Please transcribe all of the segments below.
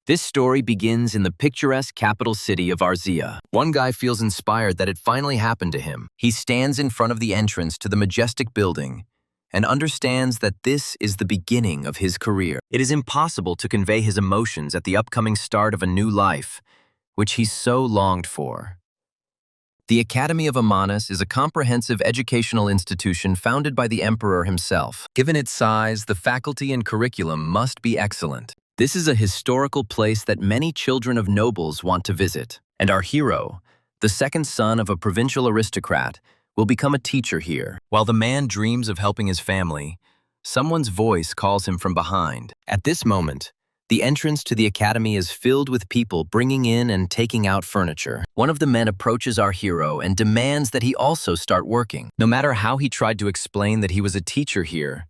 This story begins in the picturesque capital city of Arzia. One guy feels inspired that it finally happened to him. He stands in front of the entrance to the majestic building and understands that this is the beginning of his career. It is impossible to convey his emotions at the upcoming start of a new life, which he so longed for. The Academy of Amanas is a comprehensive educational institution founded by the emperor himself. Given its size, the faculty and curriculum must be excellent. This is a historical place that many children of nobles want to visit. And our hero, the second son of a provincial aristocrat, will become a teacher here. While the man dreams of helping his family, someone's voice calls him from behind. At this moment, the entrance to the academy is filled with people bringing in and taking out furniture. One of the men approaches our hero and demands that he also start working. No matter how he tried to explain that he was a teacher here,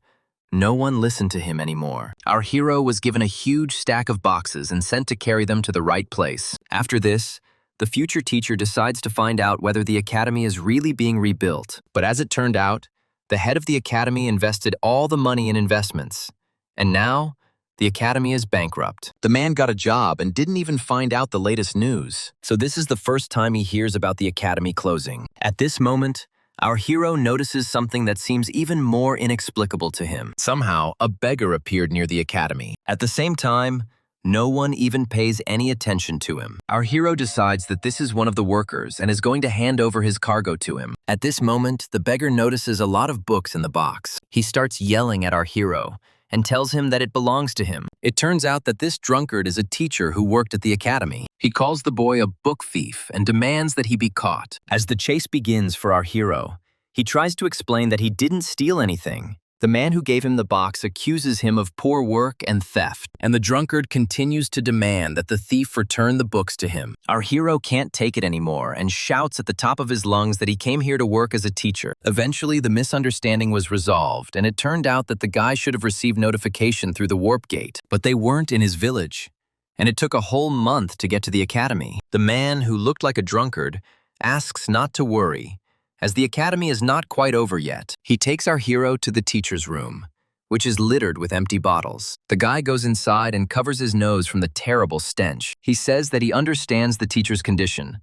no one listened to him anymore. Our hero was given a huge stack of boxes and sent to carry them to the right place. After this, the future teacher decides to find out whether the academy is really being rebuilt. But as it turned out, the head of the academy invested all the money in investments. And now, the academy is bankrupt. The man got a job and didn't even find out the latest news. So this is the first time he hears about the academy closing. At this moment, our hero notices something that seems even more inexplicable to him. Somehow, a beggar appeared near the academy. At the same time, no one even pays any attention to him. Our hero decides that this is one of the workers and is going to hand over his cargo to him. At this moment, the beggar notices a lot of books in the box. He starts yelling at our hero and tells him that it belongs to him. It turns out that this drunkard is a teacher who worked at the academy. He calls the boy a book thief and demands that he be caught. As the chase begins for our hero, he tries to explain that he didn't steal anything. The man who gave him the box accuses him of poor work and theft, and the drunkard continues to demand that the thief return the books to him. Our hero can't take it anymore and shouts at the top of his lungs that he came here to work as a teacher. Eventually, the misunderstanding was resolved, and it turned out that the guy should have received notification through the warp gate, but they weren't in his village, and it took a whole month to get to the academy. The man, who looked like a drunkard, asks not to worry, as the academy is not quite over yet. He takes our hero to the teacher's room, which is littered with empty bottles. The guy goes inside and covers his nose from the terrible stench. He says that he understands the teacher's condition,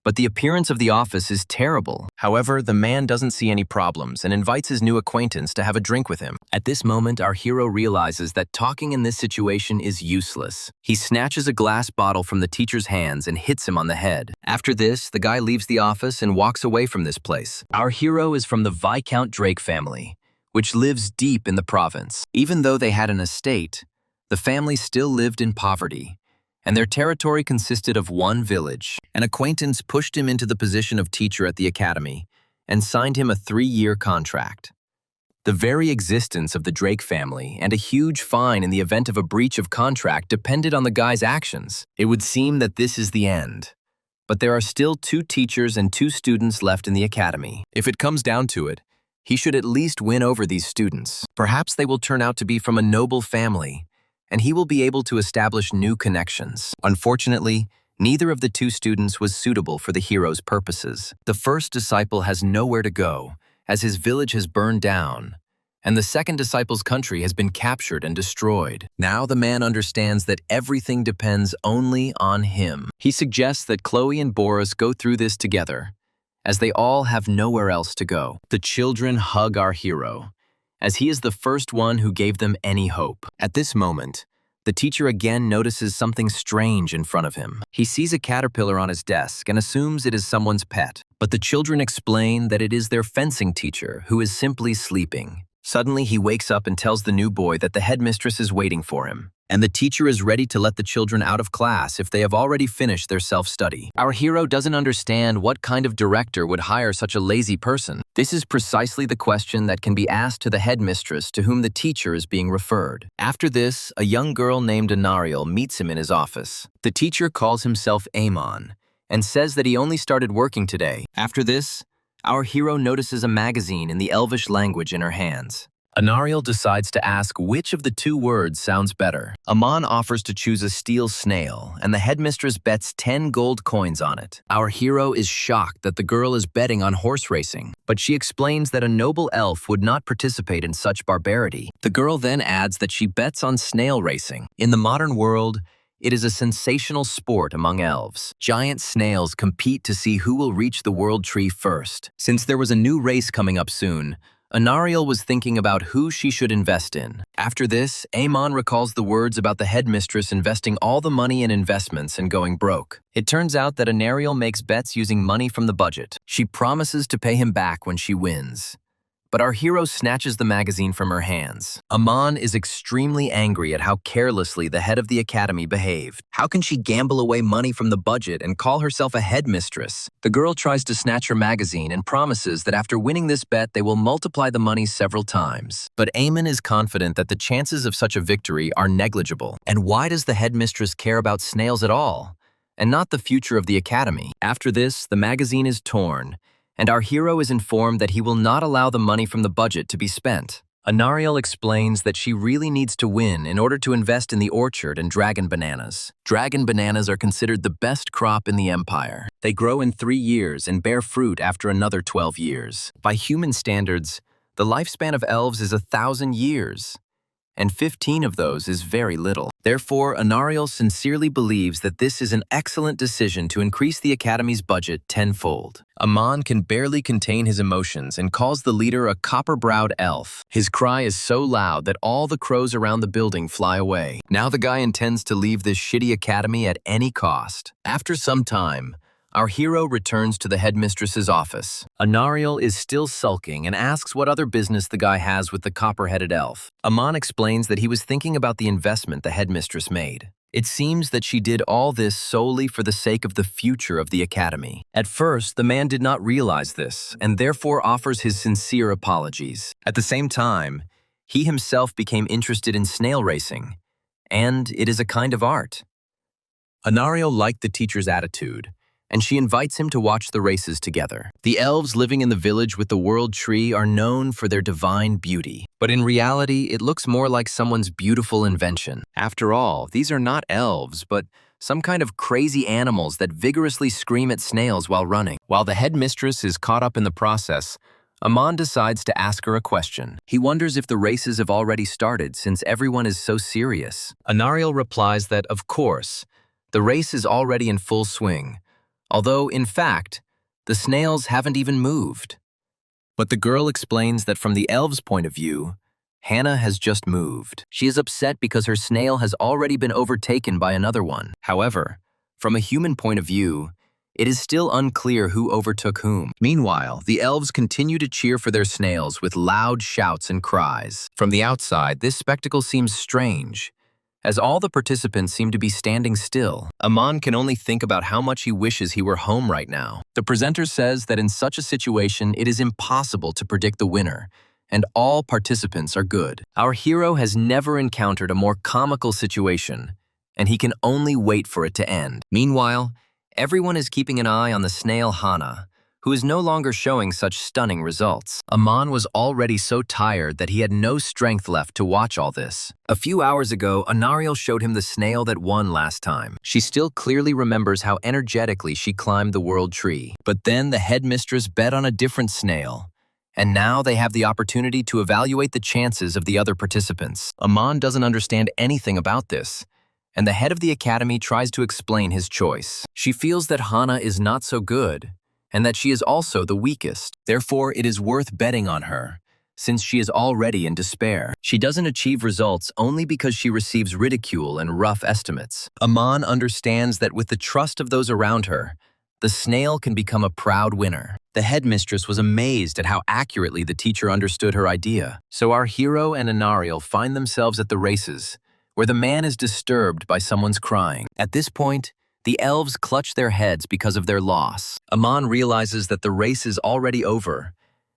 but the appearance of the office is terrible. However, the man doesn't see any problems and invites his new acquaintance to have a drink with him. At this moment, our hero realizes that talking in this situation is useless. He snatches a glass bottle from the teacher's hands and hits him on the head. After this, the guy leaves the office and walks away from this place. Our hero is from the Viscount Drake family, which lives deep in the province. Even though they had an estate, the family still lived in poverty, and their territory consisted of one village. An acquaintance pushed him into the position of teacher at the academy and signed him a 3-year contract. The very existence of the Drake family and a huge fine in the event of a breach of contract depended on the guy's actions. It would seem that this is the end. But there are still 2 teachers and 2 students left in the academy. If it comes down to it, he should at least win over these students. Perhaps they will turn out to be from a noble family, and he will be able to establish new connections. Unfortunately, neither of the 2 students was suitable for the hero's purposes. The first disciple has nowhere to go, as his village has burned down, and the second disciple's country has been captured and destroyed. Now the man understands that everything depends only on him. He suggests that Chloe and Boris go through this together, as they all have nowhere else to go. The children hug our hero, as he is the first one who gave them any hope. At this moment, the teacher again notices something strange in front of him. He sees a caterpillar on his desk and assumes it is someone's pet, but the children explain that it is their fencing teacher who is simply sleeping. Suddenly, he wakes up and tells the new boy that the headmistress is waiting for him, and the teacher is ready to let the children out of class if they have already finished their self-study. Our hero doesn't understand what kind of director would hire such a lazy person. This is precisely the question that can be asked to the headmistress to whom the teacher is being referred. After this, a young girl named Anariel meets him in his office. The teacher calls himself Amon and says that he only started working today. After this, our hero notices a magazine in the Elvish language in her hands. Anariel decides to ask which of the 2 words sounds better. Amon offers to choose a steel snail, and the headmistress bets 10 gold coins on it. Our hero is shocked that the girl is betting on horse racing, but she explains that a noble elf would not participate in such barbarity. The girl then adds that she bets on snail racing. In the modern world, It is a sensational sport among elves. Giant snails compete to see who will reach the world tree first. Since there was a new race coming up soon, Anariel was thinking about who she should invest in. After this, Amon recalls the words about the headmistress investing all the money in investments and going broke. It turns out that Anariel makes bets using money from the budget. She promises to pay him back when she wins. But our hero snatches the magazine from her hands. Amon is extremely angry at how carelessly the head of the academy behaved. How can she gamble away money from the budget and call herself a headmistress? The girl tries to snatch her magazine and promises that after winning this bet, they will multiply the money several times. But Amon is confident that the chances of such a victory are negligible. And why does the headmistress care about snails at all, and not the future of the academy? After this, the magazine is torn, and our hero is informed that he will not allow the money from the budget to be spent. Anariel explains that she really needs to win in order to invest in the orchard and dragon bananas. Dragon bananas are considered the best crop in the empire. They grow in 3 years and bear fruit after another 12 years. By human standards, the lifespan of elves is 1,000 years, and 15 of those is very little. Therefore, Anariel sincerely believes that this is an excellent decision to increase the academy's budget tenfold. Amon can barely contain his emotions and calls the leader a copper-browed elf. His cry is so loud that all the crows around the building fly away. Now the guy intends to leave this shitty academy at any cost. After some time, our hero returns to the headmistress's office. Anariel is still sulking and asks what other business the guy has with the copper-headed elf. Amon explains that he was thinking about the investment the headmistress made. It seems that she did all this solely for the sake of the future of the academy. At first, the man did not realize this and therefore offers his sincere apologies. At the same time, he himself became interested in snail racing, and it is a kind of art. Anariel liked the teacher's attitude, and she invites him to watch the races together. The elves living in the village with the world tree are known for their divine beauty, but in reality, it looks more like someone's beautiful invention. After all, these are not elves, but some kind of crazy animals that vigorously scream at snails while running. While the headmistress is caught up in the process, Amon decides to ask her a question. He wonders if the races have already started since everyone is so serious. Anariel replies that, of course, the race is already in full swing, although, in fact, the snails haven't even moved. But the girl explains that from the elves' point of view, Hannah has just moved. She is upset because her snail has already been overtaken by another one. However, from a human point of view, it is still unclear who overtook whom. Meanwhile, the elves continue to cheer for their snails with loud shouts and cries. From the outside, this spectacle seems strange, as all the participants seem to be standing still. Amon can only think about how much he wishes he were home right now. The presenter says that in such a situation, it is impossible to predict the winner, and all participants are good. Our hero has never encountered a more comical situation, and he can only wait for it to end. Meanwhile, everyone is keeping an eye on the snail Hana, who is no longer showing such stunning results. Amon was already so tired that he had no strength left to watch all this. A few hours ago, Anariel showed him the snail that won last time. She still clearly remembers how energetically she climbed the world tree. But then the headmistress bet on a different snail, and now they have the opportunity to evaluate the chances of the other participants. Amon doesn't understand anything about this, and the head of the academy tries to explain his choice. She feels that Hana is not so good, and that she is also the weakest. Therefore, it is worth betting on her, since she is already in despair. She doesn't achieve results only because she receives ridicule and rough estimates. Amon understands that with the trust of those around her, the snail can become a proud winner. The headmistress was amazed at how accurately the teacher understood her idea. So our hero and Anariel find themselves at the races, where the man is disturbed by someone's crying. At this point, the elves clutch their heads because of their loss. Amon realizes that the race is already over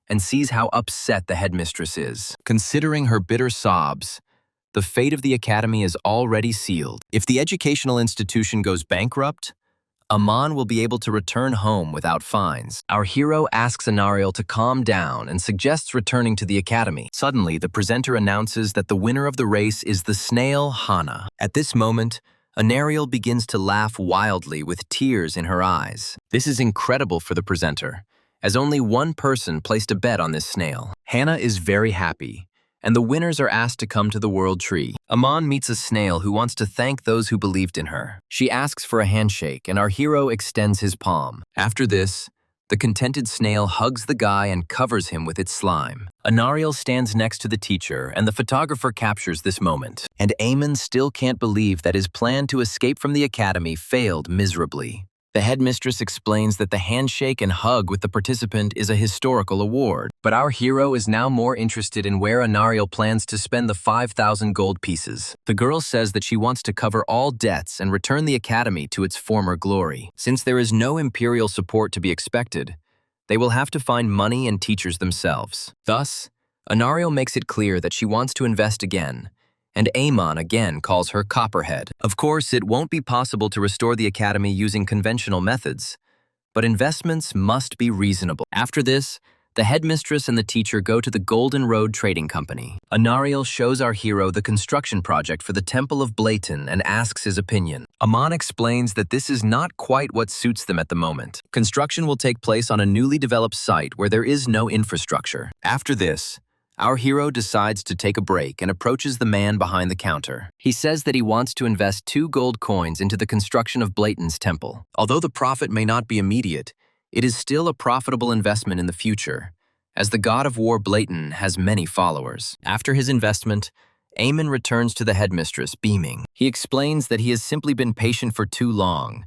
and sees how upset the headmistress is. Considering her bitter sobs, the fate of the academy is already sealed. If the educational institution goes bankrupt, Amon will be able to return home without fines. Our hero asks Anariel to calm down and suggests returning to the academy. Suddenly, the presenter announces that the winner of the race is the snail Hana. At this moment, Anariel begins to laugh wildly with tears in her eyes. This is incredible for the presenter, as only one person placed a bet on this snail. Hannah is very happy, and the winners are asked to come to the World Tree. Aman meets a snail who wants to thank those who believed in her. She asks for a handshake, and our hero extends his palm. After this, the contented snail hugs the guy and covers him with its slime. Anariel stands next to the teacher, and the photographer captures this moment. And Eamon still can't believe that his plan to escape from the academy failed miserably. The headmistress explains that the handshake and hug with the participant is a historical award. But our hero is now more interested in where Anariel plans to spend the 5,000 gold pieces. The girl says that she wants to cover all debts and return the academy to its former glory. Since there is no imperial support to be expected, they will have to find money and teachers themselves. Thus, Anariel makes it clear that she wants to invest again, and Eamon again calls her Copperhead. Of course, it won't be possible to restore the academy using conventional methods, but investments must be reasonable. After this, the headmistress and the teacher go to the Golden Road Trading Company. Anariel shows our hero the construction project for the Temple of Blayton and asks his opinion. Aman explains that this is not quite what suits them at the moment. Construction will take place on a newly developed site where there is no infrastructure. After this, our hero decides to take a break and approaches the man behind the counter. He says that he wants to invest 2 gold coins into the construction of Blayton's temple. Although the profit may not be immediate, it is still a profitable investment in the future, as the god of war Blayton has many followers. After his investment, Eamon returns to the headmistress, beaming. He explains that he has simply been patient for too long,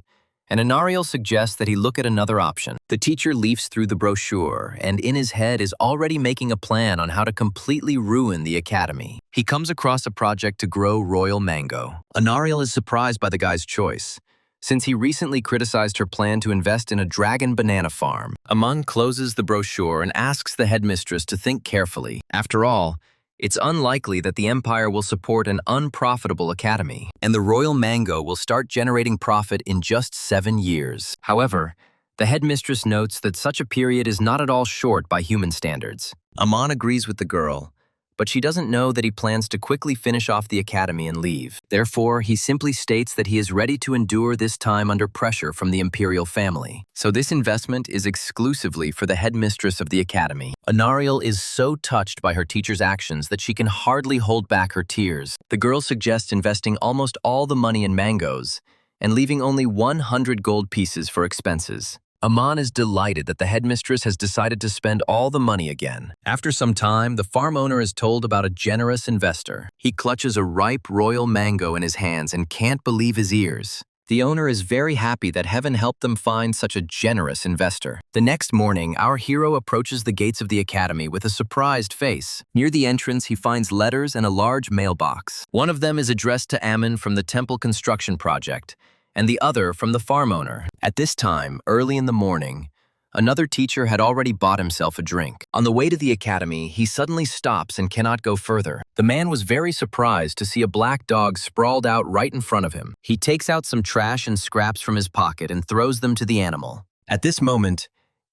and Anariel suggests that he look at another option. The teacher leafs through the brochure and in his head is already making a plan on how to completely ruin the academy. He comes across a project to grow royal mango. Anariel is surprised by the guy's choice, since he recently criticized her plan to invest in a dragon banana farm. Aman closes the brochure and asks the headmistress to think carefully. After all, it's unlikely that the empire will support an unprofitable academy, and the royal mango will start generating profit in just 7 years. However, the headmistress notes that such a period is not at all short by human standards. Aman agrees with the girl, but she doesn't know that he plans to quickly finish off the academy and leave. Therefore, he simply states that he is ready to endure this time under pressure from the imperial family. So this investment is exclusively for the headmistress of the academy. Anariel is so touched by her teacher's actions that she can hardly hold back her tears. The girl suggests investing almost all the money in mangoes and leaving only 100 gold pieces for expenses. Aman is delighted that the headmistress has decided to spend all the money again. After some time, the farm owner is told about a generous investor. He clutches a ripe royal mango in his hands and can't believe his ears. The owner is very happy that heaven helped them find such a generous investor. The next morning, our hero approaches the gates of the academy with a surprised face. Near the entrance, he finds letters and a large mailbox. One of them is addressed to Ammon from the temple construction project, and the other from the farm owner. At this time, early in the morning, another teacher had already bought himself a drink. On the way to the academy, he suddenly stops and cannot go further. The man was very surprised to see a black dog sprawled out right in front of him. He takes out some trash and scraps from his pocket and throws them to the animal. At this moment,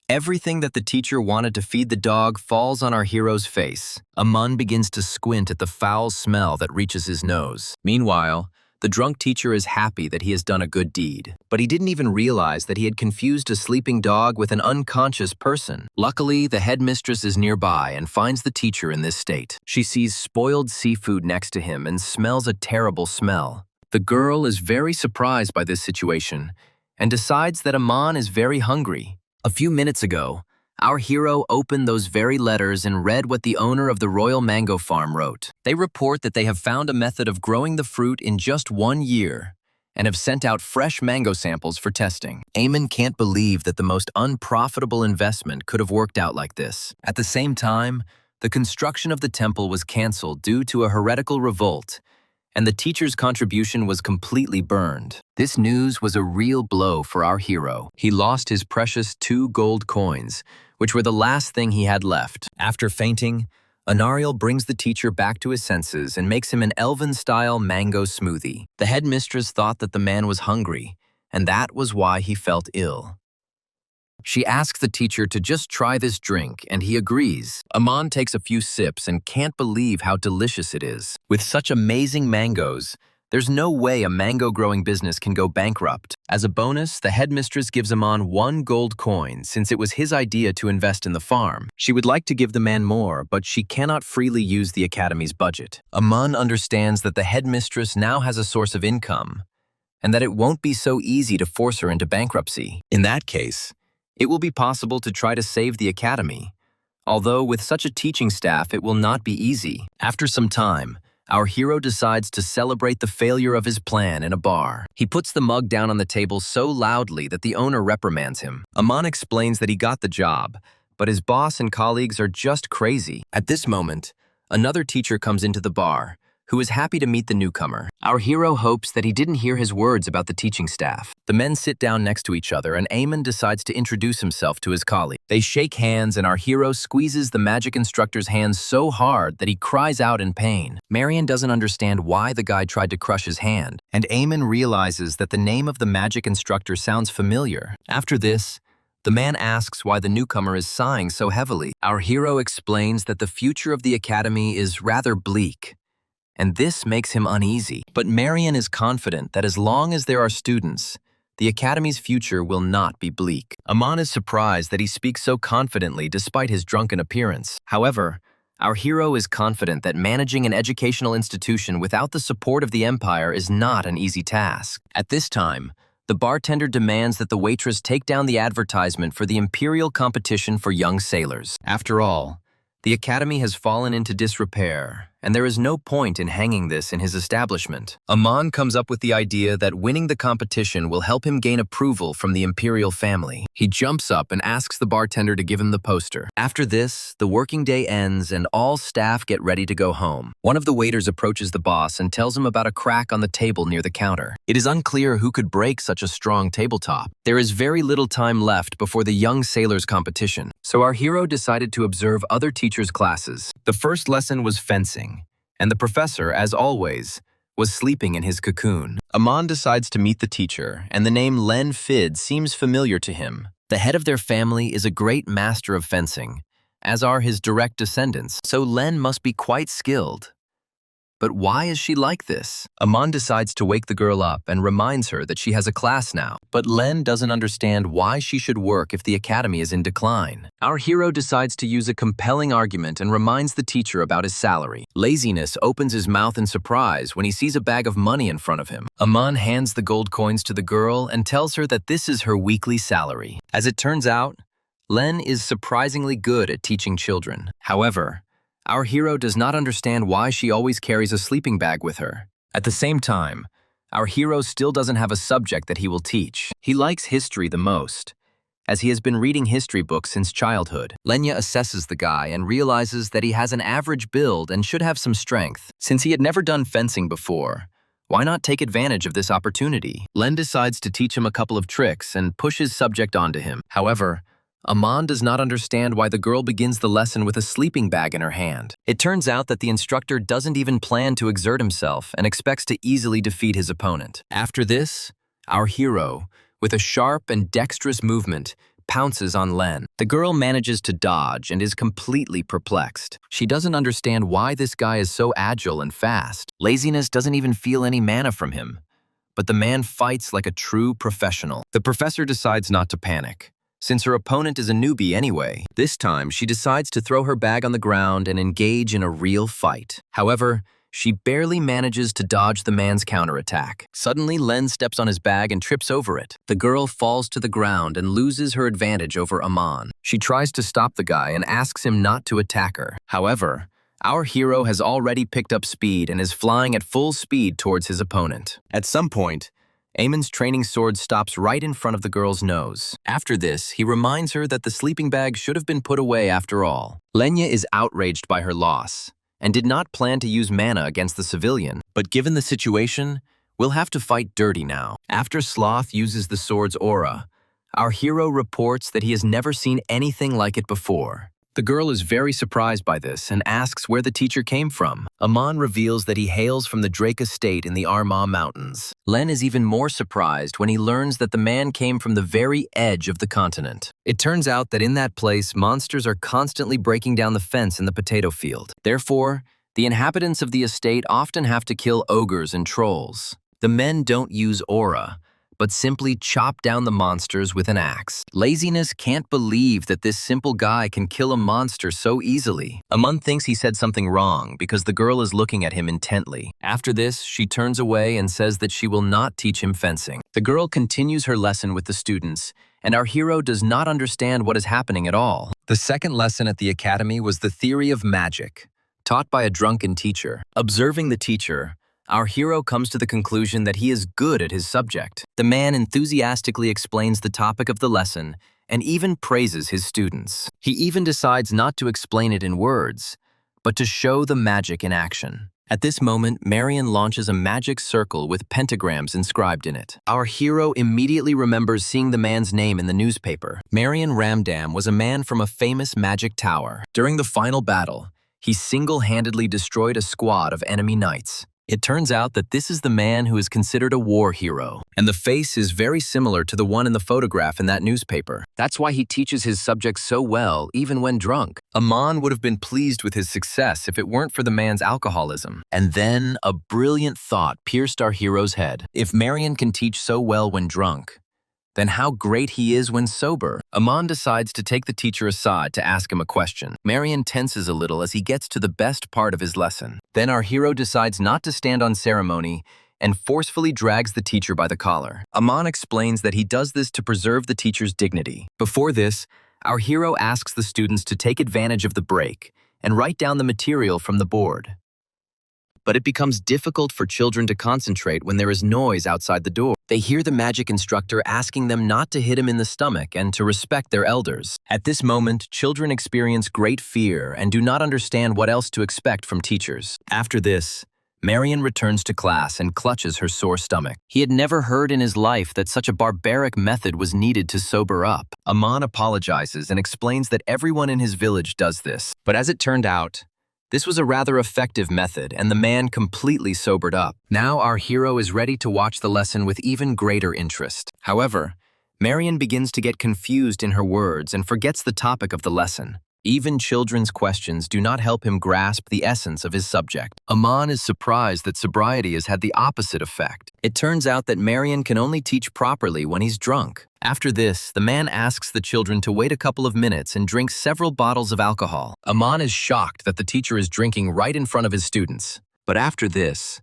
everything that the teacher wanted to feed the dog falls on our hero's face. Aman begins to squint at the foul smell that reaches his nose. Meanwhile, the drunk teacher is happy that he has done a good deed, but he didn't even realize that he had confused a sleeping dog with an unconscious person. Luckily, the headmistress is nearby and finds the teacher in this state. She sees spoiled seafood next to him and smells a terrible smell. The girl is very surprised by this situation and decides that Aman is very hungry. A few minutes ago, our hero opened those very letters and read what the owner of the Royal Mango Farm wrote. They report that they have found a method of growing the fruit in just 1 year and have sent out fresh mango samples for testing. Eamon can't believe that the most unprofitable investment could have worked out like this. At the same time, the construction of the temple was canceled due to a heretical revolt, and the teacher's contribution was completely burned. This news was a real blow for our hero. He lost his precious 2 gold coins, which were the last thing he had left. After fainting, Anariel brings the teacher back to his senses and makes him an elven-style mango smoothie. The headmistress thought that the man was hungry, and that was why he felt ill. She asks the teacher to just try this drink, and he agrees. Aman takes a few sips and can't believe how delicious it is. With such amazing mangoes, There's no way a mango-growing business can go bankrupt. As a bonus, the headmistress gives Aman 1 gold coin since it was his idea to invest in the farm. She would like to give the man more, but she cannot freely use the academy's budget. Aman understands that the headmistress now has a source of income, and that it won't be so easy to force her into bankruptcy. In that case, it will be possible to try to save the academy, although with such a teaching staff it will not be easy. After some time, our hero decides to celebrate the failure of his plan in a bar. He puts the mug down on the table so loudly that the owner reprimands him. Aman explains that he got the job, but his boss and colleagues are just crazy. At this moment, another teacher comes into the bar, who is happy to meet the newcomer. Our hero hopes that he didn't hear his words about the teaching staff. The men sit down next to each other and Eamon decides to introduce himself to his colleague. They shake hands and our hero squeezes the magic instructor's hand so hard that he cries out in pain. Marion doesn't understand why the guy tried to crush his hand, and Eamon realizes that the name of the magic instructor sounds familiar. After this, the man asks why the newcomer is sighing so heavily. Our hero explains that the future of the academy is rather bleak, and this makes him uneasy. But Marion is confident that as long as there are students, the academy's future will not be bleak. Aman is surprised that he speaks so confidently despite his drunken appearance. However, our hero is confident that managing an educational institution without the support of the empire is not an easy task. At this time, the bartender demands that the waitress take down the advertisement for the imperial competition for young sailors. After all, the academy has fallen into disrepair, and there is no point in hanging this in his establishment. Aman comes up with the idea that winning the competition will help him gain approval from the imperial family. He jumps up and asks the bartender to give him the poster. After this, the working day ends and all staff get ready to go home. One of the waiters approaches the boss and tells him about a crack on the table near the counter. It is unclear who could break such a strong tabletop. There is very little time left before the young sailors competition, so our hero decided to observe other teachers' classes. The first lesson was fencing, and the professor, as always, was sleeping in his cocoon. Aman decides to meet the teacher, and the name Len Fid seems familiar to him. The head of their family is a great master of fencing, as are his direct descendants, so Len must be quite skilled. But why is she like this? Aman decides to wake the girl up and reminds her that she has a class now. But Len doesn't understand why she should work if the academy is in decline. Our hero decides to use a compelling argument and reminds the teacher about his salary. Laziness opens his mouth in surprise when he sees a bag of money in front of him. Aman hands the gold coins to the girl and tells her that this is her weekly salary. As it turns out, Len is surprisingly good at teaching children. However, our hero does not understand why she always carries a sleeping bag with her. At the same time, our hero still doesn't have a subject that he will teach. He likes history the most, as he has been reading history books since childhood. Lenya assesses the guy and realizes that he has an average build and should have some strength. Since he had never done fencing before, why not take advantage of this opportunity? Len decides to teach him a couple of tricks and push his subject onto him. However, Aman does not understand why the girl begins the lesson with a sleeping bag in her hand. It turns out that the instructor doesn't even plan to exert himself and expects to easily defeat his opponent. After this, our hero, with a sharp and dexterous movement, pounces on Len. The girl manages to dodge and is completely perplexed. She doesn't understand why this guy is so agile and fast. Laziness doesn't even feel any mana from him, but the man fights like a true professional. The professor decides not to panic, since her opponent is a newbie anyway. This time, she decides to throw her bag on the ground and engage in a real fight. However, she barely manages to dodge the man's counterattack. Suddenly, Len steps on his bag and trips over it. The girl falls to the ground and loses her advantage over Aman. She tries to stop the guy and asks him not to attack her. However, our hero has already picked up speed and is flying at full speed towards his opponent. At some point, Eamon's training sword stops right in front of the girl's nose. After this, he reminds her that the sleeping bag should have been put away after all. Lenya is outraged by her loss and did not plan to use mana against the civilian, but given the situation, we'll have to fight dirty now. After Sloth uses the sword's aura, our hero reports that he has never seen anything like it before. The girl is very surprised by this and asks where the teacher came from. Aman reveals that he hails from the Drake estate in the Armagh Mountains. Len is even more surprised when he learns that the man came from the very edge of the continent. It turns out that in that place, monsters are constantly breaking down the fence in the potato field. Therefore, The inhabitants of the estate often have to kill ogres and trolls. The men don't use aura, but simply chop down the monsters with an axe. Laziness can't believe that this simple guy can kill a monster so easily. Aman thinks he said something wrong because the girl is looking at him intently. After this, she turns away and says that she will not teach him fencing. The girl continues her lesson with the students, and our hero does not understand what is happening at all. The second lesson at the academy was the theory of magic, taught by a drunken teacher. Observing the teacher, our hero comes to the conclusion that he is good at his subject. The man enthusiastically explains the topic of the lesson and even praises his students. He even decides not to explain it in words, but to show the magic in action. At this moment, Marion launches a magic circle with pentagrams inscribed in it. Our hero immediately remembers seeing the man's name in the newspaper. Marion Ramdam was a man from a famous magic tower. During the final battle, he single-handedly destroyed a squad of enemy knights. It turns out that this is the man who is considered a war hero, and the face is very similar to the one in the photograph in that newspaper. That's why he teaches his subjects so well, even when drunk. Aman would have been pleased with his success if it weren't for the man's alcoholism. And then a brilliant thought pierced our hero's head. If Marion can teach so well when drunk, then how great he is when sober. Aman decides to take the teacher aside to ask him a question. Marion tenses a little as he gets to the best part of his lesson. Then our hero decides not to stand on ceremony and forcefully drags the teacher by the collar. Aman explains that he does this to preserve the teacher's dignity. Before this, our hero asks the students to take advantage of the break and write down the material from the board. But it becomes difficult for children to concentrate when there is noise outside the door. They hear the magic instructor asking them not to hit him in the stomach and to respect their elders. At this moment, children experience great fear and do not understand what else to expect from teachers. After this, Marion returns to class and clutches her sore stomach. He had never heard in his life that such a barbaric method was needed to sober up. Aman apologizes and explains that everyone in his village does this. But as it turned out, this was a rather effective method, and the man completely sobered up. Now our hero is ready to watch the lesson with even greater interest. However, Marion begins to get confused in her words and forgets the topic of the lesson. Even children's questions do not help him grasp the essence of his subject. Aman is surprised that sobriety has had the opposite effect. It turns out that Marion can only teach properly when he's drunk. After this, the man asks the children to wait a couple of minutes and drink several bottles of alcohol. Aman is shocked that the teacher is drinking right in front of his students. But after this,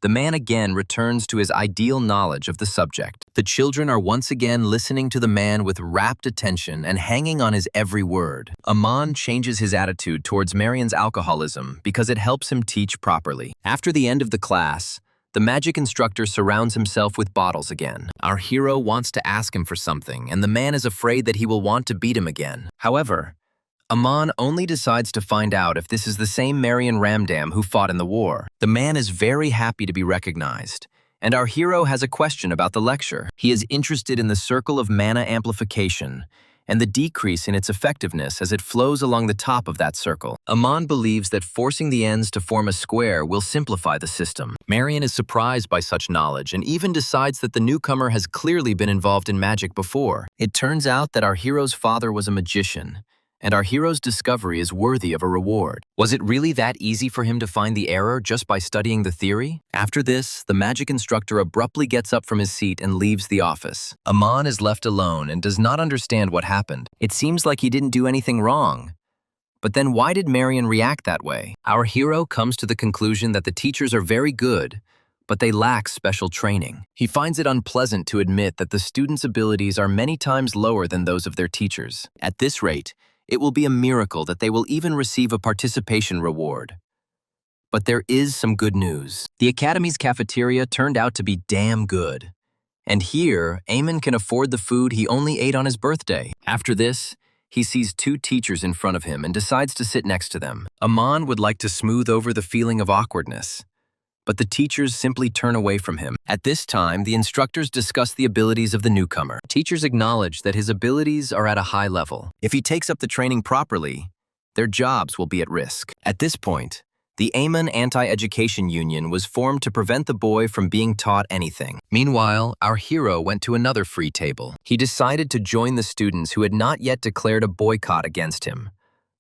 the man again returns to his ideal knowledge of the subject. The children are once again listening to the man with rapt attention and hanging on his every word. Aman changes his attitude towards Marion's alcoholism because it helps him teach properly. After the end of the class, the magic instructor surrounds himself with bottles again. Our hero wants to ask him for something, and the man is afraid that he will want to beat him again. However, Aman only decides to find out if this is the same Marion Ramdam who fought in the war. The man is very happy to be recognized, and our hero has a question about the lecture. He is interested in the circle of mana amplification and the decrease in its effectiveness as it flows along the top of that circle. Aman believes that forcing the ends to form a square will simplify the system. Marion is surprised by such knowledge and even decides that the newcomer has clearly been involved in magic before. It turns out that our hero's father was a magician, and our hero's discovery is worthy of a reward. Was it really that easy for him to find the error just by studying the theory? After this, the magic instructor abruptly gets up from his seat and leaves the office. Aman is left alone and does not understand what happened. It seems like he didn't do anything wrong. But then why did Marion react that way? Our hero comes to the conclusion that the teachers are very good, but they lack special training. He finds it unpleasant to admit that the students' abilities are many times lower than those of their teachers. At this rate, it will be a miracle that they will even receive a participation reward. But there is some good news. The Academy's cafeteria turned out to be damn good. And here, Eamon can afford the food he only ate on his birthday. After this, he sees two teachers in front of him and decides to sit next to them. Aman would like to smooth over the feeling of awkwardness, but the teachers simply turn away from him. At this time, the instructors discuss the abilities of the newcomer. Teachers acknowledge that his abilities are at a high level. If he takes up the training properly, their jobs will be at risk. At this point, the Aemon Anti-Education Union was formed to prevent the boy from being taught anything. Meanwhile, our hero went to another free table. He decided to join the students who had not yet declared a boycott against him.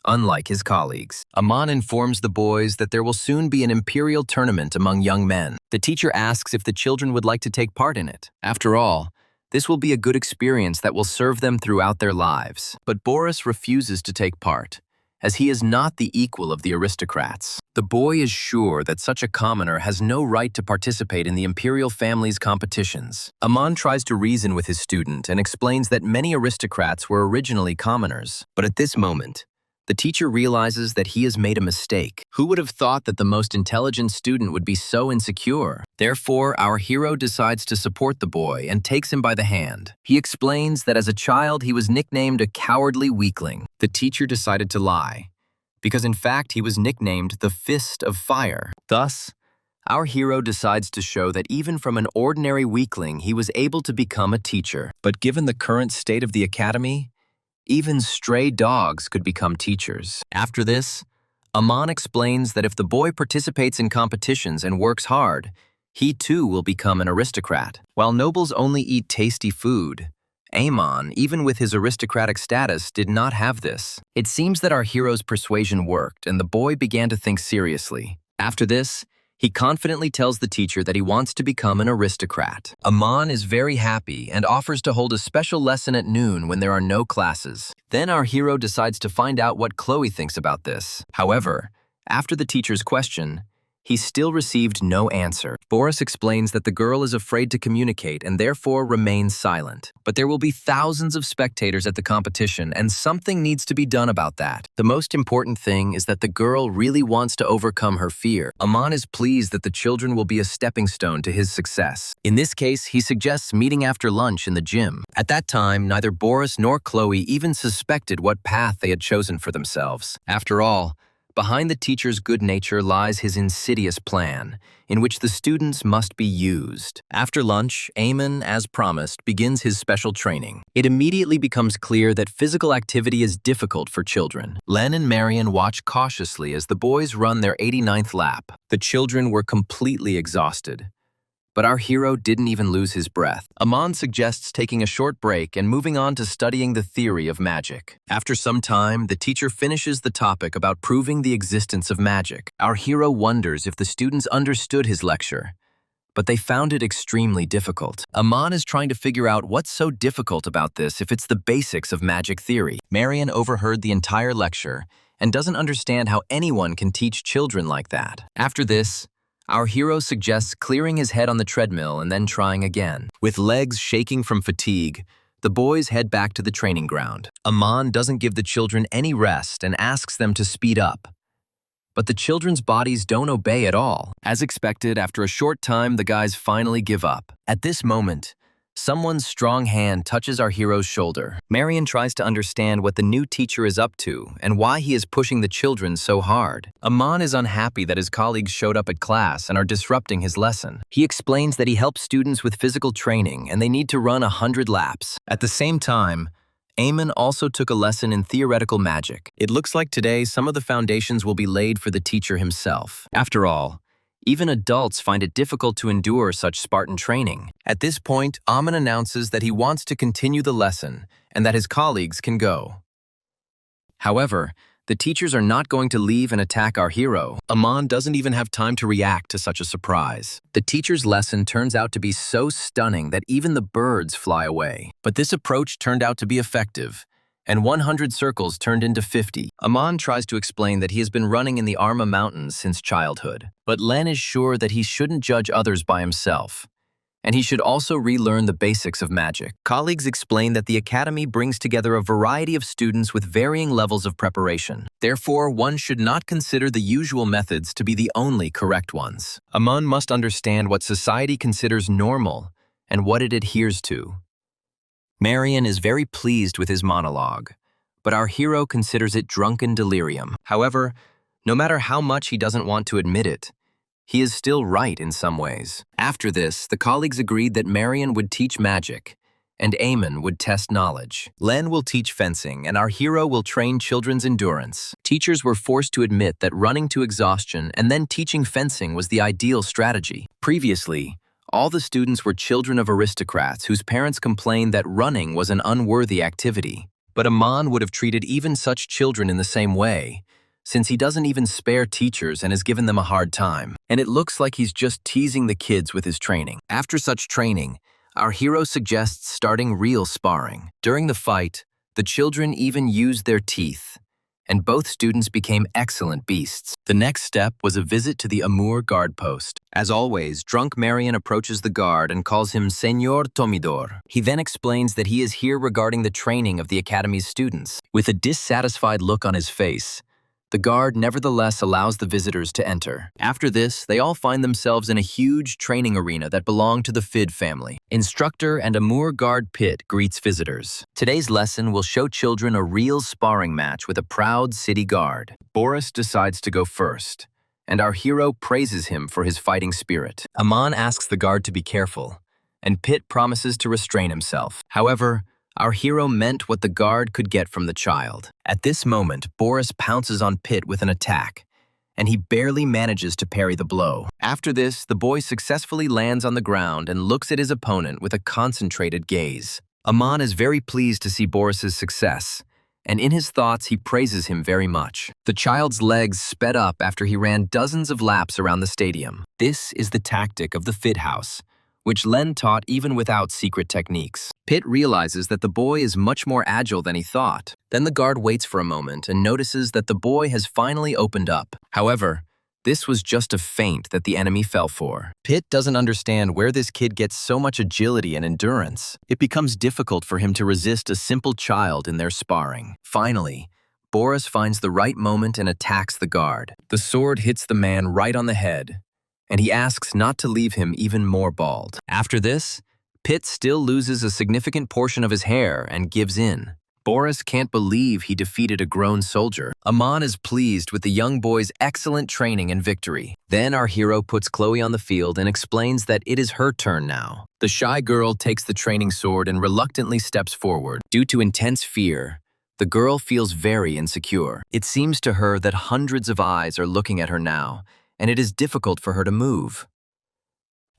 Unlike his colleagues, Aman informs the boys that there will soon be an imperial tournament among young men. The teacher asks if the children would like to take part in it. After all, this will be a good experience that will serve them throughout their lives. But Boris refuses to take part, as he is not the equal of the aristocrats. The boy is sure that such a commoner has no right to participate in the imperial family's competitions. Aman tries to reason with his student and explains that many aristocrats were originally commoners. But at this moment, the teacher realizes that he has made a mistake. Who would have thought that the most intelligent student would be so insecure? Therefore, our hero decides to support the boy and takes him by the hand. He explains that as a child he was nicknamed a cowardly weakling. The teacher decided to lie, because in fact he was nicknamed the Fist of Fire. Thus, our hero decides to show that even from an ordinary weakling he was able to become a teacher. But given the current state of the academy, even stray dogs could become teachers. After this, Aman explains that if the boy participates in competitions and works hard, he too will become an aristocrat. While nobles only eat tasty food, Aman, even with his aristocratic status, did not have this. It seems that our hero's persuasion worked, and the boy began to think seriously. After this, he confidently tells the teacher that he wants to become an aristocrat. Aman is very happy and offers to hold a special lesson at noon when there are no classes. Then our hero decides to find out what Chloe thinks about this. However, after the teacher's question, he still received no answer. Boris explains that the girl is afraid to communicate and therefore remains silent. But there will be thousands of spectators at the competition, and something needs to be done about that. The most important thing is that the girl really wants to overcome her fear. Aman is pleased that the children will be a stepping stone to his success. In this case, he suggests meeting after lunch in the gym. At that time, neither Boris nor Chloe even suspected what path they had chosen for themselves. After all, behind the teacher's good nature lies his insidious plan, in which the students must be used. After lunch, Eamon, as promised, begins his special training. It immediately becomes clear that physical activity is difficult for children. Len and Marion watch cautiously as the boys run their 89th lap. The children were completely exhausted. But our hero didn't even lose his breath. Aman suggests taking a short break and moving on to studying the theory of magic. After some time, the teacher finishes the topic about proving the existence of magic. Our hero wonders if the students understood his lecture, but they found it extremely difficult. Aman is trying to figure out what's so difficult about this if it's the basics of magic theory. Marion overheard the entire lecture and doesn't understand how anyone can teach children like that. After this, our hero suggests clearing his head on the treadmill and then trying again. With legs shaking from fatigue, the boys head back to the training ground. Aman doesn't give the children any rest and asks them to speed up. But the children's bodies don't obey at all. As expected, after a short time, the guys finally give up. At this moment, someone's strong hand touches our hero's shoulder. Marion tries to understand what the new teacher is up to and why he is pushing the children so hard. Aman is unhappy that his colleagues showed up at class and are disrupting his lesson. He explains that he helps students with physical training and they need to run 100 laps. At the same time, Eamon also took a lesson in theoretical magic. It looks like today some of the foundations will be laid for the teacher himself. After all, even adults find it difficult to endure such Spartan training. At this point, Aman announces that he wants to continue the lesson and that his colleagues can go. However, the teachers are not going to leave and attack our hero. Aman doesn't even have time to react to such a surprise. The teacher's lesson turns out to be so stunning that even the birds fly away. But this approach turned out to be effective, and 100 circles turned into 50. Aman tries to explain that he has been running in the Arma Mountains since childhood. But Len is sure that he shouldn't judge others by himself, and he should also relearn the basics of magic. Colleagues explain that the academy brings together a variety of students with varying levels of preparation. Therefore, one should not consider the usual methods to be the only correct ones. Aman must understand what society considers normal and what it adheres to. Marion is very pleased with his monologue, but our hero considers it drunken delirium. However, no matter how much he doesn't want to admit it, he is still right in some ways. After this, the colleagues agreed that Marion would teach magic, and Eamon would test knowledge. Len will teach fencing, and our hero will train children's endurance. Teachers were forced to admit that running to exhaustion and then teaching fencing was the ideal strategy. Previously, all the students were children of aristocrats whose parents complained that running was an unworthy activity. But Aman would have treated even such children in the same way, since he doesn't even spare teachers and has given them a hard time. And it looks like he's just teasing the kids with his training. After such training, our hero suggests starting real sparring. During the fight, the children even used their teeth, and both students became excellent beasts. The next step was a visit to the Amour guard post. As always, drunk Marion approaches the guard and calls him Señor Tomidor. He then explains that he is here regarding the training of the academy's students. With a dissatisfied look on his face, the guard nevertheless allows the visitors to enter. After this, they all find themselves in a huge training arena that belonged to the Fid family. Instructor and Amour guard Pitt greets visitors. Today's lesson will show children a real sparring match with a proud city guard. Boris decides to go first, and our hero praises him for his fighting spirit. Aman asks the guard to be careful, and Pitt promises to restrain himself. However, our hero meant what the guard could get from the child. At this moment, Boris pounces on Pitt with an attack, and he barely manages to parry the blow. After this, the boy successfully lands on the ground and looks at his opponent with a concentrated gaze. Aman is very pleased to see Boris's success, and in his thoughts he praises him very much. The child's legs sped up after he ran dozens of laps around the stadium. This is the tactic of the Fit House, which Len taught even without secret techniques. Pitt realizes that the boy is much more agile than he thought. Then the guard waits for a moment and notices that the boy has finally opened up. However, this was just a feint that the enemy fell for. Pitt doesn't understand where this kid gets so much agility and endurance. It becomes difficult for him to resist a simple child in their sparring. Finally, Boris finds the right moment and attacks the guard. The sword hits the man right on the head, and he asks not to leave him even more bald. After this, Pitt still loses a significant portion of his hair and gives in. Boris can't believe he defeated a grown soldier. Aman is pleased with the young boy's excellent training and victory. Then our hero puts Chloe on the field and explains that it is her turn now. The shy girl takes the training sword and reluctantly steps forward. Due to intense fear, the girl feels very insecure. It seems to her that hundreds of eyes are looking at her now, and it is difficult for her to move.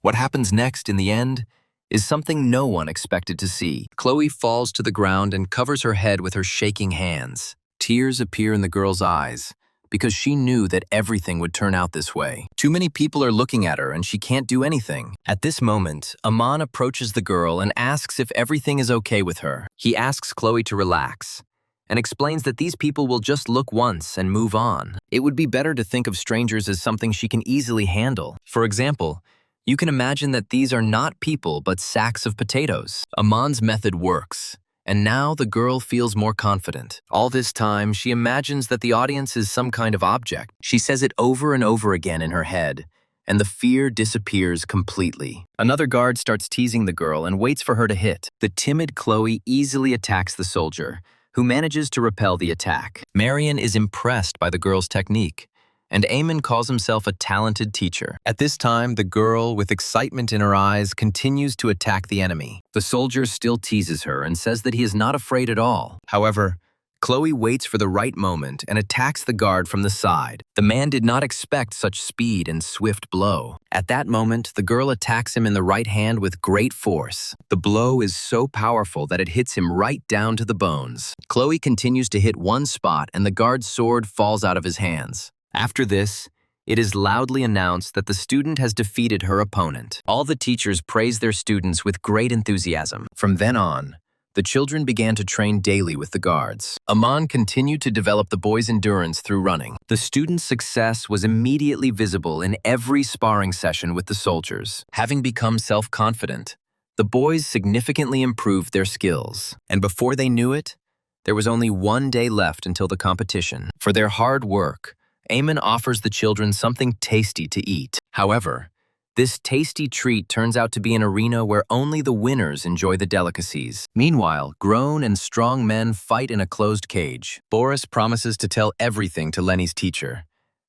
What happens next in the end is something no one expected to see. Chloe falls to the ground and covers her head with her shaking hands. Tears appear in the girl's eyes because she knew that everything would turn out this way. Too many people are looking at her and she can't do anything. At this moment, Aman approaches the girl and asks if everything is okay with her. He asks Chloe to relax and explains that these people will just look once and move on. It would be better to think of strangers as something she can easily handle. For example, you can imagine that these are not people but sacks of potatoes. Aman's method works, and now the girl feels more confident. All this time, she imagines that the audience is some kind of object. She says it over and over again in her head, and the fear disappears completely. Another guard starts teasing the girl and waits for her to hit. The timid Chloe easily attacks the soldier, who manages to repel the attack. Marion is impressed by the girl's technique, and Eamon calls himself a talented teacher. At this time, the girl, with excitement in her eyes, continues to attack the enemy. The soldier still teases her and says that he is not afraid at all. However, Chloe waits for the right moment and attacks the guard from the side. The man did not expect such speed and swift blow. At that moment, the girl attacks him in the right hand with great force. The blow is so powerful that it hits him right down to the bones. Chloe continues to hit one spot and the guard's sword falls out of his hands. After this, it is loudly announced that the student has defeated her opponent. All the teachers praise their students with great enthusiasm. From then on, the children began to train daily with the guards. Aman continued to develop the boy's endurance through running. The student's success was immediately visible in every sparring session with the soldiers. Having become self-confident, the boys significantly improved their skills. And before they knew it, there was only one day left until the competition. For their hard work, Eamon offers the children something tasty to eat. However, this tasty treat turns out to be an arena where only the winners enjoy the delicacies. Meanwhile, grown and strong men fight in a closed cage. Boris promises to tell everything to Lenny's teacher,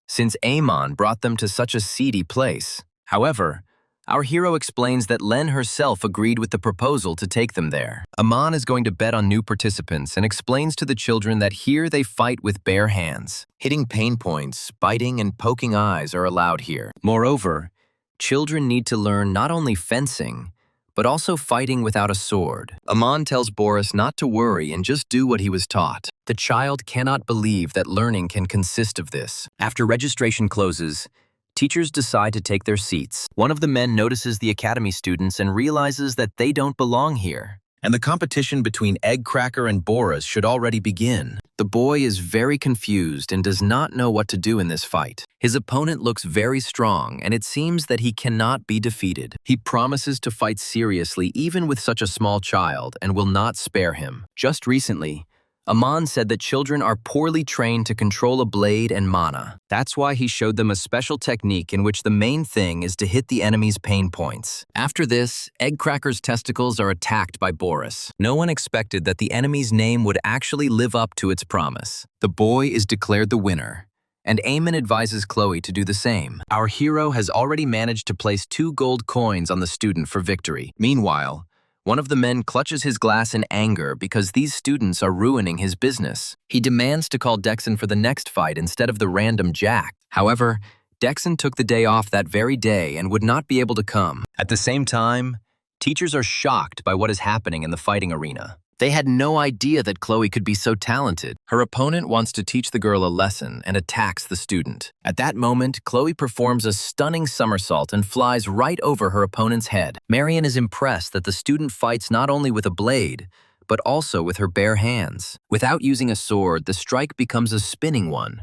since Eamon brought them to such a seedy place. However, our hero explains that Len herself agreed with the proposal to take them there. Aman is going to bet on new participants and explains to the children that here they fight with bare hands. Hitting pain points, biting, and poking eyes are allowed here. Moreover, children need to learn not only fencing, but also fighting without a sword. Aman tells Boris not to worry and just do what he was taught. The child cannot believe that learning can consist of this. After registration closes, teachers decide to take their seats. One of the men notices the academy students and realizes that they don't belong here. And the competition between Eggcracker and Boris should already begin. The boy is very confused and does not know what to do in this fight. His opponent looks very strong, and it seems that he cannot be defeated. He promises to fight seriously even with such a small child and will not spare him. Just recently, Aman said that children are poorly trained to control a blade and mana. That's why he showed them a special technique in which the main thing is to hit the enemy's pain points. After this, Eggcracker's testicles are attacked by Boris. No one expected that the enemy's name would actually live up to its promise. The boy is declared the winner, and Eamon advises Chloe to do the same. Our hero has already managed to place 2 gold coins on the student for victory. Meanwhile, one of the men clutches his glass in anger because these students are ruining his business. He demands to call Dexon for the next fight instead of the random Jack. However, Dexon took the day off that very day and would not be able to come. At the same time, teachers are shocked by what is happening in the fighting arena. They had no idea that Chloe could be so talented. Her opponent wants to teach the girl a lesson and attacks the student. At that moment, Chloe performs a stunning somersault and flies right over her opponent's head. Marion is impressed that the student fights not only with a blade, but also with her bare hands. Without using a sword, the strike becomes a spinning one,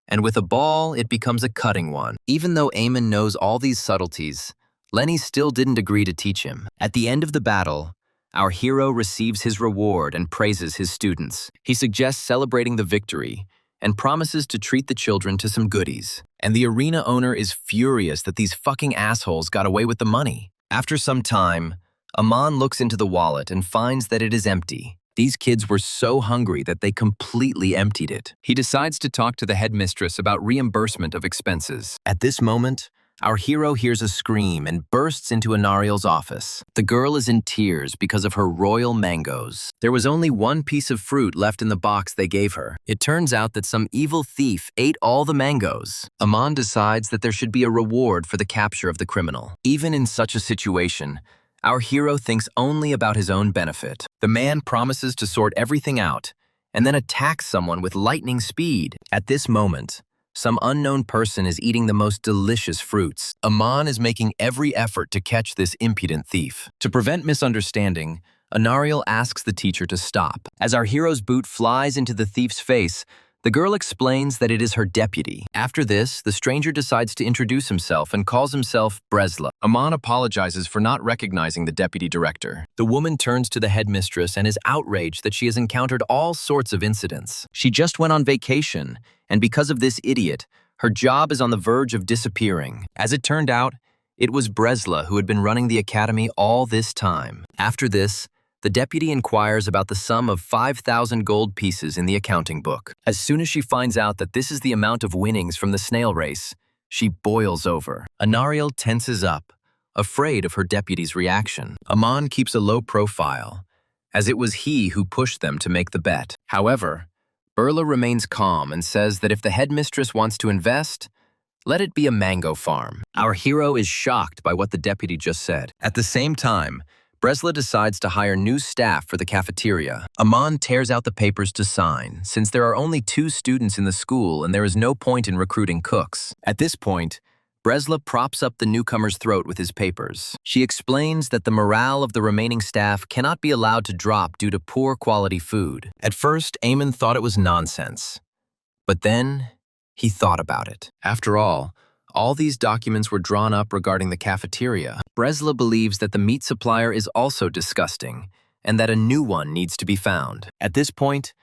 and with a ball, it becomes a cutting one. Even though Eamon knows all these subtleties, Lenny still didn't agree to teach him. At the end of the battle, our hero receives his reward and praises his students. He suggests celebrating the victory and promises to treat the children to some goodies. And the arena owner is furious that these fucking assholes got away with the money. After some time, Aman looks into the wallet and finds that it is empty. These kids were so hungry that they completely emptied it. He decides to talk to the headmistress about reimbursement of expenses. At this moment, our hero hears a scream and bursts into Anariel's office. The girl is in tears because of her royal mangoes. There was only one piece of fruit left in the box they gave her. It turns out that some evil thief ate all the mangoes. Aman decides that there should be a reward for the capture of the criminal. Even in such a situation, our hero thinks only about his own benefit. The man promises to sort everything out and then attacks someone with lightning speed. At this moment, some unknown person is eating the most delicious fruits. Aman is making every effort to catch this impudent thief. To prevent misunderstanding, Anariel asks the teacher to stop. As our hero's boot flies into the thief's face, the girl explains that it is her deputy. After this, the stranger decides to introduce himself and calls himself Bresla. Aman apologizes for not recognizing the deputy director. The woman turns to the headmistress and is outraged that she has encountered all sorts of incidents. She just went on vacation, and because of this idiot, her job is on the verge of disappearing. As it turned out, it was Bresla who had been running the academy all this time. After this, the deputy inquires about the sum of 5,000 gold pieces in the accounting book. As soon as she finds out that this is the amount of winnings from the snail race, she boils over. Anariel tenses up, afraid of her deputy's reaction. Aman keeps a low profile, as it was he who pushed them to make the bet. However, Berla remains calm and says that if the headmistress wants to invest, let it be a mango farm. Our hero is shocked by what the deputy just said. At the same time, Bresla decides to hire new staff for the cafeteria. Aman tears out the papers to sign, since there are only 2 students in the school and there is no point in recruiting cooks. At this point, Bresla props up the newcomer's throat with his papers. She explains that the morale of the remaining staff cannot be allowed to drop due to poor quality food. At first, Eamon thought it was nonsense. But then, he thought about it. After all these documents were drawn up regarding the cafeteria. Bresla believes that the meat supplier is also disgusting, and that a new one needs to be found. At this point,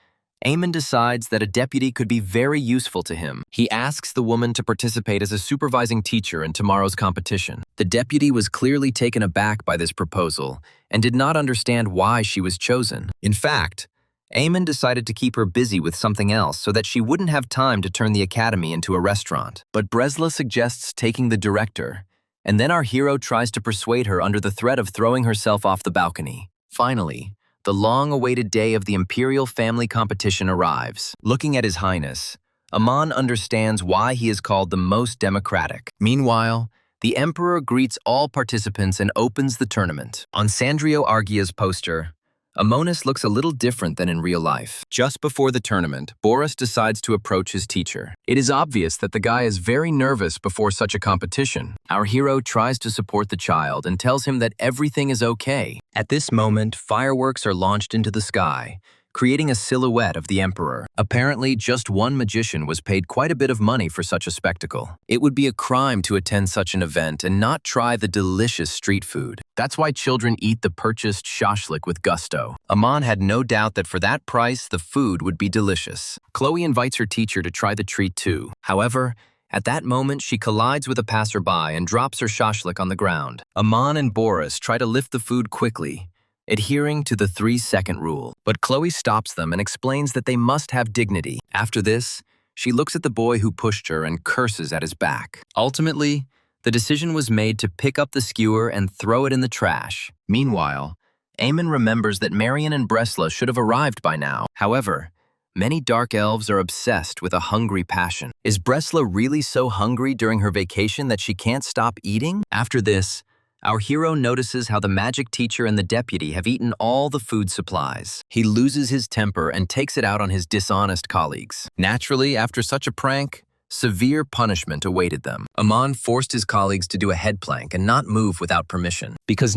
Eamon decides that a deputy could be very useful to him. He asks the woman to participate as a supervising teacher in tomorrow's competition. The deputy was clearly taken aback by this proposal and did not understand why she was chosen. In fact, Eamon decided to keep her busy with something else so that she wouldn't have time to turn the academy into a restaurant. But Bresla suggests taking the director, and then our hero tries to persuade her under the threat of throwing herself off the balcony. Finally, the long-awaited day of the imperial family competition arrives. Looking at His Highness, Aman understands why he is called the most democratic. Meanwhile, The emperor greets all participants and opens the tournament. On Sandrio Argia's poster, Amonis looks a little different than in real life. Just before the tournament, Boris decides to approach his teacher. It is obvious that the guy is very nervous before such a competition. Our hero tries to support the child and tells him that everything is okay. At this moment, fireworks are launched into the sky, creating a silhouette of the emperor. Apparently, just one magician was paid quite a bit of money for such a spectacle. It would be a crime to attend such an event and not try the delicious street food. That's why children eat the purchased shashlik with gusto. Aman had no doubt that for that price, the food would be delicious. Chloe invites her teacher to try the treat too. However, at that moment, she collides with a passerby and drops her shashlik on the ground. Aman and Boris try to lift the food quickly, adhering to the 3-second rule. But Chloe stops them and explains that they must have dignity. After this, she looks at the boy who pushed her and curses at his back. Ultimately, the decision was made to pick up the skewer and throw it in the trash. Meanwhile, Eamon remembers that Marion and Bresla should have arrived by now. However, many dark elves are obsessed with a hungry passion. Is Bresla really so hungry during her vacation that she can't stop eating? After this, our hero notices how the magic teacher and the deputy have eaten all the food supplies. He loses his temper and takes it out on his dishonest colleagues. Naturally, after such a prank, severe punishment awaited them. Aman forced his colleagues to do a head plank and not move without permission. Because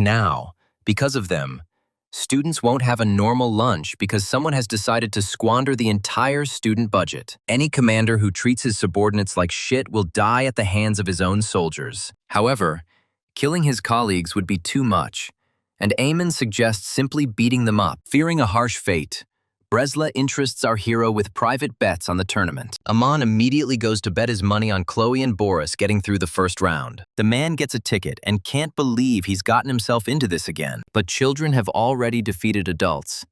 of them, students won't have a normal lunch because someone has decided to squander the entire student budget. Any commander who treats his subordinates like shit will die at the hands of his own soldiers. However, killing his colleagues would be too much, and Eamon suggests simply beating them up. Fearing a harsh fate, Bresla interests our hero with private bets on the tournament. Aman immediately goes to bet his money on Chloe and Boris getting through the first round. The man gets a ticket and can't believe he's gotten himself into this again. But children have already defeated adults,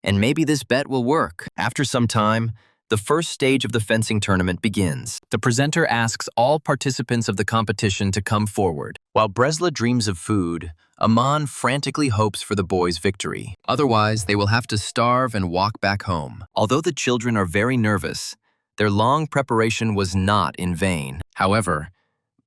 and maybe this bet will work. After some time, the first stage of the fencing tournament begins. The presenter asks all participants of the competition to come forward. While Bresla dreams of food, Aman frantically hopes for the boys' victory. Otherwise, they will have to starve and walk back home. Although the children are very nervous, their long preparation was not in vain. However,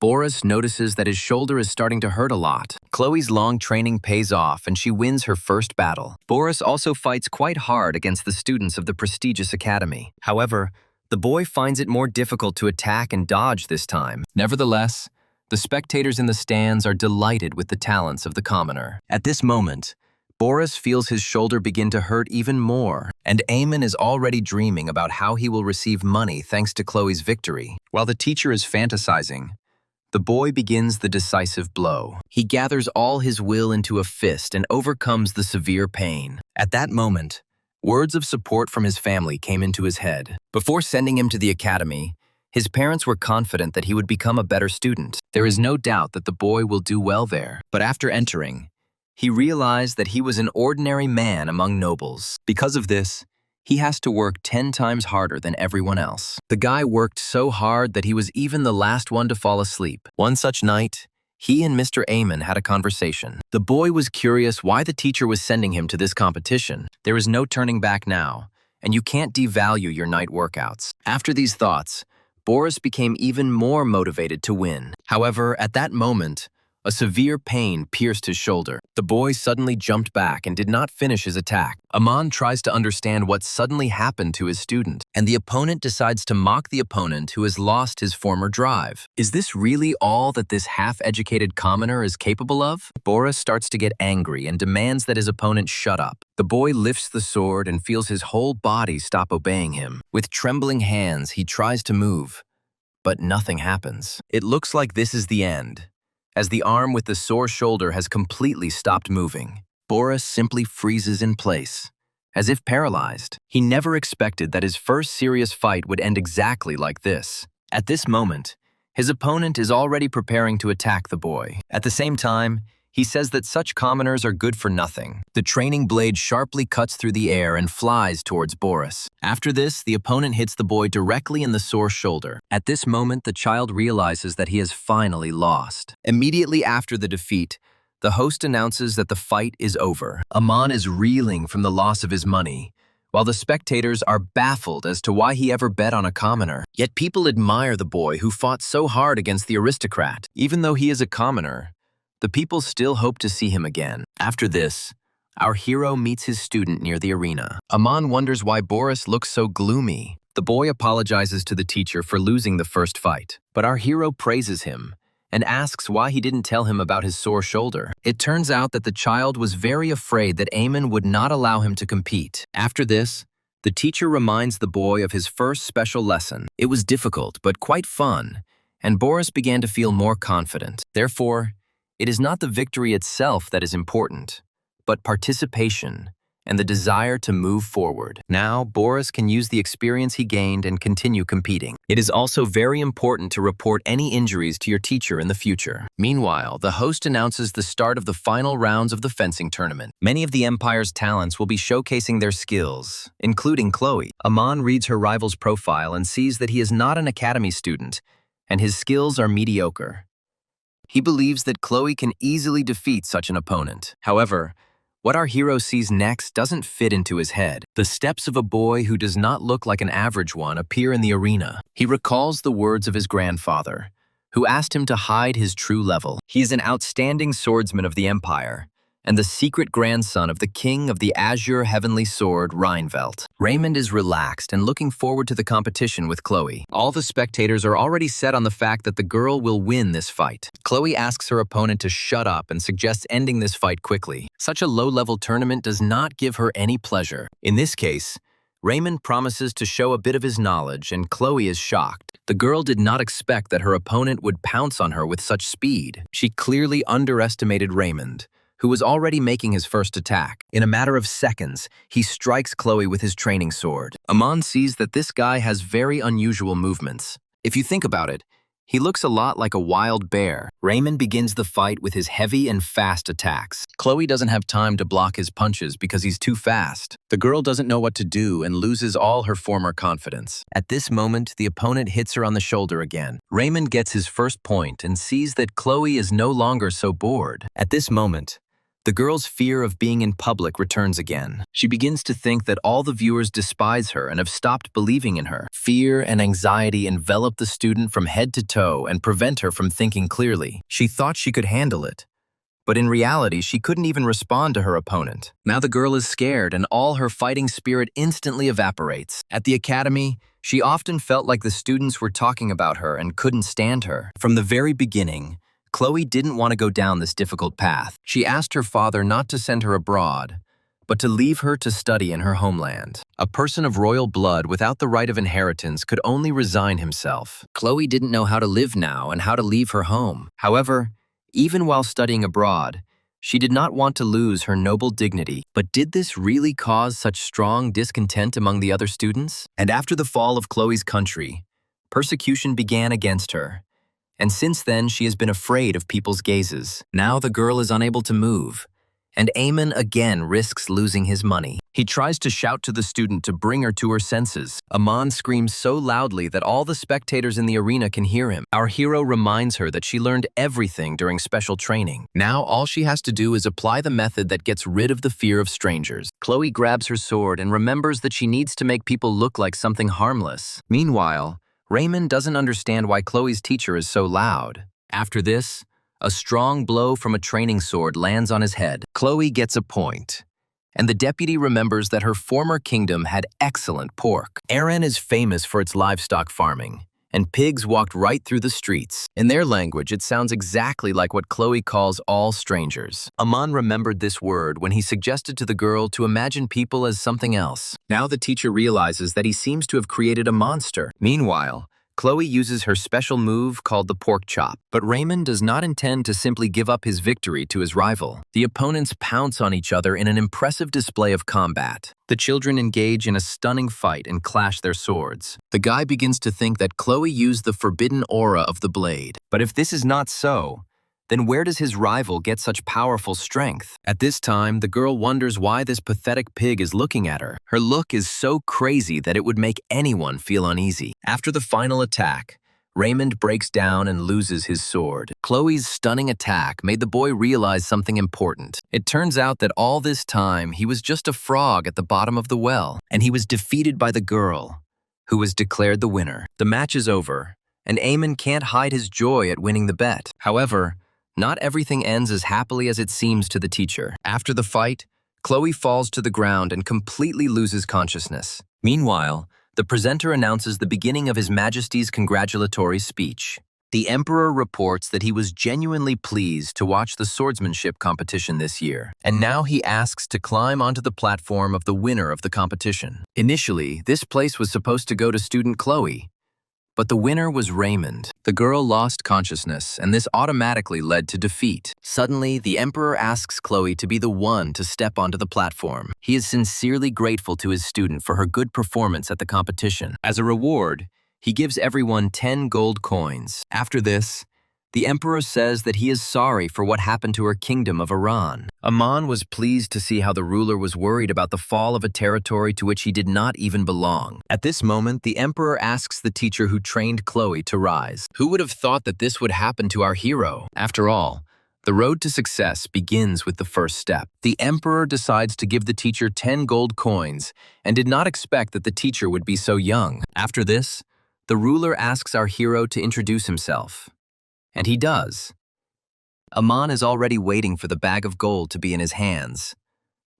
Boris notices that his shoulder is starting to hurt a lot. Chloe's long training pays off and she wins her first battle. Boris also fights quite hard against the students of the prestigious academy. However, the boy finds it more difficult to attack and dodge this time. Nevertheless, the spectators in the stands are delighted with the talents of the commoner. At this moment, Boris feels his shoulder begin to hurt even more, and Eamon is already dreaming about how he will receive money thanks to Chloe's victory. While the teacher is fantasizing, the boy begins the decisive blow. He gathers all his will into a fist and overcomes the severe pain. At that moment, words of support from his family came into his head. Before sending him to the academy, his parents were confident that he would become a better student. There is no doubt that the boy will do well there. But after entering, he realized that he was an ordinary man among nobles. Because of this, he has to work 10 times harder than everyone else. The guy worked so hard that he was even the last one to fall asleep. One such night, he and Mr. Eamon had a conversation. The boy was curious why the teacher was sending him to this competition. There is no turning back now, and you can't devalue your night workouts. After these thoughts, Boris became even more motivated to win. However, at that moment, a severe pain pierced his shoulder. The boy suddenly jumped back and did not finish his attack. Aman tries to understand what suddenly happened to his student, and the opponent decides to mock the opponent who has lost his former drive. Is this really all that this half-educated commoner is capable of? Boris starts to get angry and demands that his opponent shut up. The boy lifts the sword and feels his whole body stop obeying him. With trembling hands, he tries to move, but nothing happens. It looks like this is the end, as the arm with the sore shoulder has completely stopped moving. Boris simply freezes in place, as if paralyzed. He never expected that his first serious fight would end exactly like this. At this moment, his opponent is already preparing to attack the boy. At the same time, he says that such commoners are good for nothing. The training blade sharply cuts through the air and flies towards Boris. After this, the opponent hits the boy directly in the sore shoulder. At this moment, the child realizes that he has finally lost. Immediately after the defeat, the host announces that the fight is over. Aman is reeling from the loss of his money, while the spectators are baffled as to why he ever bet on a commoner. Yet people admire the boy who fought so hard against the aristocrat. Even though he is a commoner, the people still hope to see him again. After this, our hero meets his student near the arena. Aman wonders why Boris looks so gloomy. The boy apologizes to the teacher for losing the first fight, but our hero praises him and asks why he didn't tell him about his sore shoulder. It turns out that the child was very afraid that Eamon would not allow him to compete. After this, the teacher reminds the boy of his first special lesson. It was difficult, but quite fun, and Boris began to feel more confident. Therefore, it is not the victory itself that is important, but participation and the desire to move forward. Now, Boris can use the experience he gained and continue competing. It is also very important to report any injuries to your teacher in the future. Meanwhile, the host announces the start of the final rounds of the fencing tournament. Many of the Empire's talents will be showcasing their skills, including Chloe. Aman reads her rival's profile and sees that he is not an academy student, and his skills are mediocre. He believes that Chloe can easily defeat such an opponent. However, what our hero sees next doesn't fit into his head. The steps of a boy who does not look like an average one appear in the arena. He recalls the words of his grandfather, who asked him to hide his true level. He is an outstanding swordsman of the Empire, and the secret grandson of the king of the Azure Heavenly Sword, Reinvelt. Raymond is relaxed and looking forward to the competition with Chloe. All the spectators are already set on the fact that the girl will win this fight. Chloe asks her opponent to shut up and suggests ending this fight quickly. Such a low-level tournament does not give her any pleasure. In this case, Raymond promises to show a bit of his knowledge, and Chloe is shocked. The girl did not expect that her opponent would pounce on her with such speed. She clearly underestimated Raymond, who was already making his first attack. In a matter of seconds, he strikes Chloe with his training sword. Aman sees that this guy has very unusual movements. If you think about it, he looks a lot like a wild bear. Raymond begins the fight with his heavy and fast attacks. Chloe doesn't have time to block his punches because he's too fast. The girl doesn't know what to do and loses all her former confidence. At this moment, the opponent hits her on the shoulder again. Raymond gets his first point and sees that Chloe is no longer so bored. At this moment, the girl's fear of being in public returns again. She begins to think that all the viewers despise her and have stopped believing in her. Fear and anxiety envelop the student from head to toe and prevent her from thinking clearly. She thought she could handle it, but in reality, she couldn't even respond to her opponent. Now the girl is scared and all her fighting spirit instantly evaporates. At the academy, she often felt like the students were talking about her and couldn't stand her. From the very beginning, Chloe didn't want to go down this difficult path. She asked her father not to send her abroad, but to leave her to study in her homeland. A person of royal blood without the right of inheritance could only resign himself. Chloe didn't know how to live now and how to leave her home. However, even while studying abroad, she did not want to lose her noble dignity. But did this really cause such strong discontent among the other students? And after the fall of Chloe's country, persecution began against her. And since then, she has been afraid of people's gazes. Now the girl is unable to move, and Eamon again risks losing his money. He tries to shout to the student to bring her to her senses. Aman screams so loudly that all the spectators in the arena can hear him. Our hero reminds her that she learned everything during special training. Now all she has to do is apply the method that gets rid of the fear of strangers. Chloe grabs her sword and remembers that she needs to make people look like something harmless. Meanwhile, Raymond doesn't understand why Chloe's teacher is so loud. After this, a strong blow from a training sword lands on his head. Chloe gets a point, and the deputy remembers that her former kingdom had excellent pork. Aren is famous for its livestock farming, and pigs walked right through the streets. In their language, it sounds exactly like what Chloe calls all strangers. Aman remembered this word when he suggested to the girl to imagine people as something else. Now the teacher realizes that he seems to have created a monster. Meanwhile, Chloe uses her special move called the pork chop, but Raymond does not intend to simply give up his victory to his rival. The opponents pounce on each other in an impressive display of combat. The children engage in a stunning fight and clash their swords. The guy begins to think that Chloe used the forbidden aura of the blade. But if this is not so, then where does his rival get such powerful strength? At this time, the girl wonders why this pathetic pig is looking at her. Her look is so crazy that it would make anyone feel uneasy. After the final attack, Raymond breaks down and loses his sword. Chloe's stunning attack made the boy realize something important. It turns out that all this time he was just a frog at the bottom of the well, and he was defeated by the girl, who was declared the winner. The match is over, and Eamon can't hide his joy at winning the bet. However, not everything ends as happily as it seems to the teacher. After the fight, Chloe falls to the ground and completely loses consciousness. Meanwhile, the presenter announces the beginning of His Majesty's congratulatory speech. The Emperor reports that he was genuinely pleased to watch the swordsmanship competition this year, and now he asks to climb onto the platform of the winner of the competition. Initially, this place was supposed to go to student Chloe, but the winner was Raymond. The girl lost consciousness, and this automatically led to defeat. Suddenly, the Emperor asks Chloe to be the one to step onto the platform. He is sincerely grateful to his student for her good performance at the competition. As a reward, he gives everyone 10 gold coins. After this, the Emperor says that he is sorry for what happened to her kingdom of Iran. Aman was pleased to see how the ruler was worried about the fall of a territory to which he did not even belong. At this moment, the Emperor asks the teacher who trained Chloe to rise. Who would have thought that this would happen to our hero? After all, the road to success begins with the first step. The Emperor decides to give the teacher 10 gold coins and did not expect that the teacher would be so young. After this, the ruler asks our hero to introduce himself. And he does. Aman is already waiting for the bag of gold to be in his hands.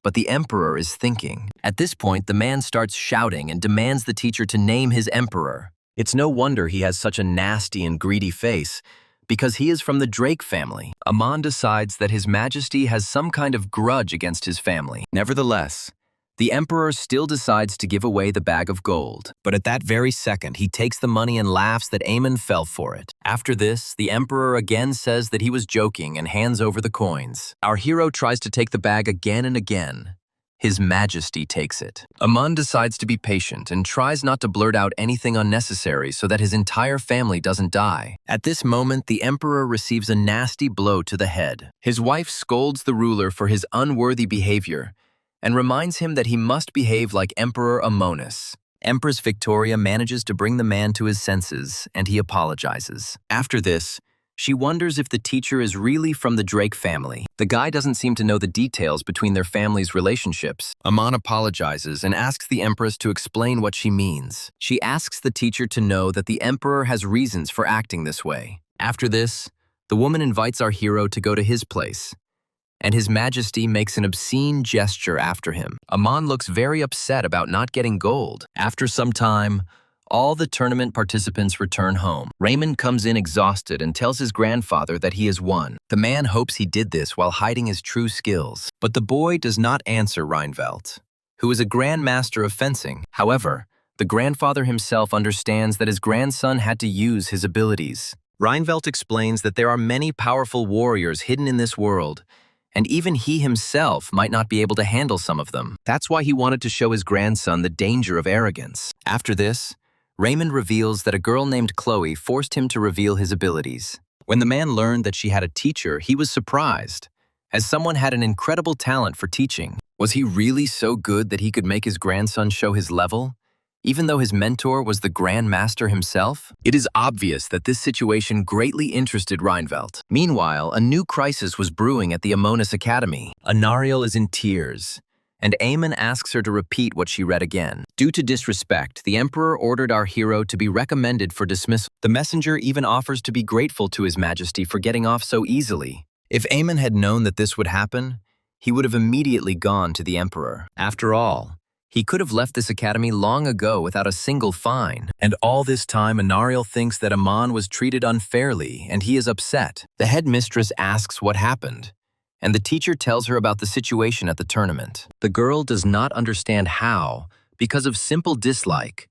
But the Emperor is thinking. At this point, the man starts shouting and demands the teacher to name his Emperor. It's no wonder he has such a nasty and greedy face, because he is from the Drake family. Aman decides that His Majesty has some kind of grudge against his family. Nevertheless, the Emperor still decides to give away the bag of gold. But at that very second, he takes the money and laughs that Eamon fell for it. After this, the Emperor again says that he was joking and hands over the coins. Our hero tries to take the bag again and again. His Majesty takes it. Aman decides to be patient and tries not to blurt out anything unnecessary so that his entire family doesn't die. At this moment, the Emperor receives a nasty blow to the head. His wife scolds the ruler for his unworthy behavior and reminds him that he must behave like Emperor Amonis. Empress Victoria manages to bring the man to his senses, and he apologizes. After this, she wonders if the teacher is really from the Drake family. The guy doesn't seem to know the details between their families' relationships. Aman apologizes and asks the Empress to explain what she means. She asks the teacher to know that the Emperor has reasons for acting this way. After this, the woman invites our hero to go to his place, and His Majesty makes an obscene gesture after him. Aman looks very upset about not getting gold. After some time, all the tournament participants return home. Raymond comes in exhausted and tells his grandfather that he has won. The man hopes he did this while hiding his true skills. But the boy does not answer Reinfeldt, who is a grandmaster of fencing. However, the grandfather himself understands that his grandson had to use his abilities. Reinfeldt explains that there are many powerful warriors hidden in this world, and even he himself might not be able to handle some of them. That's why he wanted to show his grandson the danger of arrogance. After this, Raymond reveals that a girl named Chloe forced him to reveal his abilities. When the man learned that she had a teacher, he was surprised, as someone had an incredible talent for teaching. Was he really so good that he could make his grandson show his level, even though his mentor was the Grand Master himself? It is obvious that this situation greatly interested Reinfeldt. Meanwhile, a new crisis was brewing at the Amonis Academy. Anariel is in tears, and Eamon asks her to repeat what she read again. Due to disrespect, the Emperor ordered our hero to be recommended for dismissal. The messenger even offers to be grateful to His Majesty for getting off so easily. If Eamon had known that this would happen, he would have immediately gone to the Emperor. After all, he could have left this academy long ago without a single fine. And all this time, Anariel thinks that Aman was treated unfairly, and he is upset. The headmistress asks what happened, and the teacher tells her about the situation at the tournament. The girl does not understand how, because of simple dislike,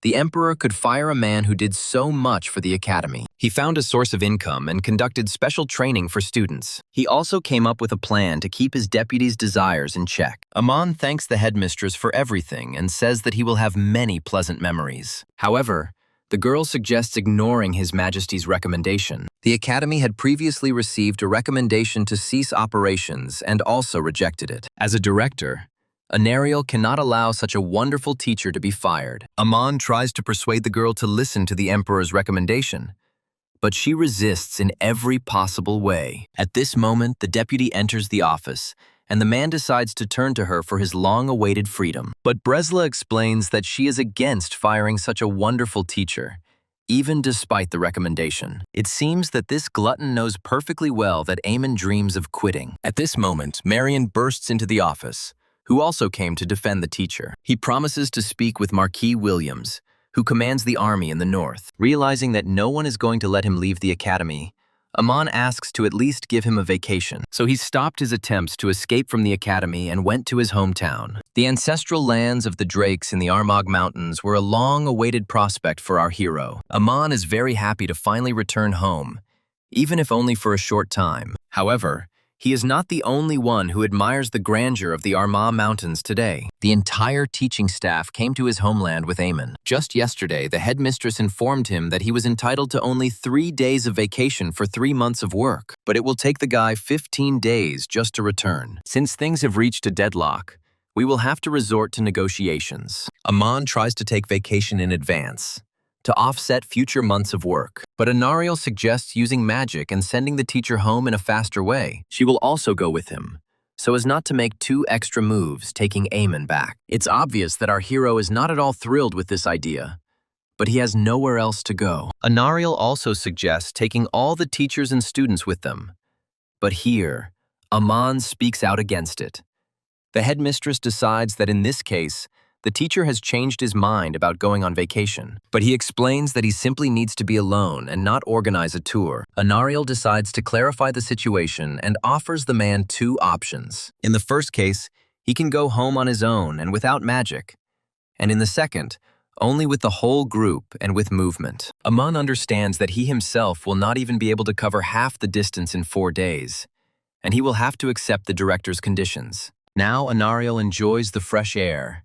the Emperor could fire a man who did so much for the academy. He found a source of income and conducted special training for students. He also came up with a plan to keep his deputy's desires in check. Aman thanks the headmistress for everything and says that he will have many pleasant memories. However, the girl suggests ignoring His Majesty's recommendation. The academy had previously received a recommendation to cease operations and also rejected it. As a director, Anariel cannot allow such a wonderful teacher to be fired. Aman tries to persuade the girl to listen to the emperor's recommendation, but she resists in every possible way. At this moment, the deputy enters the office, and the man decides to turn to her for his long-awaited freedom. But Bresla explains that she is against firing such a wonderful teacher, even despite the recommendation. It seems that this glutton knows perfectly well that Eamon dreams of quitting. At this moment, Marion bursts into the office, who also came to defend the teacher. He promises to speak with Marquis Williams, who commands the army in the north. Realizing that no one is going to let him leave the academy, Aman asks to at least give him a vacation. So he stopped his attempts to escape from the academy and went to his hometown. The ancestral lands of the Drakes in the Armagh Mountains were a long-awaited prospect for our hero. Aman is very happy to finally return home, even if only for a short time. However, he is not the only one who admires the grandeur of the Armagh Mountains today. The entire teaching staff came to his homeland with Eamon. Just yesterday, the headmistress informed him that he was entitled to only 3 days of vacation for 3 months of work, but it will take the guy 15 days just to return. Since things have reached a deadlock, we will have to resort to negotiations. Aman tries to take vacation in advance to offset future months of work. But Anariel suggests using magic and sending the teacher home in a faster way. She will also go with him, so as not to make 2 extra moves, taking Eamon back. It's obvious that our hero is not at all thrilled with this idea, but he has nowhere else to go. Anariel also suggests taking all the teachers and students with them. But here, Aman speaks out against it. The headmistress decides that in this case, the teacher has changed his mind about going on vacation, but he explains that he simply needs to be alone and not organize a tour. Anariel decides to clarify the situation and offers the man 2 options. In the first case, he can go home on his own and without magic, and in the second, only with the whole group and with movement. Aman understands that he himself will not even be able to cover half the distance in 4 days, and he will have to accept the director's conditions. Now Anariel enjoys the fresh air,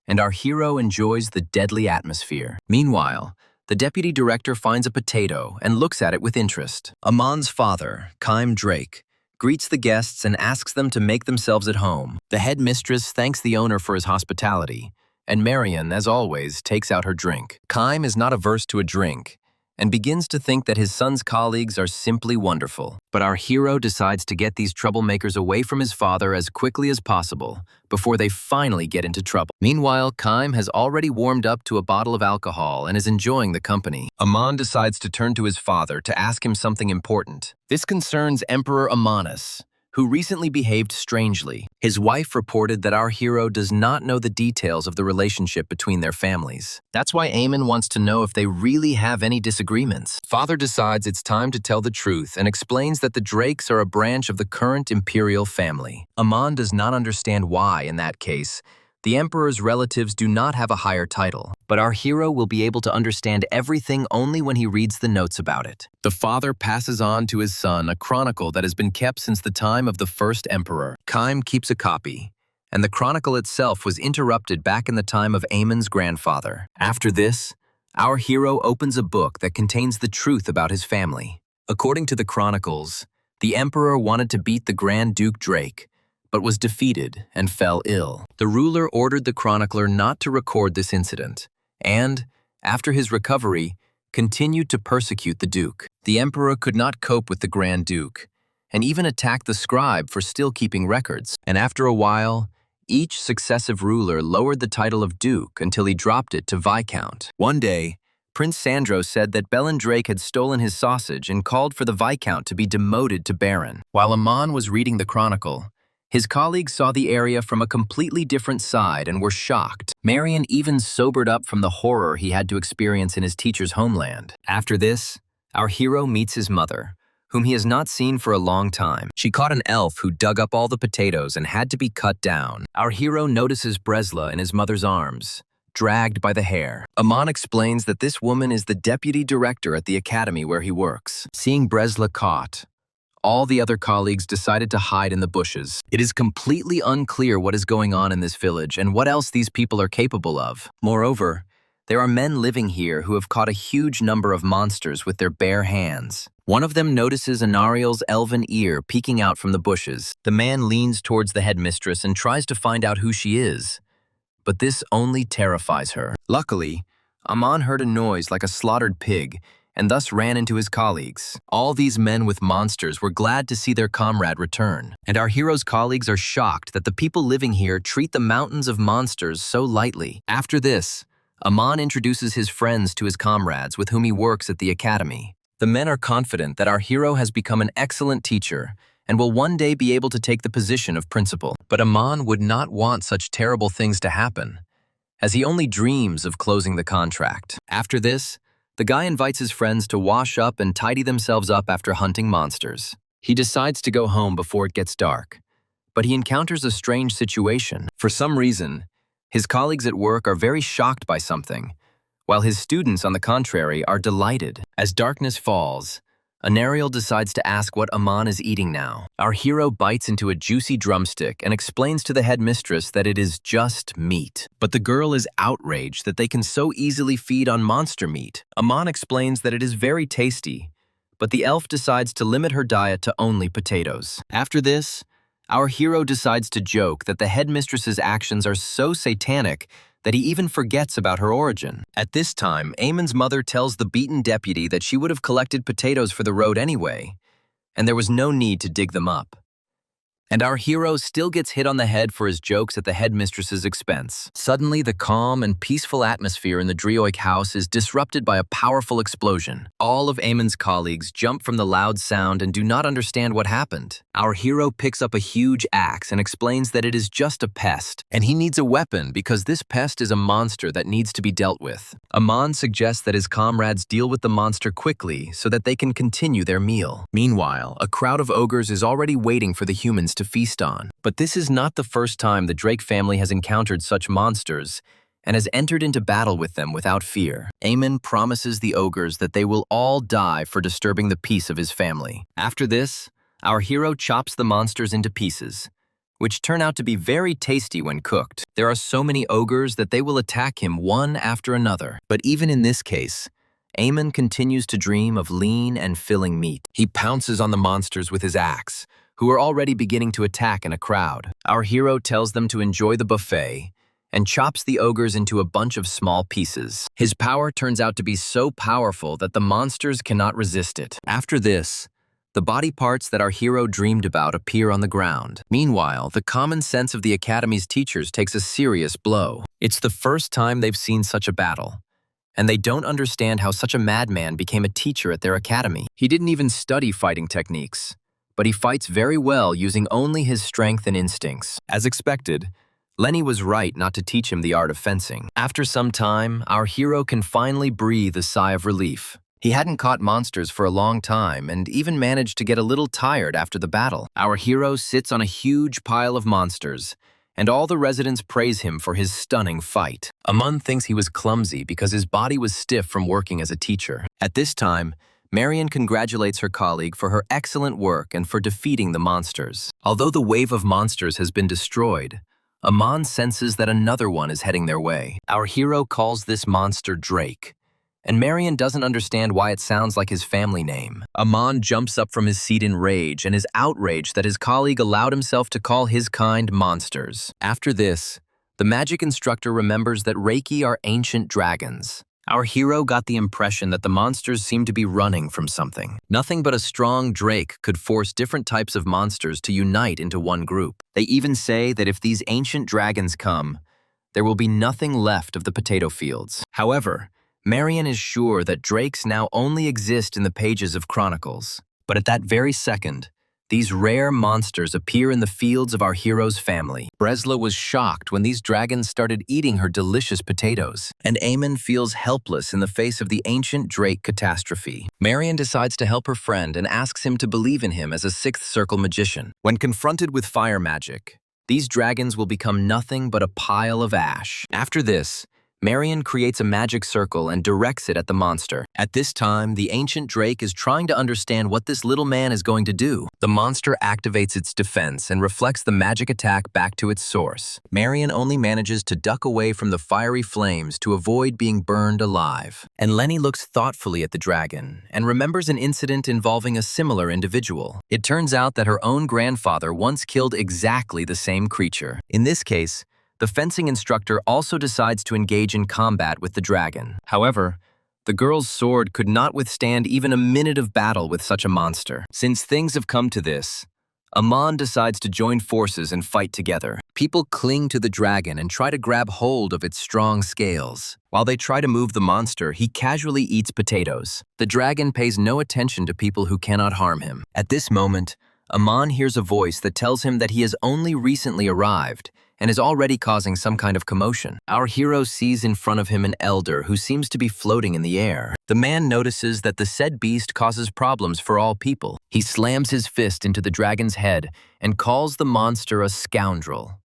and our hero enjoys the deadly atmosphere. Meanwhile, the deputy director finds a potato and looks at it with interest. Aman's father, Kym Drake, greets the guests and asks them to make themselves at home. The headmistress thanks the owner for his hospitality, and Marion, as always, takes out her drink. Kym is not averse to a drink, and begins to think that his son's colleagues are simply wonderful. But our hero decides to get these troublemakers away from his father as quickly as possible, before they finally get into trouble. Meanwhile, Kym has already warmed up to a bottle of alcohol and is enjoying the company. Aman decides to turn to his father to ask him something important. This concerns Emperor Amanus, who recently behaved strangely. His wife reported that our hero does not know the details of the relationship between their families. That's why Eamon wants to know if they really have any disagreements. Father decides it's time to tell the truth and explains that the Drakes are a branch of the current imperial family. Aman does not understand why, in that case, the Emperor's relatives do not have a higher title, but our hero will be able to understand everything only when he reads the notes about it. The father passes on to his son a chronicle that has been kept since the time of the first emperor. Kym keeps a copy, and the chronicle itself was interrupted back in the time of Aemon's grandfather. After this, our hero opens a book that contains the truth about his family. According to the chronicles, the emperor wanted to beat the Grand Duke Drake, but was defeated and fell ill. The ruler ordered the chronicler not to record this incident, and, after his recovery, continued to persecute the duke. The emperor could not cope with the Grand Duke, and even attacked the scribe for still keeping records. And after a while, each successive ruler lowered the title of duke until he dropped it to viscount. One day, Prince Sandro said that Belin Drake had stolen his sausage and called for the viscount to be demoted to baron. While Aman was reading the chronicle, his colleagues saw the area from a completely different side and were shocked. Marion even sobered up from the horror he had to experience in his teacher's homeland. After this, our hero meets his mother, whom he has not seen for a long time. She caught an elf who dug up all the potatoes and had to be cut down. Our hero notices Bresla in his mother's arms, dragged by the hair. Aman explains that this woman is the deputy director at the academy where he works. Seeing Bresla caught, all the other colleagues decided to hide in the bushes. It is completely unclear what is going on in this village and what else these people are capable of. Moreover, There are men living here who have caught a huge number of monsters with their bare hands. One of them notices Anariel's elven ear peeking out from the bushes. The man leans towards the headmistress and tries to find out who she is. But this only terrifies her. Luckily, Aman heard a noise like a slaughtered pig and thus ran into his colleagues. All these men with monsters were glad to see their comrade return. And our hero's colleagues are shocked that the people living here treat the mountains of monsters so lightly. After this, Aman introduces his friends to his comrades with whom he works at the academy. The men are confident that our hero has become an excellent teacher and will one day be able to take the position of principal. But Aman would not want such terrible things to happen, as he only dreams of closing the contract. After this, the guy invites his friends to wash up and tidy themselves up after hunting monsters. He decides to go home before it gets dark, but he encounters a strange situation. For some reason, his colleagues at work are very shocked by something, while his students, on the contrary, are delighted. As darkness falls, Anariel decides to ask what Aman is eating now. Our hero bites into a juicy drumstick and explains to the headmistress that it is just meat. But the girl is outraged that they can so easily feed on monster meat. Aman explains that it is very tasty, but the elf decides to limit her diet to only potatoes. After this, our hero decides to joke that the headmistress's actions are so satanic that he even forgets about her origin. At this time, Eamon's mother tells the beaten deputy that she would have collected potatoes for the road anyway, and there was no need to dig them up. And our hero still gets hit on the head for his jokes at the headmistress's expense. Suddenly, the calm and peaceful atmosphere in the Drioik house is disrupted by a powerful explosion. All of Eamon's colleagues jump from the loud sound and do not understand what happened. Our hero picks up a huge axe and explains that it is just a pest, and he needs a weapon because this pest is a monster that needs to be dealt with. Aman suggests that his comrades deal with the monster quickly so that they can continue their meal. Meanwhile, a crowd of ogres is already waiting for the humans to feast on. But this is not the first time the Drake family has encountered such monsters and has entered into battle with them without fear. Eamon promises the ogres that they will all die for disturbing the peace of his family. After this, our hero chops the monsters into pieces, which turn out to be very tasty when cooked. There are so many ogres that they will attack him one after another. But even in this case, Eamon continues to dream of lean and filling meat. He pounces on the monsters with his axe, who are already beginning to attack in a crowd. Our hero tells them to enjoy the buffet and chops the ogres into a bunch of small pieces. His power turns out to be so powerful that the monsters cannot resist it. After this, the body parts that our hero dreamed about appear on the ground. Meanwhile, the common sense of the Academy's teachers takes a serious blow. It's the first time they've seen such a battle, and they don't understand how such a madman became a teacher at their academy. He didn't even study fighting techniques, but he fights very well using only his strength and instincts. As expected, Lenny was right not to teach him the art of fencing. After some time, our hero can finally breathe a sigh of relief. He hadn't caught monsters for a long time and even managed to get a little tired after the battle. Our hero sits on a huge pile of monsters, and all the residents praise him for his stunning fight. Amun thinks he was clumsy because his body was stiff from working as a teacher. At this time, Marion congratulates her colleague for her excellent work and for defeating the monsters. Although the wave of monsters has been destroyed, Aman senses that another one is heading their way. Our hero calls this monster Drake, and Marion doesn't understand why it sounds like his family name. Aman jumps up from his seat in rage and is outraged that his colleague allowed himself to call his kind monsters. After this, the magic instructor remembers that Reiki are ancient dragons. Our hero got the impression that the monsters seemed to be running from something. Nothing but a strong Drake could force different types of monsters to unite into one group. They even say that if these ancient dragons come, there will be nothing left of the potato fields. However, Marion is sure that drakes now only exist in the pages of chronicles. But at that very second, these rare monsters appear in the fields of our hero's family. Bresla was shocked when these dragons started eating her delicious potatoes, and Eamon feels helpless in the face of the ancient Drake catastrophe. Marion decides to help her friend and asks him to believe in him as a sixth circle magician. When confronted with fire magic, these dragons will become nothing but a pile of ash. After this, Marion creates a magic circle and directs it at the monster. At this time, the ancient drake is trying to understand what this little man is going to do. The monster activates its defense and reflects the magic attack back to its source. Marion only manages to duck away from the fiery flames to avoid being burned alive. And Lenny looks thoughtfully at the dragon and remembers an incident involving a similar individual. It turns out that her own grandfather once killed exactly the same creature. In this case, the fencing instructor also decides to engage in combat with the dragon. However, the girl's sword could not withstand even a minute of battle with such a monster. Since things have come to this, Amon decides to join forces and fight together. People cling to the dragon and try to grab hold of its strong scales. While they try to move the monster, he casually eats potatoes. The dragon pays no attention to people who cannot harm him. At this moment, Amon hears a voice that tells him that he has only recently arrived and is already causing some kind of commotion. Our hero sees in front of him an elder who seems to be floating in the air. The man notices that the said beast causes problems for all people. He slams his fist into the dragon's head and calls the monster a scoundrel.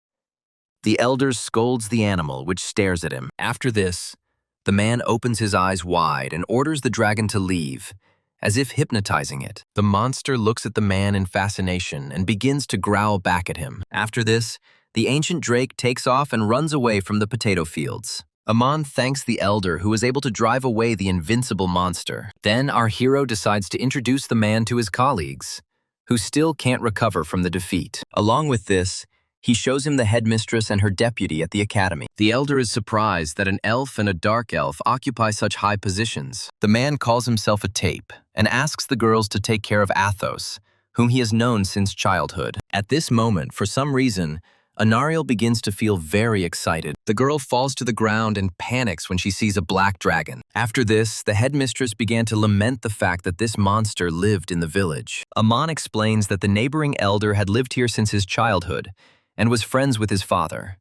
The elder scolds the animal, which stares at him. After this, the man opens his eyes wide and orders the dragon to leave, as if hypnotizing it. The monster looks at the man in fascination and begins to growl back at him. After this, the ancient drake takes off and runs away from the potato fields. Amon thanks the elder who was able to drive away the invincible monster. Then our hero decides to introduce the man to his colleagues, who still can't recover from the defeat. Along with this, he shows him the headmistress and her deputy at the academy. The elder is surprised that an elf and a dark elf occupy such high positions. The man calls himself a tape and asks the girls to take care of Athos, whom he has known since childhood. At this moment, for some reason, Anariel begins to feel very excited. The girl falls to the ground and panics when she sees a black dragon. After this, the headmistress began to lament the fact that this monster lived in the village. Amon explains that the neighboring elder had lived here since his childhood and was friends with his father.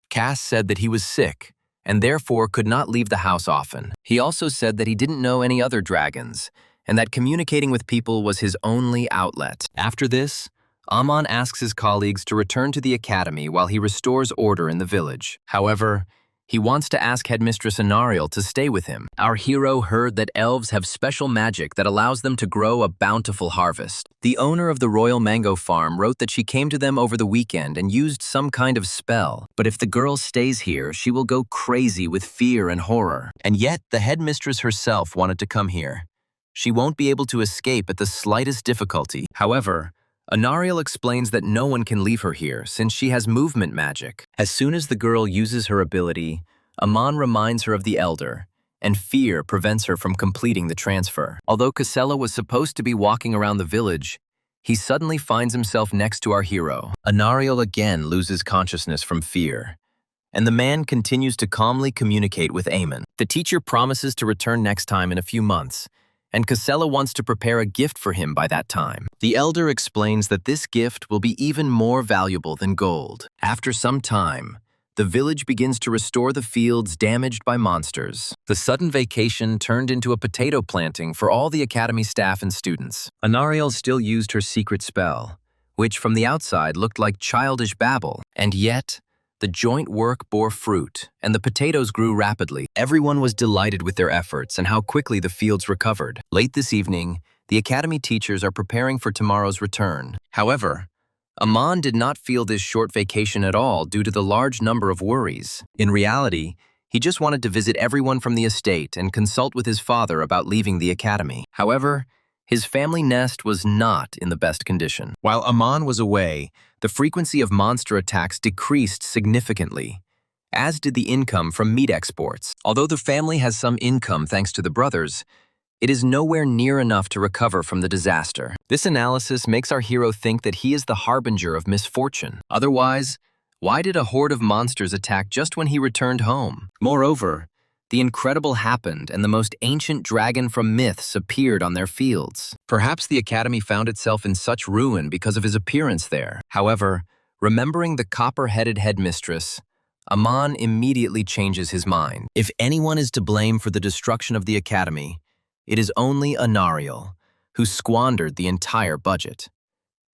Cass said that he was sick and therefore could not leave the house often. He also said that he didn't know any other dragons and that communicating with people was his only outlet. After this, Amon asks his colleagues to return to the academy while he restores order in the village. However, he wants to ask Headmistress Anariel to stay with him. Our hero heard that elves have special magic that allows them to grow a bountiful harvest. The owner of the royal mango farm wrote that she came to them over the weekend and used some kind of spell. But if the girl stays here, she will go crazy with fear and horror. And yet, the headmistress herself wanted to come here. She won't be able to escape at the slightest difficulty. However, Anariel explains that no one can leave her here since she has movement magic. As soon as the girl uses her ability, Amon reminds her of the elder, and fear prevents her from completing the transfer. Although Casella was supposed to be walking around the village, he suddenly finds himself next to our hero. Anariel again loses consciousness from fear, and the man continues to calmly communicate with Amon. The teacher promises to return next time in a few months, and Casella wants to prepare a gift for him by that time. The elder explains that this gift will be even more valuable than gold. After some time, the village begins to restore the fields damaged by monsters. The sudden vacation turned into a potato planting for all the academy staff and students. Anariel still used her secret spell, which from the outside looked like childish babble, and yet the joint work bore fruit, and the potatoes grew rapidly. Everyone was delighted with their efforts and how quickly the fields recovered. Late this evening, the academy teachers are preparing for tomorrow's return. However, Amon did not feel this short vacation at all due to the large number of worries. In reality, he just wanted to visit everyone from the estate and consult with his father about leaving the academy. However, his family nest was not in the best condition. While Amon was away, the frequency of monster attacks decreased significantly, as did the income from meat exports. Although the family has some income thanks to the brothers, it is nowhere near enough to recover from the disaster. This analysis makes our hero think that he is the harbinger of misfortune. Otherwise, why did a horde of monsters attack just when he returned home? Moreover, the incredible happened and the most ancient dragon from myths appeared on their fields. Perhaps the academy found itself in such ruin because of his appearance there. However, remembering the copper-headed headmistress, Amon immediately changes his mind. If anyone is to blame for the destruction of the academy, it is only Anariel, who squandered the entire budget.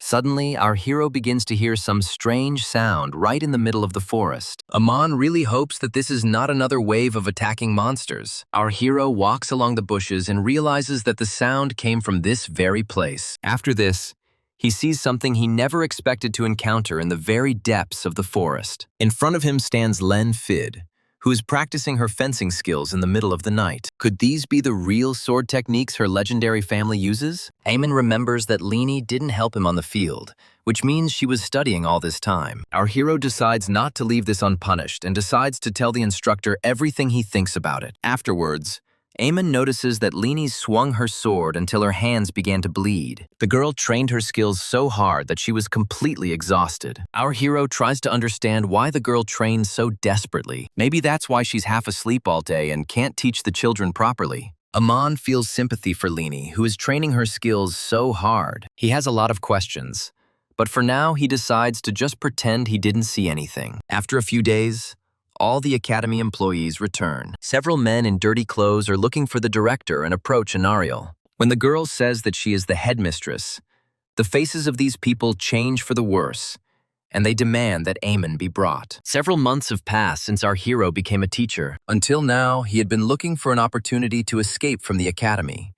Suddenly, our hero begins to hear some strange sound right in the middle of the forest. Amon really hopes that this is not another wave of attacking monsters. Our hero walks along the bushes and realizes that the sound came from this very place. After this, he sees something he never expected to encounter in the very depths of the forest. In front of him stands Len Fid, who is practicing her fencing skills in the middle of the night. Could these be the real sword techniques her legendary family uses? Eamon remembers that Leni didn't help him on the field, which means she was studying all this time. Our hero decides not to leave this unpunished and decides to tell the instructor everything he thinks about it. Afterwards, Eamon notices that Leni swung her sword until her hands began to bleed. The girl trained her skills so hard that she was completely exhausted. Our hero tries to understand why the girl trained so desperately. Maybe that's why she's half asleep all day and can't teach the children properly. Amon feels sympathy for Leni, who is training her skills so hard. He has a lot of questions, but for now he decides to just pretend he didn't see anything. After a few days, all the academy employees return. Several men in dirty clothes are looking for the director and approach Anariel. When the girl says that she is the headmistress, the faces of these people change for the worse, and they demand that Eamon be brought. Several months have passed since our hero became a teacher. Until now, he had been looking for an opportunity to escape from the academy.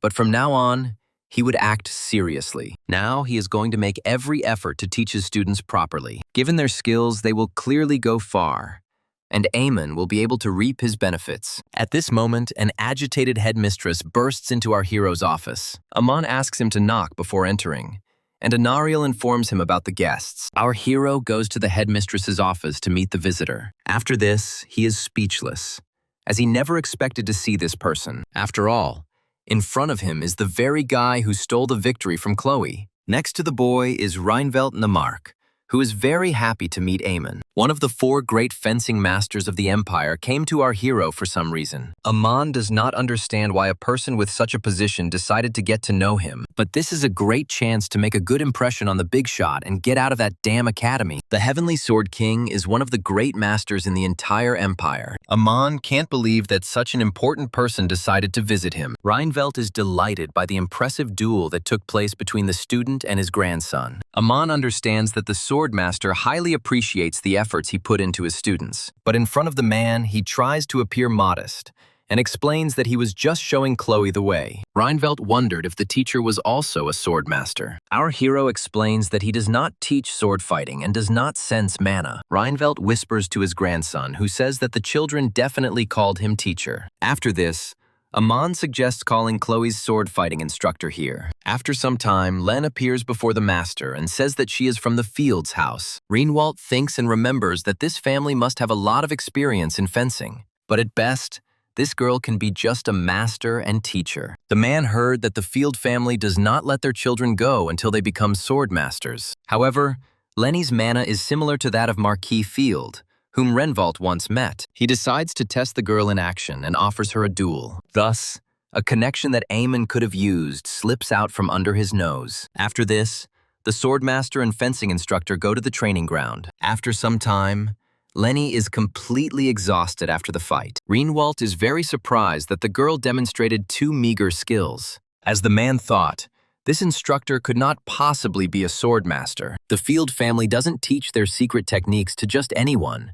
But from now on, he would act seriously. Now he is going to make every effort to teach his students properly. Given their skills, they will clearly go far, and Eamon will be able to reap his benefits. At this moment, an agitated headmistress bursts into our hero's office. Amon asks him to knock before entering, and Anariel informs him about the guests. Our hero goes to the headmistress's office to meet the visitor. After this, he is speechless, as he never expected to see this person. After all, in front of him is the very guy who stole the victory from Chloe. Next to the boy is Reinvelt Namark, who is very happy to meet Eamon. One of the 4 great fencing masters of the Empire came to our hero for some reason. Amon does not understand why a person with such a position decided to get to know him, but this is a great chance to make a good impression on the big shot and get out of that damn academy. The Heavenly Sword King is one of the great masters in the entire Empire. Amon can't believe that such an important person decided to visit him. Reinvelt is delighted by the impressive duel that took place between the student and his grandson. Amon understands that the sword master highly appreciates the efforts he put into his students. But in front of the man, he tries to appear modest and explains that he was just showing Chloe the way. Reinvelt wondered if the teacher was also a sword master. Our hero explains that he does not teach sword fighting and does not sense mana. Reinvelt whispers to his grandson, who says that the children definitely called him teacher. After this, Amon suggests calling Chloe's sword fighting instructor here. After some time, Len appears before the master and says that she is from the Fields house. Reinwald thinks and remembers that this family must have a lot of experience in fencing, but at best, this girl can be just a master and teacher. The man heard that the Field family does not let their children go until they become sword masters. However, Lenny's mana is similar to that of Marquis Field, whom Renvalt once met. He decides to test the girl in action and offers her a duel. Thus, a connection that Eamon could have used slips out from under his nose. After this, the swordmaster and fencing instructor go to the training ground. After some time, Lenny is completely exhausted after the fight. Reinwald is very surprised that the girl demonstrated 2 meager skills. As the man thought, this instructor could not possibly be a swordmaster. The Field family doesn't teach their secret techniques to just anyone,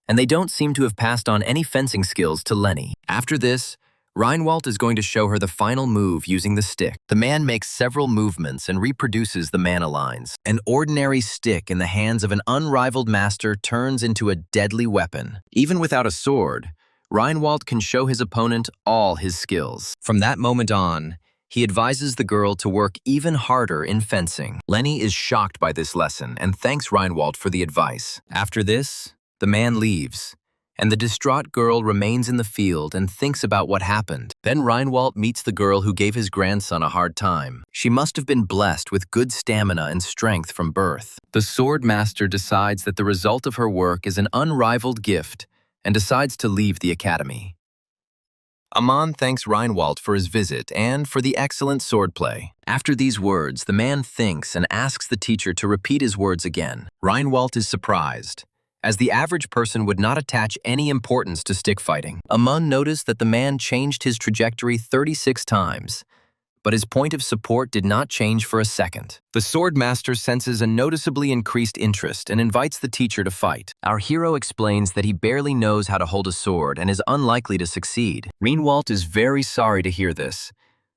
and they don't seem to have passed on any fencing skills to Lenny. After this, Reinwald is going to show her the final move using the stick. The man makes several movements and reproduces the mana lines. An ordinary stick in the hands of an unrivaled master turns into a deadly weapon. Even without a sword, Reinwald can show his opponent all his skills. From that moment on, he advises the girl to work even harder in fencing. Lenny is shocked by this lesson and thanks Reinwald for the advice. After this, the man leaves, and the distraught girl remains in the field and thinks about what happened. Then Reinwald meets the girl who gave his grandson a hard time. She must have been blessed with good stamina and strength from birth. The sword master decides that the result of her work is an unrivaled gift and decides to leave the academy. Amon thanks Reinwald for his visit and for the excellent swordplay. After these words, the man thinks and asks the teacher to repeat his words again. Reinwald is surprised, as the average person would not attach any importance to stick fighting. Amon noticed that the man changed his trajectory 36 times, but his point of support did not change for a second. The swordmaster senses a noticeably increased interest and invites the teacher to fight. Our hero explains that he barely knows how to hold a sword and is unlikely to succeed. Greenwald is very sorry to hear this,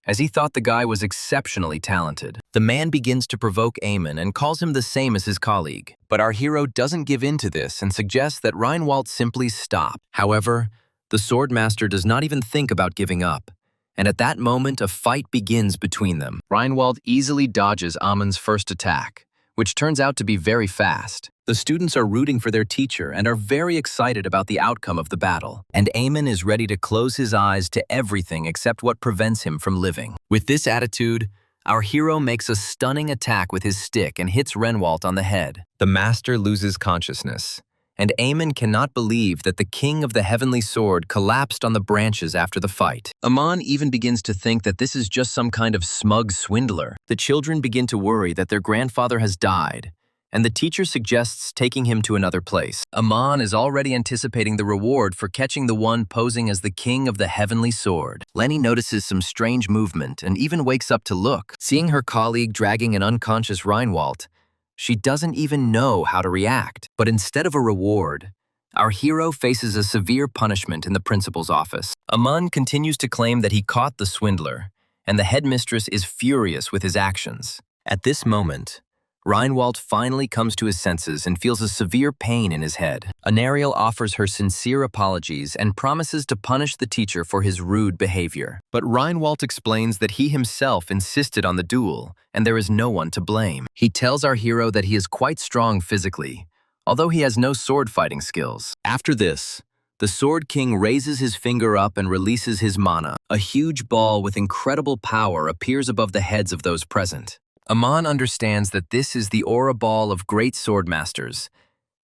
as he thought the guy was exceptionally talented. The man begins to provoke Eamon and calls him the same as his colleague. But our hero doesn't give in to this and suggests that Reinwald simply stop. However, the swordmaster does not even think about giving up, and at that moment a fight begins between them. Reinwald easily dodges Amon's first attack, which turns out to be very fast. The students are rooting for their teacher and are very excited about the outcome of the battle. And Eamon is ready to close his eyes to everything except what prevents him from living. With this attitude, our hero makes a stunning attack with his stick and hits Renwalt on the head. The master loses consciousness, and Eamon cannot believe that the king of the heavenly sword collapsed on the branches after the fight. Amon even begins to think that this is just some kind of smug swindler. The children begin to worry that their grandfather has died, and the teacher suggests taking him to another place. Amon is already anticipating the reward for catching the one posing as the king of the heavenly sword. Lenny notices some strange movement and even wakes up to look. Seeing her colleague dragging an unconscious Reinwald, she doesn't even know how to react. But instead of a reward, our hero faces a severe punishment in the principal's office. Amon continues to claim that he caught the swindler, and the headmistress is furious with his actions. At this moment, Reinwald finally comes to his senses and feels a severe pain in his head. Anariel offers her sincere apologies and promises to punish the teacher for his rude behavior. But Reinwald explains that he himself insisted on the duel, and there is no one to blame. He tells our hero that he is quite strong physically, although he has no sword fighting skills. After this, the Sword King raises his finger up and releases his mana. A huge ball with incredible power appears above the heads of those present. Amon understands that this is the aura ball of great swordmasters,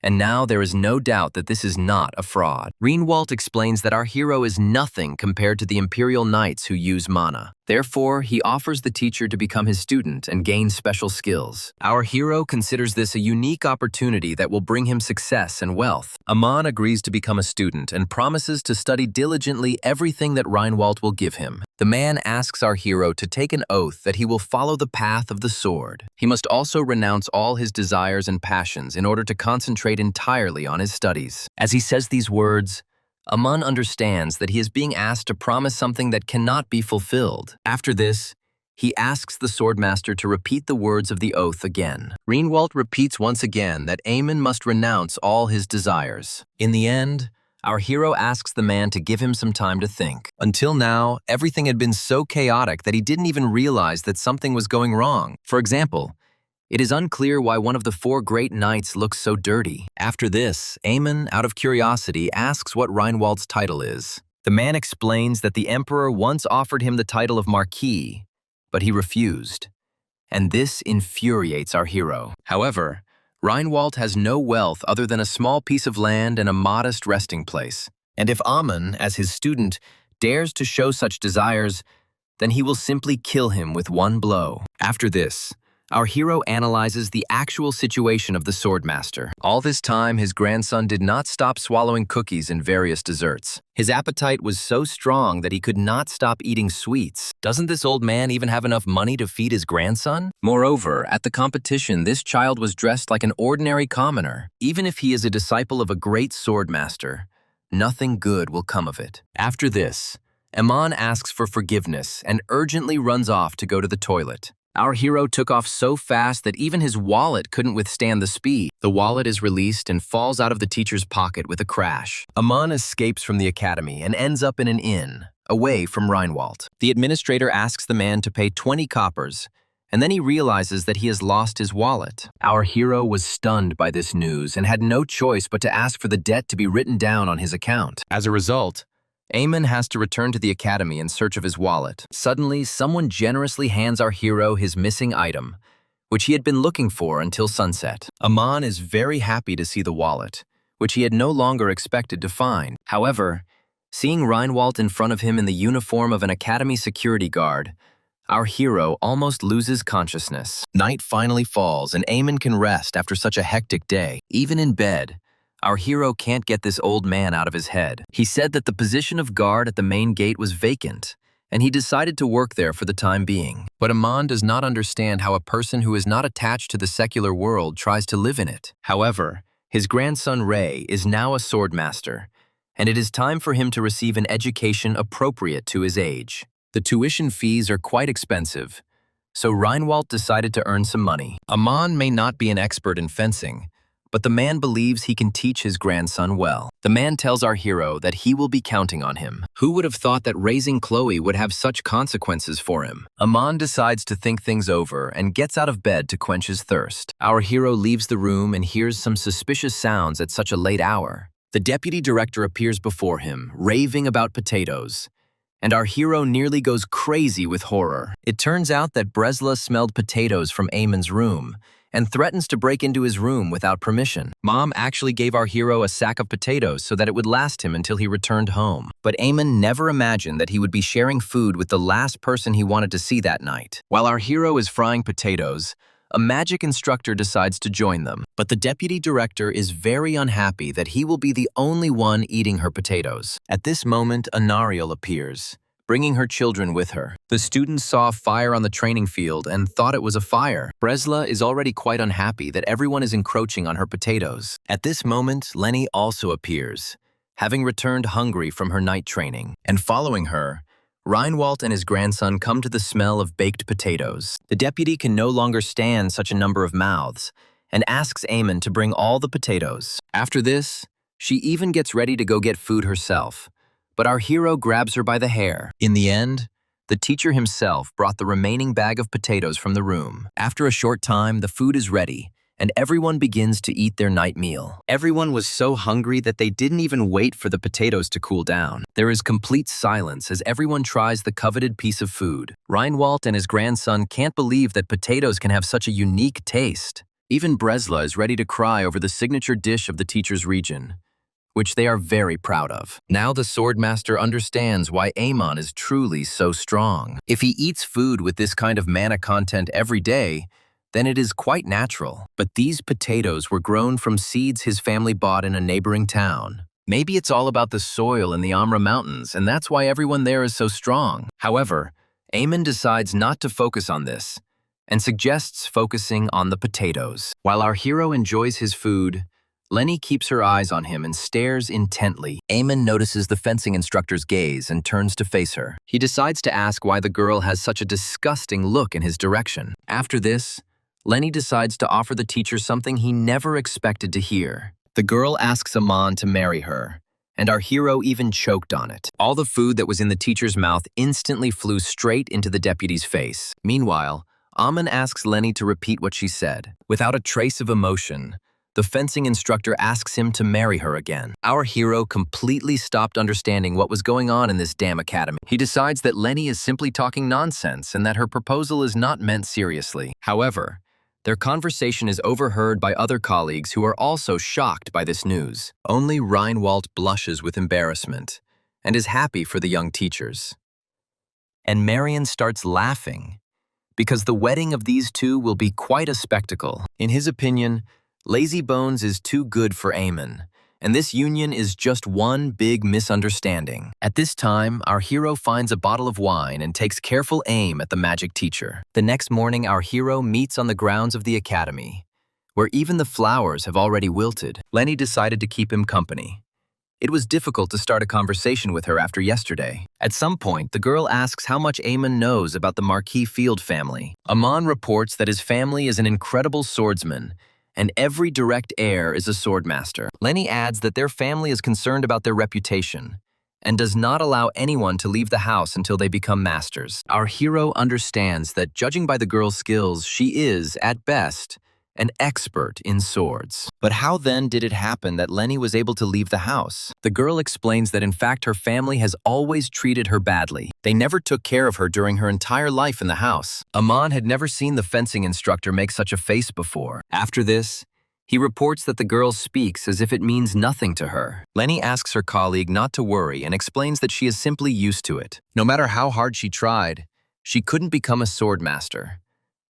and now there is no doubt that this is not a fraud. Greenwald explains that our hero is nothing compared to the Imperial Knights who use mana. Therefore, he offers the teacher to become his student and gain special skills. Our hero considers this a unique opportunity that will bring him success and wealth. Amon agrees to become a student and promises to study diligently everything that Reinwald will give him. The man asks our hero to take an oath that he will follow the path of the sword. He must also renounce all his desires and passions in order to concentrate entirely on his studies. As he says these words, Amon understands that he is being asked to promise something that cannot be fulfilled. After this, he asks the swordmaster to repeat the words of the oath again. Greenwald repeats once again that Eamon must renounce all his desires. In the end, our hero asks the man to give him some time to think. Until now, everything had been so chaotic that he didn't even realize that something was going wrong. For example, it is unclear why one of the 4 great knights looks so dirty. After this, Eamon, out of curiosity, asks what Reinwald's title is. The man explains that the emperor once offered him the title of Marquis, but he refused. And this infuriates our hero. However, Reinwald has no wealth other than a small piece of land and a modest resting place. And if Amon, as his student, dares to show such desires, then he will simply kill him with one blow. After this, our hero analyzes the actual situation of the swordmaster. All this time, his grandson did not stop swallowing cookies and various desserts. His appetite was so strong that he could not stop eating sweets. Doesn't this old man even have enough money to feed his grandson? Moreover, at the competition, this child was dressed like an ordinary commoner. Even if he is a disciple of a great swordmaster, nothing good will come of it. After this, Amon asks for forgiveness and urgently runs off to go to the toilet. Our hero took off so fast that even his wallet couldn't withstand the speed. The wallet is released and falls out of the teacher's pocket with a crash. Amon escapes from the academy and ends up in an inn, away from Reinwald. The administrator asks the man to pay 20 coppers, and then he realizes that he has lost his wallet. Our hero was stunned by this news and had no choice but to ask for the debt to be written down on his account. As a result, Eamon has to return to the academy in search of his wallet. Suddenly, someone generously hands our hero his missing item, which he had been looking for until sunset. Amon is very happy to see the wallet, which he had no longer expected to find. However, seeing Reinwald in front of him in the uniform of an academy security guard, our hero almost loses consciousness. Night finally falls and Eamon can rest after such a hectic day. Even in bed, our hero can't get this old man out of his head. He said that the position of guard at the main gate was vacant, and he decided to work there for the time being. But Aman does not understand how a person who is not attached to the secular world tries to live in it. However, his grandson Ray is now a sword master, and it is time for him to receive an education appropriate to his age. The tuition fees are quite expensive, so Reinwald decided to earn some money. Aman may not be an expert in fencing, but the man believes he can teach his grandson well. The man tells our hero that he will be counting on him. Who would have thought that raising Chloe would have such consequences for him? Aman decides to think things over and gets out of bed to quench his thirst. Our hero leaves the room and hears some suspicious sounds at such a late hour. The deputy director appears before him, raving about potatoes, and our hero nearly goes crazy with horror. It turns out that Bresla smelled potatoes from Eamon's room and threatens to break into his room without permission. Mom actually gave our hero a sack of potatoes so that it would last him until he returned home. But Eamon never imagined that he would be sharing food with the last person he wanted to see that night. While our hero is frying potatoes, a magic instructor decides to join them. But the deputy director is very unhappy that he will be the only one eating her potatoes. At this moment, Anariel appears, bringing her children with her. The students saw a fire on the training field and thought it was a fire. Bresla is already quite unhappy that everyone is encroaching on her potatoes. At this moment, Lenny also appears, having returned hungry from her night training. And following her, Reinwald and his grandson come to the smell of baked potatoes. The deputy can no longer stand such a number of mouths and asks Eamon to bring all the potatoes. After this, she even gets ready to go get food herself, but our hero grabs her by the hair. In the end, the teacher himself brought the remaining bag of potatoes from the room. After a short time, the food is ready, and everyone begins to eat their night meal. Everyone was so hungry that they didn't even wait for the potatoes to cool down. There is complete silence as everyone tries the coveted piece of food. Reinwald and his grandson can't believe that potatoes can have such a unique taste. Even Bresla is ready to cry over the signature dish of the teacher's region, which they are very proud of. Now the swordmaster understands why Eamon is truly so strong. If he eats food with this kind of mana content every day, then it is quite natural. But these potatoes were grown from seeds his family bought in a neighboring town. Maybe it's all about the soil in the Amra Mountains, and that's why everyone there is so strong. However, Eamon decides not to focus on this and suggests focusing on the potatoes. While our hero enjoys his food, Lenny keeps her eyes on him and stares intently. Eamon notices the fencing instructor's gaze and turns to face her. He decides to ask why the girl has such a disgusting look in his direction. After this, Lenny decides to offer the teacher something he never expected to hear. The girl asks Aman to marry her, and our hero even choked on it. All the food that was in the teacher's mouth instantly flew straight into the deputy's face. Meanwhile, Aman asks Lenny to repeat what she said. Without a trace of emotion, the fencing instructor asks him to marry her again. Our hero completely stopped understanding what was going on in this damn academy. He decides that Lenny is simply talking nonsense and that her proposal is not meant seriously. However, their conversation is overheard by other colleagues who are also shocked by this news. Only Reinwald blushes with embarrassment and is happy for the young teachers. And Marion starts laughing because the wedding of these two will be quite a spectacle. In his opinion, Lazy Bones is too good for Eamon, and this union is just one big misunderstanding. At this time, our hero finds a bottle of wine and takes careful aim at the magic teacher. The next morning, our hero meets on the grounds of the academy, where even the flowers have already wilted. Lenny decided to keep him company. It was difficult to start a conversation with her after yesterday. At some point, the girl asks how much Eamon knows about the Marquis Field family. Aman reports that his family is an incredible swordsman, and every direct heir is a swordmaster. Lenny adds that their family is concerned about their reputation and does not allow anyone to leave the house until they become masters. Our hero understands that judging by the girl's skills, she is, at best, an expert in swords. But how then did it happen that Lenny was able to leave the house? The girl explains that in fact her family has always treated her badly. They never took care of her during her entire life in the house. Aman had never seen the fencing instructor make such a face before. After this, he reports that the girl speaks as if it means nothing to her. Lenny asks her colleague not to worry and explains that she is simply used to it. No matter how hard she tried, she couldn't become a sword master.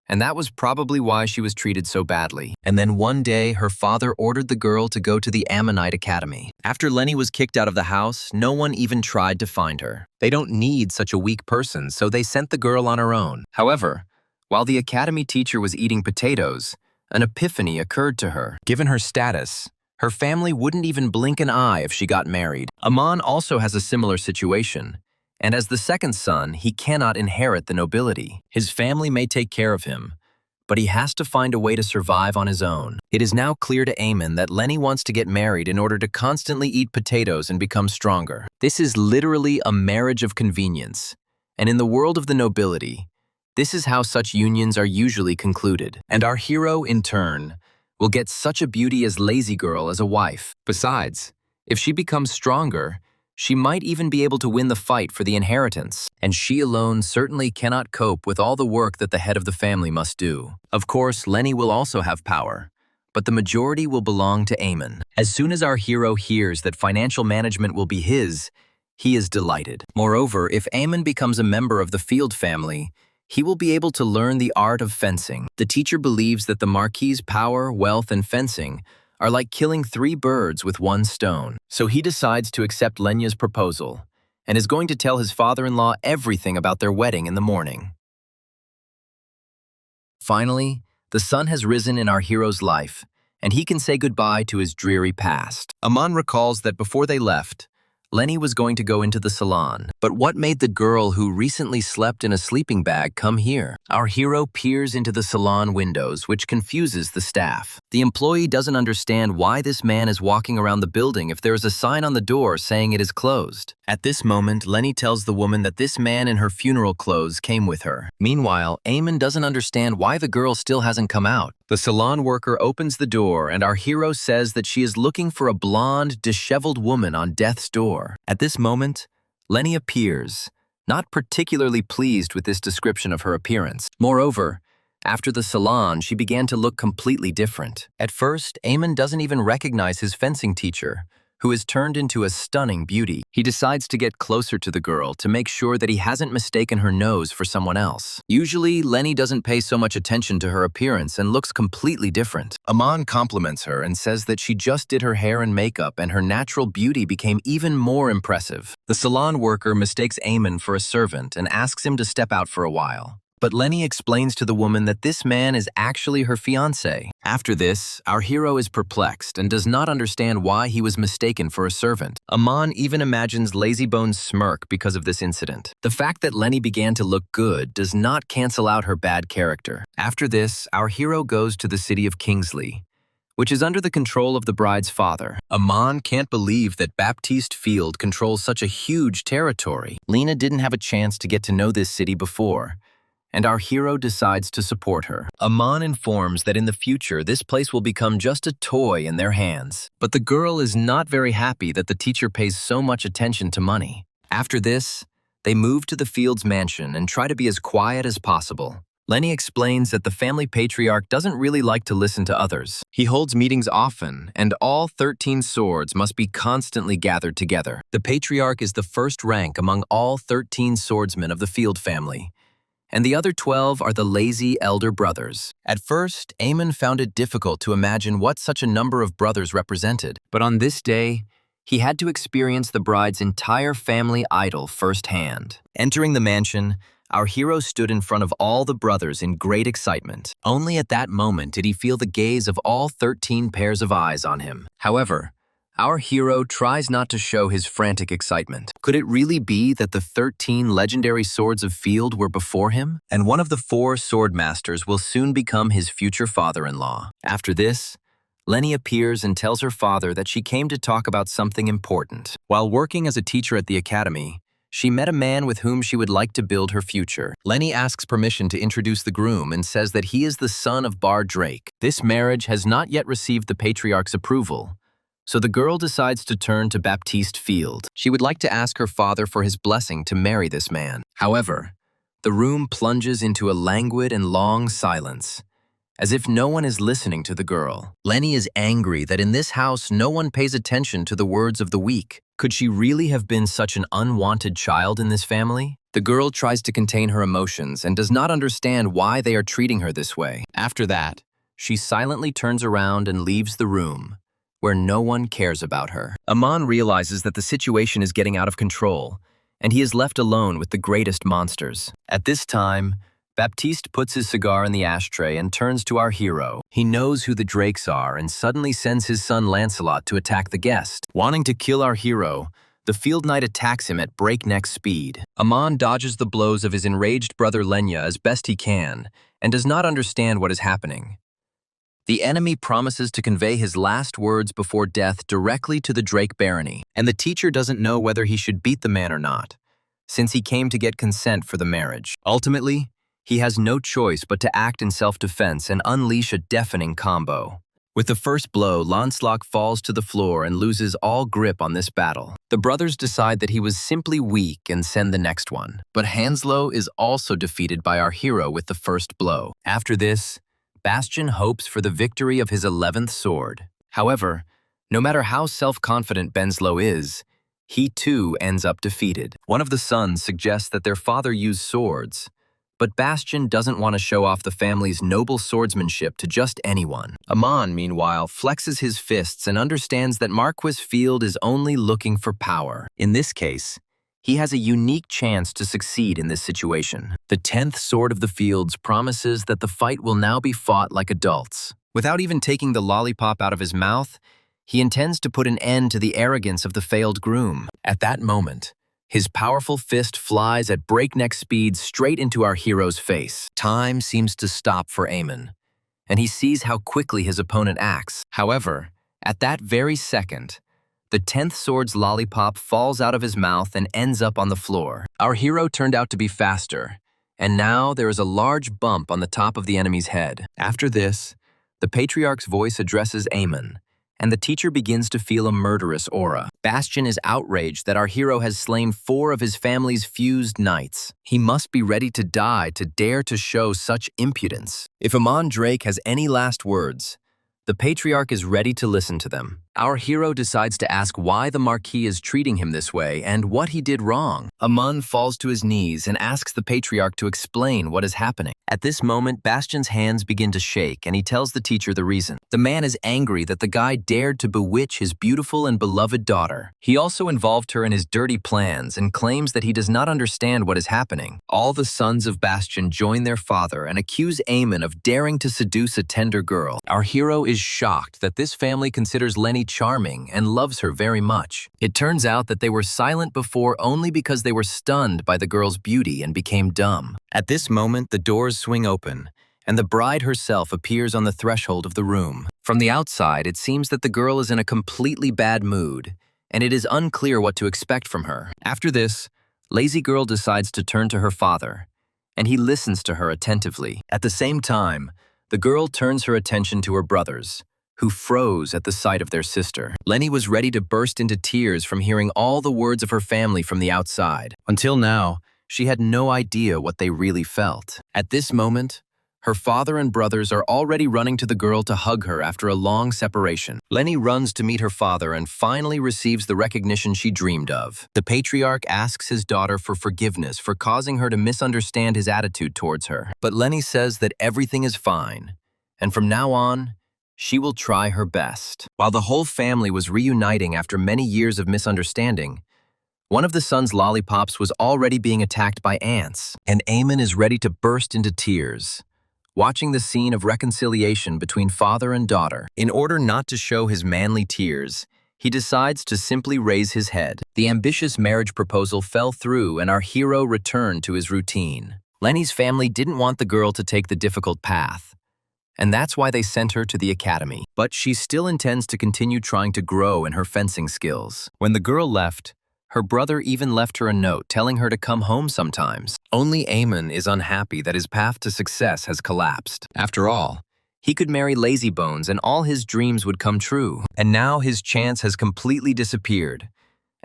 and that was probably why she was treated so badly. And then one day, her father ordered the girl to go to the Ammonite Academy. After Lenny was kicked out of the house, no one even tried to find her. They don't need such a weak person, so they sent the girl on her own. However, while the academy teacher was eating potatoes, an epiphany occurred to her. Given her status, her family wouldn't even blink an eye if she got married. Amon also has a similar situation, and as the second son, he cannot inherit the nobility. His family may take care of him, but he has to find a way to survive on his own. It is now clear to Amon that Lenny wants to get married in order to constantly eat potatoes and become stronger. This is literally a marriage of convenience, and in the world of the nobility, this is how such unions are usually concluded. And our hero, in turn, will get such a beauty as Lazy Girl as a wife. Besides, if she becomes stronger, she might even be able to win the fight for the inheritance, and she alone certainly cannot cope with all the work that the head of the family must do. Of course, Lenny will also have power, but the majority will belong to Amon. As soon as our hero hears that financial management will be his, he is delighted. Moreover, if Amon becomes a member of the Field family, he will be able to learn the art of fencing. The teacher believes that the Marquis's power, wealth, and fencing are like killing 3 birds with 1 stone. So he decides to accept Lenya's proposal and is going to tell his father-in-law everything about their wedding in the morning. Finally, the sun has risen in our hero's life, and he can say goodbye to his dreary past. Amon recalls that before they left, Lenny was going to go into the salon. But what made the girl who recently slept in a sleeping bag come here? Our hero peers into the salon windows, which confuses the staff. The employee doesn't understand why this man is walking around the building if there is a sign on the door saying it is closed. At this moment, Lenny tells the woman that this man in her funeral clothes came with her. Meanwhile, Amon doesn't understand why the girl still hasn't come out. The salon worker opens the door, and our hero says that she is looking for a blonde, disheveled woman on death's door. At this moment, Lenny appears, not particularly pleased with this description of her appearance. Moreover, after the salon, she began to look completely different. At first, Amon doesn't even recognize his fencing teacher, who is turned into a stunning beauty. He decides to get closer to the girl to make sure that he hasn't mistaken her nose for someone else. Usually, Lenny doesn't pay so much attention to her appearance and looks completely different. Amon compliments her and says that she just did her hair and makeup and her natural beauty became even more impressive. The salon worker mistakes Amon for a servant and asks him to step out for a while. But Lenny explains to the woman that this man is actually her fiancé. After this, our hero is perplexed and does not understand why he was mistaken for a servant. Amon even imagines Lazybone's smirk because of this incident. The fact that Lenny began to look good does not cancel out her bad character. After this, our hero goes to the city of Kingsley, which is under the control of the bride's father. Amon can't believe that Baptiste Field controls such a huge territory. Lena didn't have a chance to get to know this city before, and our hero decides to support her. Amon informs that in the future, this place will become just a toy in their hands. But the girl is not very happy that the teacher pays so much attention to money. After this, they move to the Fields' mansion and try to be as quiet as possible. Lenny explains that the family patriarch doesn't really like to listen to others. He holds meetings often, and all 13 swords must be constantly gathered together. The patriarch is the first rank among all 13 swordsmen of the Field family, and the other 12 are the lazy elder brothers. At first, Amon found it difficult to imagine what such a number of brothers represented, but on this day, he had to experience the bride's entire family idol firsthand. Entering the mansion, our hero stood in front of all the brothers in great excitement. Only at that moment did he feel the gaze of all 13 pairs of eyes on him. However, our hero tries not to show his frantic excitement. Could it really be that the 13 legendary swords of Field were before him? And one of the 4 sword masters will soon become his future father-in-law. After this, Lenny appears and tells her father that she came to talk about something important. While working as a teacher at the academy, she met a man with whom she would like to build her future. Lenny asks permission to introduce the groom and says that he is the son of Bar Drake. This marriage has not yet received the patriarch's approval, so the girl decides to turn to Baptiste Field. She would like to ask her father for his blessing to marry this man. However, the room plunges into a languid and long silence, as if no one is listening to the girl. Lenny is angry that in this house no one pays attention to the words of the weak. Could she really have been such an unwanted child in this family? The girl tries to contain her emotions and does not understand why they are treating her this way. After that, she silently turns around and leaves the room, where no one cares about her. Aman realizes that the situation is getting out of control, and he is left alone with the greatest monsters. At this time, Baptiste puts his cigar in the ashtray and turns to our hero. He knows who the Drakes are and suddenly sends his son Lancelot to attack the guest. Wanting to kill our hero, the field knight attacks him at breakneck speed. Aman dodges the blows of his enraged brother Lenya as best he can and does not understand what is happening. The enemy promises to convey his last words before death directly to the Drake barony, and the teacher doesn't know whether he should beat the man or not, since he came to get consent for the marriage. Ultimately, he has no choice but to act in self-defense and unleash a deafening combo. With the first blow, Lancelot falls to the floor and loses all grip on this battle. The brothers decide that he was simply weak and send the next one. But Hanslow is also defeated by our hero with the first blow. After this, Bastian hopes for the victory of his 11th sword. However, no matter how self-confident Benslow is, he too ends up defeated. One of the sons suggests that their father used swords, but Bastian doesn't want to show off the family's noble swordsmanship to just anyone. Aman, meanwhile, flexes his fists and understands that Marquis Field is only looking for power. In this case, he has a unique chance to succeed in this situation. The 10th Sword of the Fields promises that the fight will now be fought like adults. Without even taking the lollipop out of his mouth, he intends to put an end to the arrogance of the failed groom. At that moment, his powerful fist flies at breakneck speed straight into our hero's face. Time seems to stop for Eamon, and he sees how quickly his opponent acts. However, at that very second, the 10th Sword's lollipop falls out of his mouth and ends up on the floor. Our hero turned out to be faster, and now there is a large bump on the top of the enemy's head. After this, the Patriarch's voice addresses Eamon, and the teacher begins to feel a murderous aura. Bastian is outraged that our hero has slain 4 of his family's fused knights. He must be ready to die to dare to show such impudence. If Aman Drake has any last words, the Patriarch is ready to listen to them. Our hero decides to ask why the Marquis is treating him this way and what he did wrong. Aman falls to his knees and asks the Patriarch to explain what is happening. At this moment, Bastian's hands begin to shake and he tells the teacher the reason. The man is angry that the guy dared to bewitch his beautiful and beloved daughter. He also involved her in his dirty plans and claims that he does not understand what is happening. All the sons of Bastian join their father and accuse Eamon of daring to seduce a tender girl. Our hero is shocked that this family considers Lenny charming and loves her very much. It turns out that they were silent before only because they were stunned by the girl's beauty and became dumb. At this moment, the doors swing open, and the bride herself appears on the threshold of the room. From the outside, it seems that the girl is in a completely bad mood, and it is unclear what to expect from her. After this, Lazy Girl decides to turn to her father, and he listens to her attentively. At the same time, the girl turns her attention to her brothers, who froze at the sight of their sister. Lenny was ready to burst into tears from hearing all the words of her family from the outside. Until now, she had no idea what they really felt. At this moment, her father and brothers are already running to the girl to hug her after a long separation. Lenny runs to meet her father and finally receives the recognition she dreamed of. The Patriarch asks his daughter for forgiveness for causing her to misunderstand his attitude towards her. But Lenny says that everything is fine, and from now on, she will try her best. While the whole family was reuniting after many years of misunderstanding, one of the sons' lollipops was already being attacked by ants, and Eamon is ready to burst into tears, watching the scene of reconciliation between father and daughter. In order not to show his manly tears, he decides to simply raise his head. The ambitious marriage proposal fell through and our hero returned to his routine. Lenny's family didn't want the girl to take the difficult path, and that's why they sent her to the academy. But she still intends to continue trying to grow in her fencing skills. When the girl left, her brother even left her a note telling her to come home sometimes. Only Eamon is unhappy that his path to success has collapsed. After all, he could marry Lazybones and all his dreams would come true. And now his chance has completely disappeared,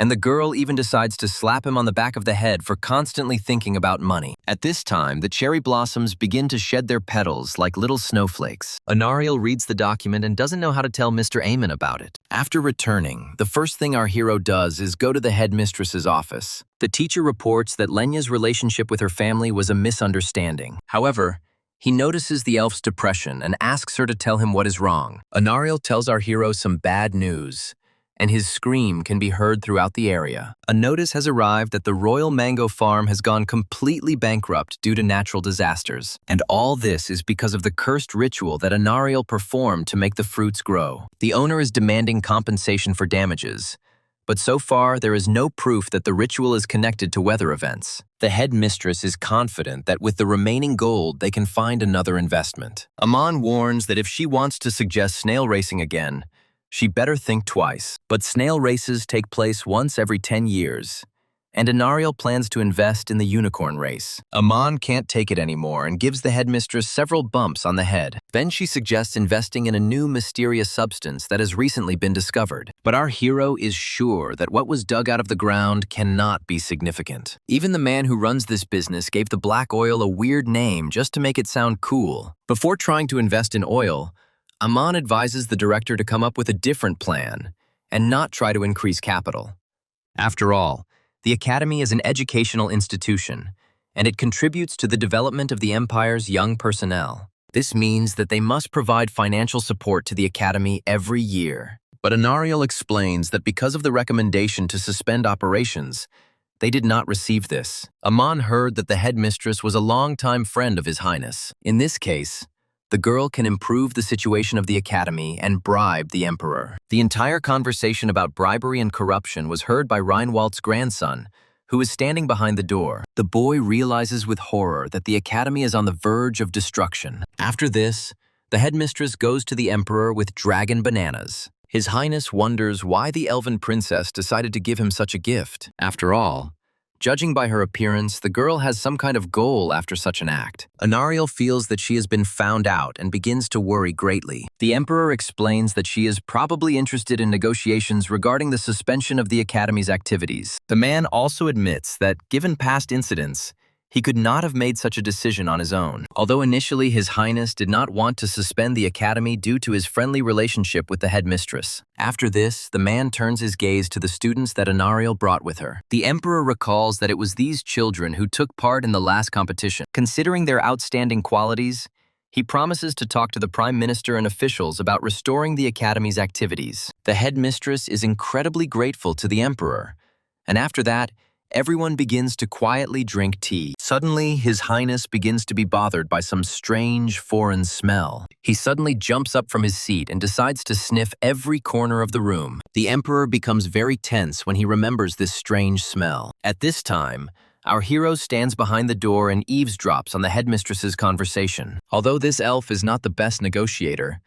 And the girl even decides to slap him on the back of the head for constantly thinking about money. At this time, the cherry blossoms begin to shed their petals like little snowflakes. Anariel reads the document and doesn't know how to tell Mr. Amon about it. After returning, the first thing our hero does is go to the headmistress's office. The teacher reports that Lenya's relationship with her family was a misunderstanding. However, he notices the elf's depression and asks her to tell him what is wrong. Anariel tells our hero some bad news, and his scream can be heard throughout the area. A notice has arrived that the royal mango farm has gone completely bankrupt due to natural disasters. And all this is because of the cursed ritual that Anariel performed to make the fruits grow. The owner is demanding compensation for damages, but so far there is no proof that the ritual is connected to weather events. The headmistress is confident that with the remaining gold they can find another investment. Amon warns that if she wants to suggest snail racing again, she better think twice. But snail races take place once every 10 years, and Anariel plans to invest in the unicorn race. Amon can't take it anymore and gives the headmistress several bumps on the head. Then she suggests investing in a new mysterious substance that has recently been discovered. But our hero is sure that what was dug out of the ground cannot be significant. Even the man who runs this business gave the black oil a weird name just to make it sound cool. Before trying to invest in oil, Amon advises the director to come up with a different plan and not try to increase capital. After all, the Academy is an educational institution, and it contributes to the development of the Empire's young personnel. This means that they must provide financial support to the Academy every year. But Anariel explains that because of the recommendation to suspend operations, they did not receive this. Amon heard that the headmistress was a longtime friend of His Highness. In this case, the girl can improve the situation of the Academy and bribe the Emperor. The entire conversation about bribery and corruption was heard by Reinwald's grandson, who is standing behind the door. The boy realizes with horror that the Academy is on the verge of destruction. After this, the headmistress goes to the Emperor with dragon bananas. His Highness wonders why the elven princess decided to give him such a gift. After all, judging by her appearance, the girl has some kind of goal after such an act. Anariel feels that she has been found out and begins to worry greatly. The Emperor explains that she is probably interested in negotiations regarding the suspension of the Academy's activities. The man also admits that, given past incidents, he could not have made such a decision on his own. Although initially His Highness did not want to suspend the Academy due to his friendly relationship with the headmistress. After this, the man turns his gaze to the students that Anariel brought with her. The Emperor recalls that it was these children who took part in the last competition. Considering their outstanding qualities, he promises to talk to the Prime Minister and officials about restoring the Academy's activities. The headmistress is incredibly grateful to the Emperor, and after that, everyone begins to quietly drink tea. Suddenly, His Highness begins to be bothered by some strange foreign smell. He suddenly jumps up from his seat and decides to sniff every corner of the room. The Emperor becomes very tense when he remembers this strange smell. At this time, our hero stands behind the door and eavesdrops on the headmistress's conversation. Although this elf is not the best negotiator,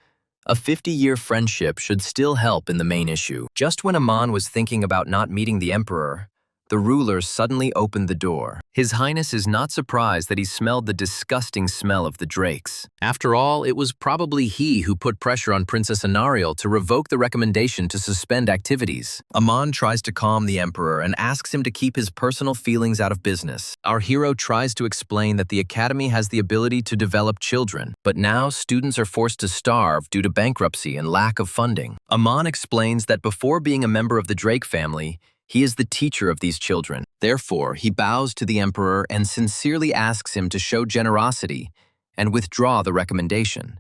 a 50-year friendship should still help in the main issue. Just when Amon was thinking about not meeting the Emperor, the ruler suddenly opened the door. His Highness is not surprised that he smelled the disgusting smell of the drakes. After all, it was probably he who put pressure on Princess Anariel to revoke the recommendation to suspend activities. Amon tries to calm the Emperor and asks him to keep his personal feelings out of business. Our hero tries to explain that the Academy has the ability to develop children, but now students are forced to starve due to bankruptcy and lack of funding. Amon explains that before being a member of the Drake family, he is the teacher of these children. Therefore, he bows to the Emperor and sincerely asks him to show generosity and withdraw the recommendation.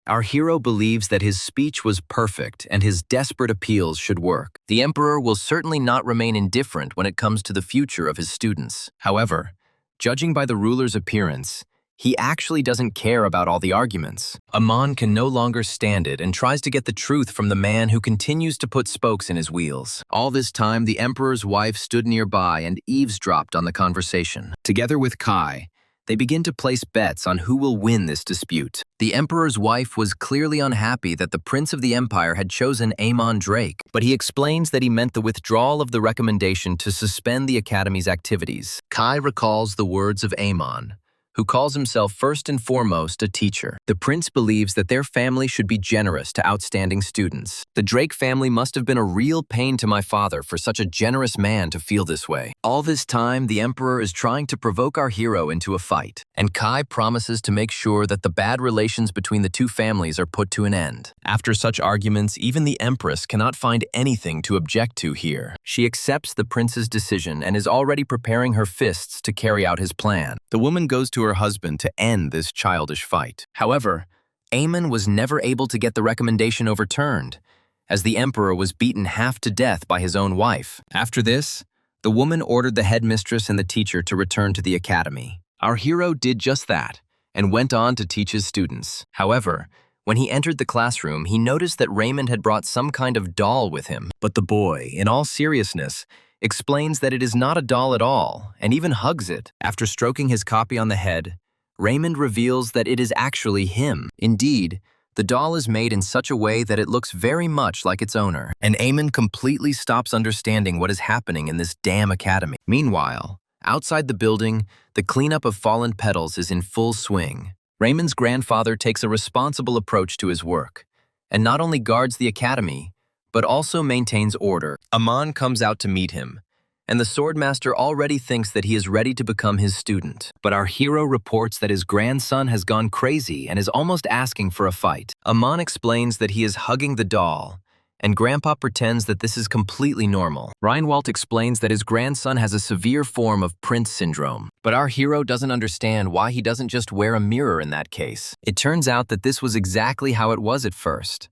Our hero believes that his speech was perfect and his desperate appeals should work. The Emperor will certainly not remain indifferent when it comes to the future of his students. However, judging by the ruler's appearance, he actually doesn't care about all the arguments. Amon can no longer stand it and tries to get the truth from the man who continues to put spokes in his wheels. All this time, the Emperor's wife stood nearby and eavesdropped on the conversation. Together with Kai, they begin to place bets on who will win this dispute. The Emperor's wife was clearly unhappy that the Prince of the Empire had chosen Amon Drake, but he explains that he meant the withdrawal of the recommendation to suspend the Academy's activities. Kai recalls the words of Amon, who calls himself first and foremost a teacher. The prince believes that their family should be generous to outstanding students. The Drake family must have been a real pain to my father for such a generous man to feel this way. All this time, the emperor is trying to provoke our hero into a fight, and Kai promises to make sure that the bad relations between the two families are put to an end. After such arguments, even the empress cannot find anything to object to here. She accepts the prince's decision and is already preparing her fists to carry out his plan. The woman goes to her husband to end this childish fight. However, Aemon was never able to get the recommendation overturned, as the emperor was beaten half to death by his own wife. After this, the woman ordered the headmistress and the teacher to return to the academy. Our hero did just that, and went on to teach his students. However, when he entered the classroom, he noticed that Raymond had brought some kind of doll with him. But the boy, in all seriousness, explains that it is not a doll at all, and even hugs it. After stroking his copy on the head, Raymond reveals that it is actually him. Indeed, the doll is made in such a way that it looks very much like its owner, and Aemon completely stops understanding what is happening in this damn academy. Meanwhile, outside the building, the cleanup of fallen petals is in full swing. Raymond's grandfather takes a responsible approach to his work, and not only guards the academy, but also maintains order. Amon comes out to meet him, and the swordmaster already thinks that he is ready to become his student. But our hero reports that his grandson has gone crazy and is almost asking for a fight. Amon explains that he is hugging the doll, and Grandpa pretends that this is completely normal. Reinwald explains that his grandson has a severe form of Prince syndrome, but our hero doesn't understand why he doesn't just wear a mirror in that case. It turns out that this was exactly how it was at first.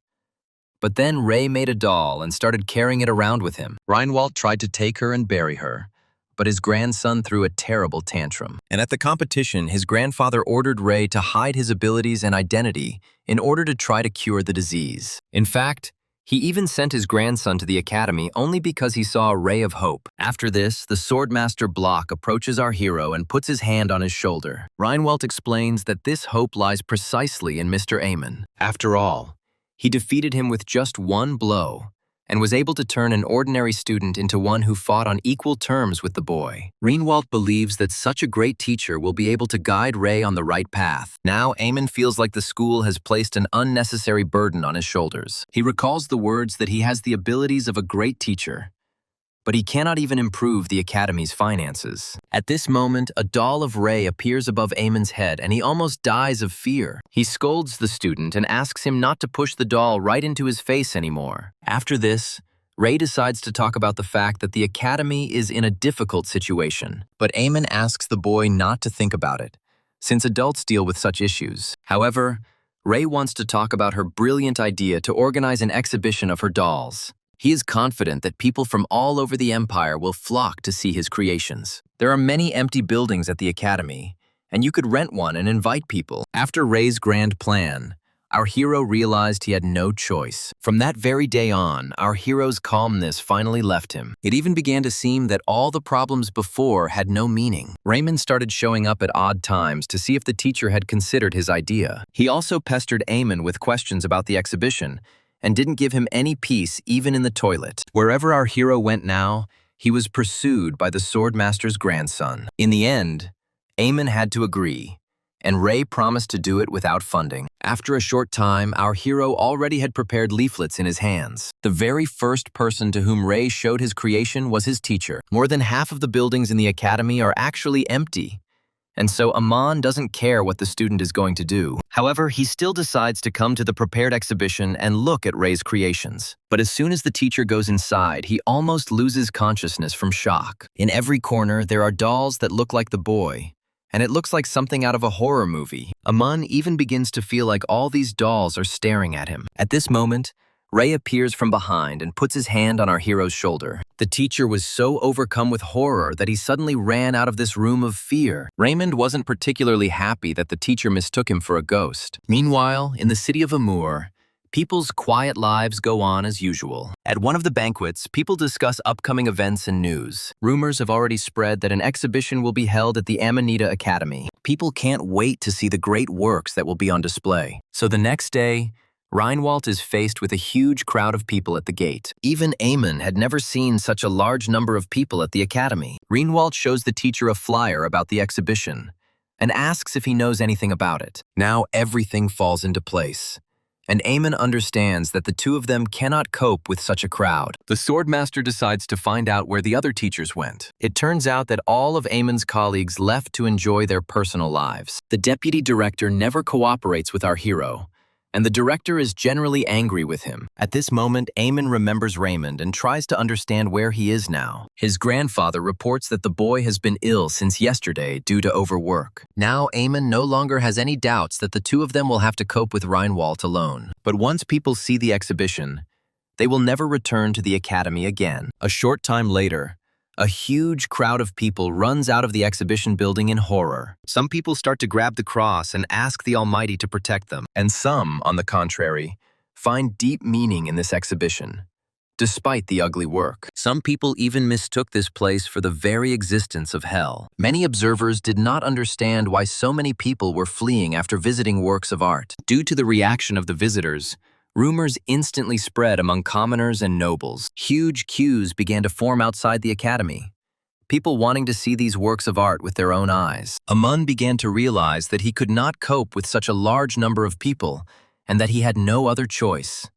But then Ray made a doll and started carrying it around with him. Reinwald tried to take her and bury her, but his grandson threw a terrible tantrum. And at the competition, his grandfather ordered Ray to hide his abilities and identity in order to try to cure the disease. In fact, he even sent his grandson to the academy only because he saw a ray of hope. After this, the swordmaster Block approaches our hero and puts his hand on his shoulder. Reinwald explains that this hope lies precisely in Mr. Aemon. After all, he defeated him with just one blow, and was able to turn an ordinary student into one who fought on equal terms with the boy. Reinwald believes that such a great teacher will be able to guide Ray on the right path. Now, Aemon feels like the school has placed an unnecessary burden on his shoulders. He recalls the words that he has the abilities of a great teacher, but he cannot even improve the academy's finances. At this moment, a doll of Ray appears above Aemon's head, and he almost dies of fear. He scolds the student and asks him not to push the doll right into his face anymore. After this, Ray decides to talk about the fact that the academy is in a difficult situation, but Aemon asks the boy not to think about it, since adults deal with such issues. However, Ray wants to talk about her brilliant idea to organize an exhibition of her dolls. He is confident that people from all over the empire will flock to see his creations. There are many empty buildings at the academy, and you could rent one and invite people. After Ray's grand plan, our hero realized he had no choice. From that very day on, our hero's calmness finally left him. It even began to seem that all the problems before had no meaning. Raymond started showing up at odd times to see if the teacher had considered his idea. He also pestered Aemon with questions about the exhibition, and didn't give him any peace even in the toilet. Wherever our hero went now, he was pursued by the swordmaster's grandson. In the end, Aemon had to agree, and Ray promised to do it without funding. After a short time, our hero already had prepared leaflets in his hands. The very first person to whom Ray showed his creation was his teacher. More than half of the buildings in the academy are actually empty, and so Amon doesn't care what the student is going to do. However, he still decides to come to the prepared exhibition and look at Ray's creations. But as soon as the teacher goes inside, he almost loses consciousness from shock. In every corner, there are dolls that look like the boy, and it looks like something out of a horror movie. Amon even begins to feel like all these dolls are staring at him. At this moment, Ray appears from behind and puts his hand on our hero's shoulder. The teacher was so overcome with horror that he suddenly ran out of this room of fear. Raymond wasn't particularly happy that the teacher mistook him for a ghost. Meanwhile, in the city of Amur, people's quiet lives go on as usual. At one of the banquets, people discuss upcoming events and news. Rumors have already spread that an exhibition will be held at the Amanita Academy. People can't wait to see the great works that will be on display. So the next day, Reinwald is faced with a huge crowd of people at the gate. Even Aemon had never seen such a large number of people at the academy. Reinwald shows the teacher a flyer about the exhibition, and asks if he knows anything about it. Now everything falls into place, and Eamon understands that the two of them cannot cope with such a crowd. The swordmaster decides to find out where the other teachers went. It turns out that all of Eamon's colleagues left to enjoy their personal lives. The deputy director never cooperates with our hero, and the director is generally angry with him. At this moment, Eamon remembers Raymond and tries to understand where he is now. His grandfather reports that the boy has been ill since yesterday due to overwork. Now Eamon no longer has any doubts that the two of them will have to cope with Reinwald alone. But once people see the exhibition, they will never return to the academy again. A short time later, a huge crowd of people runs out of the exhibition building in horror. Some people start to grab the cross and ask the Almighty to protect them. And some, on the contrary, find deep meaning in this exhibition, despite the ugly work. Some people even mistook this place for the very existence of hell. Many observers did not understand why so many people were fleeing after visiting works of art. Due to the reaction of the visitors, rumors instantly spread among commoners and nobles. Huge queues began to form outside the academy, people wanting to see these works of art with their own eyes. Amun began to realize that he could not cope with such a large number of people and that he had no other choice.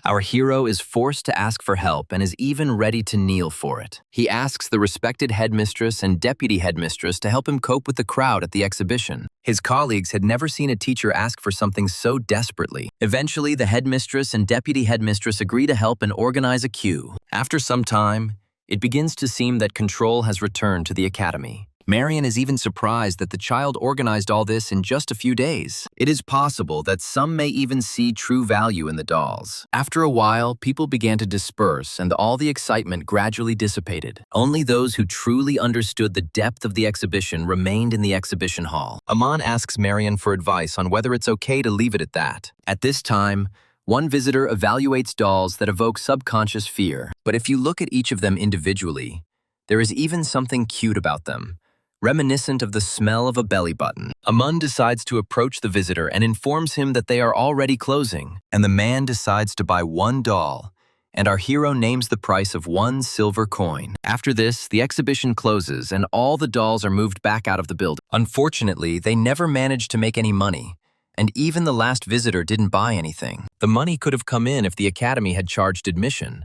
Our hero is forced to ask for help and is even ready to kneel for it. He asks the respected headmistress and deputy headmistress to help him cope with the crowd at the exhibition. His colleagues had never seen a teacher ask for something so desperately. Eventually, the headmistress and deputy headmistress agree to help and organize a queue. After some time, it begins to seem that control has returned to the academy. Marion is even surprised that the child organized all this in just a few days. It is possible that some may even see true value in the dolls. After a while, people began to disperse and all the excitement gradually dissipated. Only those who truly understood the depth of the exhibition remained in the exhibition hall. Aman asks Marion for advice on whether it's okay to leave it at that. At this time, one visitor evaluates dolls that evoke subconscious fear. But if you look at each of them individually, there is even something cute about them, reminiscent of the smell of a belly button. Amun decides to approach the visitor and informs him that they are already closing, and the man decides to buy one doll, and our hero names the price of 1 silver coin. After this, the exhibition closes and all the dolls are moved back out of the building. Unfortunately, they never managed to make any money, and even the last visitor didn't buy anything. The money could have come in if the academy had charged admission,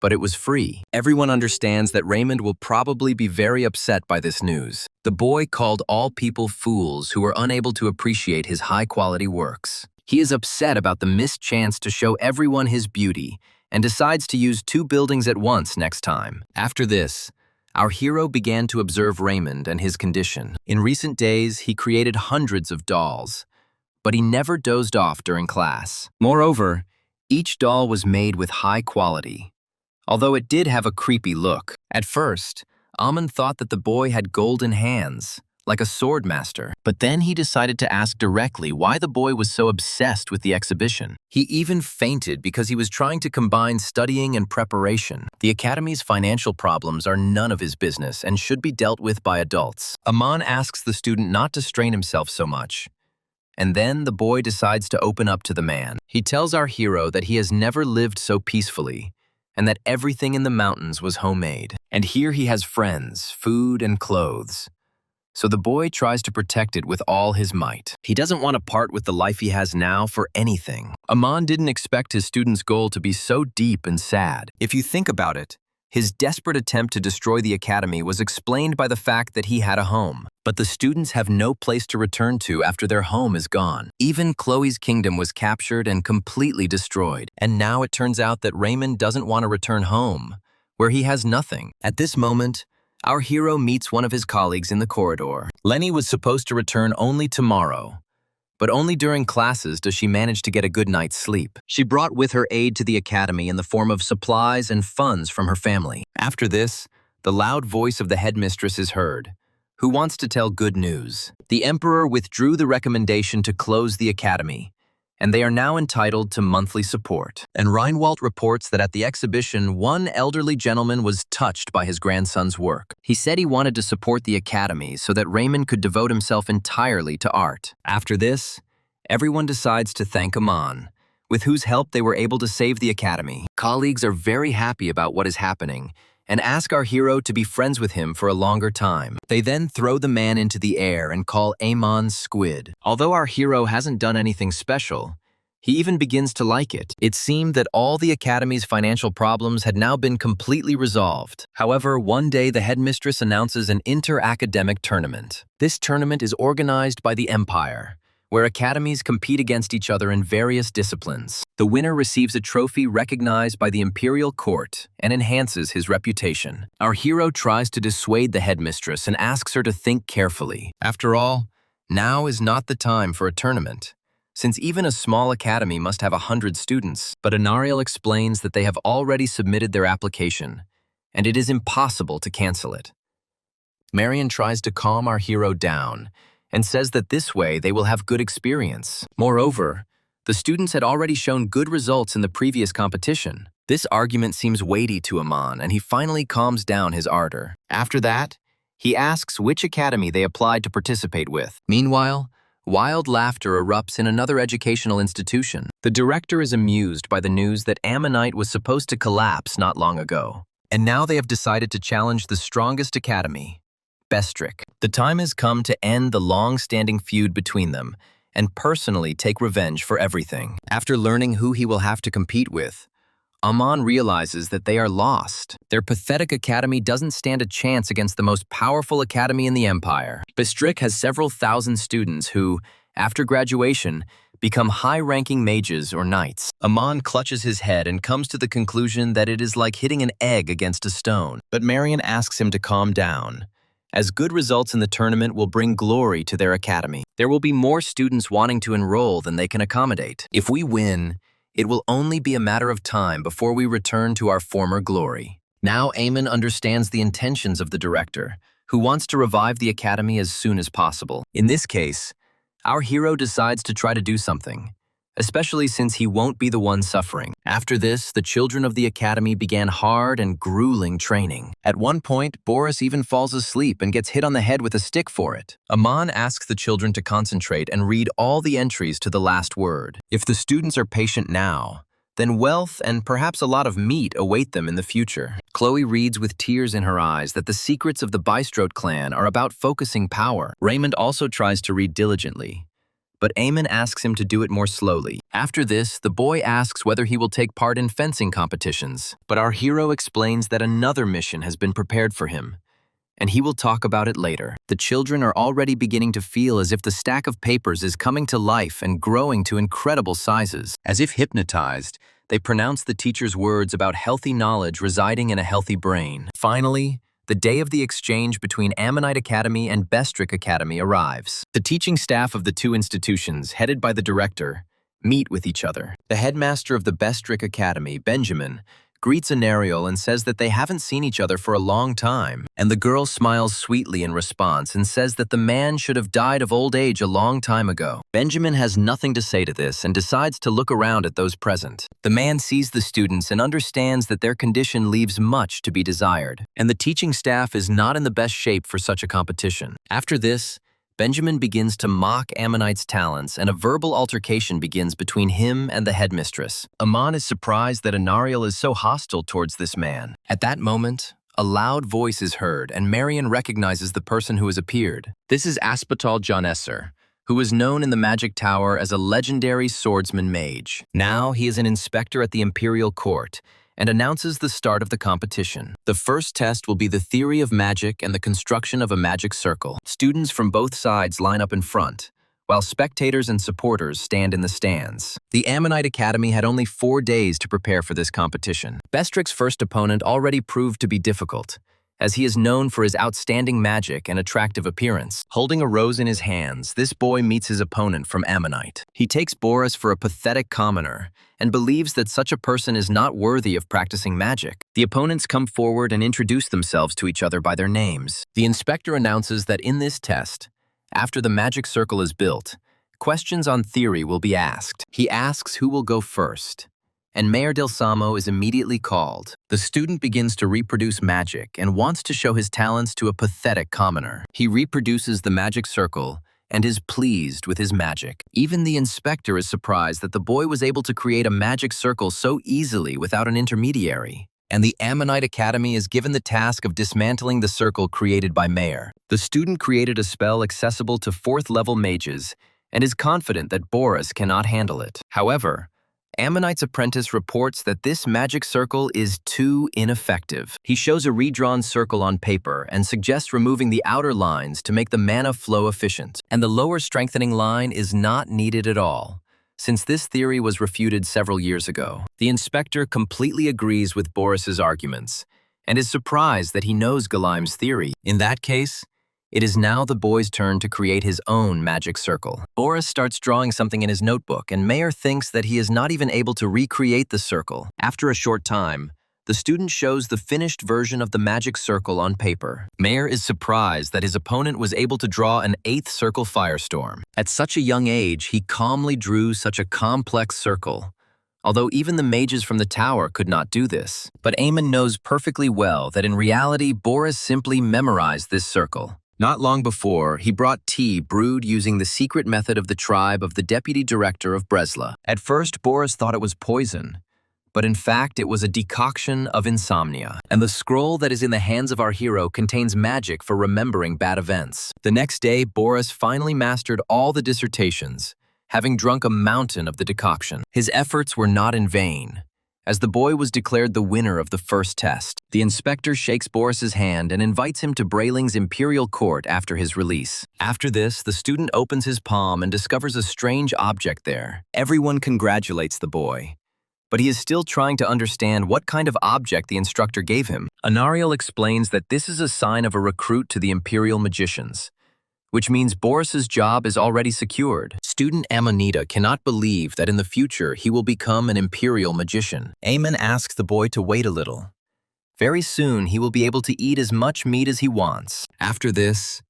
but it was free. Everyone understands that Raymond will probably be very upset by this news. The boy called all people fools who were unable to appreciate his high-quality works. He is upset about the missed chance to show everyone his beauty and decides to use 2 buildings at once next time. After this, our hero began to observe Raymond and his condition. In recent days, he created hundreds of dolls, but he never dozed off during class. Moreover, each doll was made with high quality, although it did have a creepy look. At first, Amun thought that the boy had golden hands, like a sword master. But then he decided to ask directly why the boy was so obsessed with the exhibition. He even fainted because he was trying to combine studying and preparation. The academy's financial problems are none of his business and should be dealt with by adults. Aman asks the student not to strain himself so much, and then the boy decides to open up to the man. He tells our hero that he has never lived so peacefully, and that everything in the mountains was homemade. And here he has friends, food, and clothes. So the boy tries to protect it with all his might. He doesn't want to part with the life he has now for anything. Aman didn't expect his student's goal to be so deep and sad. If you think about it, his desperate attempt to destroy the academy was explained by the fact that he had a home. But the students have no place to return to after their home is gone. Even Chloe's kingdom was captured and completely destroyed. And now it turns out that Raymond doesn't want to return home, where he has nothing. At this moment, our hero meets one of his colleagues in the corridor. Lenny was supposed to return only tomorrow, but only during classes does she manage to get a good night's sleep. She brought with her aid to the academy in the form of supplies and funds from her family. After this, the loud voice of the headmistress is heard, who wants to tell good news. The emperor withdrew the recommendation to close the academy, and they are now entitled to monthly support. And Reinwald reports that at the exhibition, one elderly gentleman was touched by his grandson's work. He said he wanted to support the academy so that Raymond could devote himself entirely to art. After this, everyone decides to thank Aman, with whose help they were able to save the academy. Colleagues are very happy about what is happening, and ask our hero to be friends with him for a longer time. They then throw the man into the air and call Amon Squid. Although our hero hasn't done anything special, he even begins to like it. It seemed that all the Academy's financial problems had now been completely resolved. However, one day the headmistress announces an inter-academic tournament. This tournament is organized by the Empire, where academies compete against each other in various disciplines. The winner receives a trophy recognized by the imperial court and enhances his reputation. Our hero tries to dissuade the headmistress and asks her to think carefully. After all, now is not the time for a tournament, since even a small academy must have 100 students. But Anariel explains that they have already submitted their application, and it is impossible to cancel it. Marion tries to calm our hero down and says that this way they will have good experience. Moreover, the students had already shown good results in the previous competition. This argument seems weighty to Amon, and he finally calms down his ardor. After that, he asks which academy they applied to participate with. Meanwhile, wild laughter erupts in another educational institution. The director is amused by the news that Ammonite was supposed to collapse not long ago, and now they have decided to challenge the strongest academy, Bestrick. The time has come to end the long-standing feud between them and personally take revenge for everything. After learning who he will have to compete with, Amon realizes that they are lost. Their pathetic academy doesn't stand a chance against the most powerful academy in the Empire. Bestrick has several thousand students who, after graduation, become high-ranking mages or knights. Amon clutches his head and comes to the conclusion that it is like hitting an egg against a stone. But Marion asks him to calm down, as good results in the tournament will bring glory to their academy. There will be more students wanting to enroll than they can accommodate. If we win, it will only be a matter of time before we return to our former glory. Now Amon understands the intentions of the director, who wants to revive the academy as soon as possible. In this case, our hero decides to try to do something, especially since he won't be the one suffering. After this, the children of the academy began hard and grueling training. At one point, Boris even falls asleep and gets hit on the head with a stick for it. Amon asks the children to concentrate and read all the entries to the last word. If the students are patient now, then wealth and perhaps a lot of meat await them in the future. Chloe reads with tears in her eyes that the secrets of the Bystrode clan are about focusing power. Raymond also tries to read diligently, but Amon asks him to do it more slowly. After this, the boy asks whether he will take part in fencing competitions, but our hero explains that another mission has been prepared for him, and he will talk about it later. The children are already beginning to feel as if the stack of papers is coming to life and growing to incredible sizes. As if hypnotized, they pronounce the teacher's words about healthy knowledge residing in a healthy brain. Finally, the day of the exchange between Ammonite Academy and Bestrick Academy arrives. The teaching staff of the two institutions, headed by the director, meet with each other. The headmaster of the Bestrick Academy, Benjamin, greets Anariel and says that they haven't seen each other for a long time, and the girl smiles sweetly in response and says that the man should have died of old age a long time ago. Benjamin has nothing to say to this and decides to look around at those present. The man sees the students and understands that their condition leaves much to be desired, and the teaching staff is not in the best shape for such a competition. After this, Benjamin begins to mock Ammonite's talents, and a verbal altercation begins between him and the headmistress. Amon is surprised that Anariel is so hostile towards this man. At that moment, a loud voice is heard, and Marion recognizes the person who has appeared. This is Aspatal Jonesser, who is known in the Magic Tower as a legendary swordsman mage. Now he is an inspector at the Imperial Court, and announces the start of the competition. The first test will be the theory of magic and the construction of a magic circle. Students from both sides line up in front, while spectators and supporters stand in the stands. The Ammonite Academy had only 4 days to prepare for this competition. Bestrick's first opponent already proved to be difficult, as he is known for his outstanding magic and attractive appearance. Holding a rose in his hands, this boy meets his opponent from Ammonite. He takes Boris for a pathetic commoner and believes that such a person is not worthy of practicing magic. The opponents come forward and introduce themselves to each other by their names. The inspector announces that in this test, after the magic circle is built, questions on theory will be asked. He asks who will go first, and Mayor Del Samo is immediately called. The student begins to reproduce magic and wants to show his talents to a pathetic commoner. He reproduces the magic circle and is pleased with his magic. Even the inspector is surprised that the boy was able to create a magic circle so easily without an intermediary. and the Ammonite Academy is given the task of dismantling the circle created by Mayer. The student created a spell accessible to 4th-level mages and is confident that Boris cannot handle it. However, Ammonite's apprentice reports that this magic circle is too ineffective. He shows a redrawn circle on paper and suggests removing the outer lines to make the mana flow efficient. And the lower strengthening line is not needed at all, since this theory was refuted several years ago. The inspector completely agrees with Boris's arguments and is surprised that he knows Galaim's theory. In that case, it is now the boy's turn to create his own magic circle. Boris starts drawing something in his notebook, and Mayer thinks that he is not even able to recreate the circle. After a short time, the student shows the finished version of the magic circle on paper. Mayer is surprised that his opponent was able to draw an 8th circle firestorm. At such a young age, he calmly drew such a complex circle, although even the mages from the tower could not do this. But Eamon knows perfectly well that in reality, Boris simply memorized this circle. Not long before, he brought tea brewed using the secret method of the tribe of the deputy director of Bresla. At first, Boris thought it was poison, but in fact, it was a decoction of insomnia. And the scroll that is in the hands of our hero contains magic for remembering bad events. The next day, Boris finally mastered all the dissertations, having drunk a mountain of the decoction. His efforts were not in vain, as the boy was declared the winner of the first test. The inspector shakes Boris's hand and invites him to Brayling's imperial court after his release. After this, the student opens his palm and discovers a strange object there. Everyone congratulates the boy, but he is still trying to understand what kind of object the instructor gave him. Anariel explains that this is a sign of a recruit to the imperial magicians, which means Boris's job is already secured. Student Amanita cannot believe that in the future he will become an imperial magician. Eamon asks the boy to wait a little. Very soon he will be able to eat as much meat as he wants. After this,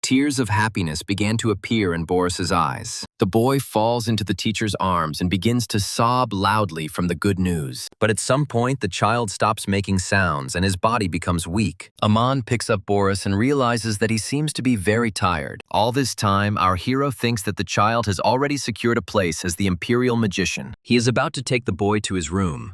tears of happiness began to appear in Boris's eyes. The boy falls into the teacher's arms and begins to sob loudly from the good news. But at some point, the child stops making sounds and his body becomes weak. Aman picks up Boris and realizes that he seems to be very tired. All this time, our hero thinks that the child has already secured a place as the imperial magician. He is about to take the boy to his room,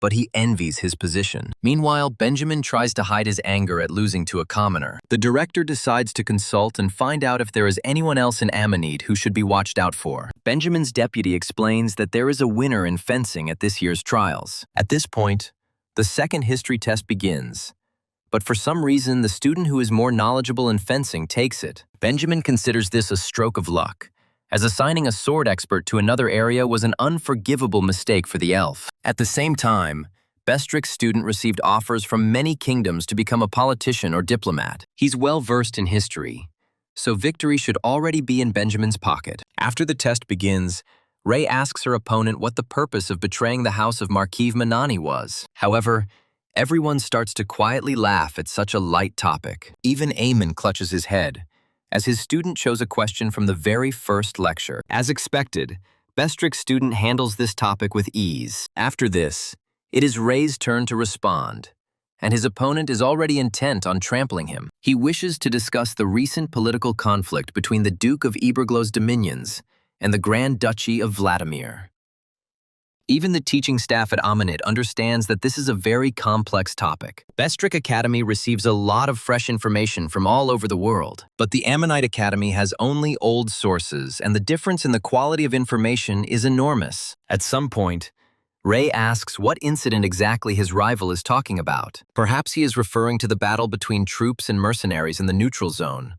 but he envies his position. Meanwhile, Benjamin tries to hide his anger at losing to a commoner. The director decides to consult and find out if there is anyone else in Ammonite who should be watched out for. Benjamin's deputy explains that there is a winner in fencing at this year's trials. At this point, the second history test begins, but for some reason, the student who is more knowledgeable in fencing takes it. Benjamin considers this a stroke of luck, as assigning a sword expert to another area was an unforgivable mistake for the elf. At the same time, Bestrick's student received offers from many kingdoms to become a politician or diplomat. He's well versed in history, so victory should already be in Benjamin's pocket. After the test begins, Ray asks her opponent what the purpose of betraying the house of Markiv Manani was. However, everyone starts to quietly laugh at such a light topic. Even Eamon clutches his head, as his student chose a question from the very first lecture. As expected, Bestrick's student handles this topic with ease. After this, it is Ray's turn to respond, and his opponent is already intent on trampling him. He wishes to discuss the recent political conflict between the Duke of Iberglow's dominions and the Grand Duchy of Vladimir. Even the teaching staff at Ammonite understands that this is a very complex topic. Bestrick Academy receives a lot of fresh information from all over the world, but the Ammonite Academy has only old sources, and the difference in the quality of information is enormous. At some point, Ray asks what incident exactly his rival is talking about. Perhaps he is referring to the battle between troops and mercenaries in the neutral zone,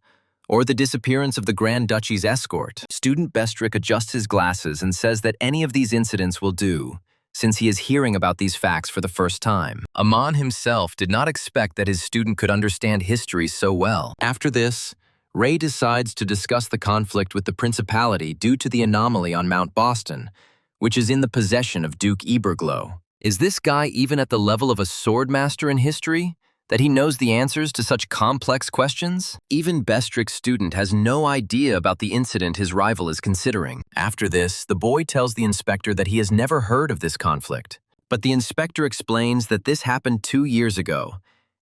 or the disappearance of the Grand Duchy's escort. Student Bestrick adjusts his glasses and says that any of these incidents will do, since he is hearing about these facts for the first time. Aman himself did not expect that his student could understand history so well. After this, Ray decides to discuss the conflict with the Principality due to the anomaly on Mount Boston, which is in the possession of Duke Iberglow. Is this guy even at the level of a swordmaster in history, that he knows the answers to such complex questions? Even Bestrick's student has no idea about the incident his rival is considering. After this, the boy tells the inspector that he has never heard of this conflict. But the inspector explains that this happened 2 years ago,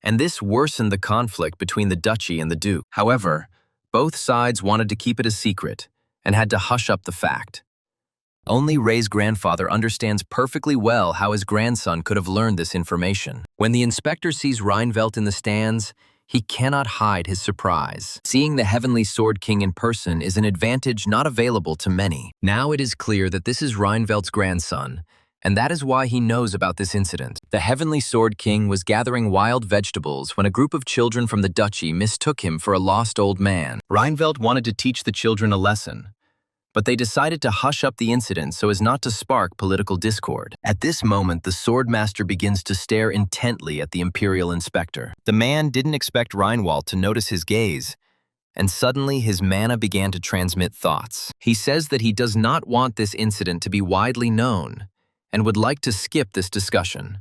and this worsened the conflict between the duchy and the duke. However, both sides wanted to keep it a secret and had to hush up the fact. Only Ray's grandfather understands perfectly well how his grandson could have learned this information. When the inspector sees Reinfeldt in the stands, he cannot hide his surprise. Seeing the Heavenly Sword King in person is an advantage not available to many. Now it is clear that this is Reinfeldt's grandson, and that is why he knows about this incident. The Heavenly Sword King was gathering wild vegetables when a group of children from the duchy mistook him for a lost old man. Reinfeldt wanted to teach the children a lesson, but they decided to hush up the incident so as not to spark political discord. At this moment, the swordmaster begins to stare intently at the imperial inspector. The man didn't expect Reinfeldt to notice his gaze, and suddenly his mana began to transmit thoughts. He says that he does not want this incident to be widely known and would like to skip this discussion.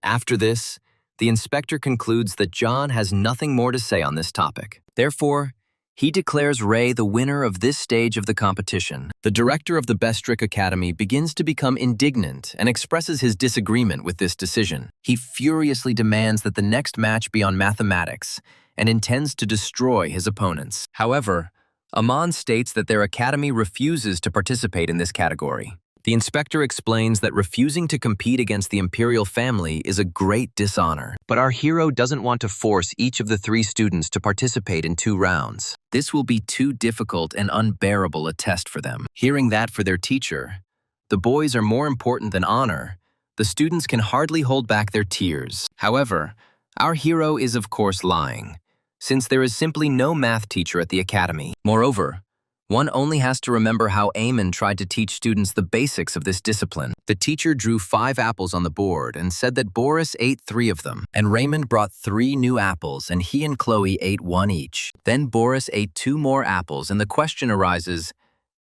After this, the inspector concludes that John has nothing more to say on this topic. Therefore, he declares Ray the winner of this stage of the competition. The director of the Bestrick Academy begins to become indignant and expresses his disagreement with this decision. He furiously demands that the next match be on mathematics and intends to destroy his opponents. However, Amon states that their academy refuses to participate in this category. The inspector explains that refusing to compete against the imperial family is a great dishonor. But our hero doesn't want to force each of the 3 students to participate in 2 rounds. This will be too difficult and unbearable a test for them. Hearing that for their teacher, the boys are more important than honor, the students can hardly hold back their tears. However, our hero is of course lying, since there is simply no math teacher at the academy. Moreover, one only has to remember how Eamon tried to teach students the basics of this discipline. The teacher drew 5 apples on the board and said that Boris ate 3 of them, and Raymond brought 3 new apples and he and Chloe ate 1 each. Then Boris ate 2 more apples and the question arises,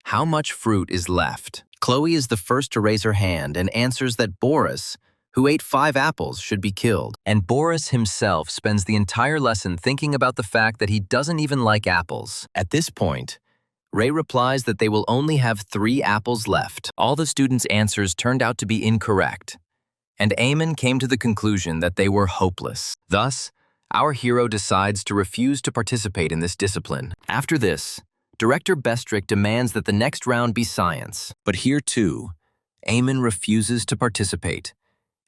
how much fruit is left? Chloe is the first to raise her hand and answers that Boris, who ate 5 apples, should be killed. And Boris himself spends the entire lesson thinking about the fact that he doesn't even like apples. At this point, Ray replies that they will only have 3 apples left. All the students' answers turned out to be incorrect, and Eamon came to the conclusion that they were hopeless. Thus, our hero decides to refuse to participate in this discipline. After this, Director Bestrick demands that the next round be science. But here too, Eamon refuses to participate,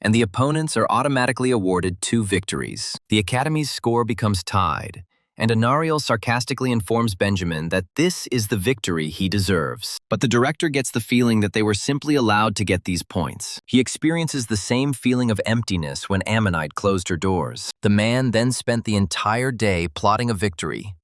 and the opponents are automatically awarded 2 victories. The Academy's score becomes tied, and Anariel sarcastically informs Benjamin that this is the victory he deserves. But the director gets the feeling that they were simply allowed to get these points. He experiences the same feeling of emptiness when Ammonite closed her doors. The man then spent the entire day plotting a victory,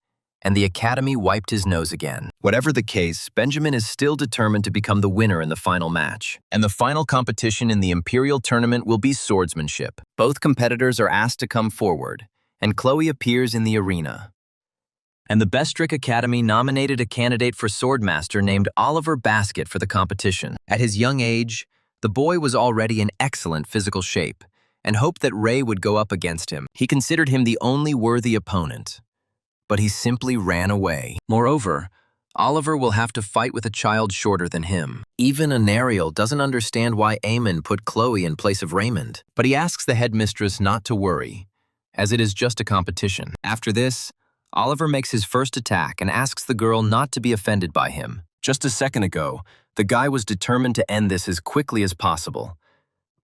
and the Academy wiped his nose again. Whatever the case, Benjamin is still determined to become the winner in the final match. And the final competition in the Imperial Tournament will be swordsmanship. Both competitors are asked to come forward, and Chloe appears in the arena. And the Bestrick Academy nominated a candidate for swordmaster named Oliver Basket for the competition. At his young age, the boy was already in excellent physical shape and hoped that Ray would go up against him. He considered him the only worthy opponent, but he simply ran away. Moreover, Oliver will have to fight with a child shorter than him. Even Anariel doesn't understand why Eamon put Chloe in place of Raymond, but he asks the headmistress not to worry, as it is just a competition. After this, Oliver makes his first attack and asks the girl not to be offended by him. Just a second ago, the guy was determined to end this as quickly as possible.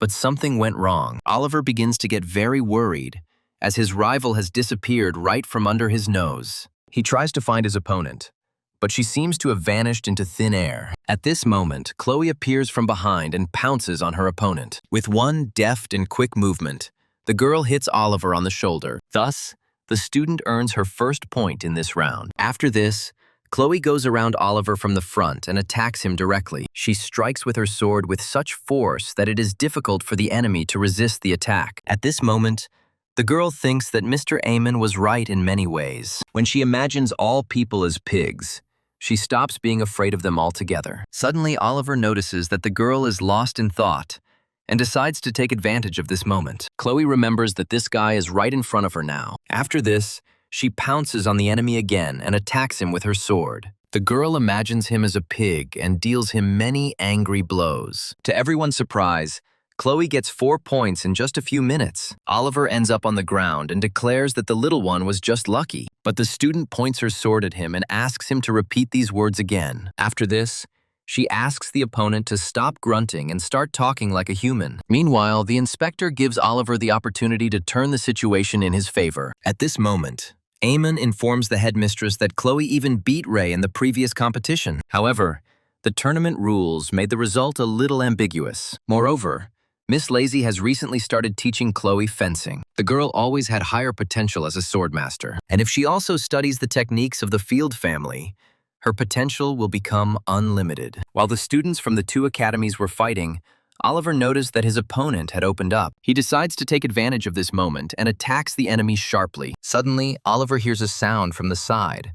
But something went wrong. Oliver begins to get very worried, as his rival has disappeared right from under his nose. He tries to find his opponent, but she seems to have vanished into thin air. At this moment, Chloe appears from behind and pounces on her opponent. With one deft and quick movement, the girl hits Oliver on the shoulder. Thus, the student earns her first point in this round. After this, Chloe goes around Oliver from the front and attacks him directly. She strikes with her sword with such force that it is difficult for the enemy to resist the attack. At this moment, the girl thinks that Mr. Eamon was right in many ways. When she imagines all people as pigs, she stops being afraid of them altogether. Suddenly, Oliver notices that the girl is lost in thought and decides to take advantage of this moment. Chloe remembers that this guy is right in front of her now. After this, she pounces on the enemy again and attacks him with her sword. The girl imagines him as a pig and deals him many angry blows. To everyone's surprise, Chloe gets 4 points in just a few minutes. Oliver ends up on the ground and declares that the little one was just lucky. But the student points her sword at him and asks him to repeat these words again. After this, She asks the opponent to stop grunting and start talking like a human. Meanwhile, the inspector gives Oliver the opportunity to turn the situation in his favor. At this moment, Eamon informs the headmistress that Chloe even beat Ray in the previous competition. However, the tournament rules made the result a little ambiguous. Moreover, Miss Lazy has recently started teaching Chloe fencing. The girl always had higher potential as a swordmaster, and if she also studies the techniques of the Field family, her potential will become unlimited. While the students from the two academies were fighting, Oliver noticed that his opponent had opened up. He decides to take advantage of this moment and attacks the enemy sharply. Suddenly, Oliver hears a sound from the side,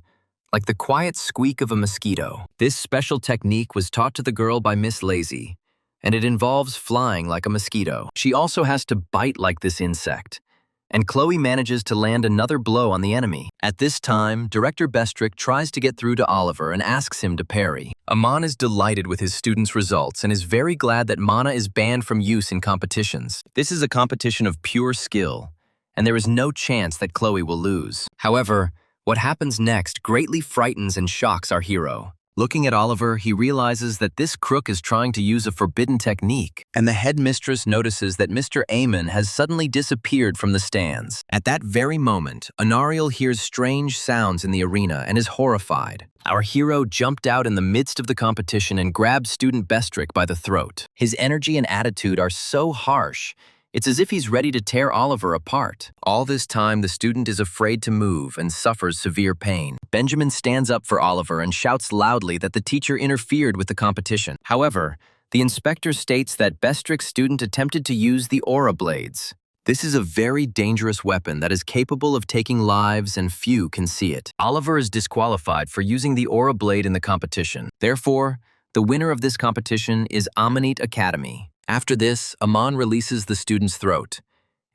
like the quiet squeak of a mosquito. This special technique was taught to the girl by Miss Lazy, and it involves flying like a mosquito. She also has to bite like this insect, and Chloe manages to land another blow on the enemy. At this time, Director Bestrick tries to get through to Oliver and asks him to parry. Amon is delighted with his students' results and is very glad that mana is banned from use in competitions. This is a competition of pure skill, and there is no chance that Chloe will lose. However, what happens next greatly frightens and shocks our hero. Looking at Oliver, he realizes that this crook is trying to use a forbidden technique, and the headmistress notices that Mr. Eamon has suddenly disappeared from the stands. At that very moment, Anariel hears strange sounds in the arena and is horrified. Our hero jumped out in the midst of the competition and grabbed student Bestrick by the throat. His energy and attitude are so harsh, it's as if he's ready to tear Oliver apart. All this time, the student is afraid to move and suffers severe pain. Benjamin stands up for Oliver and shouts loudly that the teacher interfered with the competition. However, the inspector states that Bestrick's student attempted to use the aura blades. This is a very dangerous weapon that is capable of taking lives and few can see it. Oliver is disqualified for using the aura blade in the competition. Therefore, the winner of this competition is Amanite Academy. After this, Amon releases the student's throat,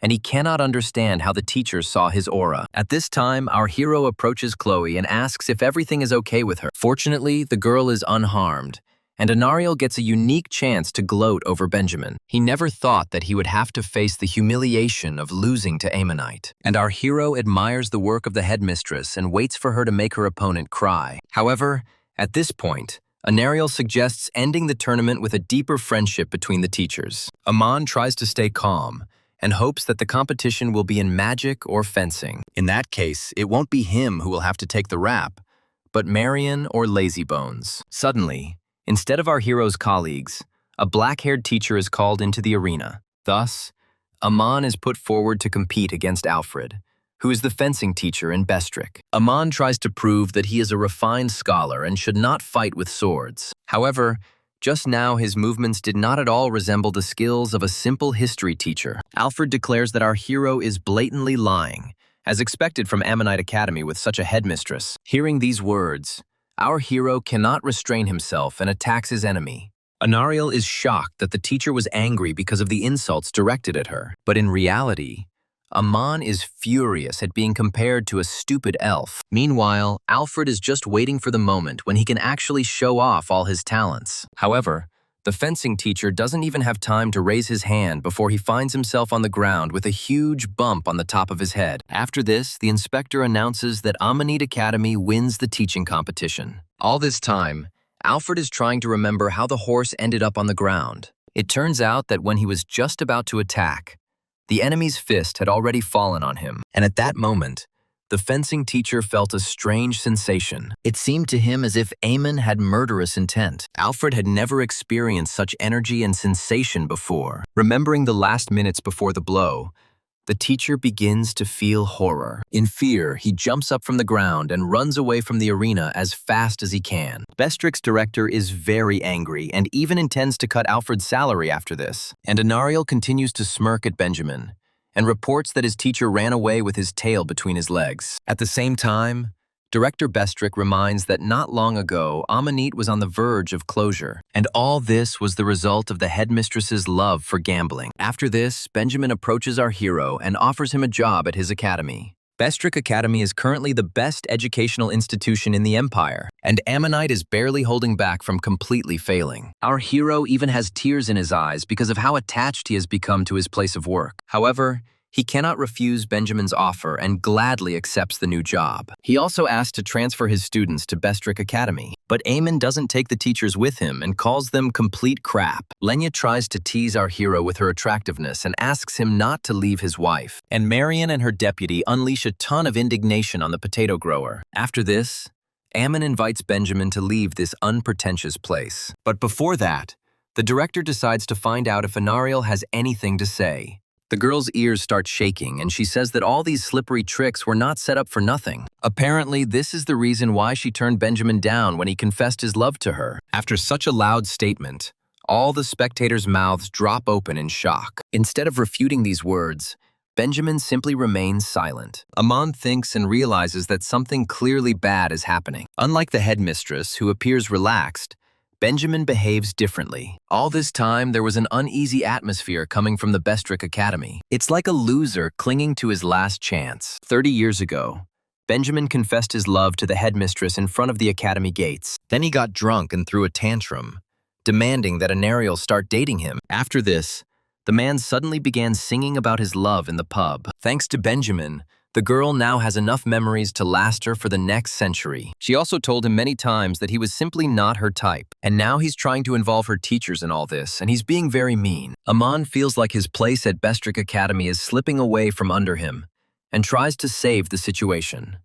and he cannot understand how the teacher saw his aura. At this time, our hero approaches Chloe and asks if everything is okay with her. Fortunately, the girl is unharmed, and Anariel gets a unique chance to gloat over Benjamin. He never thought that he would have to face the humiliation of losing to Ammonite. And our hero admires the work of the headmistress and waits for her to make her opponent cry. However, at this point, Anariel suggests ending the tournament with a deeper friendship between the teachers. Amon tries to stay calm and hopes that the competition will be in magic or fencing. In that case, it won't be him who will have to take the rap, but Marion or Lazybones. Suddenly, instead of our hero's colleagues, a black-haired teacher is called into the arena. Thus, Amon is put forward to compete against Alfred, who is the fencing teacher in Bestrick. Amon tries to prove that he is a refined scholar and should not fight with swords. However, just now his movements did not at all resemble the skills of a simple history teacher. Alfred declares that our hero is blatantly lying, as expected from Ammonite Academy with such a headmistress. Hearing these words, our hero cannot restrain himself and attacks his enemy. Anariel is shocked that the teacher was angry because of the insults directed at her. But in reality, Amon is furious at being compared to a stupid elf. Meanwhile, Alfred is just waiting for the moment when he can actually show off all his talents. However, the fencing teacher doesn't even have time to raise his hand before he finds himself on the ground with a huge bump on the top of his head. After this, the inspector announces that Amanite Academy wins the teaching competition. All this time, Alfred is trying to remember how the horse ended up on the ground. It turns out that when he was just about to attack, the enemy's fist had already fallen on him, and at that moment, the fencing teacher felt a strange sensation. It seemed to him as if Eamon had murderous intent. Alfred had never experienced such energy and sensation before. Remembering the last minutes before the blow, the teacher begins to feel horror. In fear, he jumps up from the ground and runs away from the arena as fast as he can. Bestrick's director is very angry and even intends to cut Alfred's salary after this. And Anariel continues to smirk at Benjamin and reports that his teacher ran away with his tail between his legs. At the same time, Director Bestrick reminds that not long ago, Amanite was on the verge of closure, and all this was the result of the headmistress's love for gambling. After this, Benjamin approaches our hero and offers him a job at his academy. Bestrick Academy is currently the best educational institution in the Empire, and Ammonite is barely holding back from completely failing. Our hero even has tears in his eyes because of how attached he has become to his place of work. However, He cannot refuse Benjamin's offer and gladly accepts the new job. He also asks to transfer his students to Bestrick Academy, but Eamon doesn't take the teachers with him and calls them complete crap. Lenya tries to tease our hero with her attractiveness and asks him not to leave his wife, and Marion and her deputy unleash a ton of indignation on the potato grower. After this, Eamon invites Benjamin to leave this unpretentious place. But before that, the director decides to find out if Anariel has anything to say. The girl's ears start shaking, and she says that all these slippery tricks were not set up for nothing. Apparently, this is the reason why she turned Benjamin down when he confessed his love to her. After such a loud statement, all the spectators' mouths drop open in shock. Instead of refuting these words, Benjamin simply remains silent. Amon thinks and realizes that something clearly bad is happening. Unlike the headmistress, who appears relaxed, Benjamin behaves differently. All this time, there was an uneasy atmosphere coming from the Bestrick Academy. It's like a loser clinging to his last chance. 30 years ago, Benjamin confessed his love to the headmistress in front of the academy gates. Then he got drunk and threw a tantrum, demanding that Anariel start dating him. After this, the man suddenly began singing about his love in the pub. Thanks to Benjamin, the girl now has enough memories to last her for the next century. She also told him many times that he was simply not her type, and now he's trying to involve her teachers in all this, and he's being very mean. Amon feels like his place at Bestrick Academy is slipping away from under him, and tries to save the situation.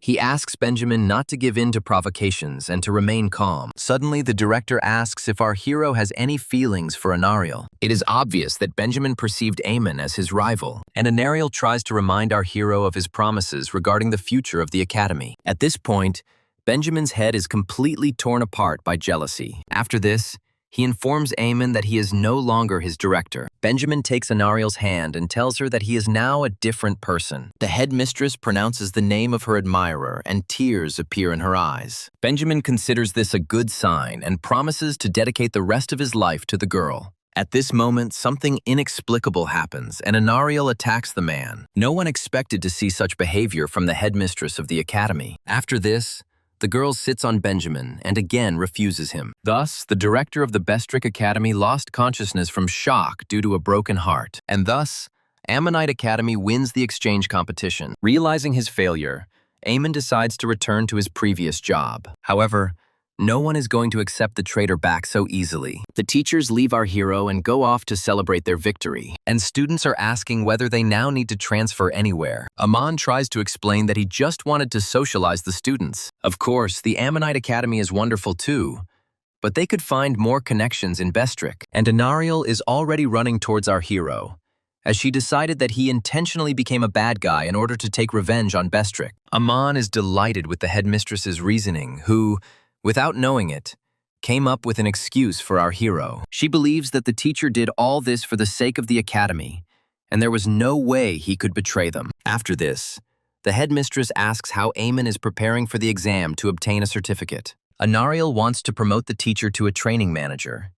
He asks Benjamin not to give in to provocations and to remain calm. Suddenly, the director asks if our hero has any feelings for Anariel. It is obvious that Benjamin perceived Eamon as his rival, and Anariel tries to remind our hero of his promises regarding the future of the academy. At this point, Benjamin's head is completely torn apart by jealousy. After this, he informs Eamon that he is no longer his director. Benjamin takes Anariel's hand and tells her that he is now a different person. The headmistress pronounces the name of her admirer, and tears appear in her eyes. Benjamin considers this a good sign and promises to dedicate the rest of his life to the girl. At this moment, something inexplicable happens, and Anariel attacks the man. No one expected to see such behavior from the headmistress of the academy. After this, the girl sits on Benjamin and again refuses him. Thus, the director of the Bestrick Academy lost consciousness from shock due to a broken heart, and thus, Ammonite Academy wins the exchange competition. Realizing his failure, Eamon decides to return to his previous job. However, no one is going to accept the traitor back so easily. The teachers leave our hero and go off to celebrate their victory, and students are asking whether they now need to transfer anywhere. Amon tries to explain that he just wanted to socialize the students. Of course, the Ammonite Academy is wonderful too, but they could find more connections in Bestrick. And Anariel is already running towards our hero, as she decided that he intentionally became a bad guy in order to take revenge on Bestrick. Amon is delighted with the headmistress's reasoning, who, without knowing it, came up with an excuse for our hero. She believes that the teacher did all this for the sake of the academy, and there was no way he could betray them. After this, the headmistress asks how Eamon is preparing for the exam to obtain a certificate. Anariel wants to promote the teacher to a training manager,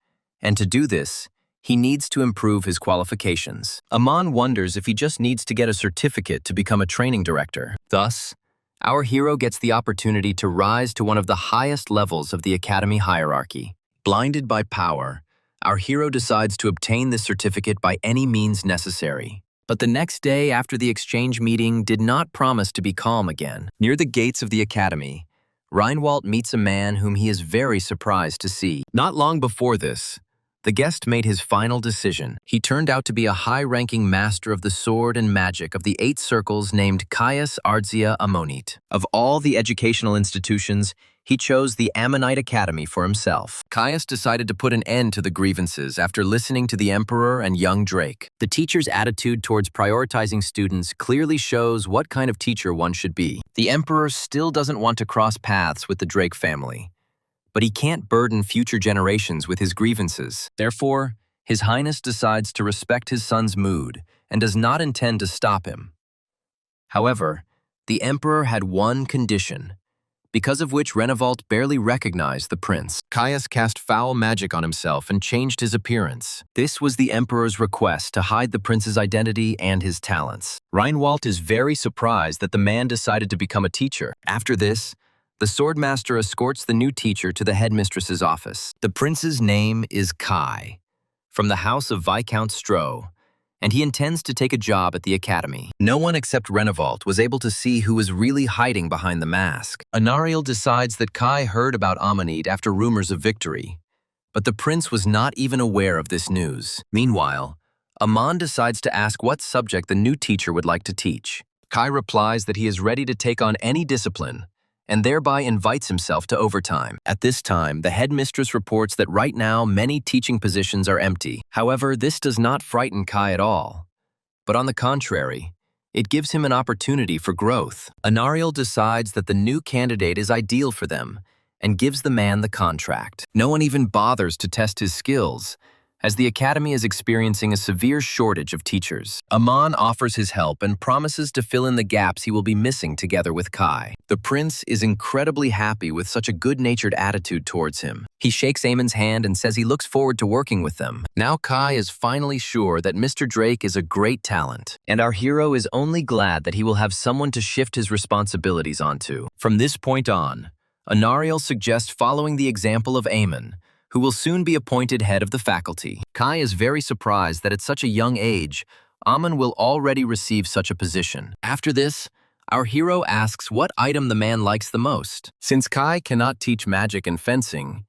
and to do this, he needs to improve his qualifications. Amon wonders if he just needs to get a certificate to become a training director. Thus, our hero gets the opportunity to rise to one of the highest levels of the academy hierarchy. Blinded by power, our hero decides to obtain this certificate by any means necessary. But the next day after the exchange meeting did not promise to be calm again. Near the gates of the academy, Reinwald meets a man whom he is very surprised to see. Not long before this, the guest made his final decision. He turned out to be a high-ranking master of the sword and magic of the 8 circles named Caius Ardzia Ammonite. Of all the educational institutions, he chose the Ammonite Academy for himself. Caius decided to put an end to the grievances after listening to the Emperor and young Drake. The teacher's attitude towards prioritizing students clearly shows what kind of teacher one should be. The Emperor still doesn't want to cross paths with the Drake family, but he can't burden future generations with his grievances. Therefore, His Highness decides to respect his son's mood and does not intend to stop him. However, the Emperor had one condition, because of which Renevalt barely recognized the prince. Caius cast foul magic on himself and changed his appearance. This was the Emperor's request to hide the prince's identity and his talents. Reinwald is very surprised that the man decided to become a teacher. After this, the swordmaster escorts the new teacher to the headmistress's office. The prince's name is Kai, from the house of Viscount Stroh, and he intends to take a job at the academy. No one except Renevalt was able to see who was really hiding behind the mask. Anariel decides that Kai heard about Amanit after rumors of victory, but the prince was not even aware of this news. Meanwhile, Aman decides to ask what subject the new teacher would like to teach. Kai replies that he is ready to take on any discipline, and thereby invites himself to overtime. At this time, the headmistress reports that right now many teaching positions are empty. However, this does not frighten Kai at all, but on the contrary, it gives him an opportunity for growth. Anariel decides that the new candidate is ideal for them and gives the man the contract. No one even bothers to test his skills, as the academy is experiencing a severe shortage of teachers. Aman offers his help and promises to fill in the gaps he will be missing together with Kai. The prince is incredibly happy with such a good-natured attitude towards him. He shakes Amon's hand and says he looks forward to working with them. Now Kai is finally sure that Mr. Drake is a great talent, and our hero is only glad that he will have someone to shift his responsibilities onto. From this point on, Anariel suggests following the example of Amon, who will soon be appointed head of the faculty. Kai is very surprised that at such a young age, Amon will already receive such a position. After this, our hero asks what item the man likes the most. Since Kai cannot teach magic and fencing,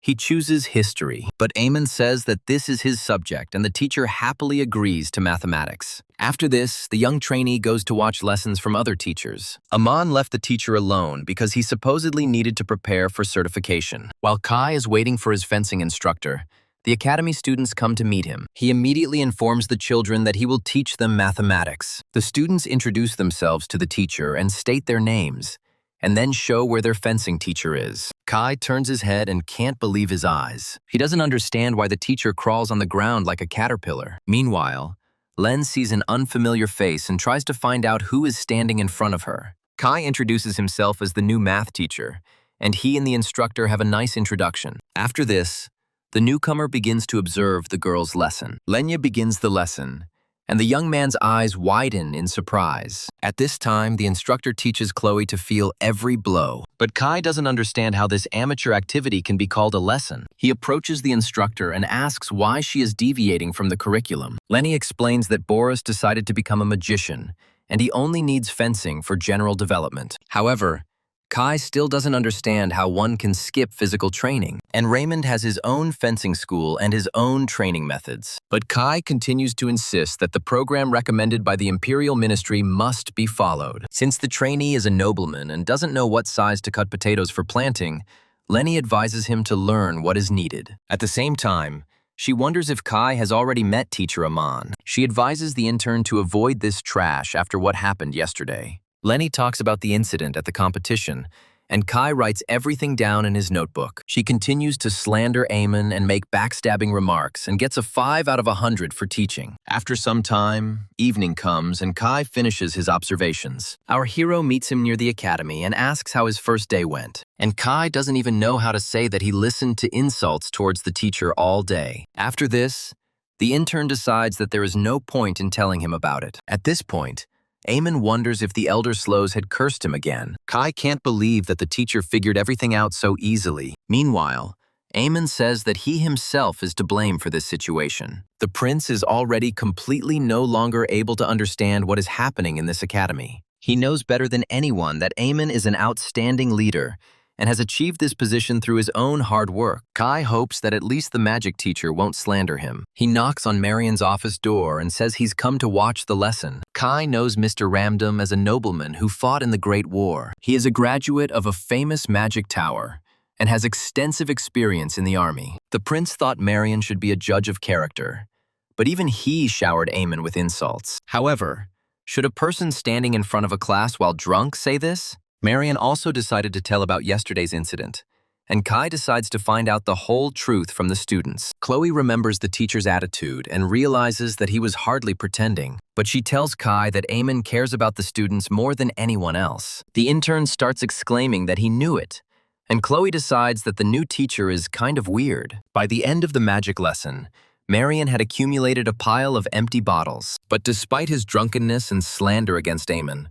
he chooses history. But Amon says that this is his subject, and the teacher happily agrees to mathematics. After this, the young trainee goes to watch lessons from other teachers. Aman left the teacher alone because he supposedly needed to prepare for certification. While Kai is waiting for his fencing instructor, the academy students come to meet him. He immediately informs the children that he will teach them mathematics. The students introduce themselves to the teacher and state their names, and then show where their fencing teacher is. Kai turns his head and can't believe his eyes. He doesn't understand why the teacher crawls on the ground like a caterpillar. Meanwhile, Len sees an unfamiliar face and tries to find out who is standing in front of her. Kai introduces himself as the new math teacher, and he and the instructor have a nice introduction. After this, the newcomer begins to observe the girl's lesson. Lenya begins the lesson, and the young man's eyes widen in surprise. At this time, the instructor teaches Chloe to feel every blow. But Kai doesn't understand how this amateur activity can be called a lesson. He approaches the instructor and asks why she is deviating from the curriculum. Lenny explains that Boris decided to become a magician, and he only needs fencing for general development. However, Kai still doesn't understand how one can skip physical training, and Raymond has his own fencing school and his own training methods. But Kai continues to insist that the program recommended by the Imperial Ministry must be followed. Since the trainee is a nobleman and doesn't know what size to cut potatoes for planting, Lenny advises him to learn what is needed. At the same time, she wonders if Kai has already met teacher Aman. She advises the intern to avoid this trash after what happened yesterday. Lenny talks about the incident at the competition, and Kai writes everything down in his notebook. She continues to slander Amon and make backstabbing remarks and gets a 5 out of 100 for teaching. After some time, evening comes and Kai finishes his observations. Our hero meets him near the academy and asks how his first day went. And Kai doesn't even know how to say that he listened to insults towards the teacher all day. After this, the intern decides that there is no point in telling him about it. At this point, Amon wonders if the Elder Slows had cursed him again. Kai can't believe that the teacher figured everything out so easily. Meanwhile, Amon says that he himself is to blame for this situation. The prince is already completely no longer able to understand what is happening in this academy. He knows better than anyone that Amon is an outstanding leader and has achieved this position through his own hard work. Kai hopes that at least the magic teacher won't slander him. He knocks on Marion's office door and says he's come to watch the lesson. Kai knows Mr. Ramdam as a nobleman who fought in the Great War. He is a graduate of a famous magic tower and has extensive experience in the army. The prince thought Marion should be a judge of character, but even he showered Amon with insults. However, should a person standing in front of a class while drunk say this? Marion also decided to tell about yesterday's incident, and Kai decides to find out the whole truth from the students. Chloe remembers the teacher's attitude and realizes that he was hardly pretending, but she tells Kai that Amon cares about the students more than anyone else. The intern starts exclaiming that he knew it, and Chloe decides that the new teacher is kind of weird. By the end of the magic lesson, Marion had accumulated a pile of empty bottles, but despite his drunkenness and slander against Amon,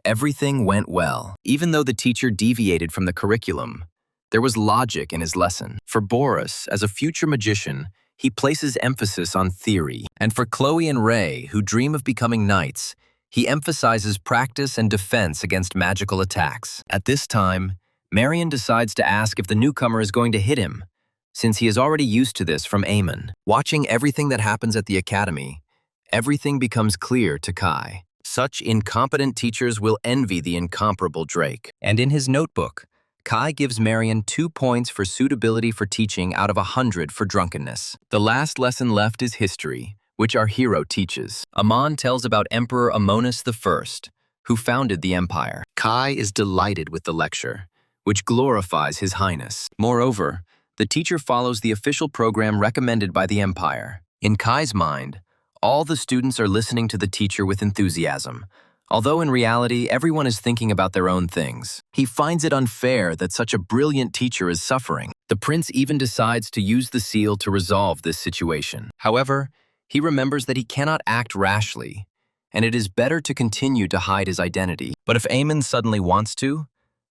everything went well. Even though the teacher deviated from the curriculum, there was logic in his lesson. For Boris, as a future magician, he places emphasis on theory. And for Chloe and Ray, who dream of becoming knights, he emphasizes practice and defense against magical attacks. At this time, Marion decides to ask if the newcomer is going to hit him, since he is already used to this from Eamon. Watching everything that happens at the academy, everything becomes clear to Kai. Such incompetent teachers will envy the incomparable Drake. And in his notebook, Kai gives Marion 2 points for suitability for teaching out of 100 for drunkenness. The last lesson left is history, which our hero teaches. Amon tells about Emperor Amonis I, who founded the empire. Kai is delighted with the lecture, which glorifies His Highness. Moreover, the teacher follows the official program recommended by the empire. In Kai's mind, all the students are listening to the teacher with enthusiasm, although in reality, everyone is thinking about their own things. He finds it unfair that such a brilliant teacher is suffering. The prince even decides to use the seal to resolve this situation. However, he remembers that he cannot act rashly, and it is better to continue to hide his identity. But if Eamon suddenly wants to,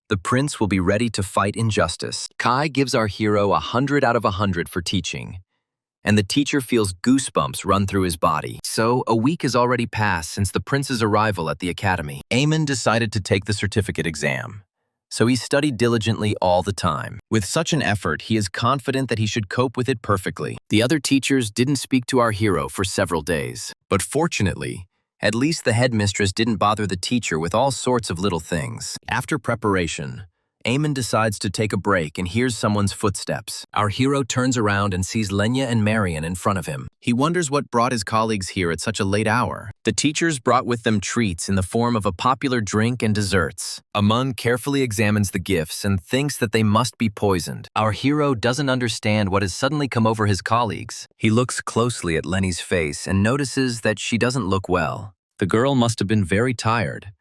the prince will be ready to fight injustice. Kai gives our hero 100 out of 100 for teaching, and the teacher feels goosebumps run through his body. So, a week has already passed since the prince's arrival at the academy. Eamon decided to take the certificate exam, so he studied diligently all the time. With such an effort, he is confident that he should cope with it perfectly. The other teachers didn't speak to our hero for several days, but fortunately, at least the headmistress didn't bother the teacher with all sorts of little things. After preparation, Eamon decides to take a break and hears someone's footsteps. Our hero turns around and sees Lenya and Marion in front of him. He wonders what brought his colleagues here at such a late hour. The teachers brought with them treats in the form of a popular drink and desserts. Amon carefully examines the gifts and thinks that they must be poisoned. Our hero doesn't understand what has suddenly come over his colleagues. He looks closely at Lenny's face and notices that she doesn't look well. The girl must have been very tired,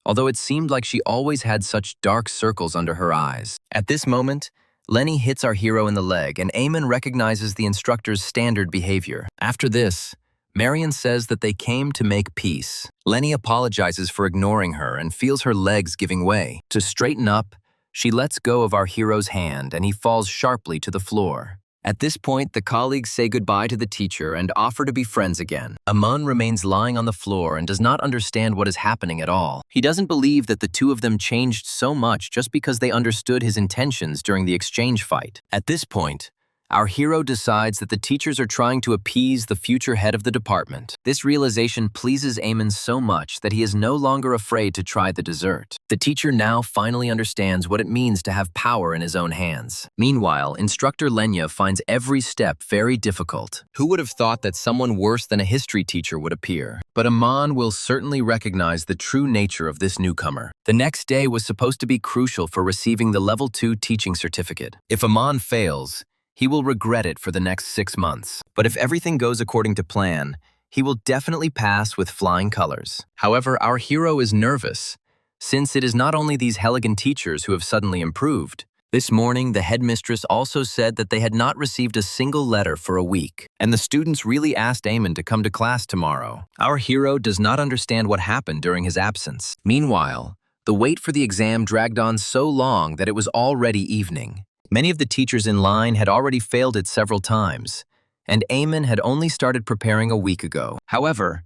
although it seemed like she always had such dark circles under her eyes. At this moment, Lenny hits our hero in the leg, and Eamon recognizes the instructor's standard behavior. After this, Marion says that they came to make peace. Lenny apologizes for ignoring her and feels her legs giving way. To straighten up, she lets go of our hero's hand, and he falls sharply to the floor. At this point, the colleagues say goodbye to the teacher and offer to be friends again. Amon remains lying on the floor and does not understand what is happening at all. He doesn't believe that the two of them changed so much just because they understood his intentions during the exchange fight. At this point, our hero decides that the teachers are trying to appease the future head of the department. This realization pleases Eamon so much that he is no longer afraid to try the dessert. The teacher now finally understands what it means to have power in his own hands. Meanwhile, instructor Lenya finds every step very difficult. Who would have thought that someone worse than a history teacher would appear? But Amon will certainly recognize the true nature of this newcomer. The next day was supposed to be crucial for receiving the Level 2 teaching certificate. If Amon fails, he will regret it for the next 6 months. But if everything goes according to plan, he will definitely pass with flying colors. However, our hero is nervous, since it is not only these Helligan teachers who have suddenly improved. This morning, the headmistress also said that they had not received a single letter for a week, and the students really asked Eamon to come to class tomorrow. Our hero does not understand what happened during his absence. Meanwhile, the wait for the exam dragged on so long that it was already evening. Many of the teachers in line had already failed it several times, and Eamon had only started preparing a week ago. However,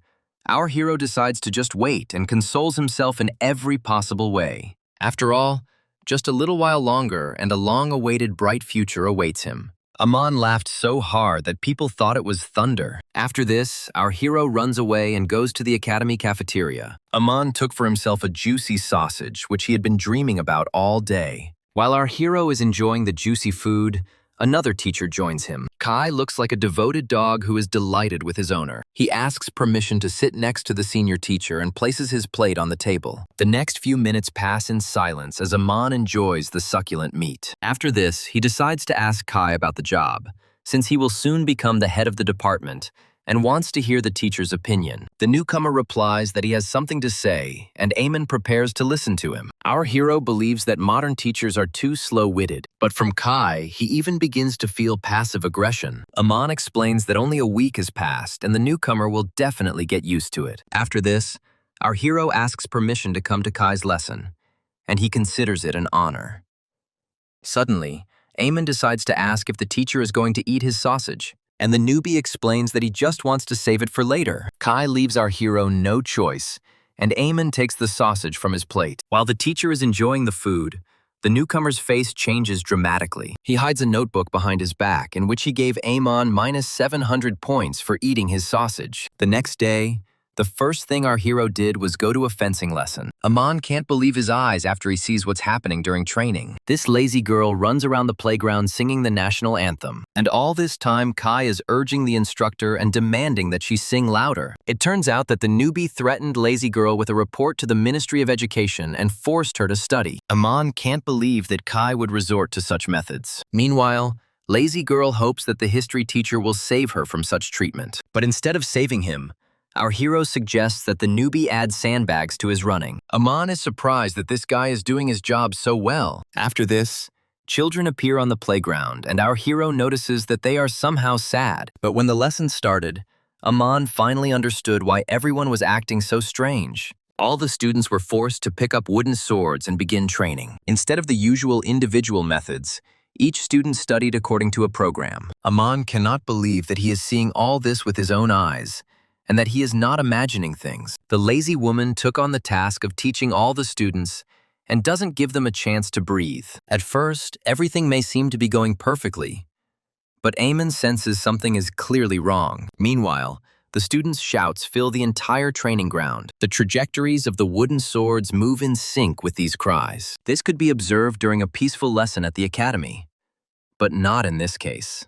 our hero decides to just wait and consoles himself in every possible way. After all, just a little while longer and a long-awaited bright future awaits him. Amon laughed so hard that people thought it was thunder. After this, our hero runs away and goes to the academy cafeteria. Amon took for himself a juicy sausage, which he had been dreaming about all day. While our hero is enjoying the juicy food, another teacher joins him. Kai looks like a devoted dog who is delighted with his owner. He asks permission to sit next to the senior teacher and places his plate on the table. The next few minutes pass in silence as Amon enjoys the succulent meat. After this, he decides to ask Kai about the job, since he will soon become the head of the department and wants to hear the teacher's opinion. The newcomer replies that he has something to say, and Eamon prepares to listen to him. Our hero believes that modern teachers are too slow-witted, but from Kai, he even begins to feel passive aggression. Amon explains that only a week has passed, and the newcomer will definitely get used to it. After this, our hero asks permission to come to Kai's lesson, and he considers it an honor. Suddenly, Eamon decides to ask if the teacher is going to eat his sausage. and the newbie explains that he just wants to save it for later. Kai leaves our hero no choice, and Eamon takes the sausage from his plate. While the teacher is enjoying the food, the newcomer's face changes dramatically. He hides a notebook behind his back in which he gave Eamon minus 700 points for eating his sausage. The next day, the first thing our hero did was go to a fencing lesson. Eamon can't believe his eyes after he sees what's happening during training. This lazy girl runs around the playground singing the national anthem. And all this time, Kai is urging the instructor and demanding that she sing louder. It turns out that the newbie threatened lazy girl with a report to the Ministry of Education and forced her to study. Eamon can't believe that Kai would resort to such methods. Meanwhile, lazy girl hopes that the history teacher will save her from such treatment. But instead of saving him, our hero suggests that the newbie add sandbags to his running. Eamon is surprised that this guy is doing his job so well. After this, children appear on the playground, and our hero notices that they are somehow sad. But when the lesson started, Eamon finally understood why everyone was acting so strange. All the students were forced to pick up wooden swords and begin training. Instead of the usual individual methods, each student studied according to a program. Eamon cannot believe that he is seeing all this with his own eyes, and that he is not imagining things. The lazy woman took on the task of teaching all the students and doesn't give them a chance to breathe. At first, everything may seem to be going perfectly, but Eamon senses something is clearly wrong. Meanwhile, the students' shouts fill the entire training ground. The trajectories of the wooden swords move in sync with these cries. This could be observed during a peaceful lesson at the academy, but not in this case.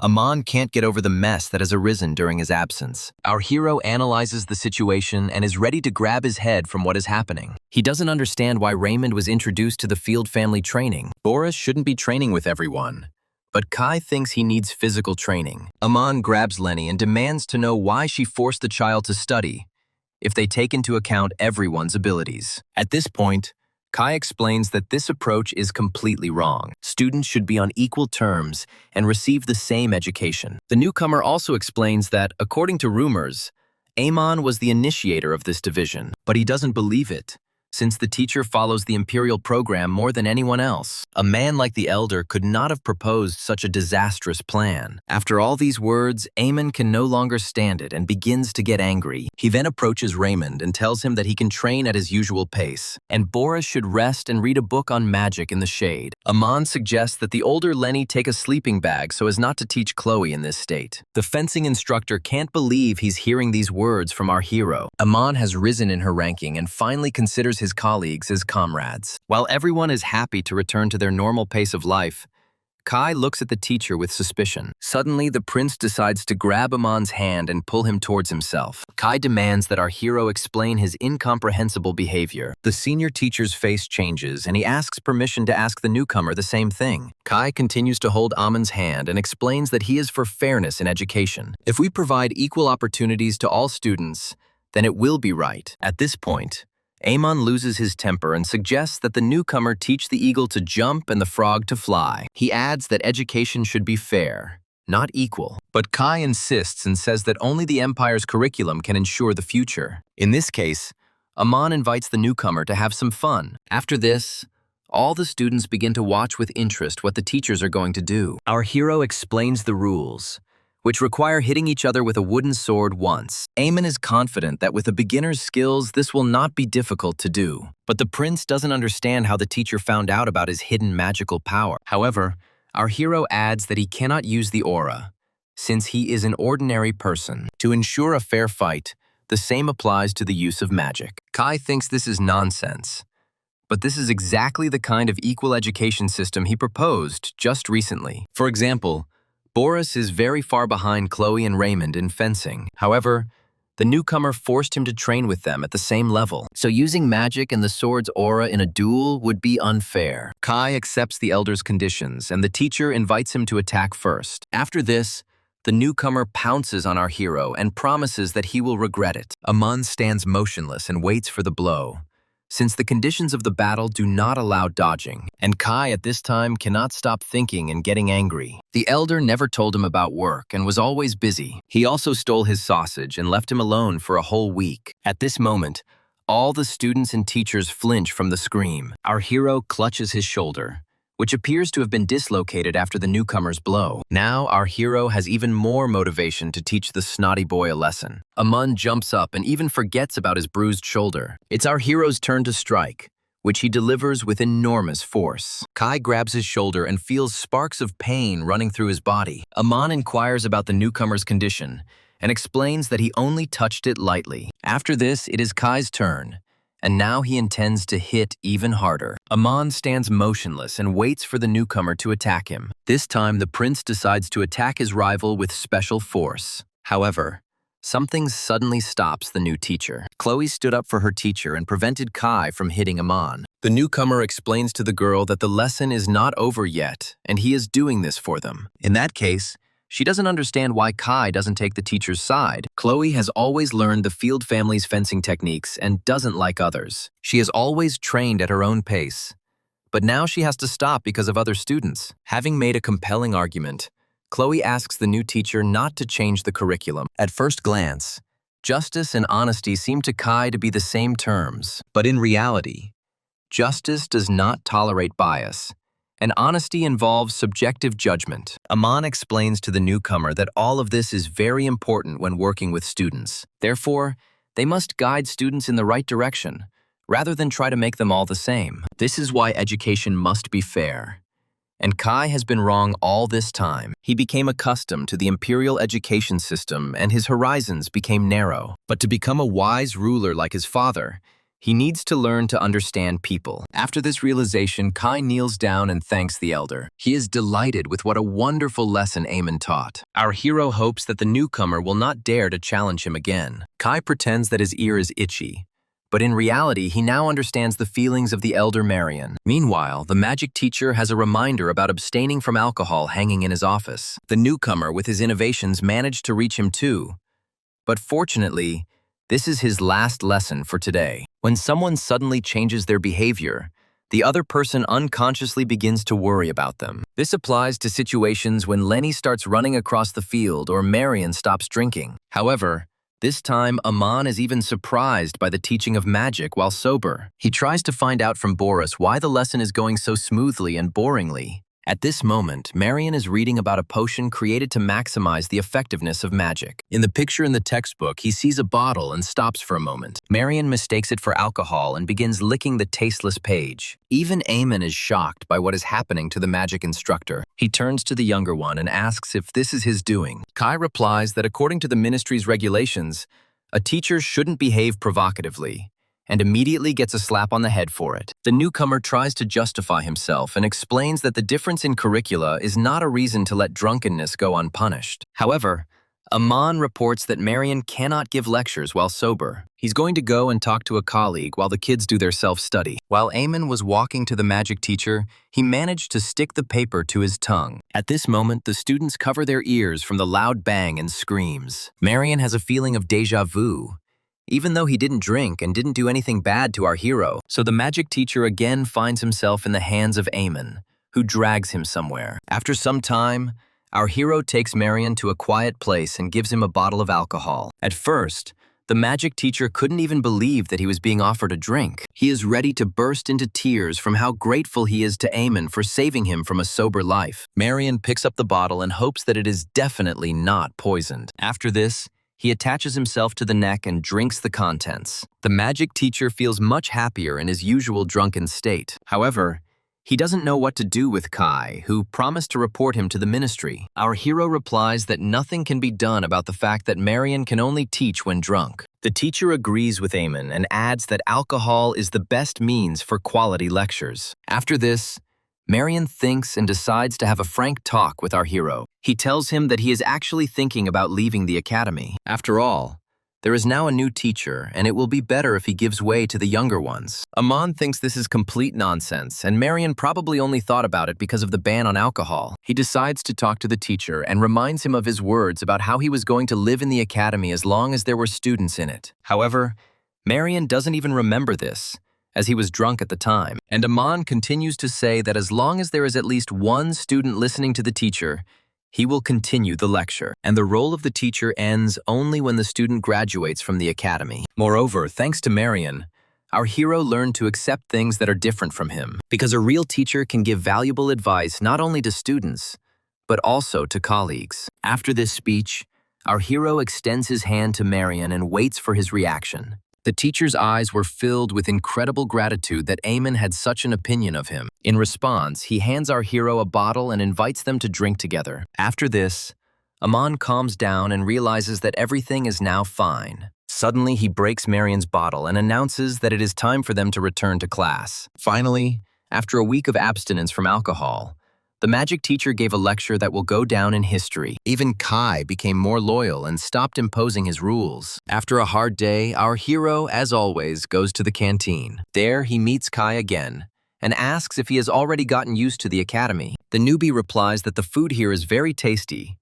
Eamon can't get over the mess that has arisen during his absence. Our hero analyzes the situation and is ready to grab his head from what is happening. He doesn't understand why Raymond was introduced to the field family training. Boris shouldn't be training with everyone, but Kai thinks he needs physical training. Eamon grabs Lenny and demands to know why she forced the child to study, if they take into account everyone's abilities. At this point, Kai explains that this approach is completely wrong. Students should be on equal terms and receive the same education. The newcomer also explains that, according to rumors, Eamon was the initiator of this division, but he doesn't believe it, since the teacher follows the imperial program more than anyone else. A man like the elder could not have proposed such a disastrous plan. After all these words, Eamon can no longer stand it and begins to get angry. He then approaches Raymond and tells him that he can train at his usual pace, and Boris should rest and read a book on magic in the shade. Eamon suggests that the older Lenny take a sleeping bag so as not to teach Chloe in this state. The fencing instructor can't believe he's hearing these words from our hero. Eamon has risen in her ranking and finally considers his colleagues as comrades. While everyone is happy to return to their normal pace of life, Kai looks at the teacher with suspicion. Suddenly, the prince decides to grab Eamon's hand and pull him towards himself. Kai demands that our hero explain his incomprehensible behavior. The senior teacher's face changes, and he asks permission to ask the newcomer the same thing. Kai continues to hold Eamon's hand and explains that he is for fairness in education. If we provide equal opportunities to all students, then it will be right. At this point, Eamon loses his temper and suggests that the newcomer teach the eagle to jump and the frog to fly. He adds that education should be fair, not equal. But Kai insists and says that only the Empire's curriculum can ensure the future. In this case, Eamon invites the newcomer to have some fun. After this, all the students begin to watch with interest what the teachers are going to do. Our hero explains the rules, which require hitting each other with a wooden sword once. Eamon is confident that with a beginner's skills, this will not be difficult to do. But the prince doesn't understand how the teacher found out about his hidden magical power. However, our hero adds that he cannot use the aura, since he is an ordinary person. To ensure a fair fight, the same applies to the use of magic. Kai thinks this is nonsense, but this is exactly the kind of equal education system he proposed just recently. For example, Boris is very far behind Chloe and Raymond in fencing. However, the newcomer forced him to train with them at the same level. So using magic and the sword's aura in a duel would be unfair. Kai accepts the elder's conditions, and the teacher invites him to attack first. After this, the newcomer pounces on our hero and promises that he will regret it. Eamon stands motionless and waits for the blow, since the conditions of the battle do not allow dodging, and Kai at this time cannot stop thinking and getting angry. The elder never told him about work and was always busy. He also stole his sausage and left him alone for a whole week. At this moment, all the students and teachers flinch from the scream. Our hero clutches his shoulder, which appears to have been dislocated after the newcomer's blow. Now, our hero has even more motivation to teach the snotty boy a lesson. Aman jumps up and even forgets about his bruised shoulder. It's our hero's turn to strike, which he delivers with enormous force. Kai grabs his shoulder and feels sparks of pain running through his body. Aman inquires about the newcomer's condition and explains that he only touched it lightly. After this, it is Kai's turn, and now he intends to hit even harder. Aman stands motionless and waits for the newcomer to attack him. This time, the prince decides to attack his rival with special force. However, something suddenly stops the new teacher. Chloe stood up for her teacher and prevented Kai from hitting Aman. The newcomer explains to the girl that the lesson is not over yet, and he is doing this for them. In that case, she doesn't understand why Kai doesn't take the teacher's side. Chloe has always learned the Field family's fencing techniques and doesn't like others. She has always trained at her own pace, but now she has to stop because of other students. Having made a compelling argument, Chloe asks the new teacher not to change the curriculum. At first glance, justice and honesty seem to Kai to be the same terms, but in reality, justice does not tolerate bias, and honesty involves subjective judgment. Aman explains to the newcomer that all of this is very important when working with students. Therefore, they must guide students in the right direction, rather than try to make them all the same. This is why education must be fair. And Kai has been wrong all this time. He became accustomed to the imperial education system and his horizons became narrow. But to become a wise ruler like his father, he needs to learn to understand people. After this realization, Kai kneels down and thanks the elder. He is delighted with what a wonderful lesson Eamon taught. Our hero hopes that the newcomer will not dare to challenge him again. Kai pretends that his ear is itchy, but in reality, he now understands the feelings of the elder Marion. Meanwhile, the magic teacher has a reminder about abstaining from alcohol hanging in his office. The newcomer, with his innovations, managed to reach him too. But fortunately, this is his last lesson for today. When someone suddenly changes their behavior, the other person unconsciously begins to worry about them. This applies to situations when Lenny starts running across the field or Marion stops drinking. However, this time, Aman is even surprised by the teaching of magic while sober. He tries to find out from Boris why the lesson is going so smoothly and boringly. At this moment, Marion is reading about a potion created to maximize the effectiveness of magic. In the picture in the textbook, he sees a bottle and stops for a moment. Marion mistakes it for alcohol and begins licking the tasteless page. Even Eamon is shocked by what is happening to the magic instructor. He turns to the younger one and asks if this is his doing. Kai replies that according to the ministry's regulations, a teacher shouldn't behave provocatively, and immediately gets a slap on the head for it. The newcomer tries to justify himself and explains that the difference in curricula is not a reason to let drunkenness go unpunished. However, Aman reports that Marion cannot give lectures while sober. He's going to go and talk to a colleague while the kids do their self-study. While Eamon was walking to the magic teacher, he managed to stick the paper to his tongue. At this moment, the students cover their ears from the loud bang and screams. Marion has a feeling of déjà vu, even though he didn't drink and didn't do anything bad to our hero. So the magic teacher again finds himself in the hands of Eamon, who drags him somewhere. After some time, our hero takes Marion to a quiet place and gives him a bottle of alcohol. At first, the magic teacher couldn't even believe that he was being offered a drink. He is ready to burst into tears from how grateful he is to Eamon for saving him from a sober life. Marion picks up the bottle and hopes that it is definitely not poisoned. After this, he attaches himself to the neck and drinks the contents. The magic teacher feels much happier in his usual drunken state. However, he doesn't know what to do with Kai, who promised to report him to the ministry. Our hero replies that nothing can be done about the fact that Marion can only teach when drunk. The teacher agrees with Eamon and adds that alcohol is the best means for quality lectures. After this, Marion thinks and decides to have a frank talk with our hero. He tells him that he is actually thinking about leaving the academy. After all, there is now a new teacher, and it will be better if he gives way to the younger ones. Aman thinks this is complete nonsense, and Marion probably only thought about it because of the ban on alcohol. He decides to talk to the teacher and reminds him of his words about how he was going to live in the academy as long as there were students in it. However, Marion doesn't even remember this, as he was drunk at the time. And Aman continues to say that as long as there is at least one student listening to the teacher, he will continue the lecture, and the role of the teacher ends only when the student graduates from the academy. Moreover, thanks to Marion, our hero learned to accept things that are different from him, because a real teacher can give valuable advice not only to students, but also to colleagues. After this speech, our hero extends his hand to Marion and waits for his reaction. The teacher's eyes were filled with incredible gratitude that Eamon had such an opinion of him. In response, he hands our hero a bottle and invites them to drink together. After this, Amon calms down and realizes that everything is now fine. Suddenly, he breaks Marion's bottle and announces that it is time for them to return to class. Finally, after a week of abstinence from alcohol, the magic teacher gave a lecture that will go down in history. Even Kai became more loyal and stopped imposing his rules. After a hard day, our hero, as always, goes to the canteen. There, he meets Kai again and asks if he has already gotten used to the academy. The newbie replies that the food here is very tasty,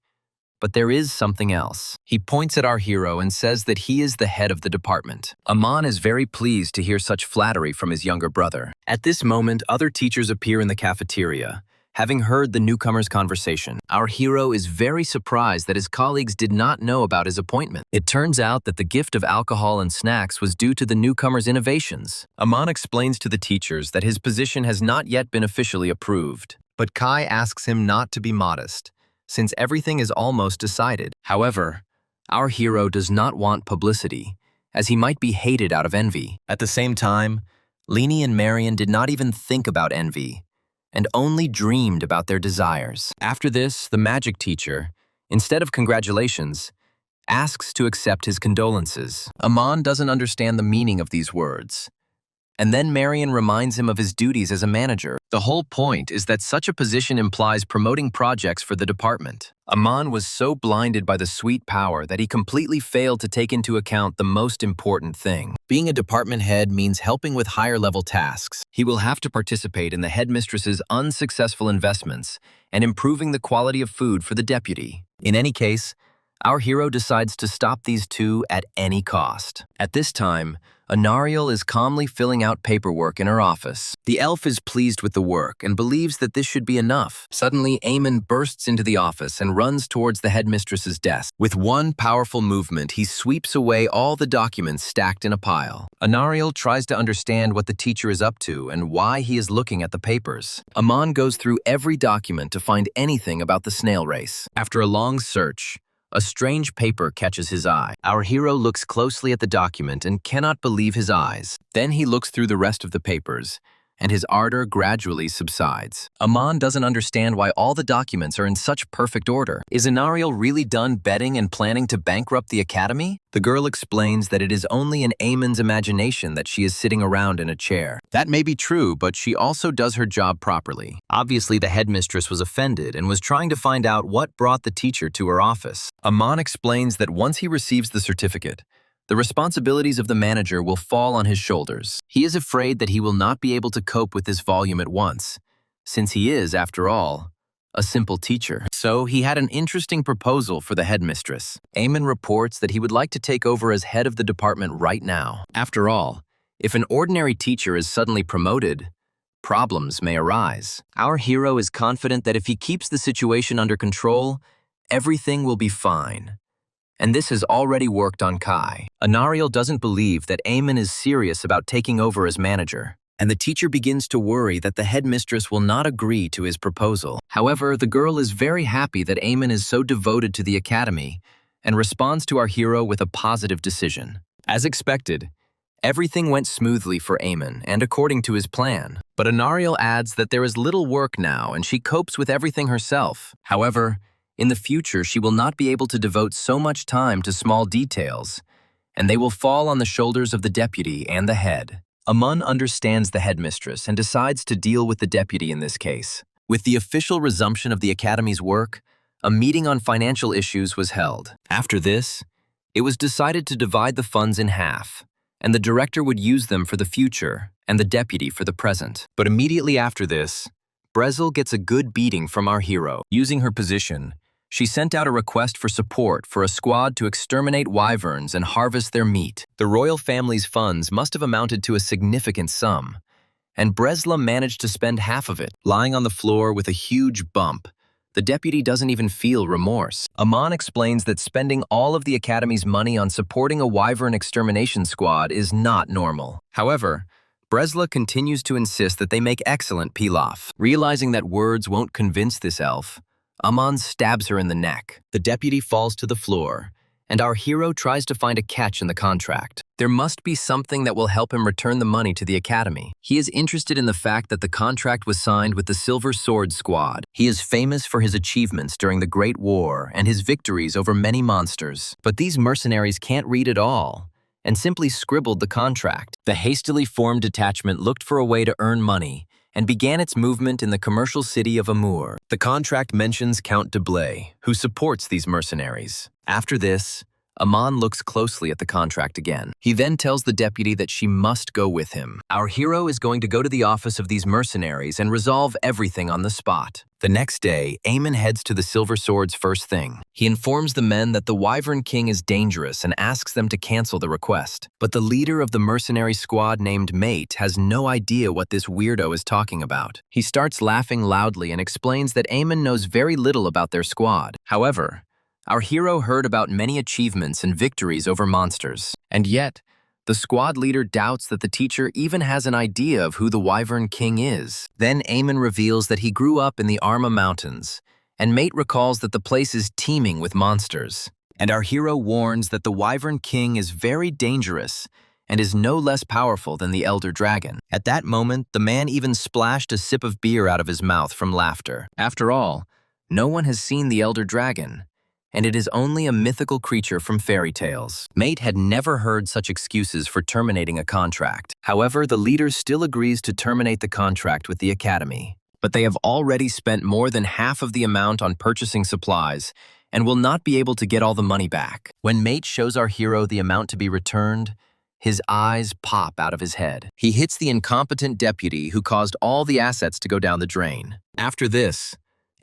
but there is something else. He points at our hero and says that he is the head of the department. Amon is very pleased to hear such flattery from his younger brother. At this moment, other teachers appear in the cafeteria, having heard the newcomer's conversation. Our hero is very surprised that his colleagues did not know about his appointment. It turns out that the gift of alcohol and snacks was due to the newcomer's innovations. Amon explains to the teachers that his position has not yet been officially approved, but Kai asks him not to be modest, since everything is almost decided. However, our hero does not want publicity, as he might be hated out of envy. At the same time, Lini and Marion did not even think about envy, and only dreamed about their desires. After this, the magic teacher, instead of congratulations, asks to accept his condolences. Amon doesn't understand the meaning of these words, and then Marion reminds him of his duties as a manager. The whole point is that such a position implies promoting projects for the department. Amon was so blinded by the sweet power that he completely failed to take into account the most important thing. Being a department head means helping with higher-level tasks. He will have to participate in the headmistress's unsuccessful investments and improving the quality of food for the deputy. In any case, our hero decides to stop these two at any cost. At this time, Anariel is calmly filling out paperwork in her office. The elf is pleased with the work and believes that this should be enough. Suddenly, Eamon bursts into the office and runs towards the headmistress's desk. With one powerful movement, he sweeps away all the documents stacked in a pile. Anariel tries to understand what the teacher is up to and why he is looking at the papers. Amon goes through every document to find anything about the snail race. After a long search, a strange paper catches his eye. Our hero looks closely at the document and cannot believe his eyes. Then he looks through the rest of the papers, and his ardor gradually subsides. Amon doesn't understand why all the documents are in such perfect order. Is Anariel really done betting and planning to bankrupt the academy? The girl explains that it is only in Eamon's imagination that she is sitting around in a chair. That may be true, but she also does her job properly. Obviously, the headmistress was offended and was trying to find out what brought the teacher to her office. Amon explains that once he receives the certificate, the responsibilities of the manager will fall on his shoulders. He is afraid that he will not be able to cope with this volume at once, since he is, after all, a simple teacher. So he had an interesting proposal for the headmistress. Eamon reports that he would like to take over as head of the department right now. After all, if an ordinary teacher is suddenly promoted, problems may arise. Our hero is confident that if he keeps the situation under control, everything will be fine. And this has already worked on Kai. Anariel doesn't believe that Eamon is serious about taking over as manager, and the teacher begins to worry that the headmistress will not agree to his proposal. However, the girl is very happy that Eamon is so devoted to the academy and responds to our hero with a positive decision. As expected, everything went smoothly for Eamon and according to his plan. But Anariel adds that there is little work now and she copes with everything herself. However, in the future, she will not be able to devote so much time to small details, and they will fall on the shoulders of the deputy and the head. Amon understands the headmistress and decides to deal with the deputy in this case. With the official resumption of the academy's work, a meeting on financial issues was held. After this, it was decided to divide the funds in half, and the director would use them for the future and the deputy for the present. But immediately after this, Brezel gets a good beating from our hero. Using her position, she sent out a request for support for a squad to exterminate wyverns and harvest their meat. The royal family's funds must have amounted to a significant sum, and Bresla managed to spend half of it. Lying on the floor with a huge bump, The deputy doesn't even feel remorse. Aman explains that spending all of the Academy's money on supporting a wyvern extermination squad is not normal. However, Bresla continues to insist that they make excellent pilaf. Realizing that words won't convince this elf, Aman stabs her in the neck. The deputy falls to the floor, and our hero tries to find a catch in the contract. There must be something that will help him return the money to the Academy. He is interested in the fact that the contract was signed with the Silver Sword Squad. He is famous for his achievements during the Great War and his victories over many monsters. But these mercenaries can't read at all, and simply scribbled the contract. The hastily formed detachment looked for a way to earn money and began its movement in the commercial city of Amur. The contract mentions Count de Blay, who supports these mercenaries. After this, Aman looks closely at the contract again. He then tells the deputy that she must go with him. Our hero is going to go to the office of these mercenaries and resolve everything on the spot. The next day, Eamon heads to the Silver Sword's first thing. He informs the men that the Wyvern King is dangerous and asks them to cancel the request. But the leader of the mercenary squad named Mate has no idea what this weirdo is talking about. He starts laughing loudly and explains that Eamon knows very little about their squad. However, our hero heard about many achievements and victories over monsters. And yet, the squad leader doubts that the teacher even has an idea of who the Wyvern King is. Then Eamon reveals that he grew up in the Arma Mountains, and Mate recalls that the place is teeming with monsters. And our hero warns that the Wyvern King is very dangerous and is no less powerful than the Elder Dragon. At that moment, the man even splashed a sip of beer out of his mouth from laughter. After all, no one has seen the Elder Dragon, and it is only a mythical creature from fairy tales. Mate had never heard such excuses for terminating a contract. However, the leader still agrees to terminate the contract with the Academy. But they have already spent more than half of the amount on purchasing supplies and will not be able to get all the money back. When Mate shows our hero the amount to be returned, his eyes pop out of his head. He hits the incompetent deputy who caused all the assets to go down the drain. After this,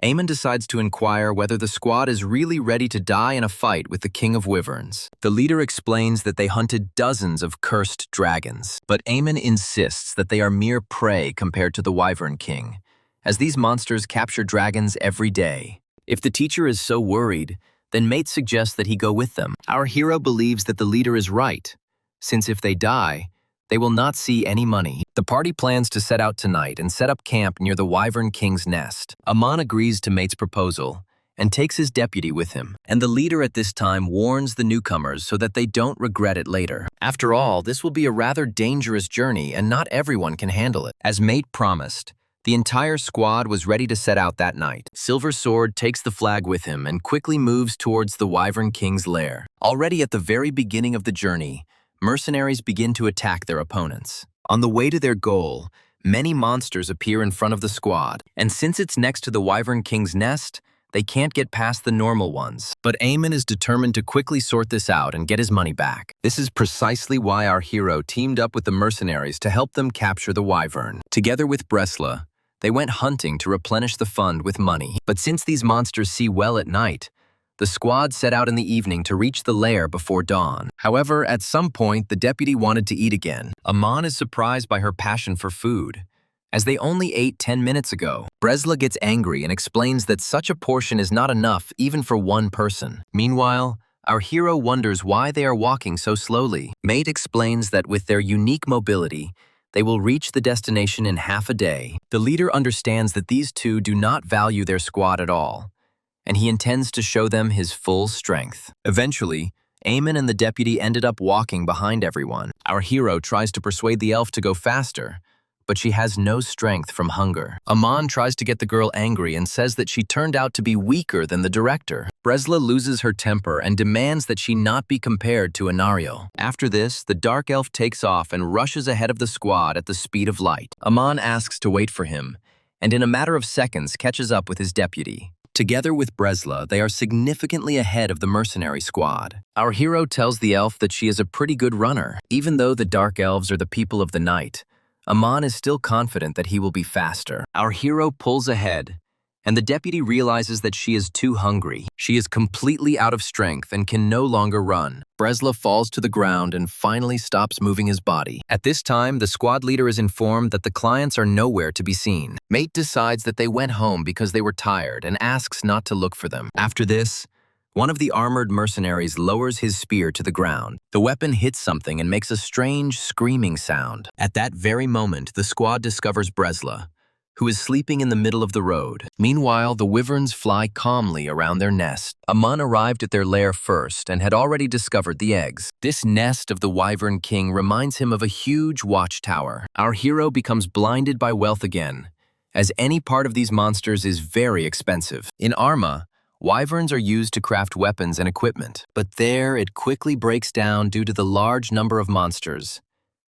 Eamon decides to inquire whether the squad is really ready to die in a fight with the King of Wyverns. The leader explains that they hunted dozens of cursed dragons, but Eamon insists that they are mere prey compared to the Wyvern King, as these monsters capture dragons every day. If the teacher is so worried, then Mate suggests that he go with them. Our hero believes that the leader is right, since if they die, they will not see any money. The party plans to set out tonight and set up camp near the Wyvern King's nest. Aman agrees to Mate's proposal and takes his deputy with him. And the leader at this time warns the newcomers so that they don't regret it later. After all, this will be a rather dangerous journey and not everyone can handle it. As Mate promised, the entire squad was ready to set out that night. Silver Sword takes the flag with him and quickly moves towards the Wyvern King's lair. Already at the very beginning of the journey, mercenaries begin to attack their opponents. On the way to their goal, many monsters appear in front of the squad, and since it's next to the Wyvern King's nest, they can't get past the normal ones. But Eamon is determined to quickly sort this out and get his money back. This is precisely why our hero teamed up with the mercenaries to help them capture the Wyvern. Together with Bresla, they went hunting to replenish the fund with money. But since these monsters see well at night, the squad set out in the evening to reach the lair before dawn. However, at some point, the deputy wanted to eat again. Aman is surprised by her passion for food, as they only ate 10 minutes ago. Bresla gets angry and explains that such a portion is not enough even for one person. Meanwhile, our hero wonders why they are walking so slowly. Mate explains that with their unique mobility, they will reach the destination in half a day. The leader understands that these two do not value their squad at all, and he intends to show them his full strength. Eventually, Eamon and the deputy ended up walking behind everyone. Our hero tries to persuade the elf to go faster, but she has no strength from hunger. Aman tries to get the girl angry and says that she turned out to be weaker than the director. Bresla loses her temper and demands that she not be compared to Anario. After this, the dark elf takes off and rushes ahead of the squad at the speed of light. Aman asks to wait for him, and in a matter of seconds catches up with his deputy. Together with Bresla, they are significantly ahead of the mercenary squad. Our hero tells the elf that she is a pretty good runner. Even though the dark elves are the people of the night, Aman is still confident that he will be faster. Our hero pulls ahead and the deputy realizes that she is too hungry. She is completely out of strength and can no longer run. Bresla falls to the ground and finally stops moving his body. At this time, the squad leader is informed that the clients are nowhere to be seen. Mate decides that they went home because they were tired and asks not to look for them. After this, one of the armored mercenaries lowers his spear to the ground. The weapon hits something and makes a strange screaming sound. At that very moment, the squad discovers Bresla, who is sleeping in the middle of the road. Meanwhile, the wyverns fly calmly around their nest. Aman arrived at their lair first and had already discovered the eggs. This nest of the Wyvern King reminds him of a huge watchtower. Our hero becomes blinded by wealth again, as any part of these monsters is very expensive. In Arma, wyverns are used to craft weapons and equipment, but there it quickly breaks down due to the large number of monsters.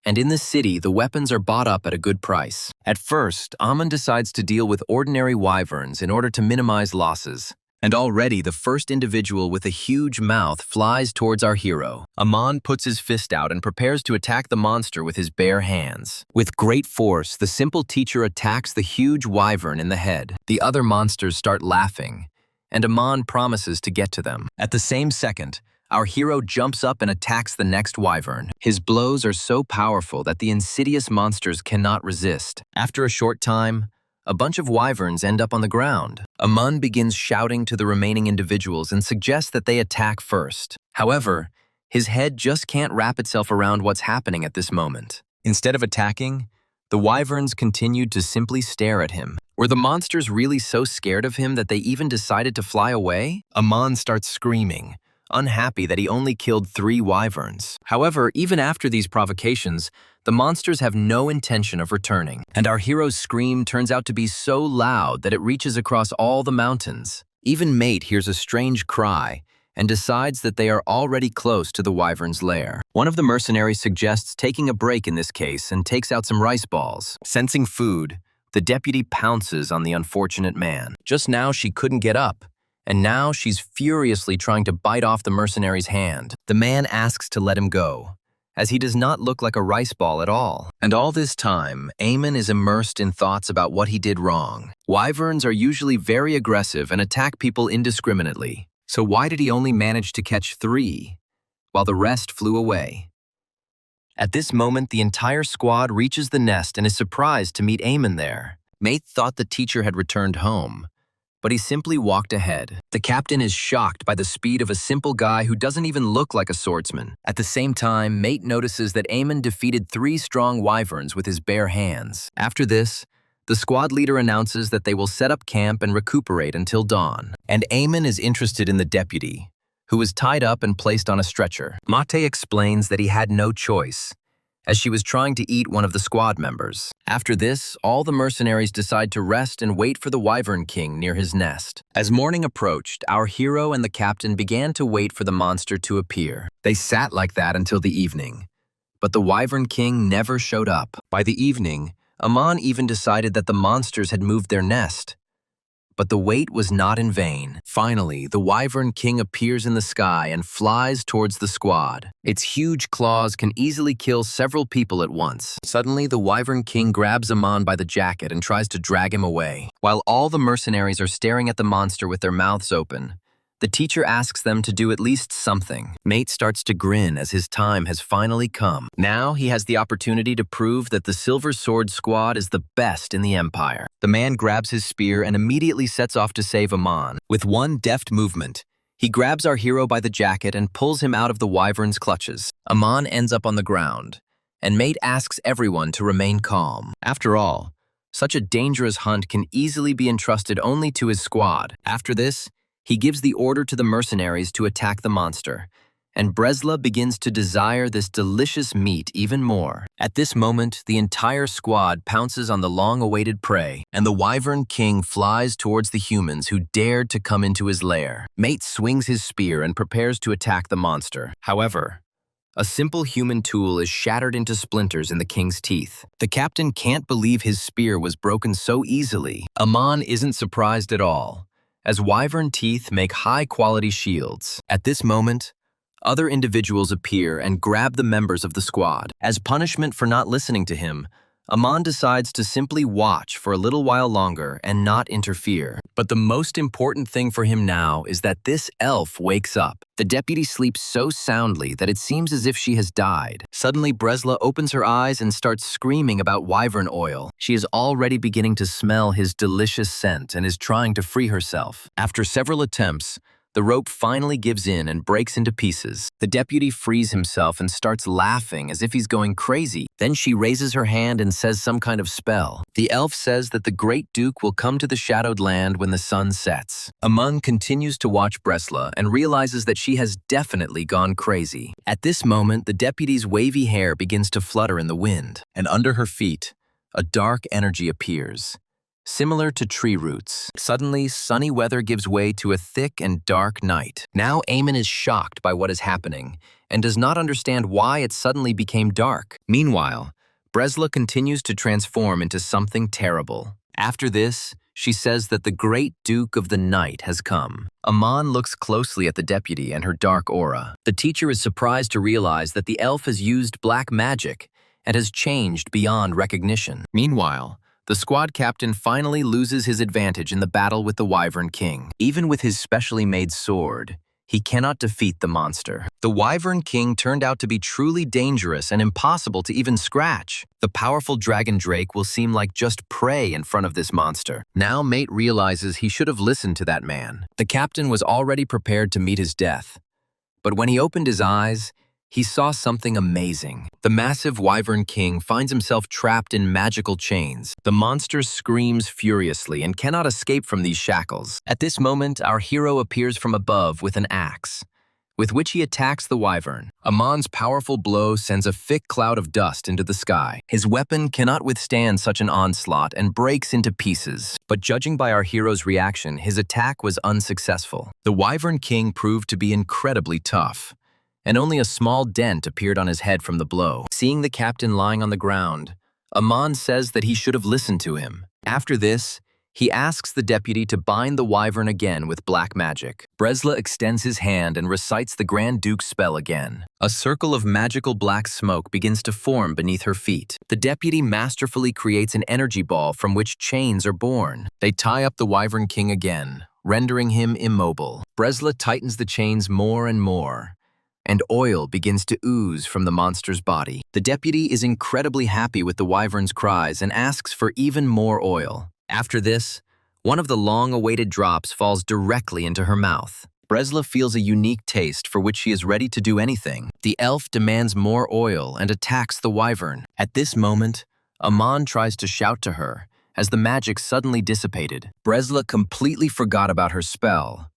And in the city, the weapons are bought up at a good price. At first, Aman decides to deal with ordinary wyverns in order to minimize losses. And already the first individual with a huge mouth flies towards our hero. Aman puts his fist out and prepares to attack the monster with his bare hands. With great force, the simple teacher attacks the huge wyvern in the head. The other monsters start laughing, and Aman promises to get to them. At the same second, our hero jumps up and attacks the next wyvern. His blows are so powerful that the insidious monsters cannot resist. After a short time, a bunch of wyverns end up on the ground. Aman begins shouting to the remaining individuals and suggests that they attack first. However, his head just can't wrap itself around what's happening at this moment. Instead of attacking, the wyverns continued to simply stare at him. Were the monsters really so scared of him that they even decided to fly away? Aman starts screaming, unhappy that he only killed 3 wyverns. However, even after these provocations, the monsters have no intention of returning. And our hero's scream turns out to be so loud that it reaches across all the mountains. Even Mate hears a strange cry and decides that they are already close to the wyvern's lair. One of the mercenaries suggests taking a break in this case and takes out some rice balls. Sensing food, the deputy pounces on the unfortunate man. Just now she couldn't get up, and now she's furiously trying to bite off the mercenary's hand. The man asks to let him go, as he does not look like a rice ball at all. And all this time, Eamon is immersed in thoughts about what he did wrong. Wyverns are usually very aggressive and attack people indiscriminately. So why did he only manage to catch 3, while the rest flew away? At this moment, the entire squad reaches the nest and is surprised to meet Eamon there. Mate thought the teacher had returned home, but he simply walked ahead. The captain is shocked by the speed of a simple guy who doesn't even look like a swordsman. At the same time, Mate notices that Eamon defeated 3 strong wyverns with his bare hands. After this, the squad leader announces that they will set up camp and recuperate until dawn. And Eamon is interested in the deputy, who was tied up and placed on a stretcher. Mate explains that he had no choice, as she was trying to eat one of the squad members. After this, all the mercenaries decide to rest and wait for the Wyvern King near his nest. As morning approached, our hero and the captain began to wait for the monster to appear. They sat like that until the evening, but the Wyvern King never showed up. By the evening, Aman even decided that the monsters had moved their nest. But the wait was not in vain. Finally, the Wyvern King appears in the sky and flies towards the squad. Its huge claws can easily kill several people at once. Suddenly, the Wyvern King grabs Aman by the jacket and tries to drag him away. While all the mercenaries are staring at the monster with their mouths open, the teacher asks them to do at least something. Mate starts to grin as his time has finally come. Now he has the opportunity to prove that the Silver Sword Squad is the best in the Empire. The man grabs his spear and immediately sets off to save Aman. With one deft movement, he grabs our hero by the jacket and pulls him out of the wyvern's clutches. Aman ends up on the ground, and Mate asks everyone to remain calm. After all, such a dangerous hunt can easily be entrusted only to his squad. After this, he gives the order to the mercenaries to attack the monster, and Bresla begins to desire this delicious meat even more. At this moment, the entire squad pounces on the long-awaited prey, and the Wyvern King flies towards the humans who dared to come into his lair. Mate swings his spear and prepares to attack the monster. However, a simple human tool is shattered into splinters in the king's teeth. The captain can't believe his spear was broken so easily. Aman isn't surprised at all, as wyvern teeth make high-quality shields. At this moment, other individuals appear and grab the members of the squad. As punishment for not listening to him, Aman decides to simply watch for a little while longer and not interfere. But the most important thing for him now is that this elf wakes up. The deputy sleeps so soundly that it seems as if she has died. Suddenly, Bresla opens her eyes and starts screaming about wyvern oil. She is already beginning to smell his delicious scent and is trying to free herself. After several attempts, the rope finally gives in and breaks into pieces. The deputy frees himself and starts laughing as if he's going crazy. Then she raises her hand and says some kind of spell. The elf says that the great duke will come to the shadowed land when the sun sets. Aman continues to watch Bresla and realizes that she has definitely gone crazy. At this moment, the deputy's wavy hair begins to flutter in the wind, and under her feet, a dark energy appears. Similar to tree roots. Suddenly, sunny weather gives way to a thick and dark night. Now Eamon is shocked by what is happening and does not understand why it suddenly became dark. Meanwhile, Bresla continues to transform into something terrible. After this, she says that the great Duke of the Night has come. Aman looks closely at the deputy and her dark aura. The teacher is surprised to realize that the elf has used black magic and has changed beyond recognition. Meanwhile, the squad captain finally loses his advantage in the battle with the Wyvern King. Even with his specially made sword, he cannot defeat the monster. The Wyvern King turned out to be truly dangerous and impossible to even scratch. The powerful dragon drake will seem like just prey in front of this monster. Now Mate realizes he should have listened to that man. The captain was already prepared to meet his death. But when he opened his eyes, he saw something amazing. The massive Wyvern King finds himself trapped in magical chains. The monster screams furiously and cannot escape from these shackles. At this moment, our hero appears from above with an axe, with which he attacks the wyvern. Aman's powerful blow sends a thick cloud of dust into the sky. His weapon cannot withstand such an onslaught and breaks into pieces. But judging by our hero's reaction, his attack was unsuccessful. The Wyvern King proved to be incredibly tough, and only a small dent appeared on his head from the blow. Seeing the captain lying on the ground, Aman says that he should have listened to him. After this, he asks the deputy to bind the wyvern again with black magic. Bresla extends his hand and recites the Grand Duke's spell again. A circle of magical black smoke begins to form beneath her feet. The deputy masterfully creates an energy ball from which chains are born. They tie up the Wyvern King again, rendering him immobile. Bresla tightens the chains more and more, and oil begins to ooze from the monster's body. The deputy is incredibly happy with the wyvern's cries and asks for even more oil. After this, one of the long-awaited drops falls directly into her mouth. Bresla feels a unique taste for which she is ready to do anything. The elf demands more oil and attacks the wyvern. At this moment, Aman tries to shout to her as the magic suddenly dissipated. Bresla completely forgot about her spell,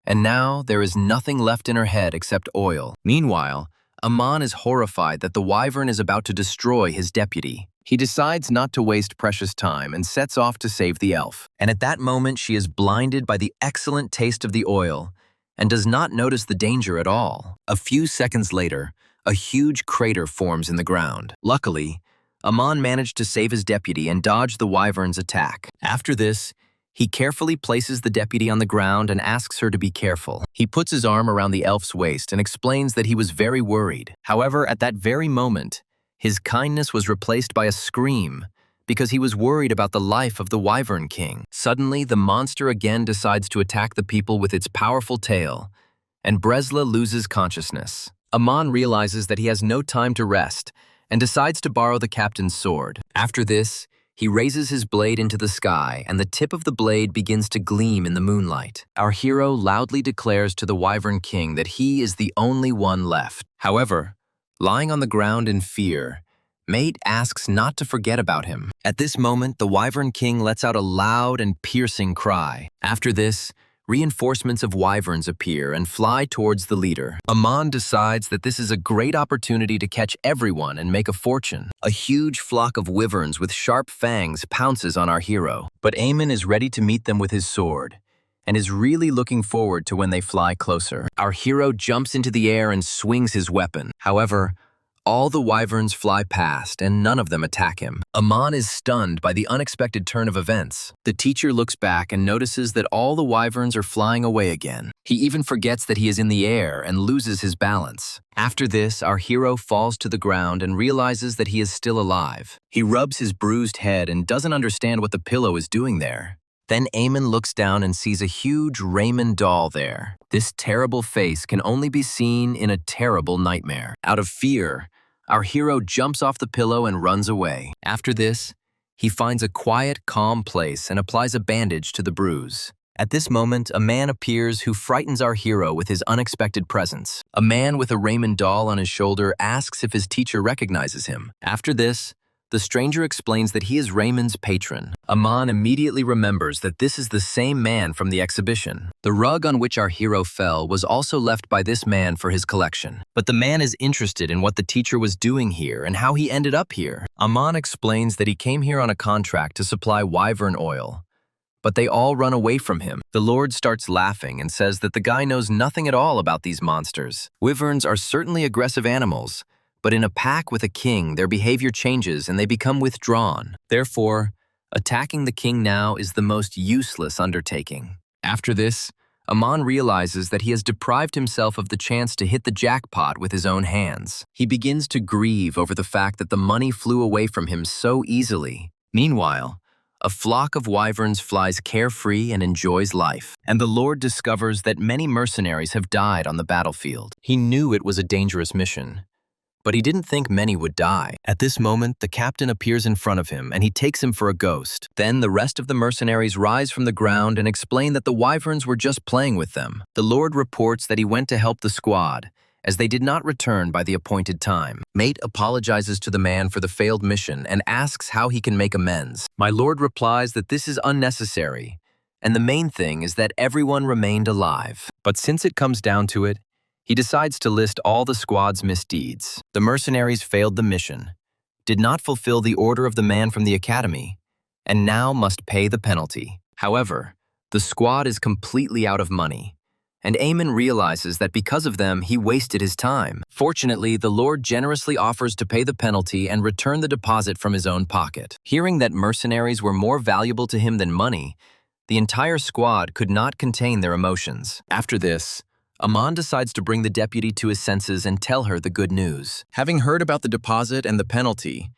and now there is nothing left in her head except oil. Meanwhile, Aman is horrified that the wyvern is about to destroy his deputy. He decides not to waste precious time and sets off to save the elf. And at that moment, she is blinded by the excellent taste of the oil and does not notice the danger at all. A few seconds later, a huge crater forms in the ground. Luckily, Aman managed to save his deputy and dodge the wyvern's attack. After this, he carefully places the deputy on the ground and asks her to be careful. He puts his arm around the elf's waist and explains that he was very worried. However, at that very moment, his kindness was replaced by a scream because he was worried about the life of the Wyvern King. Suddenly, the monster again decides to attack the people with its powerful tail, and Bresla loses consciousness. Aman realizes that he has no time to rest and decides to borrow the captain's sword. After this, he raises his blade into the sky, and the tip of the blade begins to gleam in the moonlight. Our hero loudly declares to the Wyvern King that he is the only one left. However, lying on the ground in fear, Mate asks not to forget about him. At this moment, the Wyvern King lets out a loud and piercing cry. After this, reinforcements of wyverns appear and fly towards the leader. Aman decides that this is a great opportunity to catch everyone and make a fortune. A huge flock of wyverns with sharp fangs pounces on our hero, but Eamon is ready to meet them with his sword and is really looking forward to when they fly closer. Our hero jumps into the air and swings his weapon. However, All the wyverns fly past, and none of them attack him. Aman is stunned by the unexpected turn of events. The teacher looks back and notices that all the wyverns are flying away again. He even forgets that he is in the air and loses his balance. After this, our hero falls to the ground and realizes that he is still alive. He rubs his bruised head and doesn't understand what the pillow is doing there. Then Eamon looks down and sees a huge Raymond doll there. This terrible face can only be seen in a terrible nightmare. Out of fear, our hero jumps off the pillow and runs away. After this, he finds a quiet, calm place and applies a bandage to the bruise. At this moment, a man appears who frightens our hero with his unexpected presence. A man with a Raymond doll on his shoulder asks if his teacher recognizes him. After this, the stranger explains that he is Raymond's patron. Aman immediately remembers that this is the same man from the exhibition. The rug on which our hero fell was also left by this man for his collection. But the man is interested in what the teacher was doing here and how he ended up here. Aman explains that he came here on a contract to supply wyvern oil. But they all run away from him. The Lord starts laughing and says that the guy knows nothing at all about these monsters. Wyverns are certainly aggressive animals, but in a pack with a king, their behavior changes and they become withdrawn. Therefore, attacking the king now is the most useless undertaking. After this, Aman realizes that he has deprived himself of the chance to hit the jackpot with his own hands. He begins to grieve over the fact that the money flew away from him so easily. Meanwhile, a flock of wyverns flies carefree and enjoys life, and the Lord discovers that many mercenaries have died on the battlefield. He knew it was a dangerous mission, but he didn't think many would die. At this moment, the captain appears in front of him and he takes him for a ghost. Then the rest of the mercenaries rise from the ground and explain that the wyverns were just playing with them. The Lord reports that he went to help the squad, as they did not return by the appointed time. Mate apologizes to the man for the failed mission and asks how he can make amends. My lord replies that this is unnecessary, and the main thing is that everyone remained alive. But since it comes down to it, he decides to list all the squad's misdeeds. The mercenaries failed the mission, did not fulfill the order of the man from the academy, and now must pay the penalty. However, the squad is completely out of money, and Eamon realizes that because of them, he wasted his time. Fortunately, the Lord generously offers to pay the penalty and return the deposit from his own pocket. Hearing that mercenaries were more valuable to him than money, the entire squad could not contain their emotions. After this, Aman decides to bring the deputy to his senses and tell her the good news. Having heard about the deposit and the penalty,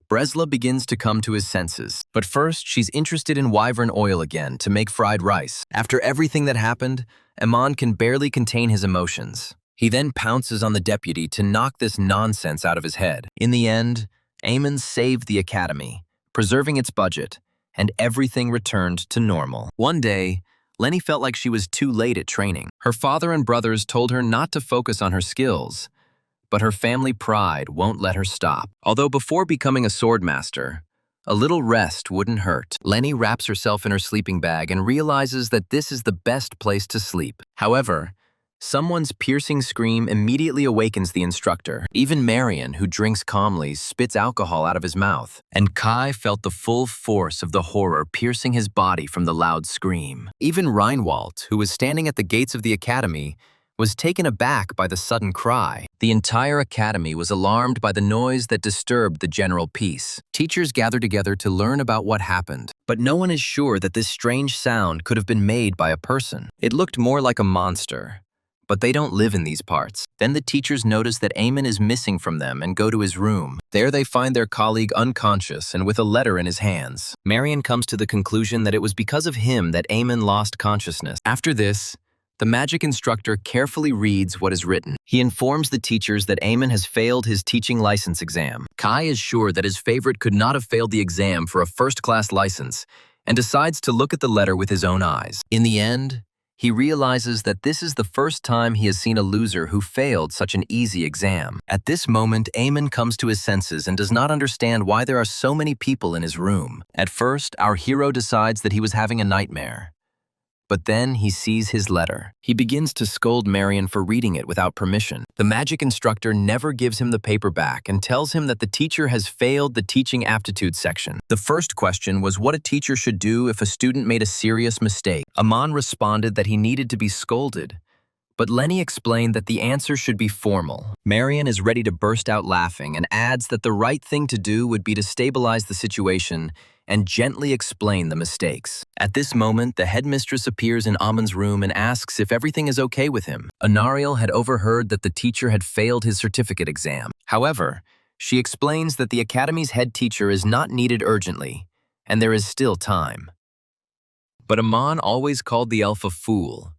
Bresla begins to come to his senses. But first, she's interested in wyvern oil again to make fried rice. After everything that happened, Aman can barely contain his emotions. He then pounces on the deputy to knock this nonsense out of his head. In the end, Eamon saved the academy, preserving its budget, and everything returned to normal. One day, Lenny felt like she was too late at training. Her father and brothers told her not to focus on her skills, but her family pride won't let her stop. Although before becoming a swordmaster, a little rest wouldn't hurt. Lenny wraps herself in her sleeping bag and realizes that this is the best place to sleep. However, someone's piercing scream immediately awakens the instructor. Even Marion, who drinks calmly, spits alcohol out of his mouth. And Kai felt the full force of the horror piercing his body from the loud scream. Even Reinwald, who was standing at the gates of the academy, was taken aback by the sudden cry. The entire academy was alarmed by the noise that disturbed the general peace. Teachers gathered together to learn about what happened, but no one is sure that this strange sound could have been made by a person. It looked more like a monster, but they don't live in these parts. Then the teachers notice that Eamon is missing from them and go to his room. There they find their colleague unconscious and with a letter in his hands. Marion comes to the conclusion that it was because of him that Eamon lost consciousness. After this, the magic instructor carefully reads what is written. He informs the teachers that Eamon has failed his teaching license exam. Kai is sure that his favorite could not have failed the exam for a first-class license and decides to look at the letter with his own eyes. In the end, he realizes that this is the first time he has seen a loser who failed such an easy exam. At this moment, Eamon comes to his senses and does not understand why there are so many people in his room. At first, our hero decides that he was having a nightmare. But then he sees his letter. He begins to scold Marion for reading it without permission. The magic instructor never gives him the paper back and tells him that the teacher has failed the teaching aptitude section. The first question was what a teacher should do if a student made a serious mistake. Aman responded that he needed to be scolded, But Lenny explained that the answer should be formal. Marion is ready to burst out laughing and adds that the right thing to do would be to stabilize the situation and gently explain the mistakes. At this moment, the headmistress appears in Amon's room and asks if everything is okay with him. Anariel had overheard that the teacher had failed his certificate exam. However, she explains that the academy's head teacher is not needed urgently, and there is still time. But Amon always called the elf a fool,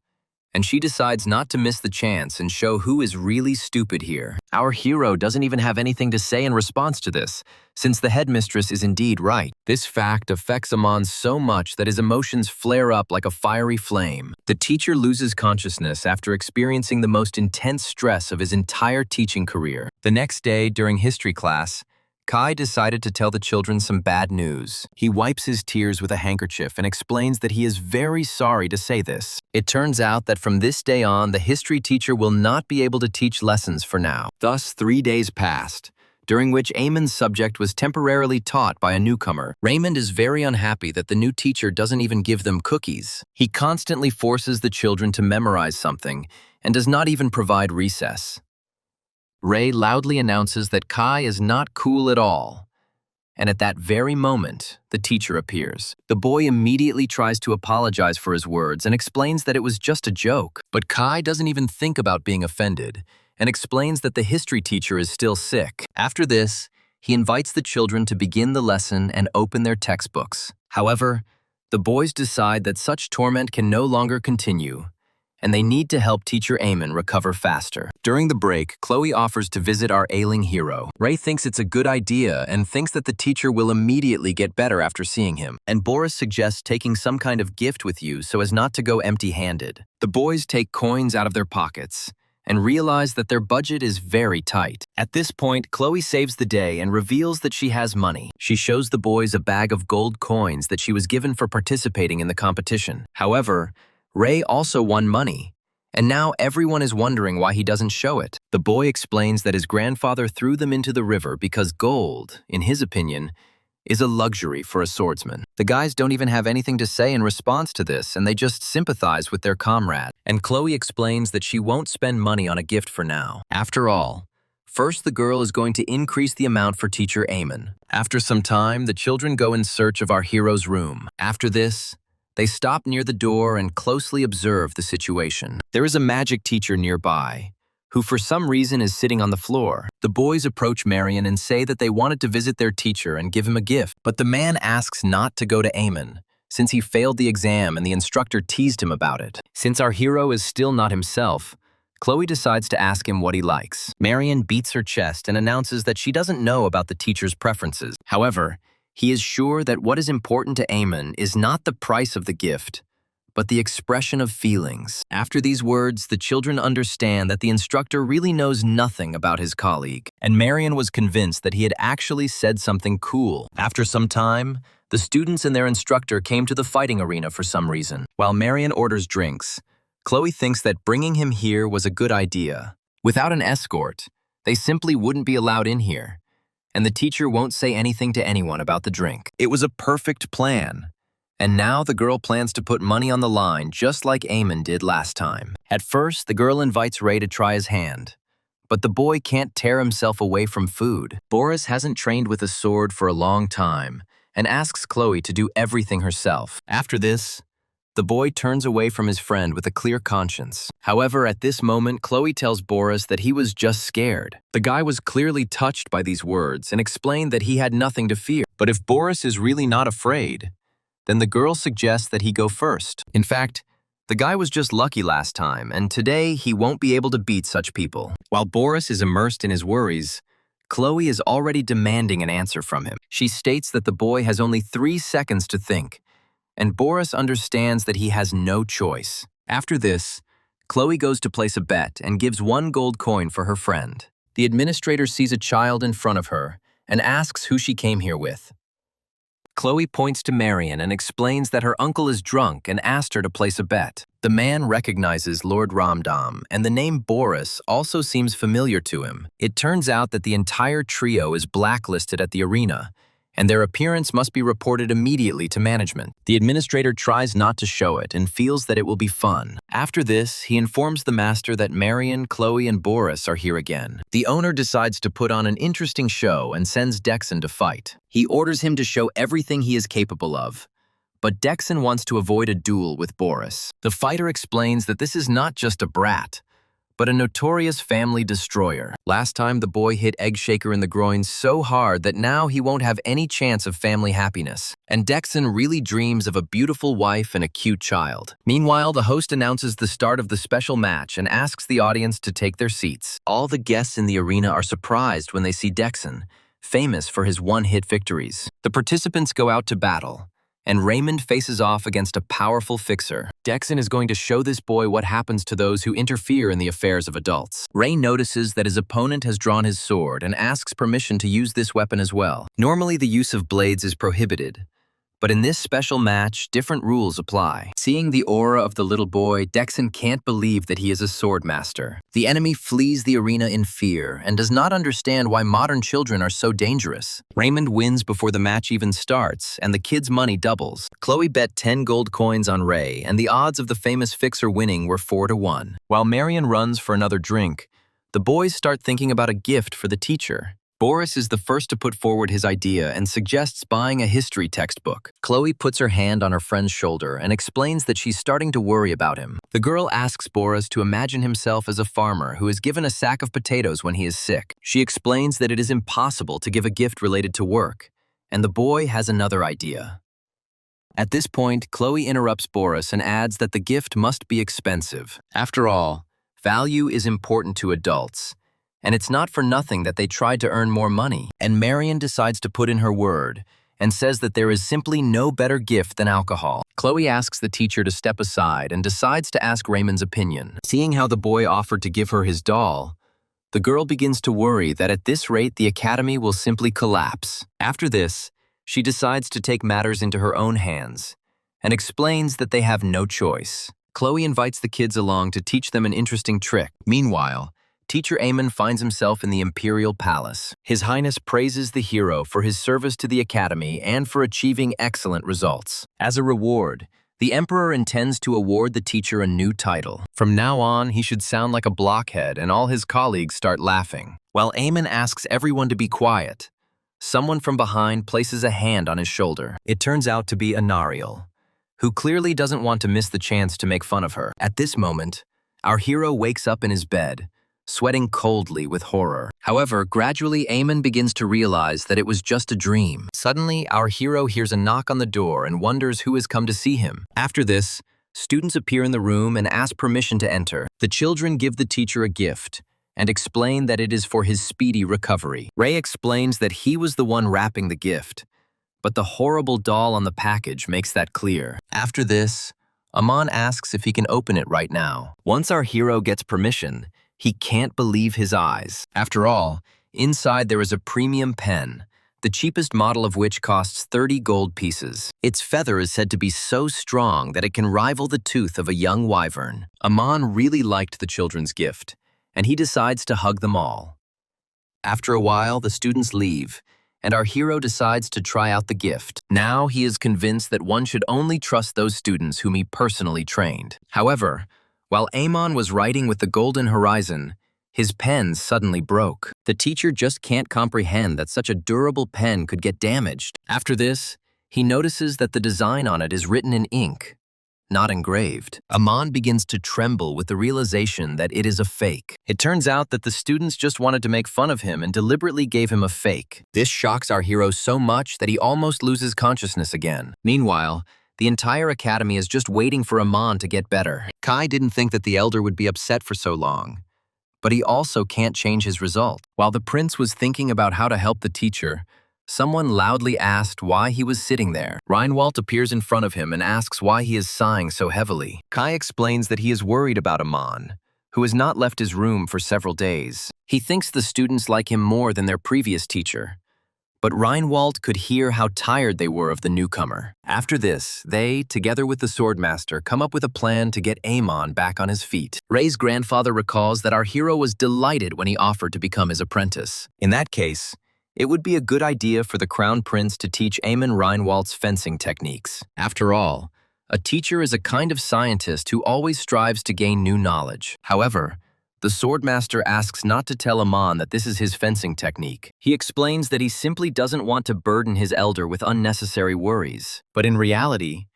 and she decides not to miss the chance and show who is really stupid here. Our hero doesn't even have anything to say in response to this, since the headmistress is indeed right. This fact affects Amon so much that his emotions flare up like a fiery flame. The teacher loses consciousness after experiencing the most intense stress of his entire teaching career. The next day, during history class, Kai decided to tell the children some bad news. He wipes his tears with a handkerchief and explains that he is very sorry to say this. It turns out that from this day on, the history teacher will not be able to teach lessons for now. Thus, 3 days passed, during which Amon's subject was temporarily taught by a newcomer. Raymond is very unhappy that the new teacher doesn't even give them cookies. He constantly forces the children to memorize something and does not even provide recess. Ray loudly announces that Kai is not cool at all, and at that very moment, the teacher appears. The boy immediately tries to apologize for his words and explains that it was just a joke. But Kai doesn't even think about being offended and explains that the history teacher is still sick. After this, he invites the children to begin the lesson and open their textbooks. However, the boys decide that such torment can no longer continue, and they need to help teacher Amon recover faster. During the break, Chloe offers to visit our ailing hero. Ray thinks it's a good idea and thinks that the teacher will immediately get better after seeing him. And Boris suggests taking some kind of gift with you so as not to go empty-handed. The boys take coins out of their pockets and realize that their budget is very tight. At this point, Chloe saves the day and reveals that she has money. She shows the boys a bag of gold coins that she was given for participating in the competition. However, Ray also won money, and now everyone is wondering why he doesn't show it. The boy explains that his grandfather threw them into the river because gold, in his opinion, is a luxury for a swordsman. The guys don't even have anything to say in response to this, and they just sympathize with their comrade. And Chloe explains that she won't spend money on a gift for now. After all, first the girl is going to increase the amount for teacher Amon. After some time, the children go in search of our hero's room. After this, they stop near the door and closely observe the situation. There is a magic teacher nearby, who for some reason is sitting on the floor. The boys approach Marion and say that they wanted to visit their teacher and give him a gift, but the man asks not to go to Amon, since he failed the exam and the instructor teased him about it. Since our hero is still not himself, Chloe decides to ask him what he likes. Marion beats her chest and announces that she doesn't know about the teacher's preferences. However, he is sure that what is important to Amon is not the price of the gift, but the expression of feelings. After these words, the children understand that the instructor really knows nothing about his colleague, and Marion was convinced that he had actually said something cool. After some time, the students and their instructor came to the fighting arena for some reason. While Marion orders drinks, Chloe thinks that bringing him here was a good idea. Without an escort, they simply wouldn't be allowed in here, and the teacher won't say anything to anyone about the drink. It was a perfect plan. And now the girl plans to put money on the line just like Amon did last time. At first, the girl invites Ray to try his hand, but the boy can't tear himself away from food. Boris hasn't trained with a sword for a long time and asks Chloe to do everything herself. After this, the boy turns away from his friend with a clear conscience. However, at this moment, Chloe tells Boris that he was just scared. The guy was clearly touched by these words and explained that he had nothing to fear. But if Boris is really not afraid, then the girl suggests that he go first. In fact, the guy was just lucky last time, and today he won't be able to beat such people. While Boris is immersed in his worries, Chloe is already demanding an answer from him. She states that the boy has only 3 seconds to think, and Boris understands that he has no choice. After this, Chloe goes to place a bet and gives 1 gold coin for her friend. The administrator sees a child in front of her and asks who she came here with. Chloe points to Marion and explains that her uncle is drunk and asked her to place a bet. The man recognizes Lord Ramdam, and the name Boris also seems familiar to him. It turns out that the entire trio is blacklisted at the arena, and their appearance must be reported immediately to management. The administrator tries not to show it and feels that it will be fun. After this, he informs the master that Marion, Chloe, and Boris are here again. The owner decides to put on an interesting show and sends Dexon to fight. He orders him to show everything he is capable of. But Dexon wants to avoid a duel with Boris. The fighter explains that this is not just a brat, but a notorious family destroyer. Last time, the boy hit Eggshaker in the groin so hard that now he won't have any chance of family happiness. And Dexon really dreams of a beautiful wife and a cute child. Meanwhile, the host announces the start of the special match and asks the audience to take their seats. All the guests in the arena are surprised when they see Dexon, famous for his one-hit victories. The participants go out to battle, and Raymond faces off against a powerful fixer. Dexon is going to show this boy what happens to those who interfere in the affairs of adults. Ray notices that his opponent has drawn his sword and asks permission to use this weapon as well. Normally, the use of blades is prohibited, but in this special match, different rules apply. Seeing the aura of the little boy, Dexon can't believe that he is a sword master. The enemy flees the arena in fear and does not understand why modern children are so dangerous. Raymond wins before the match even starts, and the kid's money doubles. Chloe bet 10 gold coins on Ray, and the odds of the famous fixer winning were 4-1. While Marion runs for another drink, the boys start thinking about a gift for the teacher. Boris is the first to put forward his idea and suggests buying a history textbook. Chloe puts her hand on her friend's shoulder and explains that she's starting to worry about him. The girl asks Boris to imagine himself as a farmer who is given a sack of potatoes when he is sick. She explains that it is impossible to give a gift related to work, and the boy has another idea. At this point, Chloe interrupts Boris and adds that the gift must be expensive. After all, value is important to adults, and it's not for nothing that they tried to earn more money. And Marion decides to put in her word and says that there is simply no better gift than alcohol. Chloe asks the teacher to step aside and decides to ask Raymond's opinion. Seeing how the boy offered to give her his doll, the girl begins to worry that at this rate the academy will simply collapse. After this, she decides to take matters into her own hands and explains that they have no choice. Chloe invites the kids along to teach them an interesting trick. Meanwhile, Teacher Amon finds himself in the Imperial Palace. His Highness praises the hero for his service to the Academy and for achieving excellent results. As a reward, the Emperor intends to award the teacher a new title. From now on, he should sound like a blockhead, and all his colleagues start laughing. While Amon asks everyone to be quiet, someone from behind places a hand on his shoulder. It turns out to be Anariel, who clearly doesn't want to miss the chance to make fun of her. At this moment, our hero wakes up in his bed, sweating coldly with horror. However, gradually Amon begins to realize that it was just a dream. Suddenly, our hero hears a knock on the door and wonders who has come to see him. After this, students appear in the room and ask permission to enter. The children give the teacher a gift and explain that it is for his speedy recovery. Ray explains that he was the one wrapping the gift, but the horrible doll on the package makes that clear. After this, Amon asks if he can open it right now. Once our hero gets permission, he can't believe his eyes. After all, inside there is a premium pen, the cheapest model of which costs 30 gold pieces. Its feather is said to be so strong that it can rival the tooth of a young wyvern. Amon really liked the children's gift, and he decides to hug them all. After a while, the students leave, and our hero decides to try out the gift. Now he is convinced that one should only trust those students whom he personally trained. However, while Amon was writing with the golden horizon, his pen suddenly broke. The teacher just can't comprehend that such a durable pen could get damaged. After this, he notices that the design on it is written in ink, not engraved. Amon begins to tremble with the realization that it is a fake. It turns out that the students just wanted to make fun of him and deliberately gave him a fake. This shocks our hero so much that he almost loses consciousness again. Meanwhile, the entire academy is just waiting for Amon to get better. Kai didn't think that the elder would be upset for so long, but he also can't change his result. While the prince was thinking about how to help the teacher, someone loudly asked why he was sitting there. Reinwald appears in front of him and asks why he is sighing so heavily. Kai explains that he is worried about Amon, who has not left his room for several days. He thinks the students like him more than their previous teacher, but Reinwald could hear how tired they were of the newcomer. After this, they, together with the swordmaster, come up with a plan to get Amon back on his feet. Ray's grandfather recalls that our hero was delighted when he offered to become his apprentice. In that case, it would be a good idea for the Crown Prince to teach Eamon Reinwald's fencing techniques. After all, a teacher is a kind of scientist who always strives to gain new knowledge. However, the swordmaster asks not to tell Amon that this is his fencing technique. He explains that he simply doesn't want to burden his elder with unnecessary worries. But in reality,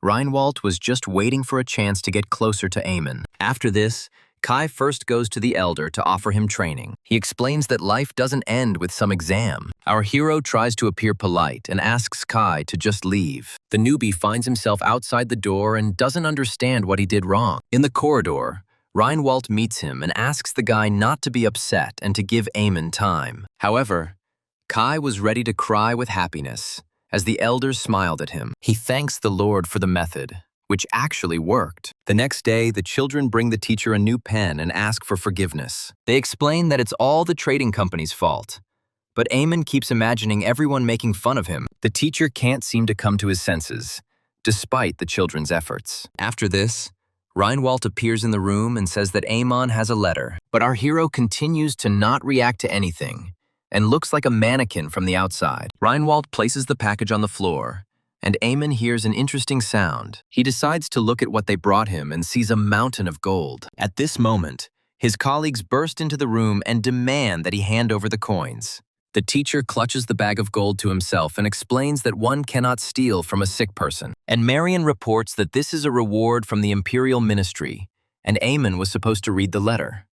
Reinwald was just waiting for a chance to get closer to Eamon. After this, Kai first goes to the elder to offer him training. He explains that life doesn't end with some exam. Our hero tries to appear polite and asks Kai to just leave. The newbie finds himself outside the door and doesn't understand what he did wrong. In the corridor, Reinwald meets him and asks the guy not to be upset and to give Eamon time. However, Kai was ready to cry with happiness as the elders smiled at him. He thanks the Lord for the method, which actually worked. The next day, the children bring the teacher a new pen and ask for forgiveness. They explain that it's all the trading company's fault. But Eamon keeps imagining everyone making fun of him. The teacher can't seem to come to his senses, despite the children's efforts. After this, Reinwald appears in the room and says that Eamon has a letter. But our hero continues to not react to anything and looks like a mannequin from the outside. Reinwald places the package on the floor, and Eamon hears an interesting sound. He decides to look at what they brought him and sees a mountain of gold. At this moment, his colleagues burst into the room and demand that he hand over the coins. The teacher clutches the bag of gold to himself and explains that one cannot steal from a sick person. And Marion reports that this is a reward from the Imperial Ministry, and Eamon was supposed to read the letter.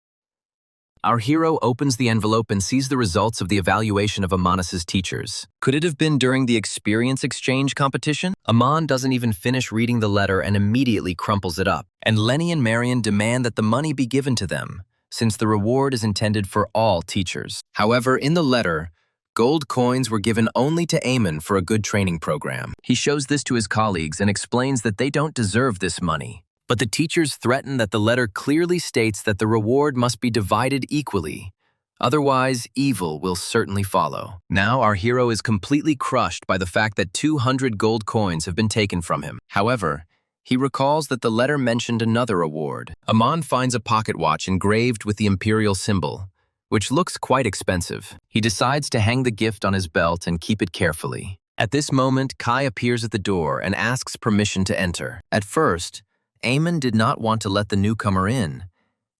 Our hero opens the envelope and sees the results of the evaluation of Amonis's teachers. Could it have been during the experience exchange competition? Amon doesn't even finish reading the letter and immediately crumples it up. And Lenny and Marion demand that the money be given to them, since the reward is intended for all teachers. However, in the letter, gold coins were given only to Eamon for a good training program. He shows this to his colleagues and explains that they don't deserve this money. But the teachers threaten that the letter clearly states that the reward must be divided equally. Otherwise, evil will certainly follow. Now, our hero is completely crushed by the fact that 200 gold coins have been taken from him. However, he recalls that the letter mentioned another award. Amon finds a pocket watch engraved with the imperial symbol, which looks quite expensive. He decides to hang the gift on his belt and keep it carefully. At this moment, Kai appears at the door and asks permission to enter. At first, Eamon did not want to let the newcomer in,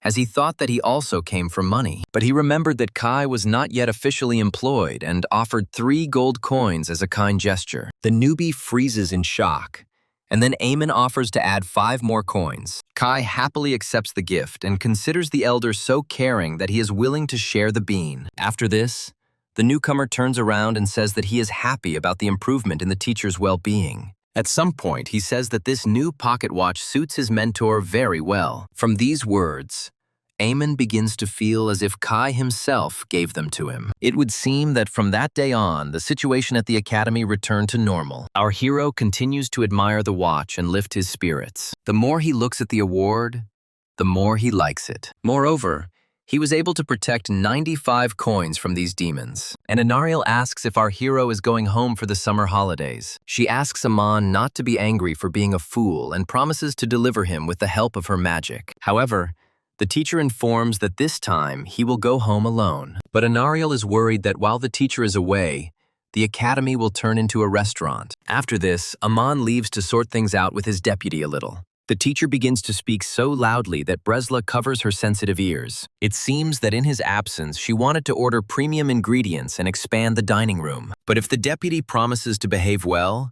as he thought that he also came for money. But he remembered that Kai was not yet officially employed and offered 3 gold coins as a kind gesture. The newbie freezes in shock, and then Eamon offers to add 5 more coins. Kai happily accepts the gift and considers the elder so caring that he is willing to share the bean. After this, the newcomer turns around and says that he is happy about the improvement in the teacher's well-being. At some point, he says that this new pocket watch suits his mentor very well. From these words, Eamon begins to feel as if Kai himself gave them to him. It would seem that from that day on, the situation at the academy returned to normal. Our hero continues to admire the watch and lift his spirits. The more he looks at the award, the more he likes it. Moreover, he was able to protect 95 coins from these demons. And Anariel asks if our hero is going home for the summer holidays. She asks Amon not to be angry for being a fool and promises to deliver him with the help of her magic. However, the teacher informs that this time he will go home alone. But Anariel is worried that while the teacher is away, the academy will turn into a restaurant. After this, Amon leaves to sort things out with his deputy a little. The teacher begins to speak so loudly that Bresla covers her sensitive ears. It seems that in his absence, she wanted to order premium ingredients and expand the dining room. But if the deputy promises to behave well,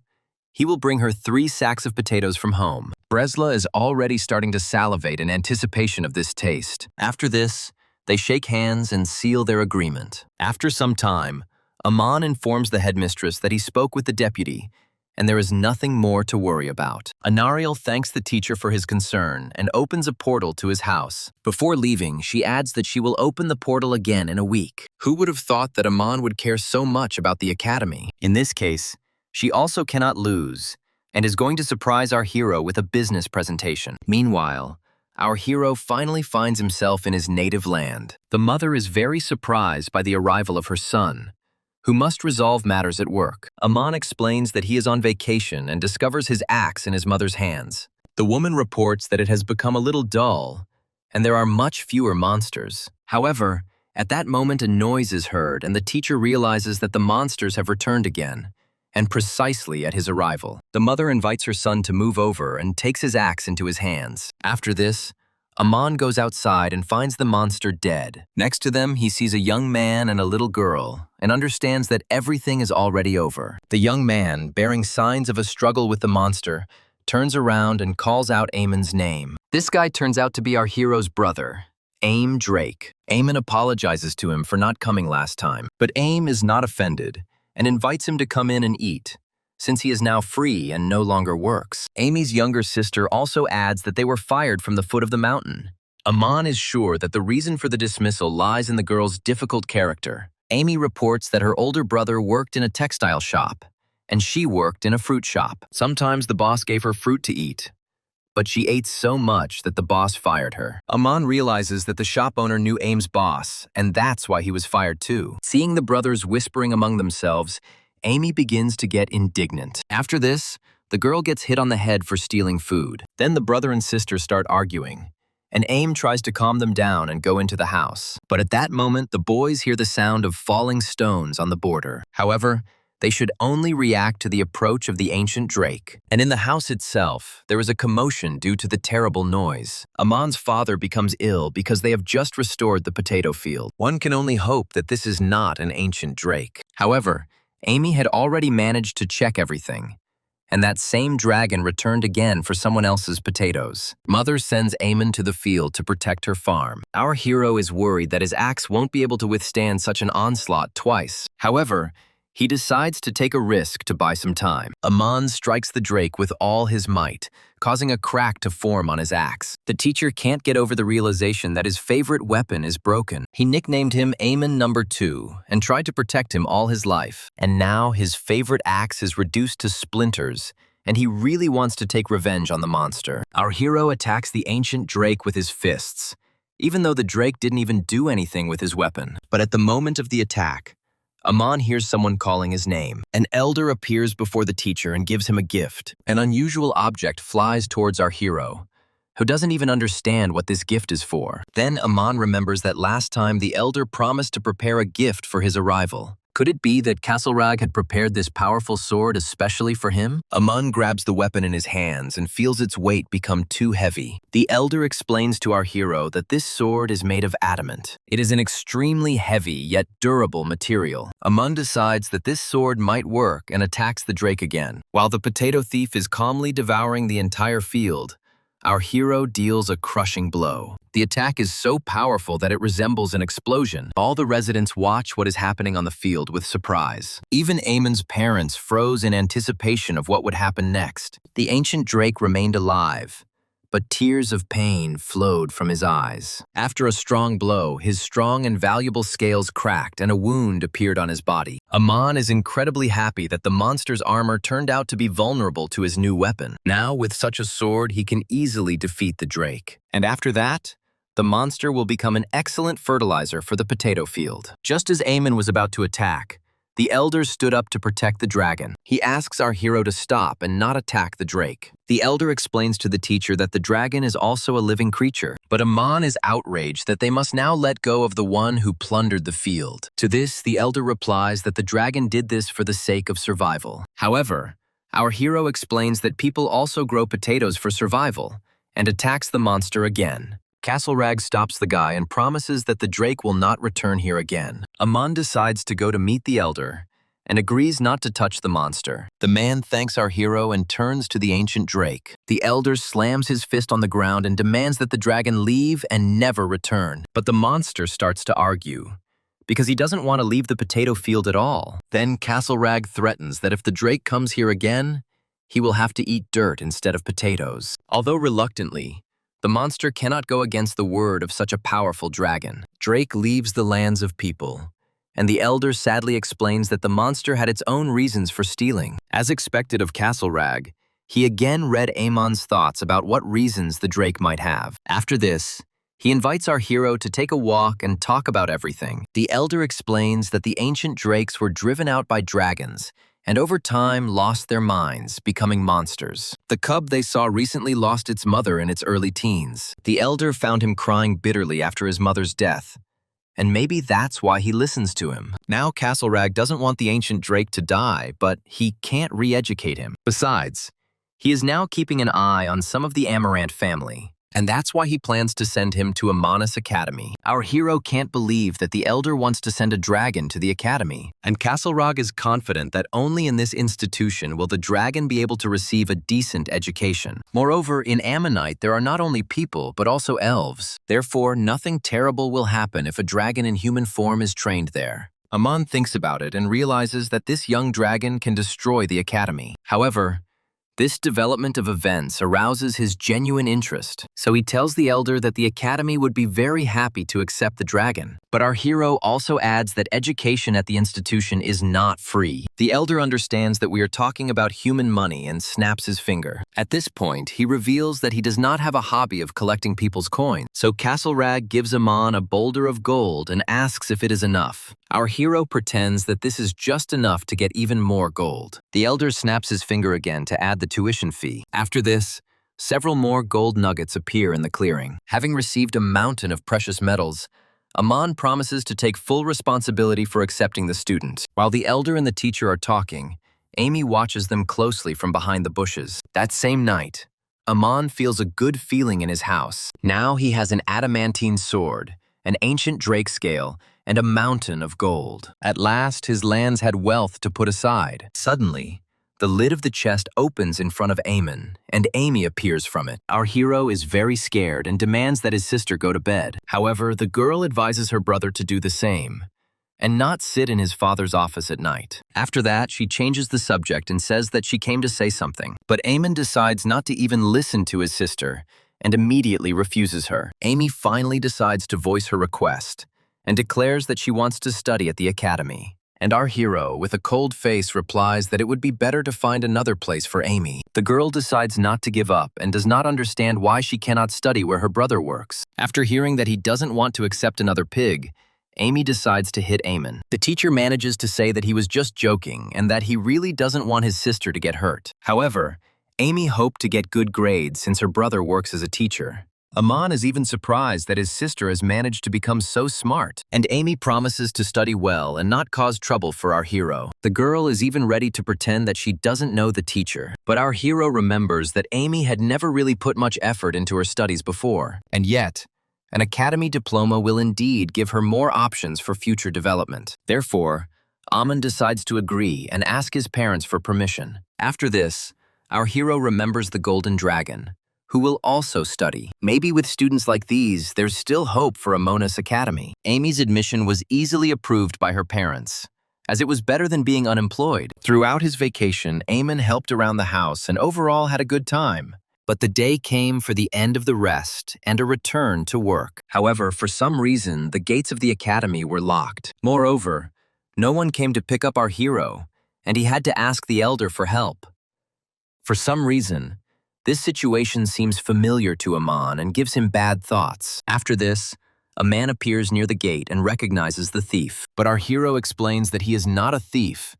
he will bring her 3 sacks of potatoes from home. Bresla is already starting to salivate in anticipation of this taste. After this, they shake hands and seal their agreement. After some time, Amon informs the headmistress that he spoke with the deputy, and there is nothing more to worry about. Anariel thanks the teacher for his concern and opens a portal to his house. Before leaving, she adds that she will open the portal again in a week. Who would have thought that Amon would care so much about the academy? In this case, she also cannot lose and is going to surprise our hero with a business presentation. Meanwhile, our hero finally finds himself in his native land. The mother is very surprised by the arrival of her son, who must resolve matters at work. Amon explains that he is on vacation and discovers his axe in his mother's hands. The woman reports that it has become a little dull, and there are much fewer monsters. However, At that moment, a noise is heard, and the teacher realizes that the monsters have returned again, and precisely at his arrival. The mother invites her son to move over and takes his axe into his hands. After this, Aman goes outside and finds the monster dead. Next to them, he sees a young man and a little girl and understands that everything is already over. The young man, bearing signs of a struggle with the monster, turns around and calls out Eamon's name. This guy turns out to be our hero's brother, Aim Drake. Eamon apologizes to him for not coming last time, but Aim is not offended and invites him to come in and eat, since he is now free and no longer works. Amy's younger sister also adds that they were fired from the foot of the mountain. Aman is sure that the reason for the dismissal lies in the girl's difficult character. Amy reports that her older brother worked in a textile shop, and she worked in a fruit shop. Sometimes the boss gave her fruit to eat, but she ate so much that the boss fired her. Aman realizes that the shop owner knew Aim's boss, and that's why he was fired too. Seeing the brothers whispering among themselves, Amy begins to get indignant. After this, the girl gets hit on the head for stealing food. Then the brother and sister start arguing, and Aim tries to calm them down and go into the house. But at that moment, the boys hear the sound of falling stones on the border. However, they should only react to the approach of the ancient Drake. And in the house itself, there is a commotion due to the terrible noise. Aman's father becomes ill because they have just restored the potato field. One can only hope that this is not an ancient Drake. However, Amy had already managed to check everything, and that same dragon returned again for someone else's potatoes. Mother sends Eamon to the field to protect her farm. Our hero is worried that his axe won't be able to withstand such an onslaught twice. However, he decides to take a risk to buy some time. Aman strikes the Drake with all his might, causing a crack to form on his axe. The teacher can't get over the realization that his favorite weapon is broken. He nicknamed him Eamon No. 2 and tried to protect him all his life. And now his favorite axe is reduced to splinters, and he really wants to take revenge on the monster. Our hero attacks the ancient Drake with his fists, even though the Drake didn't even do anything with his weapon. But at the moment of the attack, Aman hears someone calling his name. An elder appears before the teacher and gives him a gift. An unusual object flies towards our hero, who doesn't even understand what this gift is for. Then Aman remembers that last time the elder promised to prepare a gift for his arrival. Could it be that Kasselrag had prepared this powerful sword especially for him? Aman grabs the weapon in his hands and feels its weight become too heavy. The elder explains to our hero that this sword is made of adamant. It is an extremely heavy yet durable material. Aman decides that this sword might work and attacks the Drake again. While the potato thief is calmly devouring the entire field, our hero deals a crushing blow. The attack is so powerful that it resembles an explosion. All the residents watch what is happening on the field with surprise. Even Eamon's parents froze in anticipation of what would happen next. The ancient Drake remained alive, but tears of pain flowed from his eyes. After a strong blow, his strong and valuable scales cracked and a wound appeared on his body. Aman is incredibly happy that the monster's armor turned out to be vulnerable to his new weapon. Now, with such a sword, he can easily defeat the Drake. And after that, the monster will become an excellent fertilizer for the potato field. Just as Eamon was about to attack, the elder stood up to protect the dragon. He asks our hero to stop and not attack the Drake. The elder explains to the teacher that the dragon is also a living creature, but Aman is outraged that they must now let go of the one who plundered the field. To this, the elder replies that the dragon did this for the sake of survival. However, our hero explains that people also grow potatoes for survival and attacks the monster again. Kasselrag stops the guy and promises that the Drake will not return here again. Aman decides to go to meet the elder and agrees not to touch the monster. The man thanks our hero and turns to the ancient Drake. The elder slams his fist on the ground and demands that the dragon leave and never return. But the monster starts to argue, because he doesn't want to leave the potato field at all. Then Kasselrag threatens that if the Drake comes here again, he will have to eat dirt instead of potatoes. Although reluctantly, the monster cannot go against the word of such a powerful dragon. Drake leaves the lands of people, and the elder sadly explains that the monster had its own reasons for stealing. As expected of Kasselrag, he again read Amon's thoughts about what reasons the Drake might have. After this, he invites our hero to take a walk and talk about everything. The elder explains that the ancient Drakes were driven out by dragons and over time lost their minds, becoming monsters. The cub they saw recently lost its mother in its early teens. The elder found him crying bitterly after his mother's death, and maybe that's why he listens to him. Now Castlerag doesn't want the ancient drake to die, but he can't re-educate him. Besides, he is now keeping an eye on some of the Amaranth family, and that's why he plans to send him to Amonis Academy. Our hero can't believe that the elder wants to send a dragon to the academy, and Castlerag is confident that only in this institution will the dragon be able to receive a decent education. Moreover, in Ammonite there are not only people but also elves. Therefore, nothing terrible will happen if a dragon in human form is trained there. Amon thinks about it and realizes that this young dragon can destroy the academy. However, this development of events arouses his genuine interest, so he tells the elder that the academy would be very happy to accept the dragon. But our hero also adds that education at the institution is not free. The elder understands that we are talking about human money and snaps his finger. At this point, he reveals that he does not have a hobby of collecting people's coins, so Castlerag gives Amon a boulder of gold and asks if it is enough. Our hero pretends that this is just enough to get even more gold. The elder snaps his finger again to add the tuition fee. After this, several more gold nuggets appear in the clearing. Having received a mountain of precious metals, Amon promises to take full responsibility for accepting the student. While the elder and the teacher are talking, Amy watches them closely from behind the bushes. That same night, Amon feels a good feeling in his house. Now he has an adamantine sword, an ancient drake scale, and a mountain of gold. At last, his lands had wealth to put aside. Suddenly, the lid of the chest opens in front of Amon, and Amy appears from it. Our hero is very scared and demands that his sister go to bed. However, the girl advises her brother to do the same, and not sit in his father's office at night. After that, she changes the subject and says that she came to say something. But Amon decides not to even listen to his sister, and immediately refuses her. Amy finally decides to voice her request, and declares that she wants to study at the academy. And our hero, with a cold face, replies that it would be better to find another place for Amy. The girl decides not to give up and does not understand why she cannot study where her brother works. After hearing that he doesn't want to accept another pig, Amy decides to hit Amon. The teacher manages to say that he was just joking and that he really doesn't want his sister to get hurt. However, Amy hoped to get good grades since her brother works as a teacher. Amon is even surprised that his sister has managed to become so smart, and Amy promises to study well and not cause trouble for our hero. The girl is even ready to pretend that she doesn't know the teacher, but our hero remembers that Amy had never really put much effort into her studies before, and yet, an academy diploma will indeed give her more options for future development. Therefore, Amon decides to agree and ask his parents for permission. After this, our hero remembers the Golden Dragon, who will also study. Maybe with students like these, there's still hope for Amonis Academy. Amy's admission was easily approved by her parents, as it was better than being unemployed. Throughout his vacation, Amon helped around the house and overall had a good time. But the day came for the end of the rest and a return to work. However, for some reason, the gates of the academy were locked. Moreover, no one came to pick up our hero, and he had to ask the elder for help. For some reason, this situation seems familiar to Amon and gives him bad thoughts. After this, a man appears near the gate and recognizes the thief. But our hero explains that he is not a thief,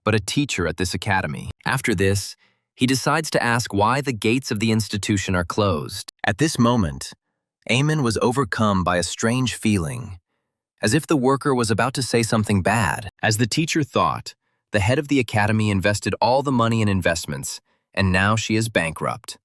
but a teacher at this academy. After this, he decides to ask why the gates of the institution are closed. At this moment, Amon was overcome by a strange feeling, as if the worker was about to say something bad. As the teacher thought, the head of the academy invested all the money in investments, and now she is bankrupt.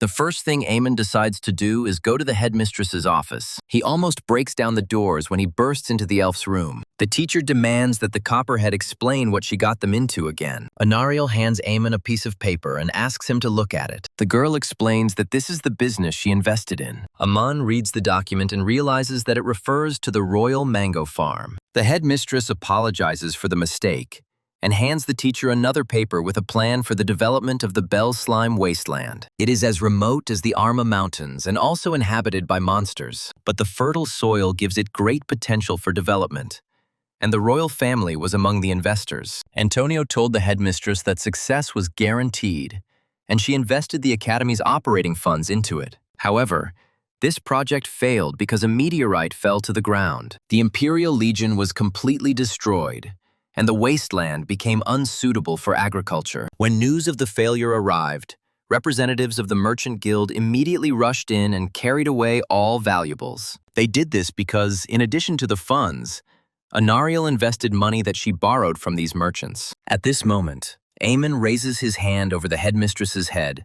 The first thing Amon decides to do is go to the headmistress's office. He almost breaks down the doors when he bursts into the elf's room. The teacher demands that the copperhead explain what she got them into again. Anariel hands Amon a piece of paper and asks him to look at it. The girl explains that this is the business she invested in. Amon reads the document and realizes that it refers to the Royal Mango Farm. The headmistress apologizes for the mistake and hands the teacher another paper with a plan for the development of the Bell Slime Wasteland. It is as remote as the Arma Mountains and also inhabited by monsters, but the fertile soil gives it great potential for development, and the royal family was among the investors. Antonio told the headmistress that success was guaranteed, and she invested the academy's operating funds into it. However, this project failed because a meteorite fell to the ground. The Imperial Legion was completely destroyed, and the wasteland became unsuitable for agriculture. When news of the failure arrived, representatives of the Merchant Guild immediately rushed in and carried away all valuables. They did this because, in addition to the funds, Anariel invested money that she borrowed from these merchants. At this moment, Eamon raises his hand over the headmistress's head,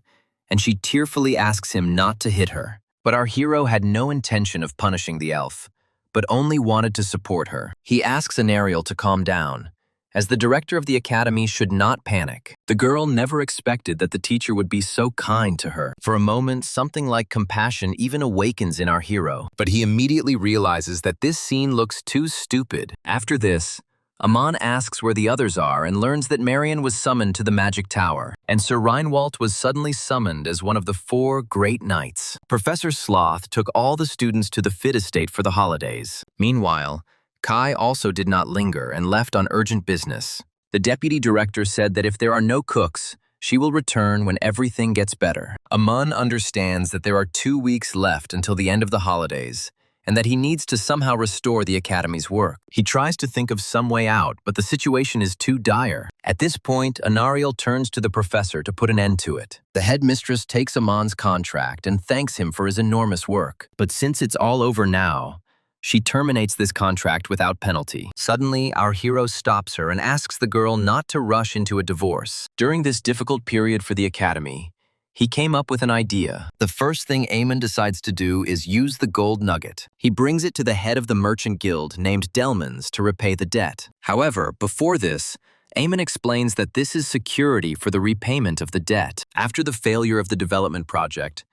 and she tearfully asks him not to hit her. But our hero had no intention of punishing the elf, but only wanted to support her. He asks Anariel to calm down, as the director of the academy should not panic. The girl never expected that the teacher would be so kind to her. For a moment, something like compassion even awakens in our hero, but he immediately realizes that this scene looks too stupid. After this, Amon asks where the others are and learns that Marion was summoned to the magic tower, and Sir Reinwald was suddenly summoned as one of the 4 great knights. Professor Sloth took all the students to the Fit Estate for the holidays. Meanwhile, Kai also did not linger and left on urgent business. The deputy director said that if there are no cooks, she will return when everything gets better. Amon understands that there are 2 weeks left until the end of the holidays, and that he needs to somehow restore the academy's work. He tries to think of some way out, but the situation is too dire. At this point, Anariel turns to the professor to put an end to it. The headmistress takes Amon's contract and thanks him for his enormous work. But since it's all over now, she terminates this contract without penalty. Suddenly, our hero stops her and asks the girl not to rush into a divorce. During this difficult period for the academy, he came up with an idea. The first thing Eamon decides to do is use the gold nugget. He brings it to the head of the Merchant Guild named Delmans to repay the debt. However, before this, Eamon explains that this is security for the repayment of the debt. After the failure of the development project,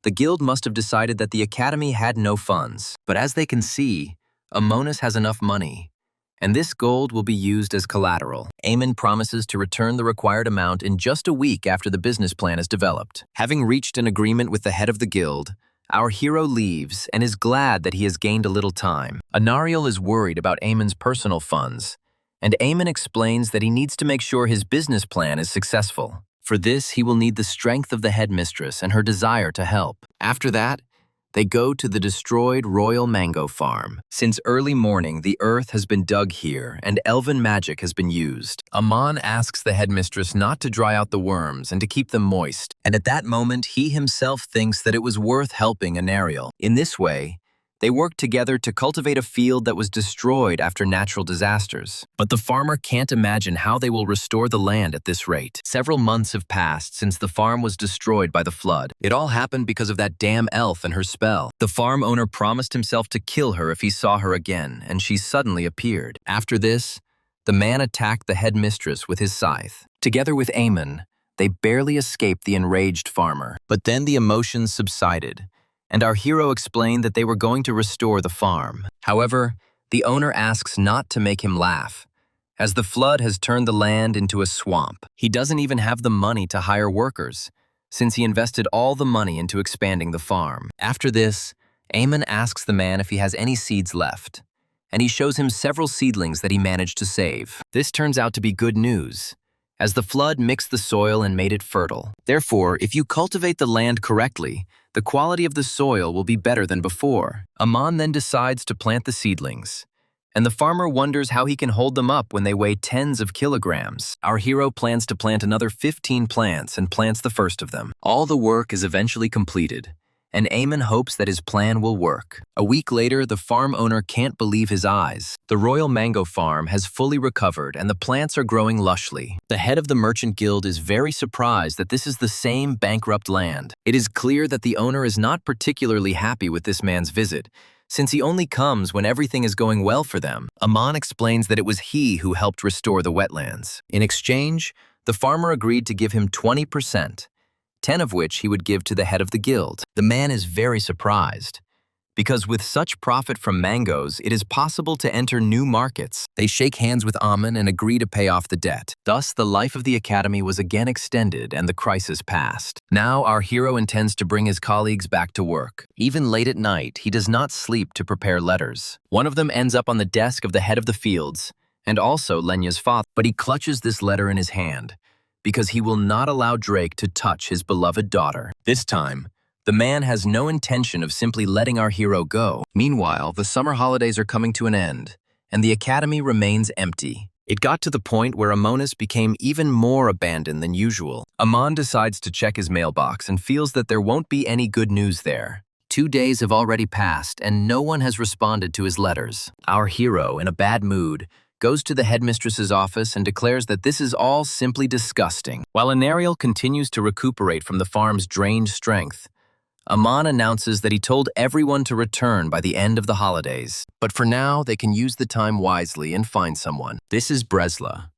the guild must have decided that the academy had no funds. But as they can see, Amonis has enough money, and this gold will be used as collateral. Eamon promises to return the required amount in just a week after the business plan is developed. Having reached an agreement with the head of the guild, our hero leaves and is glad that he has gained a little time. Anariel is worried about Eamon's personal funds, and Eamon explains that he needs to make sure his business plan is successful. For this, he will need the strength of the headmistress and her desire to help. After that, they go to the destroyed royal mango farm. Since early morning, the earth has been dug here, and elven magic has been used. Amon asks the headmistress not to dry out the worms and to keep them moist, and at that moment, he himself thinks that it was worth helping Anariel. In this way, they work together to cultivate a field that was destroyed after natural disasters. But the farmer can't imagine how they will restore the land at this rate. Several months have passed since the farm was destroyed by the flood. It all happened because of that damn elf and her spell. The farm owner promised himself to kill her if he saw her again, and she suddenly appeared. After this, the man attacked the headmistress with his scythe. Together with Eamon, they barely escaped the enraged farmer. But then the emotions subsided, and our hero explained that they were going to restore the farm. However, the owner asks not to make him laugh, as the flood has turned the land into a swamp. He doesn't even have the money to hire workers, since he invested all the money into expanding the farm. After this, Eamon asks the man if he has any seeds left, and he shows him several seedlings that he managed to save. This turns out to be good news, as the flood mixed the soil and made it fertile. Therefore, if you cultivate the land correctly, the quality of the soil will be better than before. Amon then decides to plant the seedlings, and the farmer wonders how he can hold them up when they weigh tens of kilograms. Our hero plans to plant another 15 plants and plants the first of them. All the work is eventually completed, and Eamon hopes that his plan will work. A week later, the farm owner can't believe his eyes. The royal mango farm has fully recovered and the plants are growing lushly. The head of the Merchant Guild is very surprised that this is the same bankrupt land. It is clear that the owner is not particularly happy with this man's visit, since he only comes when everything is going well for them. Amon explains that it was he who helped restore the wetlands. In exchange, the farmer agreed to give him 20%. 10 of which he would give to the head of the guild. The man is very surprised, because with such profit from mangoes, it is possible to enter new markets. They shake hands with Amon and agree to pay off the debt. Thus, the life of the academy was again extended and the crisis passed. Now, our hero intends to bring his colleagues back to work. Even late at night, he does not sleep to prepare letters. One of them ends up on the desk of the head of the fields, and also Lenya's father, but he clutches this letter in his hand, because he will not allow Drake to touch his beloved daughter. This time, the man has no intention of simply letting our hero go. Meanwhile, the summer holidays are coming to an end, and the academy remains empty. It got to the point where Amonis became even more abandoned than usual. Amon decides to check his mailbox and feels that there won't be any good news there. 2 days have already passed and no one has responded to his letters. Our hero, in a bad mood, goes to the headmistress's office and declares that this is all simply disgusting. While Anariel continues to recuperate from the farm's drained strength, Amon announces that he told everyone to return by the end of the holidays. But for now, they can use the time wisely and find someone. This is Bresla,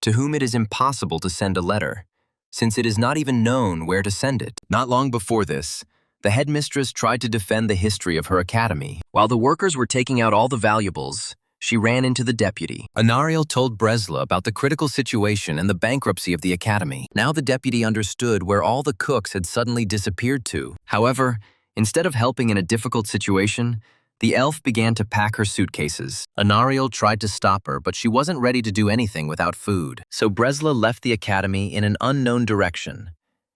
to whom it is impossible to send a letter, since it is not even known where to send it. Not long before this, the headmistress tried to defend the history of her academy. While the workers were taking out all the valuables, she ran into the deputy. Anariel told Bresla about the critical situation and the bankruptcy of the academy. Now the deputy understood where all the cooks had suddenly disappeared to. However, instead of helping in a difficult situation, the elf began to pack her suitcases. Anariel tried to stop her, but she wasn't ready to do anything without food. So Bresla left the academy in an unknown direction.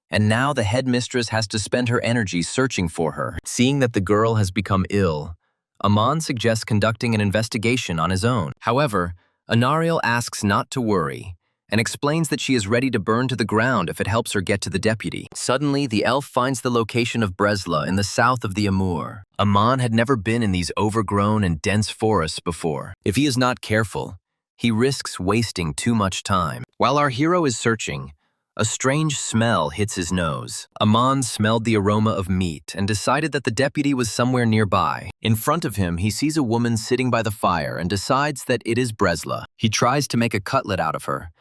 And now the headmistress has to spend her energy searching for her. Seeing that the girl has become ill, Amon suggests conducting an investigation on his own. However, Anariel asks not to worry and explains that she is ready to burn to the ground if it helps her get to the deputy. Suddenly, the elf finds the location of Bresla in the south of the Amur. Amon had never been in these overgrown and dense forests before. If he is not careful, he risks wasting too much time. While our hero is searching, a strange smell hits his nose. Amon smelled the aroma of meat and decided that the deputy was somewhere nearby. In front of him, he sees a woman sitting by the fire and decides that it is Bresla. He tries to make a cutlet out of her,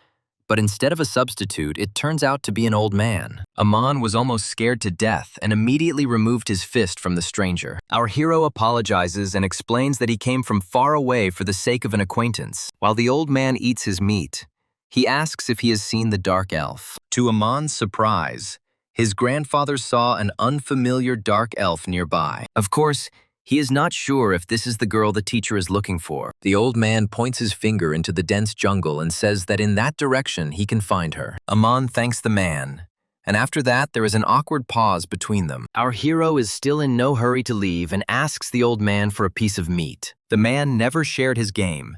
but instead of a substitute, it turns out to be an old man. Amon was almost scared to death and immediately removed his fist from the stranger. Our hero apologizes and explains that he came from far away for the sake of an acquaintance. While the old man eats his meat, he asks if he has seen the dark elf. To Amon's surprise, his grandfather saw an unfamiliar dark elf nearby. Of course, he is not sure if this is the girl the teacher is looking for. The old man points his finger into the dense jungle and says that in that direction he can find her. Amon thanks the man, and after that there is an awkward pause between them. Our hero is still in no hurry to leave and asks the old man for a piece of meat. The man never shared his game,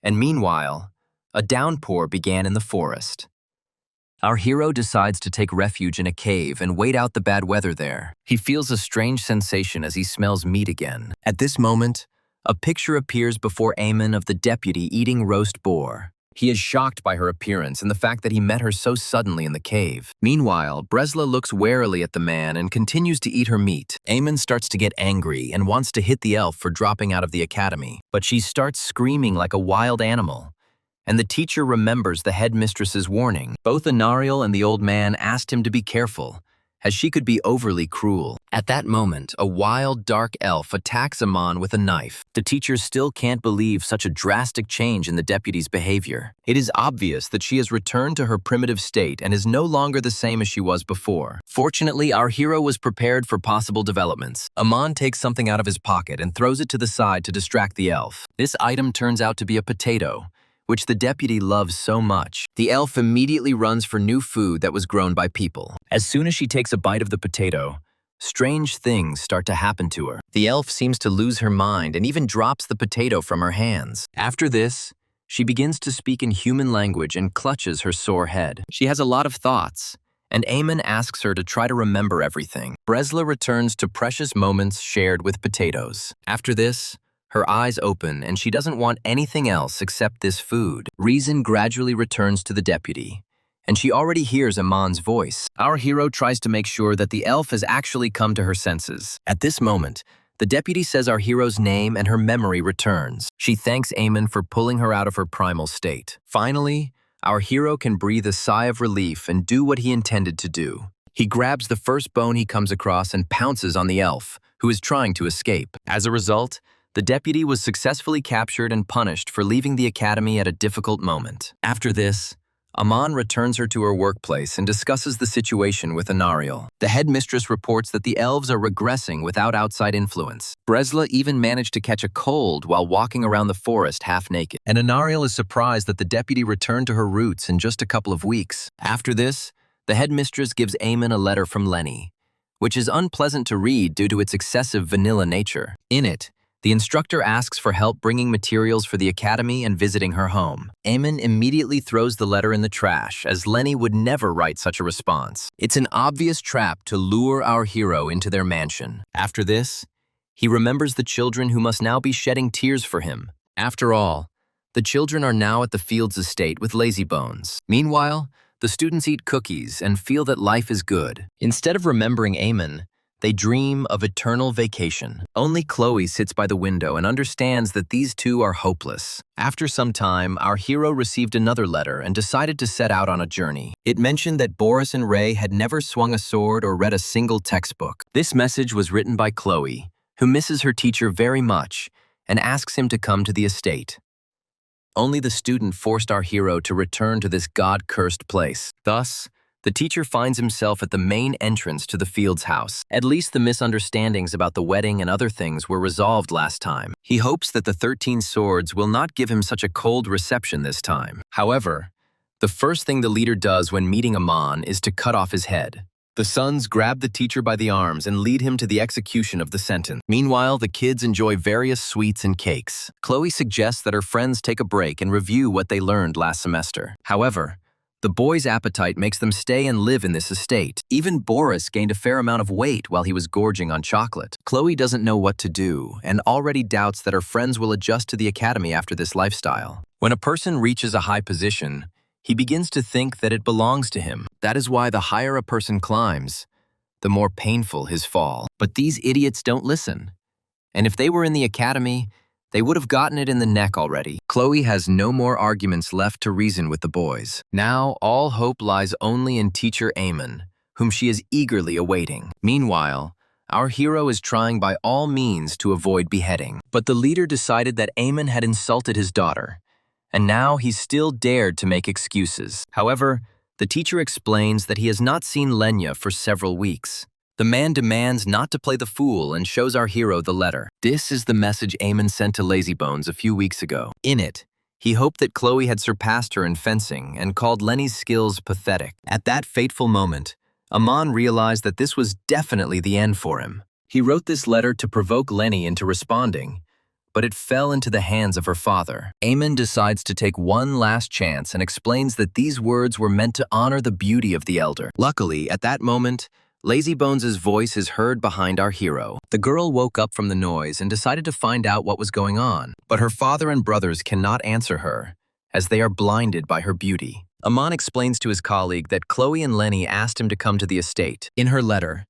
and meanwhile, a downpour began in the forest. Our hero decides to take refuge in a cave and wait out the bad weather there. He feels a strange sensation as he smells meat again. At this moment, a picture appears before Amon of the deputy eating roast boar. He is shocked by her appearance and the fact that he met her so suddenly in the cave. Meanwhile, Bresla looks warily at the man and continues to eat her meat. Amon starts to get angry and wants to hit the elf for dropping out of the academy, but she starts screaming like a wild animal. And the teacher remembers the headmistress's warning. Both Anariel and the old man asked him to be careful, as she could be overly cruel. At that moment, a wild, dark elf attacks Amon with a knife. The teacher still can't believe such a drastic change in the deputy's behavior. It is obvious that she has returned to her primitive state and is no longer the same as she was before. Fortunately, our hero was prepared for possible developments. Amon takes something out of his pocket and throws it to the side to distract the elf. This item turns out to be a potato, which the deputy loves so much. The elf immediately runs for new food that was grown by people. As soon as she takes a bite of the potato, strange things start to happen to her. The elf seems to lose her mind and even drops the potato from her hands. After this, she begins to speak in human language and clutches her sore head. She has a lot of thoughts, and Amon asks her to try to remember everything. Bresla returns to precious moments shared with potatoes. After this, her eyes open and she doesn't want anything else except this food. Reason gradually returns to the deputy, and she already hears Amon's voice. Our hero tries to make sure that the elf has actually come to her senses. At this moment, the deputy says our hero's name and her memory returns. She thanks Amon for pulling her out of her primal state. Finally, our hero can breathe a sigh of relief and do what he intended to do. He grabs the first bone he comes across and pounces on the elf, who is trying to escape. As a result, the deputy was successfully captured and punished for leaving the academy at a difficult moment. After this, Amon returns her to her workplace and discusses the situation with Anariel. The headmistress reports that the elves are regressing without outside influence. Bresla even managed to catch a cold while walking around the forest half naked. And Anariel is surprised that the deputy returned to her roots in just a couple of weeks. After this, the headmistress gives Amon a letter from Lenny, which is unpleasant to read due to its excessive vanilla nature. In it, The instructor asks for help bringing materials for the academy and visiting her home. Eamon immediately throws the letter in the trash, as Lenny would never write such a response. It's an obvious trap to lure our hero into their mansion. After this, he remembers the children who must now be shedding tears for him. After all, the children are now at the Fields estate with Lazybones. Meanwhile, the students eat cookies and feel that life is good. Instead of remembering Eamon, they dream of eternal vacation. Only Chloe sits by the window and understands that these two are hopeless. After some time, our hero received another letter and decided to set out on a journey. It mentioned that Boris and Ray had never swung a sword or read a single textbook. This message was written by Chloe, who misses her teacher very much and asks him to come to the estate. Only the student forced our hero to return to this God-cursed place. Thus, the teacher finds himself at the main entrance to the Fields house. At least the misunderstandings about the wedding and other things were resolved last time. He hopes that the 13 swords will not give him such a cold reception this time. However, the first thing the leader does when meeting Amon is to cut off his head. The sons grab the teacher by the arms and lead him to the execution of the sentence. Meanwhile, the kids enjoy various sweets and cakes. Chloe suggests that her friends take a break and review what they learned last semester. However, the boys' appetite makes them stay and live in this estate. Even Boris gained a fair amount of weight while he was gorging on chocolate. Chloe doesn't know what to do and already doubts that her friends will adjust to the academy after this lifestyle. When a person reaches a high position, he begins to think that it belongs to him. That is why the higher a person climbs, the more painful his fall. But these idiots don't listen. And if they were in the academy, they would have gotten it in the neck already. Chloe has no more arguments left to reason with the boys. Now, all hope lies only in teacher Eamon, whom she is eagerly awaiting. Meanwhile, our hero is trying by all means to avoid beheading. But the leader decided that Eamon had insulted his daughter, and now he still dared to make excuses. However, the teacher explains that he has not seen Lenya for several weeks. The man demands not to play the fool and shows our hero the letter. This is the message Eamon sent to Lazybones a few weeks ago. In it, he hoped that Chloe had surpassed her in fencing and called Lenny's skills pathetic. At that fateful moment, Amon realized that this was definitely the end for him. He wrote this letter to provoke Lenny into responding, but it fell into the hands of her father. Eamon decides to take one last chance and explains that these words were meant to honor the beauty of the elder. Luckily, at that moment, Lazybones' voice is heard behind our hero. The girl woke up from the noise and decided to find out what was going on, but her father and brothers cannot answer her, as they are blinded by her beauty. Amon explains to his colleague that Chloe and Lenny asked him to come to the estate. In her letter,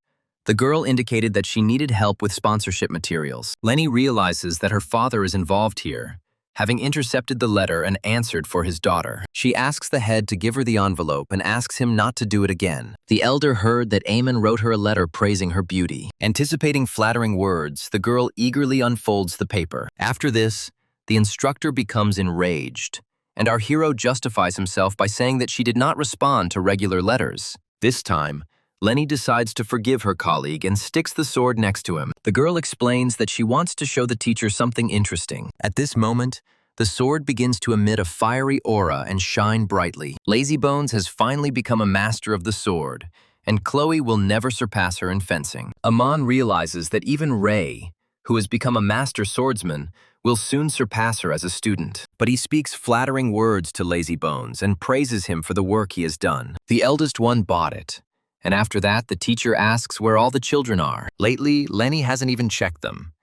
the girl indicated that she needed help with sponsorship materials. Lenny realizes that her father is involved here, having intercepted the letter and answered for his daughter. She asks the head to give her the envelope and asks him not to do it again. The elder heard that Eamon wrote her a letter praising her beauty. Anticipating flattering words, the girl eagerly unfolds the paper. After this, the instructor becomes enraged, and our hero justifies himself by saying that she did not respond to regular letters. This time, Lenny decides to forgive her colleague and sticks the sword next to him. The girl explains that she wants to show the teacher something interesting. At this moment, the sword begins to emit a fiery aura and shine brightly. Lazybones has finally become a master of the sword, and Chloe will never surpass her in fencing. Amon realizes that even Ray, who has become a master swordsman, will soon surpass her as a student. But he speaks flattering words to Lazybones and praises him for the work he has done. The eldest one bought it. And after that, the teacher asks where all the children are. Lately, Lenny hasn't even checked them.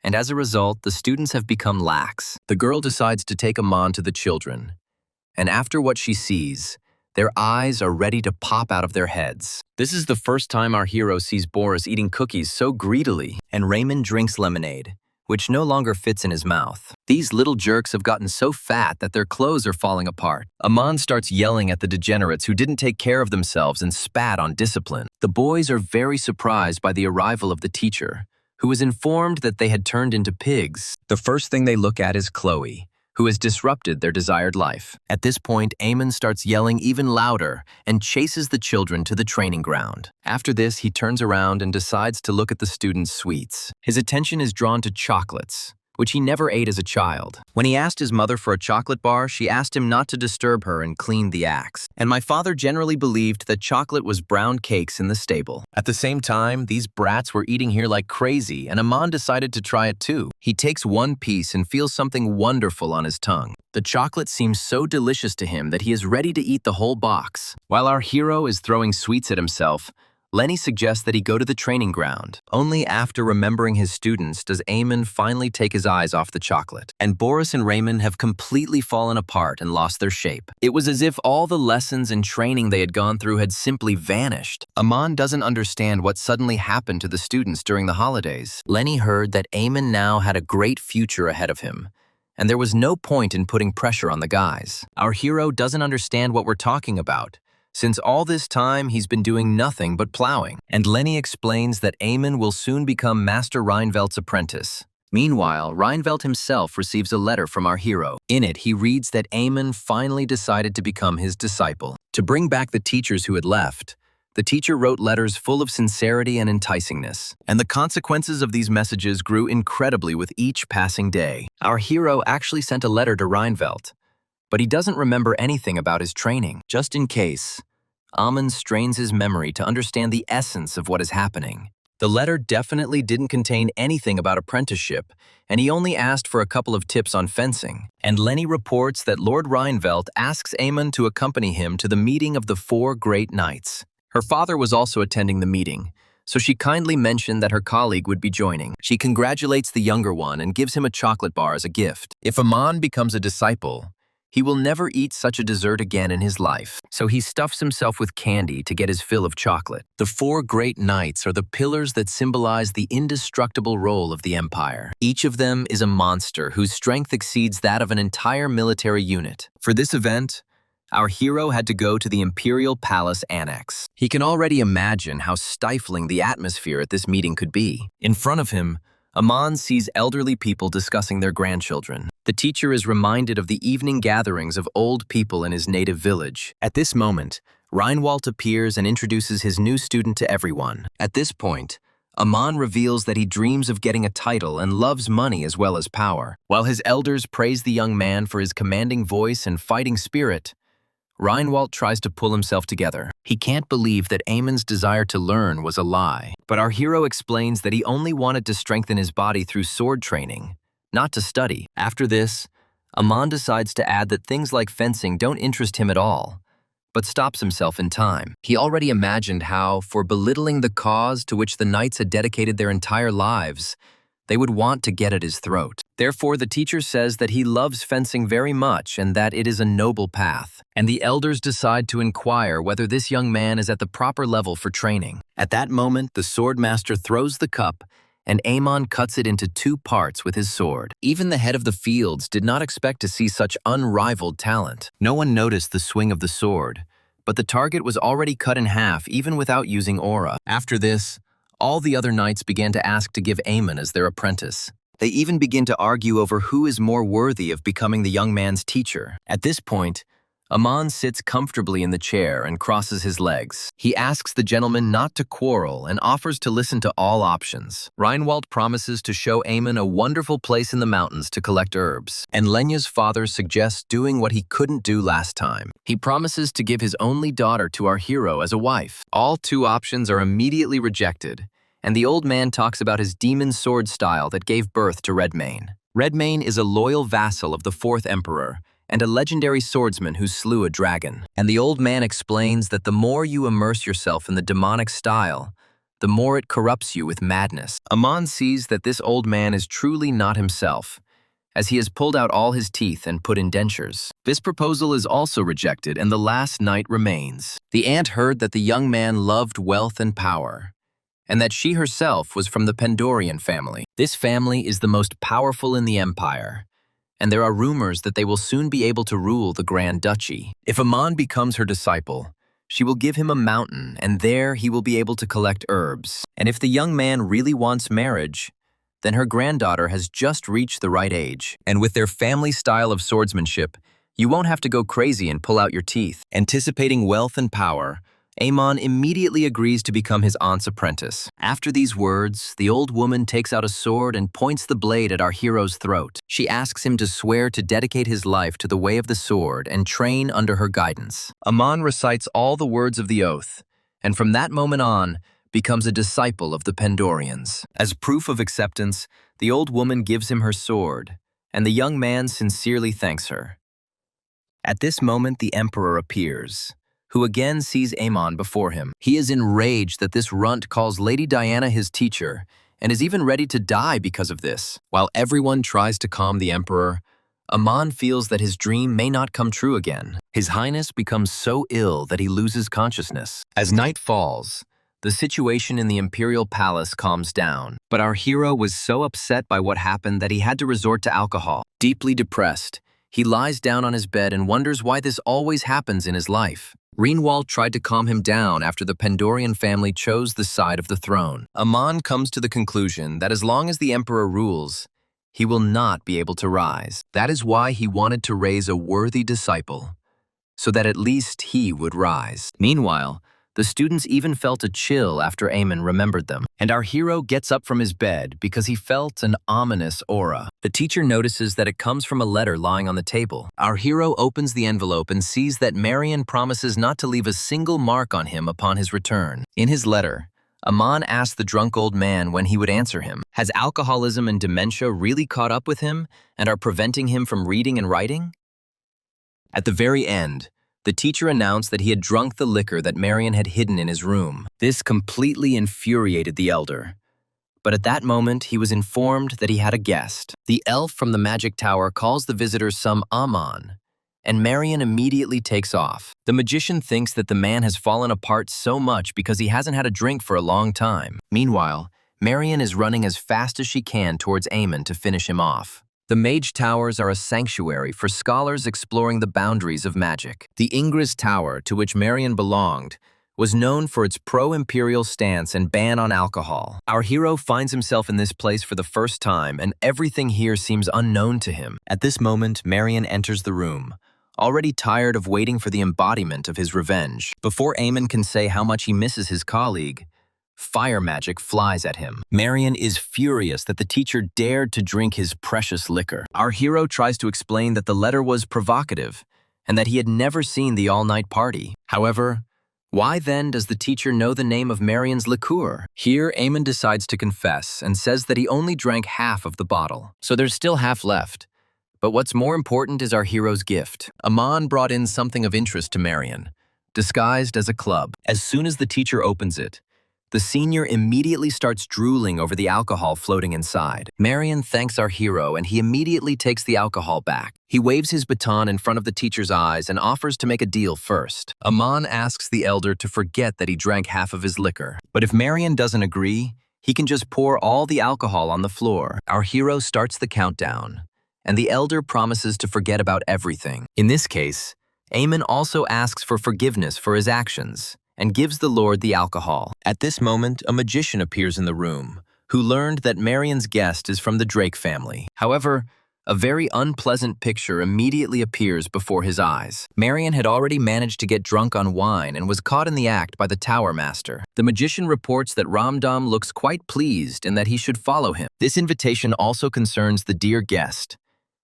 And as a result, the students have become lax. The girl decides to take Amon to the children. And after what she sees, their eyes are ready to pop out of their heads. This is the first time our hero sees Boris eating cookies so greedily, and Raymond drinks lemonade, which no longer fits in his mouth. These little jerks have gotten so fat that their clothes are falling apart. Amon starts yelling at the degenerates who didn't take care of themselves and spat on discipline. The boys are very surprised by the arrival of the teacher, who is informed that they had turned into pigs. The first thing they look at is Chloe, who has disrupted their desired life. At this point, Eamon starts yelling even louder and chases the children to the training ground. After this, he turns around and decides to look at the students' sweets. His attention is drawn to chocolates, which he never ate as a child. When he asked his mother for a chocolate bar, she asked him not to disturb her and cleaned the axe. And my father generally believed that chocolate was brown cakes in the stable. At the same time, these brats were eating here like crazy, and Aman decided to try it too. He takes one piece and feels something wonderful on his tongue. The chocolate seems so delicious to him that he is ready to eat the whole box. While our hero is throwing sweets at himself, Lenny suggests that he go to the training ground. Only after remembering his students does Eamon finally take his eyes off the chocolate. And Boris and Raymond have completely fallen apart and lost their shape. It was as if all the lessons and training they had gone through had simply vanished. Aman doesn't understand what suddenly happened to the students during the holidays. Lenny heard that Eamon now had a great future ahead of him, and there was no point in putting pressure on the guys. Our hero doesn't understand what we're talking about, since all this time he's been doing nothing but plowing. And Lenny explains that Eamon will soon become Master Reinveldt's apprentice. Meanwhile, Reinveldt himself receives a letter from our hero. In it, he reads that Eamon finally decided to become his disciple. To bring back the teachers who had left, the teacher wrote letters full of sincerity and enticingness. And the consequences of these messages grew incredibly with each passing day. Our hero actually sent a letter to Reinveldt, but he doesn't remember anything about his training. Just in case, Amon strains his memory to understand the essence of what is happening. The letter definitely didn't contain anything about apprenticeship, and he only asked for a couple of tips on fencing. And Lenny reports that Lord Reinveldt asks Eamon to accompany him to the meeting of the 4 great knights. Her father was also attending the meeting, so she kindly mentioned that her colleague would be joining. She congratulates the younger one and gives him a chocolate bar as a gift. If Amon becomes a disciple, he will never eat such a dessert again in his life, so he stuffs himself with candy to get his fill of chocolate. The 4 great knights are the pillars that symbolize the indestructible role of the empire. Each of them is a monster whose strength exceeds that of an entire military unit. For this event, our hero had to go to the Imperial Palace Annex. He can already imagine how stifling the atmosphere at this meeting could be. In front of him, Amon sees elderly people discussing their grandchildren. The teacher is reminded of the evening gatherings of old people in his native village. At this moment, Reinwald appears and introduces his new student to everyone. At this point, Amon reveals that he dreams of getting a title and loves money as well as power. While his elders praise the young man for his commanding voice and fighting spirit, Reinwald tries to pull himself together. He can't believe that Eamon's desire to learn was a lie. But our hero explains that he only wanted to strengthen his body through sword training, not to study. After this, Amon decides to add that things like fencing don't interest him at all, but stops himself in time. He already imagined how, for belittling the cause to which the knights had dedicated their entire lives, they would want to get at his throat. Therefore, the teacher says that he loves fencing very much and that it is a noble path. And the elders decide to inquire whether this young man is at the proper level for training. At that moment, the swordmaster throws the cup, and Amon cuts it into 2 parts with his sword. Even the head of the fields did not expect to see such unrivaled talent. No one noticed the swing of the sword, but the target was already cut in half even without using aura. After this, all the other knights began to ask to give Eamon as their apprentice. They even begin to argue over who is more worthy of becoming the young man's teacher. At this point, Amon sits comfortably in the chair and crosses his legs. He asks the gentleman not to quarrel and offers to listen to all options. Reinwald promises to show Eamon a wonderful place in the mountains to collect herbs. And Lenya's father suggests doing what he couldn't do last time. He promises to give his only daughter to our hero as a wife. All 2 options are immediately rejected, and the old man talks about his demon sword style that gave birth to Redmane. Redmane is a loyal vassal of the 4th Emperor, and a legendary swordsman who slew a dragon. And the old man explains that the more you immerse yourself in the demonic style, the more it corrupts you with madness. Amon sees that this old man is truly not himself, as he has pulled out all his teeth and put in dentures. This proposal is also rejected, and the last night remains. The aunt heard that the young man loved wealth and power, and that she herself was from the Pandorian family. This family is the most powerful in the empire, and there are rumors that they will soon be able to rule the Grand Duchy. If Amon becomes her disciple, she will give him a mountain, and there he will be able to collect herbs. And if the young man really wants marriage, then her granddaughter has just reached the right age. And with their family style of swordsmanship, you won't have to go crazy and pull out your teeth. Anticipating wealth and power, Amon immediately agrees to become his aunt's apprentice. After these words, the old woman takes out a sword and points the blade at our hero's throat. She asks him to swear to dedicate his life to the way of the sword and train under her guidance. Amon recites all the words of the oath, and from that moment on, becomes a disciple of the Pandorians. As proof of acceptance, the old woman gives him her sword, and the young man sincerely thanks her. At this moment, the emperor appears, who again sees Amon before him. He is enraged that this runt calls Lady Diana his teacher, and is even ready to die because of this. While everyone tries to calm the emperor, Amon feels that his dream may not come true again. His highness becomes so ill that he loses consciousness. As night falls, the situation in the imperial palace calms down, but our hero was so upset by what happened that he had to resort to alcohol. Deeply depressed, he lies down on his bed and wonders why this always happens in his life. Greenwald tried to calm him down after the Pandorian family chose the side of the throne. Amon comes to the conclusion that as long as the emperor rules, he will not be able to rise. That is why he wanted to raise a worthy disciple, so that at least he would rise. Meanwhile, the students even felt a chill after Amon remembered them, and our hero gets up from his bed because he felt an ominous aura. The teacher notices that it comes from a letter lying on the table. Our hero opens the envelope and sees that Marion promises not to leave a single mark on him upon his return. In his letter, Amon asks the drunk old man when he would answer him. Has alcoholism and dementia really caught up with him and are preventing him from reading and writing? At the very end, the teacher announced that he had drunk the liquor that Marion had hidden in his room. This completely infuriated the elder. But at that moment, he was informed that he had a guest. The elf from the magic tower calls the visitor some Amon, and Marion immediately takes off. The magician thinks that the man has fallen apart so much because he hasn't had a drink for a long time. Meanwhile, Marion is running as fast as she can towards Amon to finish him off. The Mage Towers are a sanctuary for scholars exploring the boundaries of magic. The Ingress Tower, to which Marion belonged, was known for its pro-imperial stance and ban on alcohol. Our hero finds himself in this place for the first time, and everything here seems unknown to him. At this moment, Marion enters the room, already tired of waiting for the embodiment of his revenge. Before Amon can say how much he misses his colleague, fire magic flies at him. Marion is furious that the teacher dared to drink his precious liquor. Our hero tries to explain that the letter was provocative and that he had never seen the all-night party. However, why then does the teacher know the name of Marion's liqueur? Here, Amon decides to confess and says that he only drank half of the bottle, so there's still half left. But what's more important is our hero's gift. Amon brought in something of interest to Marion, disguised as a club. As soon as the teacher opens it, the senior immediately starts drooling over the alcohol floating inside. Marion thanks our hero and he immediately takes the alcohol back. He waves his baton in front of the teacher's eyes and offers to make a deal first. Amon asks the elder to forget that he drank half of his liquor. But if Marion doesn't agree, he can just pour all the alcohol on the floor. Our hero starts the countdown, and the elder promises to forget about everything. In this case, Amon also asks for forgiveness for his actions and gives the Lord the alcohol. At this moment, a magician appears in the room, who learned that Marion's guest is from the Drake family. However, a very unpleasant picture immediately appears before his eyes. Marion had already managed to get drunk on wine and was caught in the act by the tower master. The magician reports that Ramdam looks quite pleased and that he should follow him. This invitation also concerns the dear guest,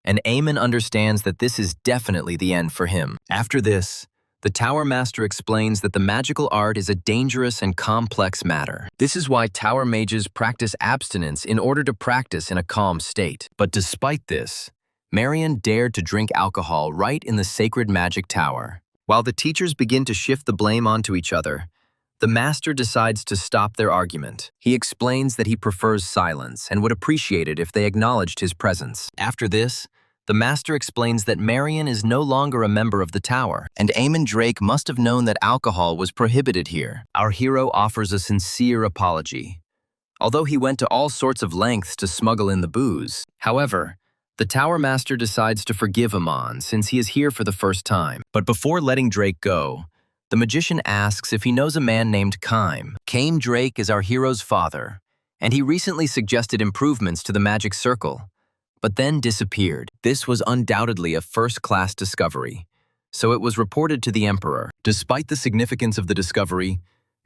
and Amon understands that this is definitely the end for him. After this, the Tower Master explains that the magical art is a dangerous and complex matter. This is why Tower Mages practice abstinence in order to practice in a calm state. But despite this, Marion dared to drink alcohol right in the sacred magic tower. While the teachers begin to shift the blame onto each other, the Master decides to stop their argument. He explains that he prefers silence and would appreciate it if they acknowledged his presence. After this, the Master explains that Marion is no longer a member of the tower, and Amon Drake must have known that alcohol was prohibited here. Our hero offers a sincere apology, although he went to all sorts of lengths to smuggle in the booze. However, the Tower Master decides to forgive Amon since he is here for the first time. But before letting Drake go, the magician asks if he knows a man named Kime. Kame Drake is our hero's father, and he recently suggested improvements to the magic circle, but then disappeared. This was undoubtedly a first-class discovery, so it was reported to the emperor. Despite the significance of the discovery,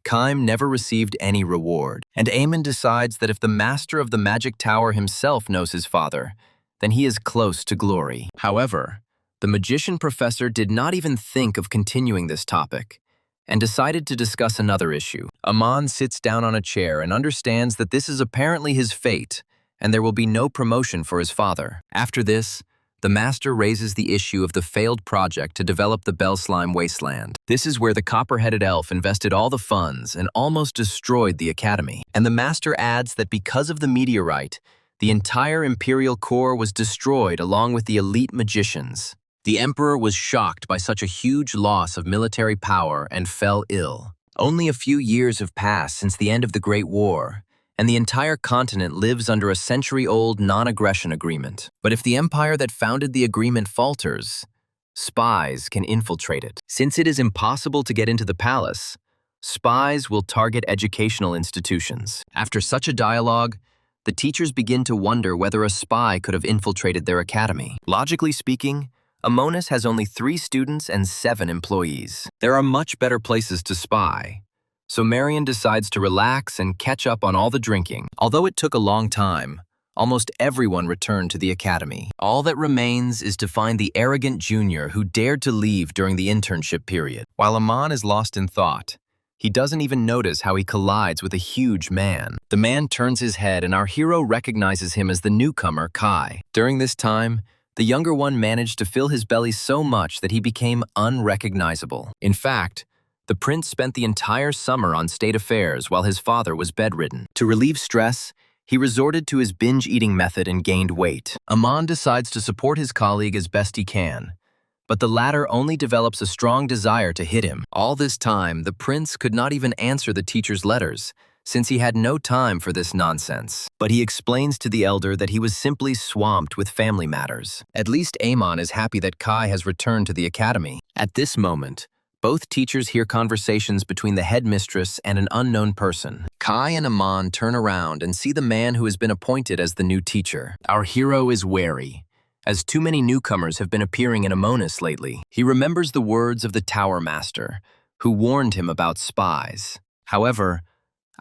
Kaim never received any reward, and Aemon decides that if the master of the magic tower himself knows his father, then he is close to glory. However, the magician professor did not even think of continuing this topic, and decided to discuss another issue. Amon sits down on a chair and understands that this is apparently his fate, and there will be no promotion for his father. After this, the master raises the issue of the failed project to develop the Bellslime Wasteland. This is where the copper-headed elf invested all the funds and almost destroyed the academy. And the master adds that because of the meteorite, the entire imperial core was destroyed along with the elite magicians. The emperor was shocked by such a huge loss of military power and fell ill. Only a few years have passed since the end of the Great War, and the entire continent lives under a century-old non-aggression agreement. But if the empire that founded the agreement falters, spies can infiltrate it. Since it is impossible to get into the palace, spies will target educational institutions. After such a dialogue, the teachers begin to wonder whether a spy could have infiltrated their academy. Logically speaking, Amonis has only 3 students and 7 employees. There are much better places to spy, so Marion decides to relax and catch up on all the drinking. Although it took a long time, almost everyone returned to the academy. All that remains is to find the arrogant junior who dared to leave during the internship period. While Amon is lost in thought, he doesn't even notice how he collides with a huge man. The man turns his head and our hero recognizes him as the newcomer, Kai. During this time, the younger one managed to fill his belly so much that he became unrecognizable. In fact, the prince spent the entire summer on state affairs while his father was bedridden. To relieve stress, he resorted to his binge-eating method and gained weight. Amon decides to support his colleague as best he can, but the latter only develops a strong desire to hit him. All this time, the prince could not even answer the teacher's letters, since he had no time for this nonsense. But he explains to the elder that he was simply swamped with family matters. At least Aemon is happy that Kai has returned to the academy. At this moment, both teachers hear conversations between the headmistress and an unknown person. Kai and Amon turn around and see the man who has been appointed as the new teacher. Our hero is wary, as too many newcomers have been appearing in Amonis lately. He remembers the words of the Tower Master, who warned him about spies. However,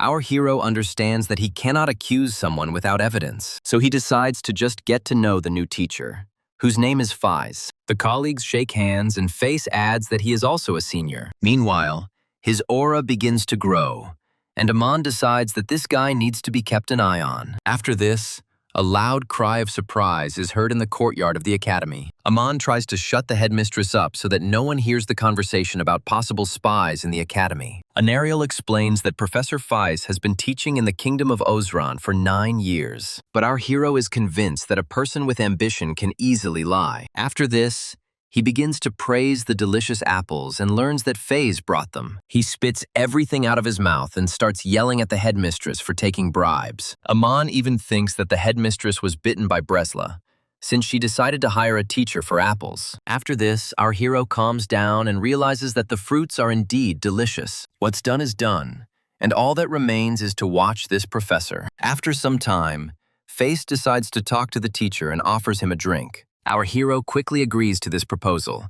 our hero understands that he cannot accuse someone without evidence, so he decides to just get to know the new teacher, whose name is Fies. The colleagues shake hands and Face adds that he is also a senior. Meanwhile, his aura begins to grow, and Amon decides that this guy needs to be kept an eye on. After this, a loud cry of surprise is heard in the courtyard of the academy. Amon tries to shut the headmistress up so that no one hears the conversation about possible spies in the academy. Anariel explains that Professor Fies has been teaching in the kingdom of Ozran for 9 years. But our hero is convinced that a person with ambition can easily lie. After this, he begins to praise the delicious apples and learns that Faze brought them. He spits everything out of his mouth and starts yelling at the headmistress for taking bribes. Amon even thinks that the headmistress was bitten by Bresla, since she decided to hire a teacher for apples. After this, our hero calms down and realizes that the fruits are indeed delicious. What's done is done, and all that remains is to watch this professor. After some time, Face decides to talk to the teacher and offers him a drink. Our hero quickly agrees to this proposal,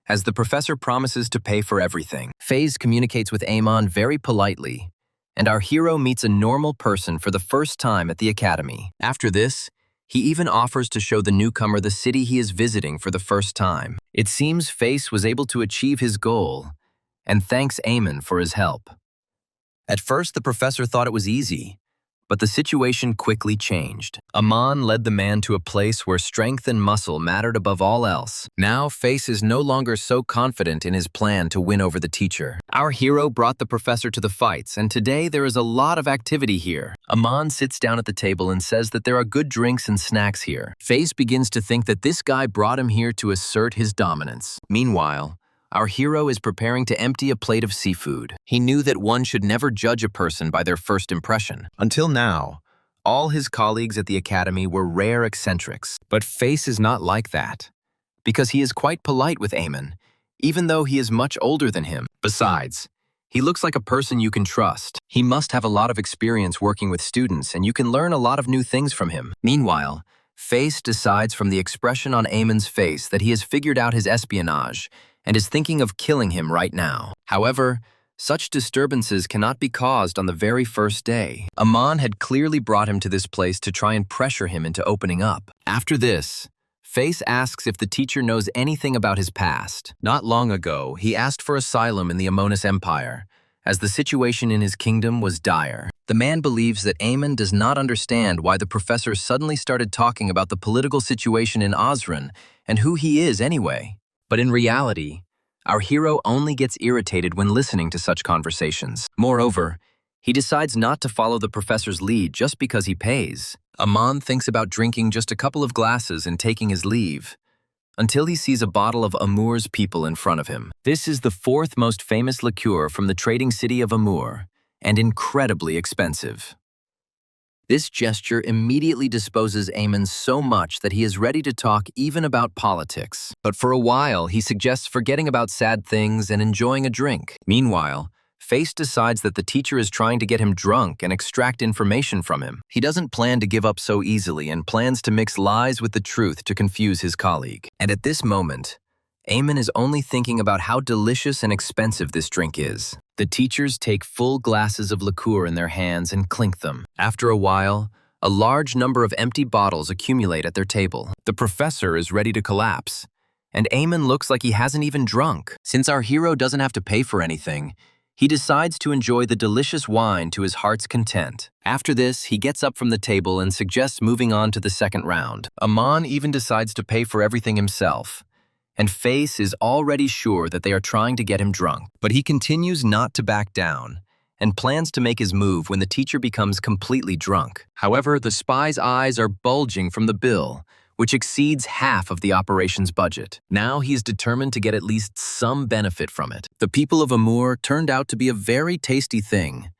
as the professor promises to pay for everything. Faze communicates with Aemon very politely, and our hero meets a normal person for the first time at the academy. After this, he even offers to show the newcomer the city he is visiting for the first time. It seems Face was able to achieve his goal, and thanks Aemon for his help. At first, the professor thought it was easy, but the situation quickly changed. Amon led the man to a place where strength and muscle mattered above all else. Now, Face is no longer so confident in his plan to win over the teacher. Our hero brought the professor to the fights, and today there is a lot of activity here. Amon sits down at the table and says that there are good drinks and snacks here. Face begins to think that this guy brought him here to assert his dominance. Meanwhile, our hero is preparing to empty a plate of seafood. He knew that one should never judge a person by their first impression. Until now, all his colleagues at the academy were rare eccentrics. But Face is not like that, because he is quite polite with Aemon, even though he is much older than him. Besides, he looks like a person you can trust. He must have a lot of experience working with students, and you can learn a lot of new things from him. Meanwhile, Face decides from the expression on Aemon's face that he has figured out his espionage, and is thinking of killing him right now. However, such disturbances cannot be caused on the very first day. Amon had clearly brought him to this place to try and pressure him into opening up. After this, Face asks if the teacher knows anything about his past. Not long ago, he asked for asylum in the Amonis Empire, as the situation in his kingdom was dire. The man believes that Amon does not understand why the professor suddenly started talking about the political situation in Osran and who he is anyway. But in reality, our hero only gets irritated when listening to such conversations. Moreover, he decides not to follow the professor's lead just because he pays. Amon thinks about drinking just a couple of glasses and taking his leave, until he sees a bottle of Amur's people in front of him. This is the fourth most famous liqueur from the trading city of Amur, and incredibly expensive. This gesture immediately disposes Amon so much that he is ready to talk even about politics. But for a while, he suggests forgetting about sad things and enjoying a drink. Meanwhile, Face decides that the teacher is trying to get him drunk and extract information from him. He doesn't plan to give up so easily and plans to mix lies with the truth to confuse his colleague. And at this moment, Amon is only thinking about how delicious and expensive this drink is. The teachers take full glasses of liqueur in their hands and clink them. After a while, a large number of empty bottles accumulate at their table. The professor is ready to collapse, and Amon looks like he hasn't even drunk. Since our hero doesn't have to pay for anything, he decides to enjoy the delicious wine to his heart's content. After this, he gets up from the table and suggests moving on to the second round. Amon even decides to pay for everything himself, and Face is already sure that they are trying to get him drunk. But he continues not to back down, and plans to make his move when the teacher becomes completely drunk. However, the spy's eyes are bulging from the bill, which exceeds half of the operation's budget. Now he is determined to get at least some benefit from it. The people of Amur turned out to be a very tasty thing,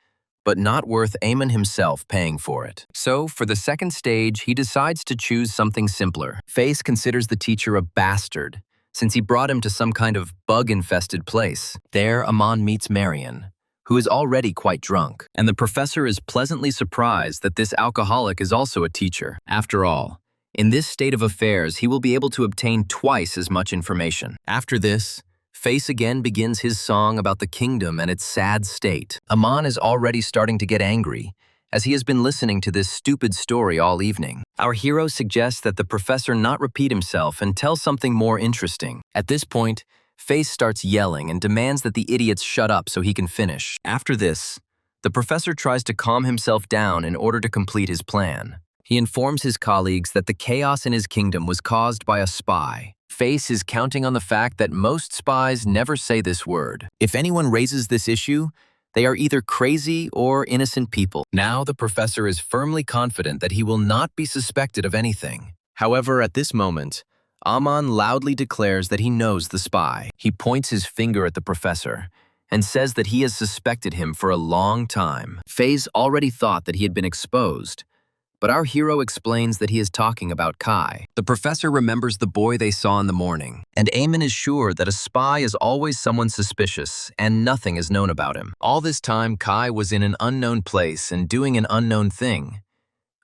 but not worth Amon himself paying for it. So, for the second stage, he decides to choose something simpler. Face considers the teacher a bastard, since he brought him to some kind of bug-infested place. There, Amon meets Marion, who is already quite drunk, and the professor is pleasantly surprised that this alcoholic is also a teacher. After all, in this state of affairs, he will be able to obtain twice as much information. After this, Face again begins his song about the kingdom and its sad state. Amon is already starting to get angry, as he has been listening to this stupid story all evening. Our hero suggests that the professor not repeat himself and tell something more interesting. At this point, Face starts yelling and demands that the idiots shut up so he can finish. After this, the professor tries to calm himself down in order to complete his plan. He informs his colleagues that the chaos in his kingdom was caused by a spy. Face is counting on the fact that most spies never say this word. If anyone raises this issue, they are either crazy or innocent people. Now the professor is firmly confident that he will not be suspected of anything. However, at this moment, Amon loudly declares that he knows the spy. He points his finger at the professor and says that he has suspected him for a long time. Face already thought that he had been exposed, but our hero explains that he is talking about Kai. The professor remembers the boy they saw in the morning, and Amon is sure that a spy is always someone suspicious, and nothing is known about him. All this time, Kai was in an unknown place and doing an unknown thing,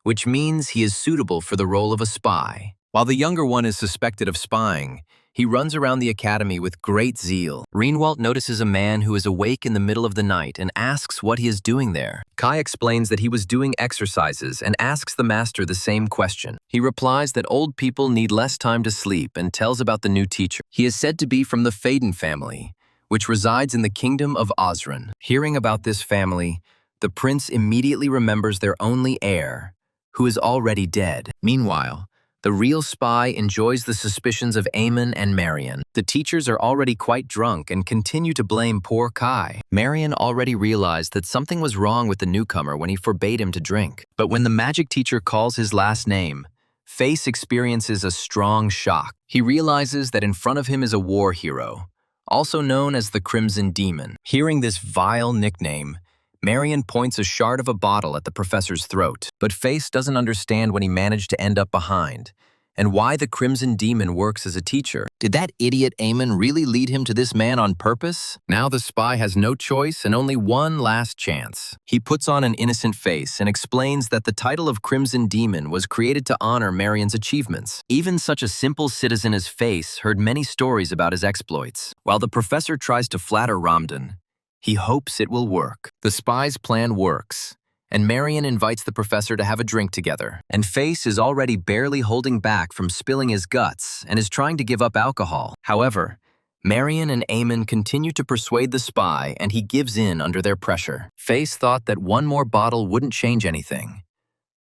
which means he is suitable for the role of a spy. While the younger one is suspected of spying, he runs around the academy with great zeal. Reinwald notices a man who is awake in the middle of the night and asks what he is doing there. Kai explains that he was doing exercises and asks the master the same question. He replies that old people need less time to sleep and tells about the new teacher. He is said to be from the Faden family, which resides in the kingdom of Osran. Hearing about this family, the prince immediately remembers their only heir, who is already dead. Meanwhile, the real spy enjoys the suspicions of Amon and Marion. The teachers are already quite drunk and continue to blame poor Kai. Marion already realized that something was wrong with the newcomer when he forbade him to drink. But when the magic teacher calls his last name, Face experiences a strong shock. He realizes that in front of him is a war hero, also known as the Crimson Demon. Hearing this vile nickname, Marion points a shard of a bottle at the professor's throat, but Face doesn't understand when he managed to end up behind, and why the Crimson Demon works as a teacher. Did that idiot Eamon really lead him to this man on purpose? Now the spy has no choice and only one last chance. He puts on an innocent face and explains that the title of Crimson Demon was created to honor Marion's achievements. Even such a simple citizen as Face heard many stories about his exploits. While the professor tries to flatter Ramdan, he hopes it will work. The spy's plan works, and Marion invites the professor to have a drink together. And Face is already barely holding back from spilling his guts and is trying to give up alcohol. However, Marion and Eamon continue to persuade the spy, and he gives in under their pressure. Face thought that one more bottle wouldn't change anything,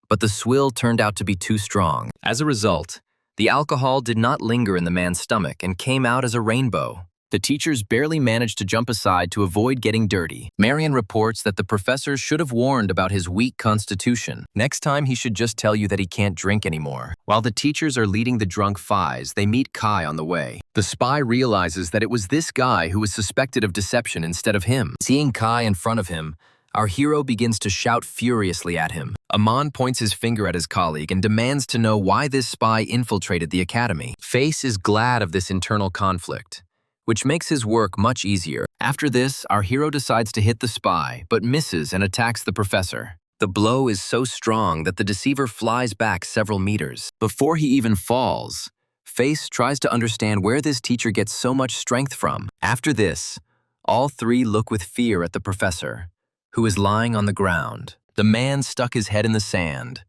but the swill turned out to be too strong. As a result, the alcohol did not linger in the man's stomach and came out as a rainbow. The teachers barely managed to jump aside to avoid getting dirty. Marion reports that the professor should have warned about his weak constitution. Next time, he should just tell you that he can't drink anymore. While the teachers are leading the drunk Fies, they meet Kai on the way. The spy realizes that it was this guy who was suspected of deception instead of him. Seeing Kai in front of him, our hero begins to shout furiously at him. Amon points his finger at his colleague and demands to know why this spy infiltrated the academy. Face is glad of this internal conflict, which makes his work much easier. After this, our hero decides to hit the spy, but misses and attacks the professor. The blow is so strong that the deceiver flies back several meters. Before he even falls, Face tries to understand where this teacher gets so much strength from. After this, all three look with fear at the professor, who is lying on the ground. The man stuck his head in the sand,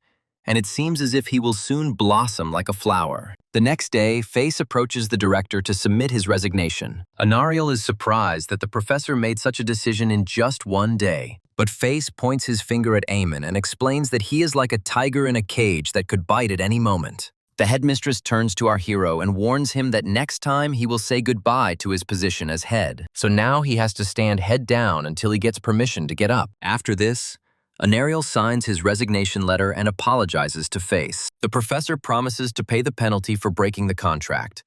and it seems as if he will soon blossom like a flower. The next day, Face approaches the director to submit his resignation. Anariel is surprised that the professor made such a decision in just one day. But Face points his finger at Eamon and explains that he is like a tiger in a cage that could bite at any moment. The headmistress turns to our hero and warns him that next time he will say goodbye to his position as head. So now he has to stand head down until he gets permission to get up. After this, Anariel signs his resignation letter and apologizes to Face. The professor promises to pay the penalty for breaking the contract,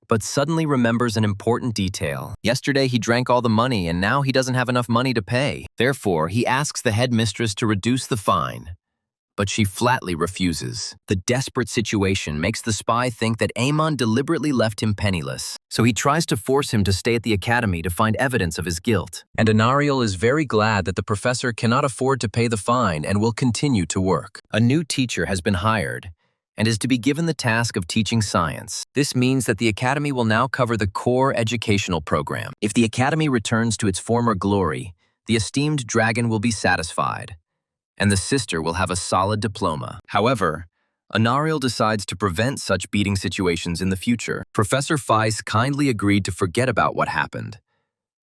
but suddenly remembers an important detail. Yesterday he drank all the money and now he doesn't have enough money to pay. Therefore, he asks the headmistress to reduce the fine, but she flatly refuses. The desperate situation makes the spy think that Amon deliberately left him penniless, so he tries to force him to stay at the academy to find evidence of his guilt. And Anariel is very glad that the professor cannot afford to pay the fine and will continue to work. A new teacher has been hired and is to be given the task of teaching science. This means that the academy will now cover the core educational program. If the academy returns to its former glory, the esteemed dragon will be satisfied, and the sister will have a solid diploma. However, Anariel decides to prevent such beating situations in the future. Professor Feist kindly agreed to forget about what happened,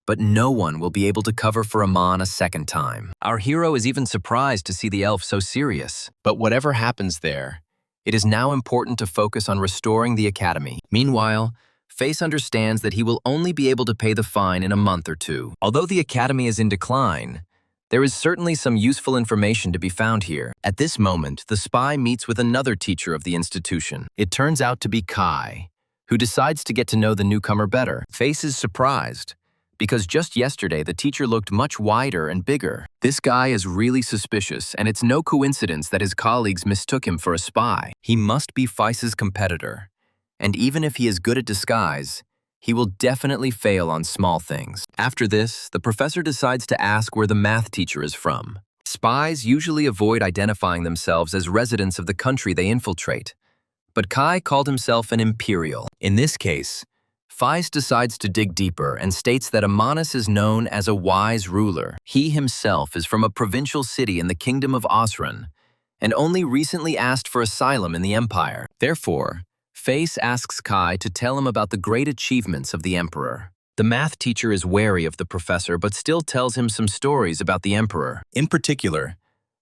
but no one will be able to cover for Amon a second time. Our hero is even surprised to see the elf so serious. But whatever happens there, it is now important to focus on restoring the academy. Meanwhile, Face understands that he will only be able to pay the fine in a month or two. Although the academy is in decline, there is certainly some useful information to be found here. At this moment, the spy meets with another teacher of the institution. It turns out to be Kai, who decides to get to know the newcomer better. Face is surprised, because just yesterday the teacher looked much wider and bigger. This guy is really suspicious, and it's no coincidence that his colleagues mistook him for a spy. He must be Feist's competitor, and even if he is good at disguise, he will definitely fail on small things. After this, the professor decides to ask where the math teacher is from. Spies usually avoid identifying themselves as residents of the country they infiltrate, but Kai called himself an imperial. In this case, Feist decides to dig deeper and states that Amanus is known as a wise ruler. He himself is from a provincial city in the kingdom of Osran, and only recently asked for asylum in the empire. Therefore, Face asks Kai to tell him about the great achievements of the emperor. The math teacher is wary of the professor but still tells him some stories about the emperor. In particular,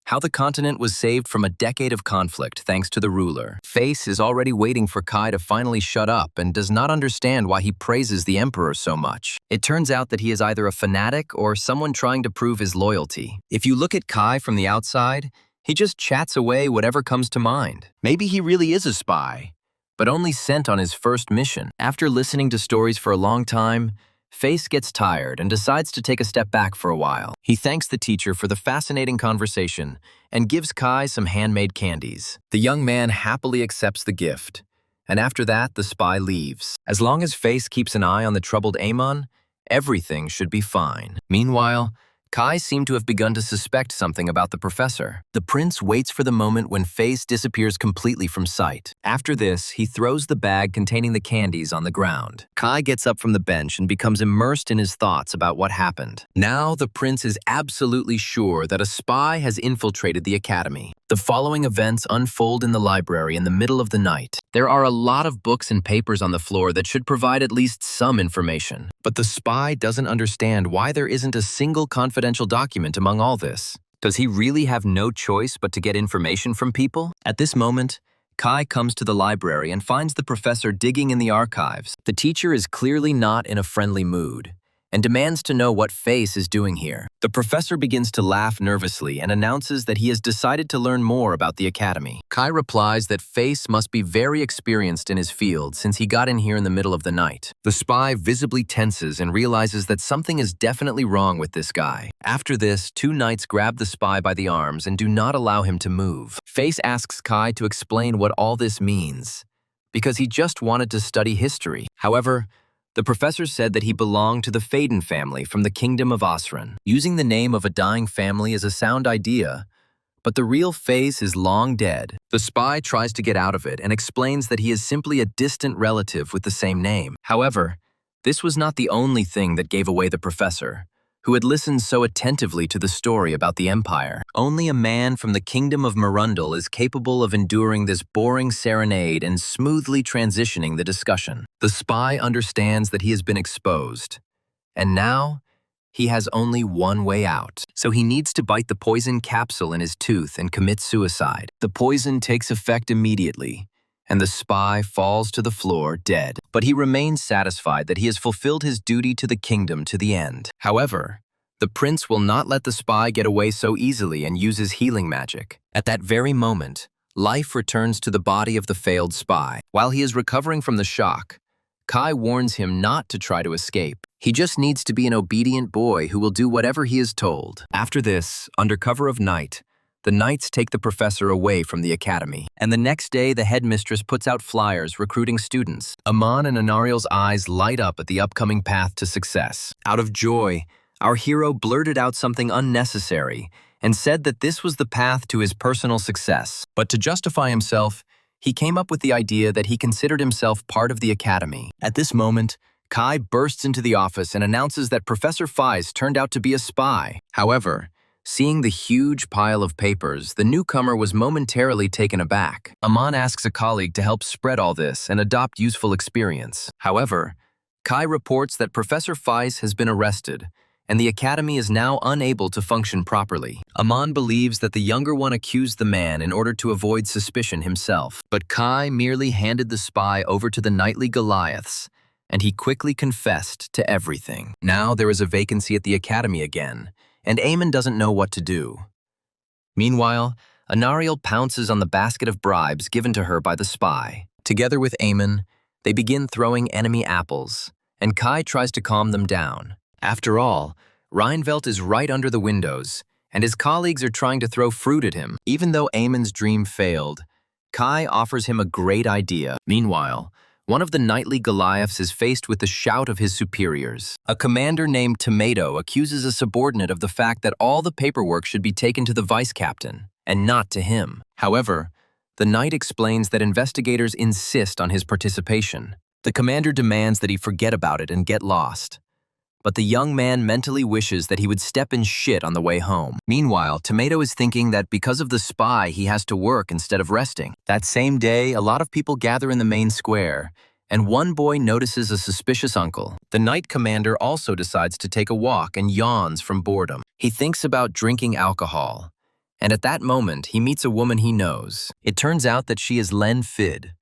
how the continent was saved from a decade of conflict thanks to the ruler. Face is already waiting for Kai to finally shut up and does not understand why he praises the emperor so much. It turns out that he is either a fanatic or someone trying to prove his loyalty. If you look at Kai from the outside, he just chats away whatever comes to mind. Maybe he really is a spy, but only sent on his first mission. After listening to stories for a long time, Face gets tired and decides to take a step back for a while. He thanks the teacher for the fascinating conversation and gives Kai some handmade candies. The young man happily accepts the gift, And after that, the spy leaves. As long as Face keeps an eye on the troubled Amon, everything should be fine. Meanwhile, Kai seemed to have begun to suspect something about the professor. The prince waits for the moment when Face disappears completely from sight. After this, he throws the bag containing the candies on the ground. Kai gets up from the bench and becomes immersed in his thoughts about what happened. Now, the prince is absolutely sure that a spy has infiltrated the academy. The following events unfold in the library in the middle of the night. There are a lot of books and papers on the floor that should provide at least some information. But the spy doesn't understand why there isn't a single confidential document among all this. Does he really have no choice but to get information from people? At this moment, Kai comes to the library and finds the professor digging in the archives. The teacher is clearly not in a friendly mood and demands to know what Face is doing here. The professor begins to laugh nervously and announces that he has decided to learn more about the academy. Kai replies that Face must be very experienced in his field since he got in here in the middle of the night. The spy visibly tenses and realizes that something is definitely wrong with this guy. After this, two knights grab the spy by the arms and do not allow him to move. Face asks Kai to explain what all this means, because he just wanted to study history. However, the professor said that he belonged to the Faden family from the kingdom of Osran. Using the name of a dying family is a sound idea, but the real Face is long dead. The spy tries to get out of it and explains that he is simply a distant relative with the same name. However, this was not the only thing that gave away the professor, who had listened so attentively to the story about the Empire. Only a man from the kingdom of Marundel is capable of enduring this boring serenade and smoothly transitioning the discussion. The spy understands that he has been exposed, and now he has only one way out. So he needs to bite the poison capsule in his tooth and commit suicide. The poison takes effect immediately, and the spy falls to the floor dead. But he remains satisfied that he has fulfilled his duty to the kingdom to the end. However, the prince will not let the spy get away so easily and uses healing magic. At that very moment, life returns to the body of the failed spy. While he is recovering from the shock, Kai warns him not to try to escape. He just needs to be an obedient boy who will do whatever he is told. After this, under cover of night, the knights take the professor away from the academy, and the next day the headmistress puts out flyers recruiting students. Amon and Anariel's eyes light up at the upcoming path to success. Out of joy, our hero blurted out something unnecessary and said that this was the path to his personal success. But to justify himself, he came up with the idea that he considered himself part of the academy. At this moment, Kai bursts into the office and announces that Professor Faiz turned out to be a spy. However, seeing the huge pile of papers, the newcomer was momentarily taken aback. Amon asks a colleague to help spread all this and adopt useful experience. However, Kai reports that Professor Faiz has been arrested, and the academy is now unable to function properly. Amon believes that the younger one accused the man in order to avoid suspicion himself. But Kai merely handed the spy over to the knightly Goliaths, and he quickly confessed to everything. Now there is a vacancy at the academy again, and Eamon doesn't know what to do. Meanwhile, Anariel pounces on the basket of bribes given to her by the spy. Together with Eamon, they begin throwing enemy apples, and Kai tries to calm them down. After all, Reinvelt is right under the windows, and his colleagues are trying to throw fruit at him. Even though Eamon's dream failed, Kai offers him a great idea. Meanwhile, one of the knightly Goliaths is faced with the shout of his superiors. A commander named Tomato accuses a subordinate of the fact that all the paperwork should be taken to the vice-captain, and not to him. However, the knight explains that investigators insist on his participation. The commander demands that he forget about it and get lost. But the young man mentally wishes that he would step in shit on the way home. Meanwhile, Tomato is thinking that because of the spy, he has to work instead of resting. That same day, a lot of people gather in the main square, and one boy notices a suspicious uncle. The knight commander also decides to take a walk and yawns from boredom. He thinks about drinking alcohol, and at that moment, he meets a woman he knows. It turns out that she is Len Fid,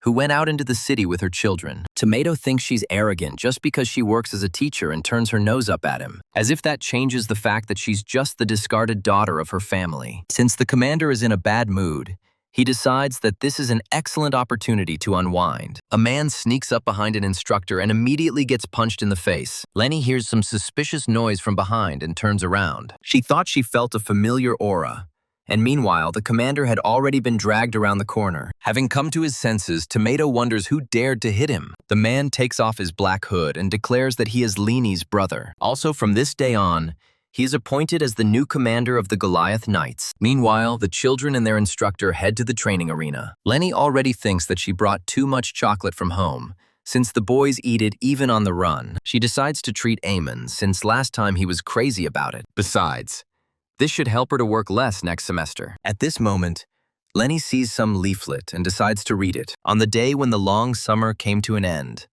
who went out into the city with her children. Tomato thinks she's arrogant just because she works as a teacher and turns her nose up at him, as if that changes the fact that she's just the discarded daughter of her family. Since the commander is in a bad mood, he decides that this is an excellent opportunity to unwind. A man sneaks up behind an instructor and immediately gets punched in the face. Lenny hears some suspicious noise from behind and turns around. She thought she felt a familiar aura, And meanwhile, the commander had already been dragged around the corner. Having come to his senses, Tomato wonders who dared to hit him. The man takes off his black hood and declares that he is Leanie's brother. Also, from this day on, he is appointed as the new commander of the Goliath Knights. Meanwhile, the children and their instructor head to the training arena. Lenny already thinks that she brought too much chocolate from home, since the boys eat it even on the run. She decides to treat Eamon, since last time he was crazy about it. Besides, this should help her to work less next semester. At this moment, Lenny sees some leaflet and decides to read it. On the day when the long summer came to an end,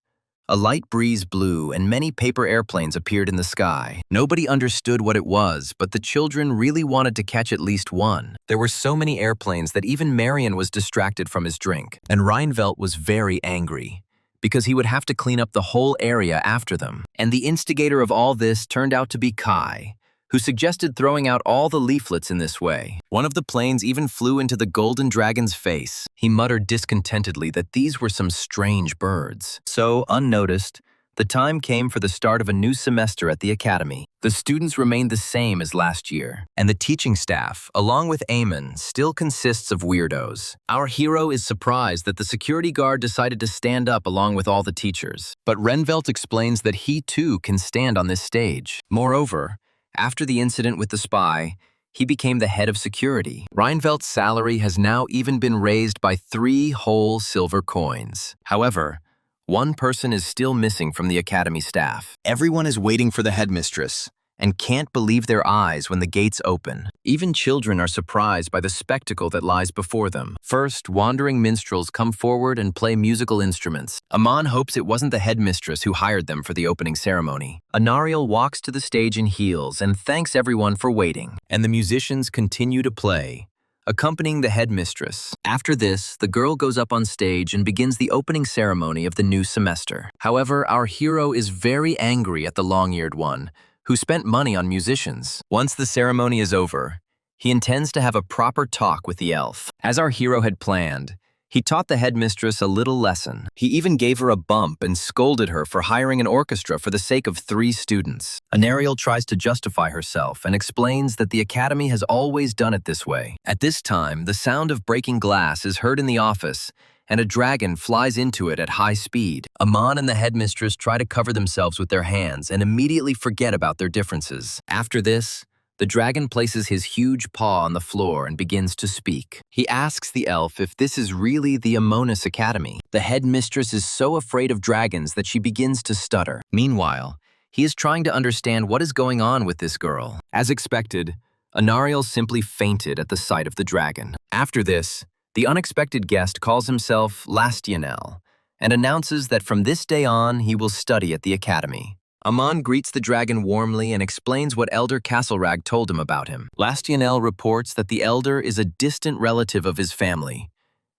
a light breeze blew and many paper airplanes appeared in the sky. Nobody understood what it was, but the children really wanted to catch at least one. There were so many airplanes that even Marion was distracted from his drink, and Reinfeldt was very angry, because he would have to clean up the whole area after them. And the instigator of all this turned out to be Kai, who suggested throwing out all the leaflets in this way. One of the planes even flew into the golden dragon's face. He muttered discontentedly that these were some strange birds. So, unnoticed, the time came for the start of a new semester at the academy. The students remained the same as last year, and the teaching staff, along with Eamon, still consists of weirdos. Our hero is surprised that the security guard decided to stand up along with all the teachers, but Reinfeldt explains that he too can stand on this stage. Moreover, after the incident with the spy, he became the head of security. Reinfeldt's salary has now even been raised by 3 whole silver coins. However, one person is still missing from the academy staff. Everyone is waiting for the headmistress and can't believe their eyes when the gates open. Even children are surprised by the spectacle that lies before them. First, wandering minstrels come forward and play musical instruments. Aman hopes it wasn't the headmistress who hired them for the opening ceremony. Anariel walks to the stage in heels and thanks everyone for waiting. And the musicians continue to play, accompanying the headmistress. After this, the girl goes up on stage and begins the opening ceremony of the new semester. However, our hero is very angry at the long-eared one, who spent money on musicians. Once the ceremony is over, he intends to have a proper talk with the elf. As our hero had planned, he taught the headmistress a little lesson. He even gave her a bump and scolded her for hiring an orchestra for the sake of 3 students. Anariel tries to justify herself and explains that the academy has always done it this way. At this time, the sound of breaking glass is heard in the office, and a dragon flies into it at high speed. Aman and the headmistress try to cover themselves with their hands and immediately forget about their differences. After this, the dragon places his huge paw on the floor and begins to speak. He asks the elf if this is really the Amonis Academy. The headmistress is so afraid of dragons that she begins to stutter. Meanwhile, he is trying to understand what is going on with this girl. As expected, Anariel simply fainted at the sight of the dragon. After this, the unexpected guest calls himself Lastianel and announces that from this day on he will study at the academy. Aman greets the dragon warmly and explains what Elder Castlerag told him about him. Lastianel reports that the elder is a distant relative of his family,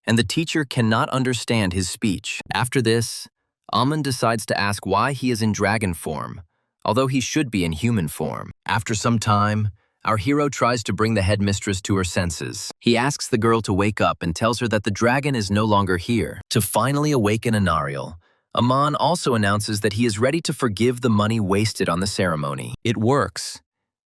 and the teacher cannot understand his speech. After this, Aman decides to ask why he is in dragon form, although he should be in human form. After some time, our hero tries to bring the headmistress to her senses. He asks the girl to wake up and tells her that the dragon is no longer here. To finally awaken Anariel, Aman also announces that he is ready to forgive the money wasted on the ceremony. It works,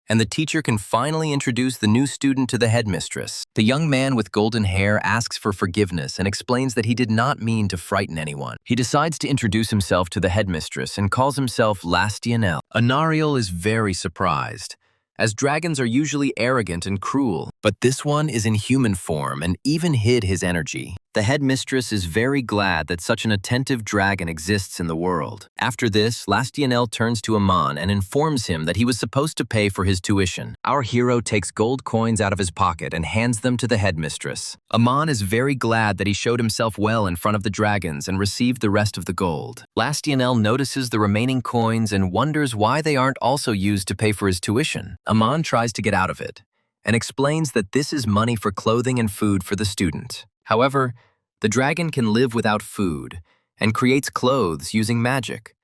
and the teacher can finally introduce the new student to the headmistress. The young man with golden hair asks for forgiveness and explains that he did not mean to frighten anyone. He decides to introduce himself to the headmistress and calls himself Lastianel. Anariel is very surprised, as dragons are usually arrogant and cruel, but this one is in human form and even hid his energy. The headmistress is very glad that such an attentive dragon exists in the world. After this, Lastianel turns to Aman and informs him that he was supposed to pay for his tuition. Our hero takes gold coins out of his pocket and hands them to the headmistress. Aman is very glad that he showed himself well in front of the dragons and received the rest of the gold. Lastianel notices the remaining coins and wonders why they aren't also used to pay for his tuition. Aman tries to get out of it and explains that this is money for clothing and food for the student. However, the dragon can live without food and creates clothes using magic,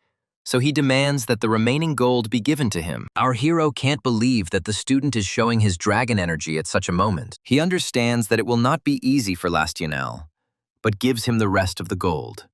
so he demands that the remaining gold be given to him. Our hero can't believe that the student is showing his dragon energy at such a moment. He understands that it will not be easy for Lastianel, but gives him the rest of the gold.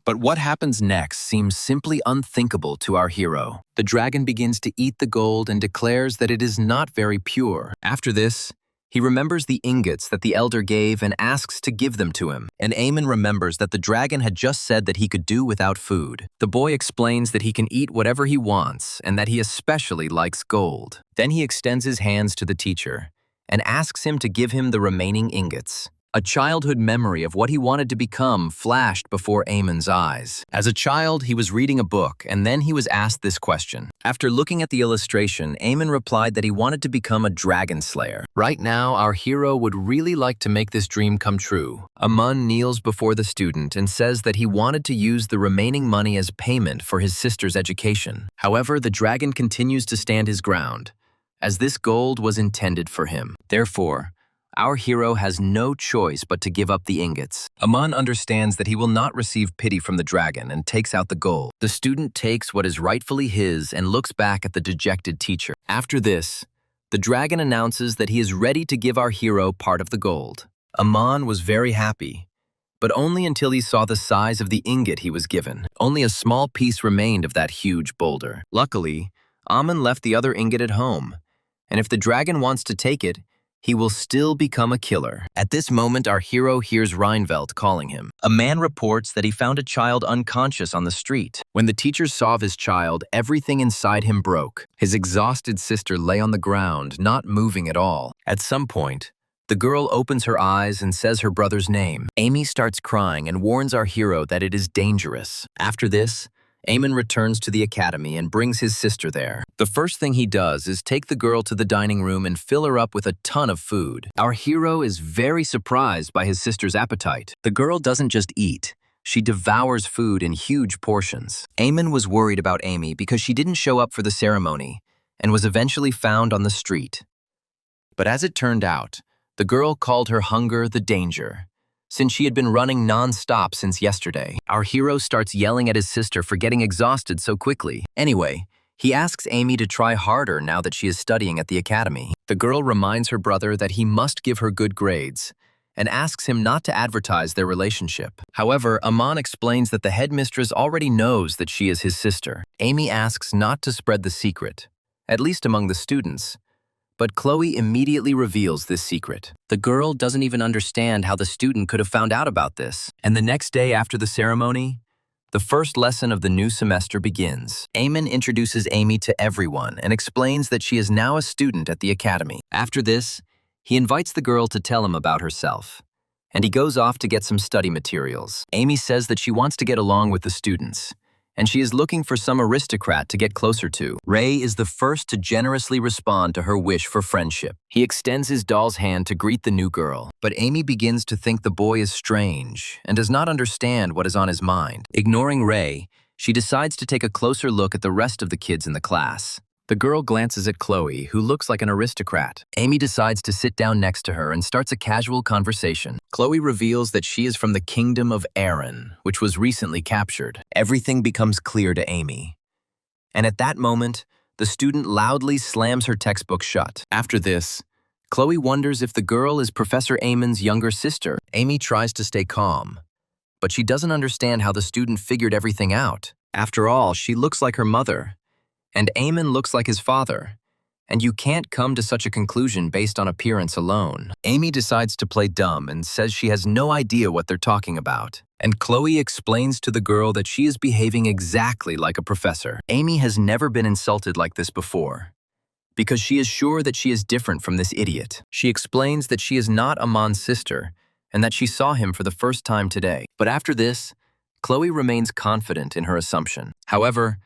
But what happens next seems simply unthinkable to our hero. The dragon begins to eat the gold and declares that it is not very pure. After this, He remembers the ingots that the elder gave and asks to give them to him. And Eamon remembers that the dragon had just said that he could do without food. The boy explains that he can eat whatever he wants and that he especially likes gold. Then he extends his hands to the teacher and asks him to give him the remaining ingots. A childhood memory of what he wanted to become flashed before Eamon's eyes. As a child, he was reading a book, and then he was asked this question. After looking at the illustration, Eamon replied that he wanted to become a dragon slayer. Right now, our hero would really like to make this dream come true. Aman kneels before the student and says that he wanted to use the remaining money as payment for his sister's education. However, the dragon continues to stand his ground, as this gold was intended for him. Therefore, our hero has no choice but to give up the ingots. Aman understands that he will not receive pity from the dragon and takes out the gold. The student takes what is rightfully his and looks back at the dejected teacher. After this, the dragon announces that he is ready to give our hero part of the gold. Aman was very happy, but only until he saw the size of the ingot he was given. Only a small piece remained of that huge boulder. Luckily, Aman left the other ingot at home, and if the dragon wants to take it, he will still become a killer. At this moment, our hero hears Reinveld calling him. A man reports that he found a child unconscious on the street. When the teacher saw his child, everything inside him broke. His exhausted sister lay on the ground, not moving at all. At some point, the girl opens her eyes and says her brother's name. Amy starts crying and warns our hero that it is dangerous. After this, Eamon returns to the academy and brings his sister there. The first thing he does is take the girl to the dining room and fill her up with a ton of food. Our hero is very surprised by his sister's appetite. The girl doesn't just eat, she devours food in huge portions. Eamon was worried about Amy because she didn't show up for the ceremony and was eventually found on the street. But as it turned out, the girl called her hunger the danger, since she had been running non-stop since yesterday. Our hero starts yelling at his sister for getting exhausted so quickly. Anyway, he asks Amy to try harder now that she is studying at the academy. The girl reminds her brother that he must give her good grades and asks him not to advertise their relationship. However, Aman explains that the headmistress already knows that she is his sister. Amy asks not to spread the secret, at least among the students, but Chloe immediately reveals this secret. The girl doesn't even understand how the student could have found out about this. And the next day after the ceremony, the first lesson of the new semester begins. Eamon introduces Amy to everyone and explains that she is now a student at the academy. After this, he invites the girl to tell him about herself, and he goes off to get some study materials. Amy says that she wants to get along with the students, and she is looking for some aristocrat to get closer to. Ray is the first to generously respond to her wish for friendship. He extends his doll's hand to greet the new girl, but Amy begins to think the boy is strange and does not understand what is on his mind. Ignoring Ray, she decides to take a closer look at the rest of the kids in the class. The girl glances at Chloe, who looks like an aristocrat. Amy decides to sit down next to her and starts a casual conversation. Chloe reveals that she is from the kingdom of Aaron, which was recently captured. Everything becomes clear to Amy. And at that moment, the student loudly slams her textbook shut. After this, Chloe wonders if the girl is Professor Eamon's younger sister. Amy tries to stay calm, but she doesn't understand how the student figured everything out. After all, she looks like her mother, and Eamon looks like his father, and you can't come to such a conclusion based on appearance alone. Amy decides to play dumb and says she has no idea what they're talking about. And Chloe explains to the girl that she is behaving exactly like a professor. Amy has never been insulted like this before, because she is sure that she is different from this idiot. She explains that she is not Aman's sister and that she saw him for the first time today. But after this, Chloe remains confident in her assumption. However,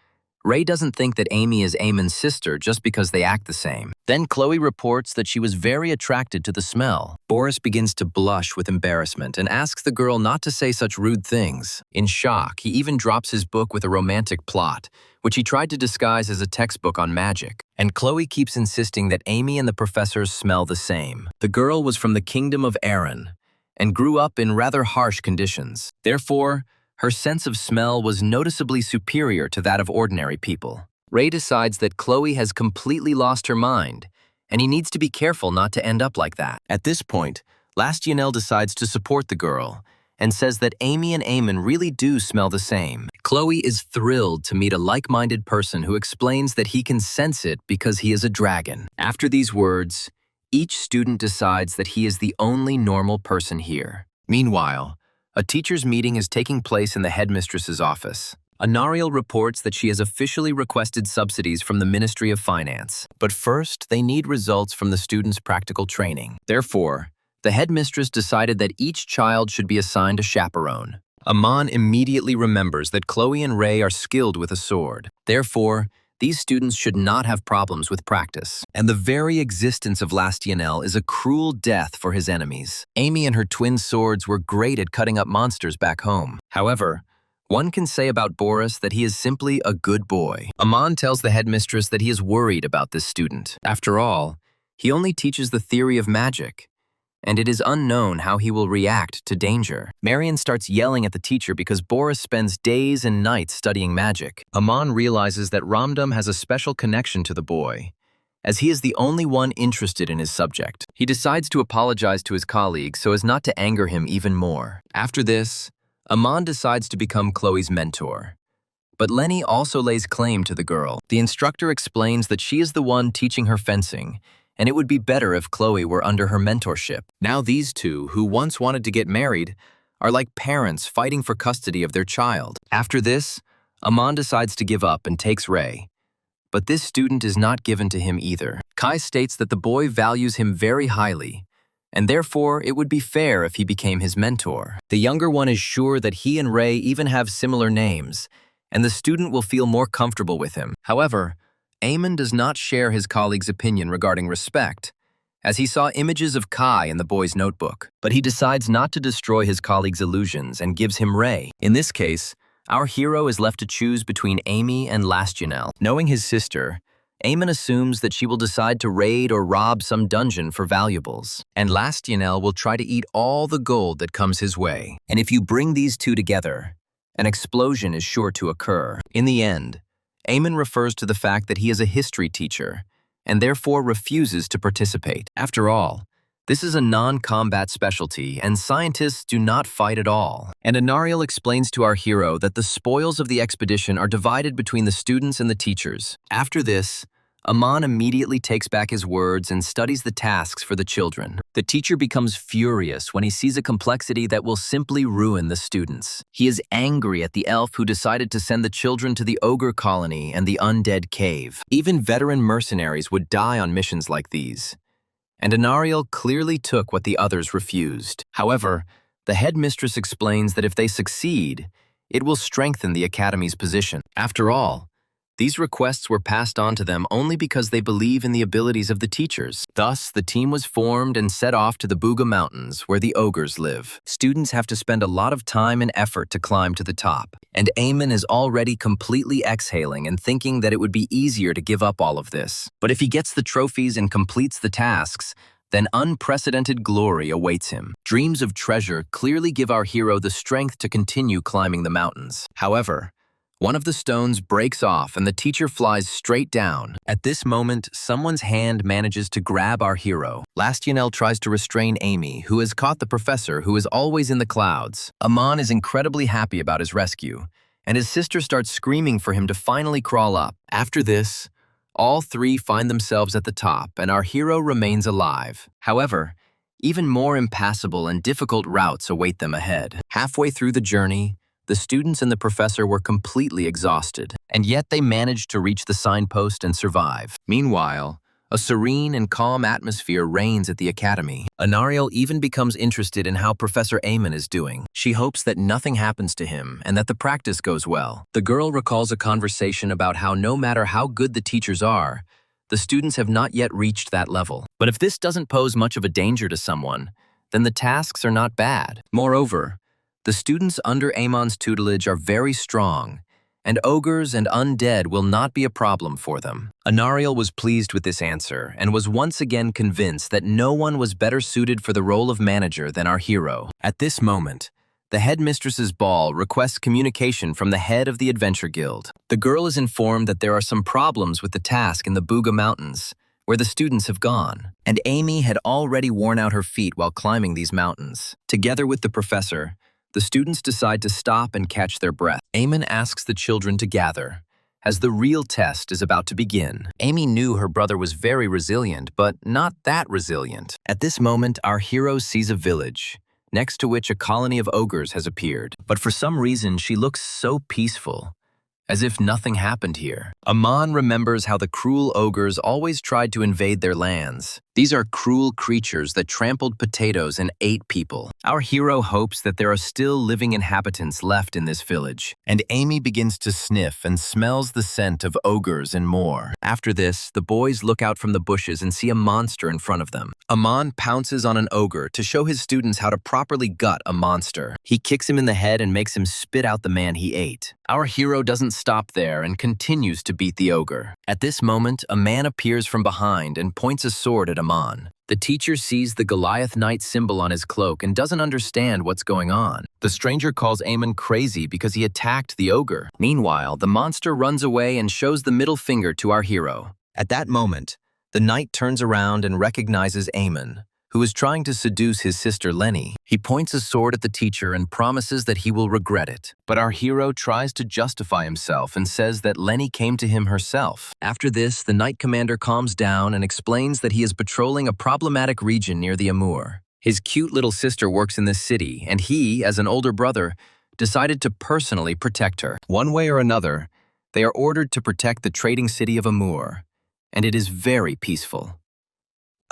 Ray doesn't think that Amy is Eamon's sister just because they act the same. Then Chloe reports that she was very attracted to the smell. Boris begins to blush with embarrassment and asks the girl not to say such rude things. In shock, he even drops his book with a romantic plot, which he tried to disguise as a textbook on magic. And Chloe keeps insisting that Amy and the professors smell the same. The girl was from the kingdom of Aaron and grew up in rather harsh conditions. Therefore, her sense of smell was noticeably superior to that of ordinary people. Ray decides that Chloe has completely lost her mind, and he needs to be careful not to end up like that. At this point, Lastionel decides to support the girl and says that Amy and Eamon really do smell the same. Chloe is thrilled to meet a like-minded person who explains that he can sense it because he is a dragon. After these words, Each student decides that he is the only normal person here. Meanwhile, a teacher's meeting is taking place in the headmistress's office. Anariel reports that she has officially requested subsidies from the Ministry of Finance. But first, they need results from the students' practical training. Therefore, the headmistress decided that each child should be assigned a chaperone. Aman immediately remembers that Chloe and Ray are skilled with a sword. Therefore, these students should not have problems with practice. And the very existence of Lastianel is a cruel death for his enemies. Amy and her twin swords were great at cutting up monsters back home. However, one can say about Boris that he is simply a good boy. Aman tells the headmistress that he is worried about this student. After all, he only teaches the theory of magic, and it is unknown how he will react to danger. Marion starts yelling at the teacher because Boris spends days and nights studying magic. Aman realizes that Ramdam has a special connection to the boy, as he is the only one interested in his subject. He decides to apologize to his colleague so as not to anger him even more. After this, Aman decides to become Chloe's mentor. But Lenny also lays claim to the girl. The instructor explains that she is the one teaching her fencing, and it would be better if Chloe were under her mentorship. Now these two, who once wanted to get married, are like parents fighting for custody of their child. After this, Aman decides to give up and takes Ray. But this student is not given to him either. Kai states that the boy values him very highly, and therefore it would be fair if he became his mentor. The younger one is sure that he and Ray even have similar names, and the student will feel more comfortable with him. However, Eamon does not share his colleague's opinion regarding respect, as he saw images of Kai in the boy's notebook. But he decides not to destroy his colleague's illusions and gives him Ray. In this case, our hero is left to choose between Amy and Lastianel. Knowing his sister, Eamon assumes that she will decide to raid or rob some dungeon for valuables, and Lastianel will try to eat all the gold that comes his way. And if you bring these two together, an explosion is sure to occur. In the end, Eamon refers to the fact that he is a history teacher and therefore refuses to participate. After all, this is a non-combat specialty and scientists do not fight at all. And Anariel explains to our hero that the spoils of the expedition are divided between the students and the teachers. After this, Aman immediately takes back his words and studies the tasks for the children. The teacher becomes furious when he sees a complexity that will simply ruin the students. He is angry at the elf who decided to send the children to the ogre colony and the undead cave. Even veteran mercenaries would die on missions like these. And Anariel clearly took what the others refused. However, the headmistress explains that if they succeed, it will strengthen the academy's position. After all, these requests were passed on to them only because they believe in the abilities of the teachers. Thus, the team was formed and set off to the Buga Mountains, where the ogres live. Students have to spend a lot of time and effort to climb to the top, and Eamon is already completely exhaling and thinking that it would be easier to give up all of this. But if he gets the trophies and completes the tasks, then unprecedented glory awaits him. Dreams of treasure clearly give our hero the strength to continue climbing the mountains. However, one of the stones breaks off and the teacher flies straight down. At this moment, someone's hand manages to grab our hero. Lastianel tries to restrain Amy, who has caught the professor, who is always in the clouds. Aman is incredibly happy about his rescue, and his sister starts screaming for him to finally crawl up. After this, all three find themselves at the top, and our hero remains alive. However, even more impassable and difficult routes await them ahead. Halfway through the journey, the students and the professor were completely exhausted, and yet they managed to reach the signpost and survive. Meanwhile, a serene and calm atmosphere reigns at the academy. Anariel even becomes interested in how Professor Eamon is doing. She hopes that nothing happens to him and that the practice goes well. The girl recalls a conversation about how no matter how good the teachers are, the students have not yet reached that level. But if this doesn't pose much of a danger to someone, then the tasks are not bad. Moreover, the students under Amon's tutelage are very strong, and ogres and undead will not be a problem for them. Anariel was pleased with this answer and was once again convinced that no one was better suited for the role of manager than our hero. At this moment, the headmistress's ball requests communication from the head of the Adventure Guild. The girl is informed that there are some problems with the task in the Buga Mountains, where the students have gone, and Amy had already worn out her feet while climbing these mountains. Together with the professor, the students decide to stop and catch their breath. Eamon asks the children to gather, as the real test is about to begin. Amy knew her brother was very resilient, but not that resilient. At this moment, our hero sees a village, next to which a colony of ogres has appeared. But for some reason, she looks so peaceful, as if nothing happened here. Aman remembers how the cruel ogres always tried to invade their lands. These are cruel creatures that trampled potatoes and ate people. Our hero hopes that there are still living inhabitants left in this village, and Amy begins to sniff and smells the scent of ogres and more. After this, the boys look out from the bushes and see a monster in front of them. Aman pounces on an ogre to show his students how to properly gut a monster. He kicks him in the head and makes him spit out the man he ate. Our hero doesn't stop there and continues to beat the ogre. At this moment, a man appears from behind and points a sword at Aman. The teacher sees the Goliath Knight symbol on his cloak and doesn't understand what's going on. The stranger calls Aman crazy because he attacked the ogre. Meanwhile, the monster runs away and shows the middle finger to our hero. At that moment, the knight turns around and recognizes Aman, who is trying to seduce his sister Lenny. He points a sword at the teacher and promises that he will regret it. But our hero tries to justify himself and says that Lenny came to him herself. After this, the knight commander calms down and explains that he is patrolling a problematic region near the Amur. His cute little sister works in this city, and he, as an older brother, decided to personally protect her. One way or another, they are ordered to protect the trading city of Amur, and it is very peaceful.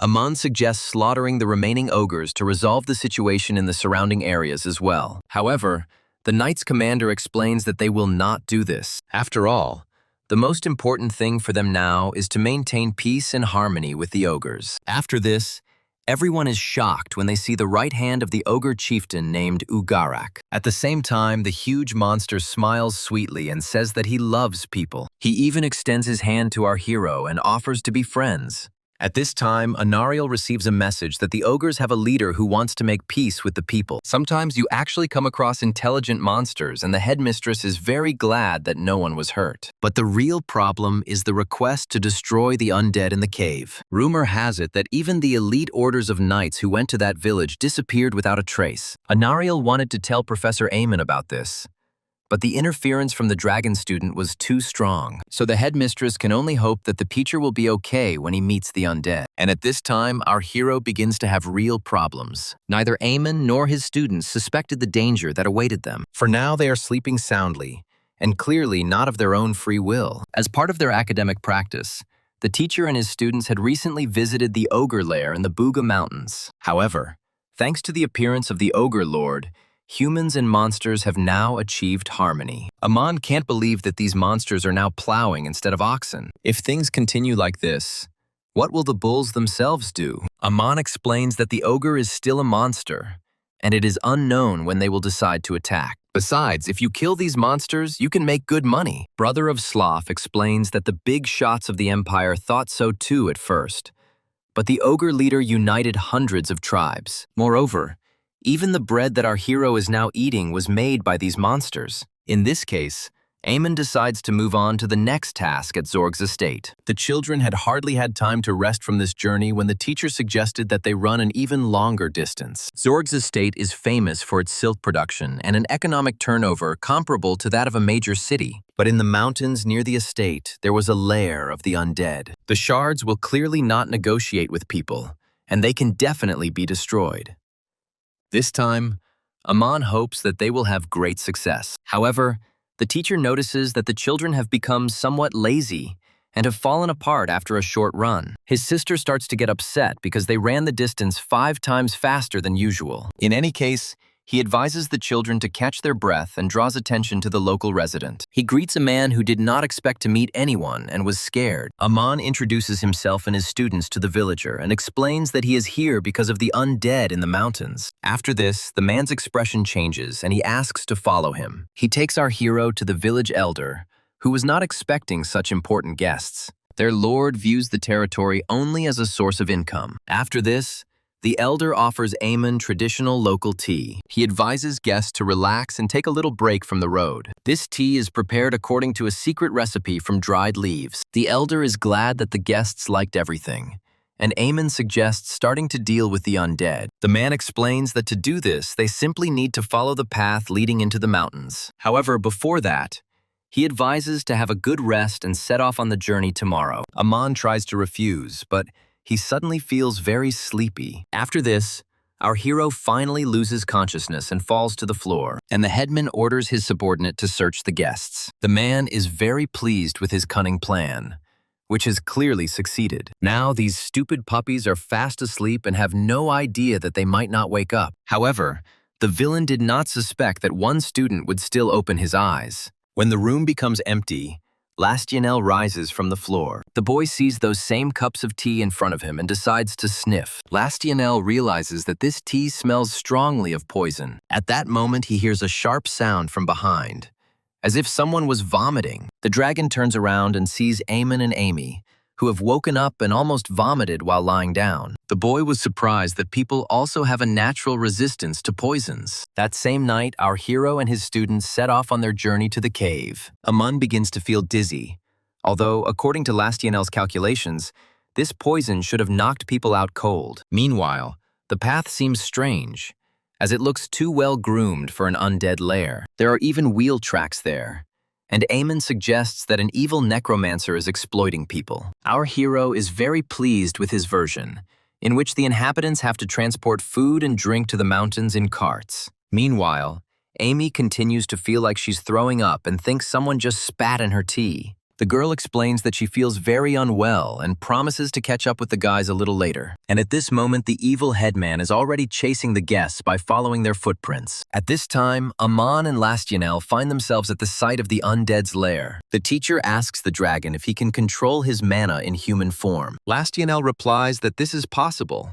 Aman suggests slaughtering the remaining ogres to resolve the situation in the surrounding areas as well. However, the knight's commander explains that they will not do this. After all, the most important thing for them now is to maintain peace and harmony with the ogres. After this, everyone is shocked when they see the right hand of the ogre chieftain named Ugarak. At the same time, the huge monster smiles sweetly and says that he loves people. He even extends his hand to our hero and offers to be friends. At this time, Anariel receives a message that the ogres have a leader who wants to make peace with the people. Sometimes you actually come across intelligent monsters, and the headmistress is very glad that no one was hurt. But the real problem is the request to destroy the undead in the cave. Rumor has it that even the elite orders of knights who went to that village disappeared without a trace. Anariel wanted to tell Professor Aemon about this, but the interference from the dragon student was too strong, so the headmistress can only hope that the teacher will be okay when he meets the undead. And at this time, our hero begins to have real problems. Neither Aemon nor his students suspected the danger that awaited them. For now, they are sleeping soundly, and clearly not of their own free will. As part of their academic practice, the teacher and his students had recently visited the ogre lair in the Buga Mountains. However, thanks to the appearance of the ogre lord, humans and monsters have now achieved harmony. Aman can't believe that these monsters are now plowing instead of oxen. If things continue like this, what will the bulls themselves do? Aman explains that the ogre is still a monster, and it is unknown when they will decide to attack. Besides, if you kill these monsters, you can make good money. Brother of Sloth explains that the big shots of the empire thought so too at first, but the ogre leader united hundreds of tribes. Moreover, even the bread that our hero is now eating was made by these monsters. In this case, Aemon decides to move on to the next task at Zorg's estate. The children had hardly had time to rest from this journey when the teacher suggested that they run an even longer distance. Zorg's estate is famous for its silk production and an economic turnover comparable to that of a major city. But in the mountains near the estate, there was a lair of the undead. The shards will clearly not negotiate with people, and they can definitely be destroyed. This time, Aman hopes that they will have great success. However, the teacher notices that the children have become somewhat lazy and have fallen apart after a short run. His sister starts to get upset because they ran the distance 5 times faster than usual. In any case, he advises the children to catch their breath and draws attention to the local resident. He greets a man who did not expect to meet anyone and was scared. Aman introduces himself and his students to the villager and explains that he is here because of the undead in the mountains. After this, the man's expression changes and he asks to follow him. He takes our hero to the village elder, who was not expecting such important guests. Their lord views the territory only as a source of income. After this, the elder offers Aemon traditional local tea. He advises guests to relax and take a little break from the road. This tea is prepared according to a secret recipe from dried leaves. The elder is glad that the guests liked everything, and Aemon suggests starting to deal with the undead. The man explains that to do this, they simply need to follow the path leading into the mountains. However, before that, He advises to have a good rest and set off on the journey tomorrow. Aman tries to refuse, but he suddenly feels very sleepy. After this, our hero finally loses consciousness and falls to the floor, and the headman orders his subordinate to search the guests. The man is very pleased with his cunning plan, which has clearly succeeded. Now these stupid puppies are fast asleep and have no idea that they might not wake up. However, the villain did not suspect that one student would still open his eyes. When the room becomes empty, Lastianel rises from the floor. The boy sees those same cups of tea in front of him and decides to sniff. Lastianel realizes that this tea smells strongly of poison. At that moment, he hears a sharp sound from behind, as if someone was vomiting. The dragon turns around and sees Eamon and Amy, who have woken up and almost vomited while lying down. The boy was surprised that people also have a natural resistance to poisons. That same night, our hero and his students set off on their journey to the cave. Aman begins to feel dizzy, although, according to Lastianel's calculations, this poison should have knocked people out cold. Meanwhile, the path seems strange, as it looks too well groomed for an undead lair. There are even wheel tracks there, and Eamon suggests that an evil necromancer is exploiting people. Our hero is very pleased with his version, in which the inhabitants have to transport food and drink to the mountains in carts. Meanwhile, Amy continues to feel like she's throwing up and thinks someone just spat in her tea. The girl explains that she feels very unwell and promises to catch up with the guys a little later. And at this moment, the evil headman is already chasing the guests by following their footprints. At this time, Aman and Lastianel find themselves at the site of the undead's lair. The teacher asks the dragon if he can control his mana in human form. Lastianel replies that this is possible.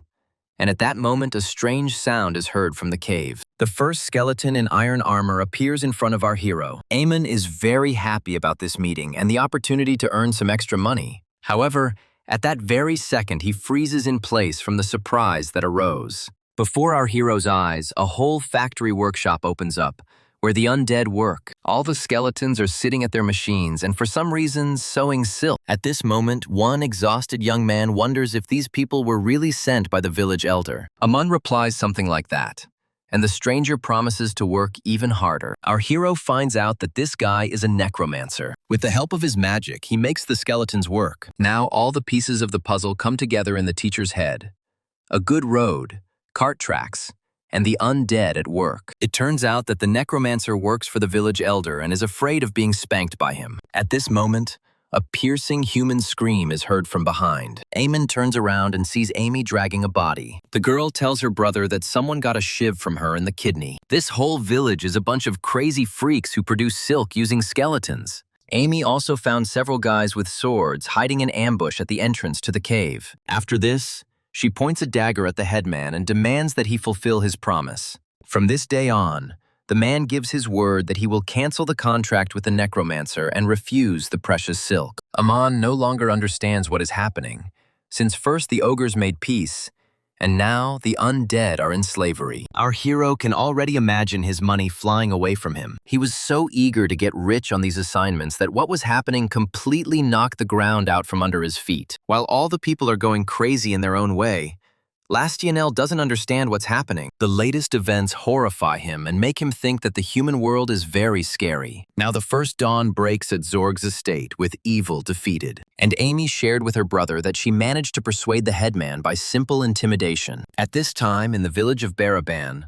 And at that moment, a strange sound is heard from the cave. The first skeleton in iron armor appears in front of our hero. Eamon is very happy about this meeting and the opportunity to earn some extra money. However, at that very second, he freezes in place from the surprise that arose. Before our hero's eyes, a whole factory workshop opens up, where the undead work. All the skeletons are sitting at their machines and for some reason sewing silk. At this moment, one exhausted young man wonders if these people were really sent by the village elder. Aman replies something like that, and the stranger promises to work even harder. Our hero finds out that this guy is a necromancer. With the help of his magic, he makes the skeletons work. Now all the pieces of the puzzle come together in the teacher's head. A good road, cart tracks, and the undead at work. It turns out that the necromancer works for the village elder and is afraid of being spanked by him. At this moment, a piercing human scream is heard from behind. Eamon turns around and sees Amy dragging a body. The girl tells her brother that someone got a shiv from her in the kidney. This whole village is a bunch of crazy freaks who produce silk using skeletons. Amy also found several guys with swords hiding in ambush at the entrance to the cave. After this, she points a dagger at the headman and demands that he fulfill his promise. From this day on, the man gives his word that he will cancel the contract with the necromancer and refuse the precious silk. Aman no longer understands what is happening, since first the ogres made peace, and now the undead are in slavery. Our hero can already imagine his money flying away from him. He was so eager to get rich on these assignments that what was happening completely knocked the ground out from under his feet. While all the people are going crazy in their own way, Lastianel doesn't understand what's happening. The latest events horrify him and make him think that the human world is very scary. Now the first dawn breaks at Zorg's estate with evil defeated, and Amy shared with her brother that she managed to persuade the headman by simple intimidation. At this time, in the village of Baraban,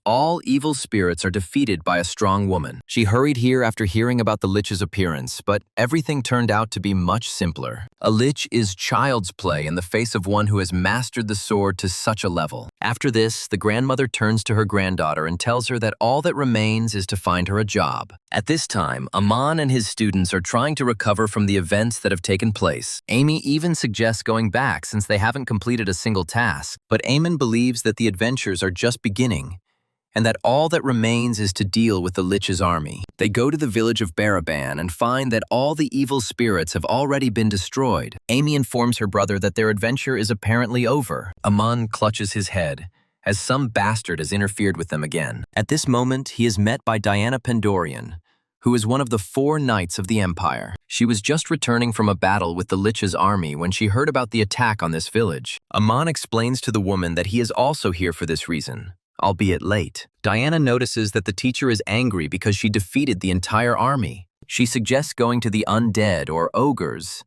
all evil spirits are defeated by a strong woman. She hurried here after hearing about the lich's appearance, but everything turned out to be much simpler. A lich is child's play in the face of one who has mastered the sword to such a level. After this, the grandmother turns to her granddaughter and tells her that all that remains is to find her a job. At this time, Aman and his students are trying to recover from the events that have taken place. Amy even suggests going back since they haven't completed a single task, but Eamon believes that the adventures are just beginning, and that all that remains is to deal with the Lich's army. They go to the village of Baraban and find that all the evil spirits have already been destroyed. Amy informs her brother that their adventure is apparently over. Aman clutches his head, as some bastard has interfered with them again. At this moment, he is met by Diana Pendorian, who is one of the 4 knights of the Empire. She was just returning from a battle with the Lich's army when she heard about the attack on this village. Aman explains to the woman that he is also here for this reason, albeit late. Diana notices that the teacher is angry because she defeated the entire army. She suggests going to the undead or ogres,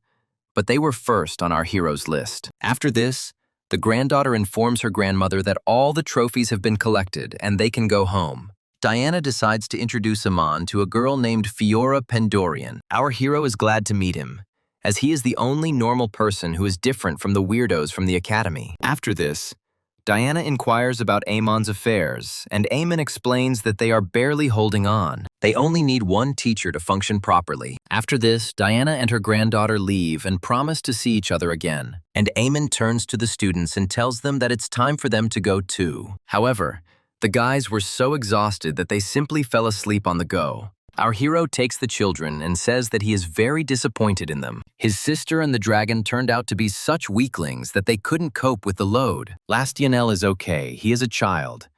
but they were first on our hero's list. After this, the granddaughter informs her grandmother that all the trophies have been collected and they can go home. Diana decides to introduce Aman to a girl named Fiora Pendorian. Our hero is glad to meet him, as he is the only normal person who is different from the weirdos from the academy. After this, Diana inquires about Amon's affairs, and Amon explains that they are barely holding on. They only need one teacher to function properly. After this, Diana and her granddaughter leave and promise to see each other again. And Amon turns to the students and tells them that it's time for them to go too. However, the guys were so exhausted that they simply fell asleep on the go. Our hero takes the children and says that he is very disappointed in them. His sister and the dragon turned out to be such weaklings that they couldn't cope with the load. Lastionel is okay, he is a child.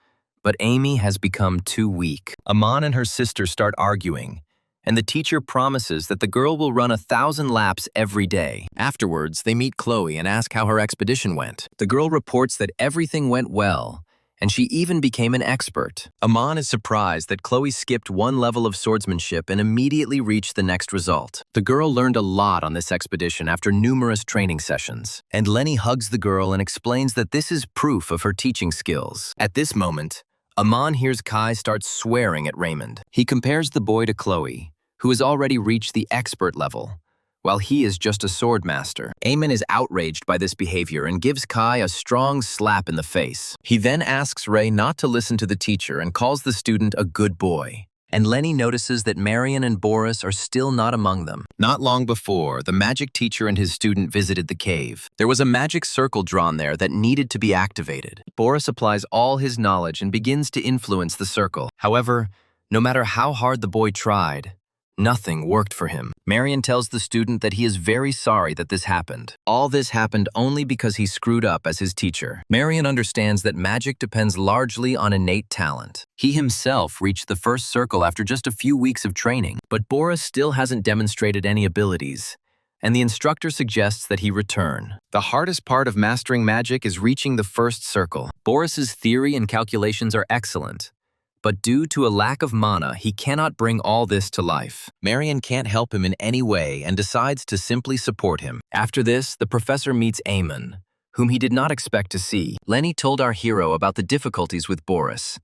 But Amy has become too weak. Aman and her sister start arguing, and the teacher promises that the girl will run 1,000 laps every day. Afterwards, they meet Chloe and ask how her expedition went. The girl reports that everything went well, and she even became an expert. Aman is surprised that Chloe skipped one level of swordsmanship and immediately reached the next result. The girl learned a lot on this expedition after numerous training sessions, and Lenny hugs the girl and explains that this is proof of her teaching skills. At this moment, Aman hears Kai start swearing at Raymond. He compares the boy to Chloe, who has already reached the expert level, while he is just a sword master. Amon is outraged by this behavior and gives Kai a strong slap in the face. He then asks Ray not to listen to the teacher and calls the student a good boy. And Lenny notices that Marion and Boris are still not among them. Not long before, the magic teacher and his student visited the cave. There was a magic circle drawn there that needed to be activated. Boris applies all his knowledge and begins to influence the circle. However, no matter how hard the boy tried, nothing worked for him. Marion tells the student that he is very sorry that this happened. All this happened only because he screwed up as his teacher. Marion understands that magic depends largely on innate talent. He himself reached the first circle after just a few weeks of training, but Boris still hasn't demonstrated any abilities, and the instructor suggests that he return. The hardest part of mastering magic is reaching the first circle. Boris's theory and calculations are excellent, but due to a lack of mana, he cannot bring all this to life. Marion can't help him in any way and decides to simply support him. After this, the professor meets Amon, whom he did not expect to see. Lenny told our hero about the difficulties with Boris,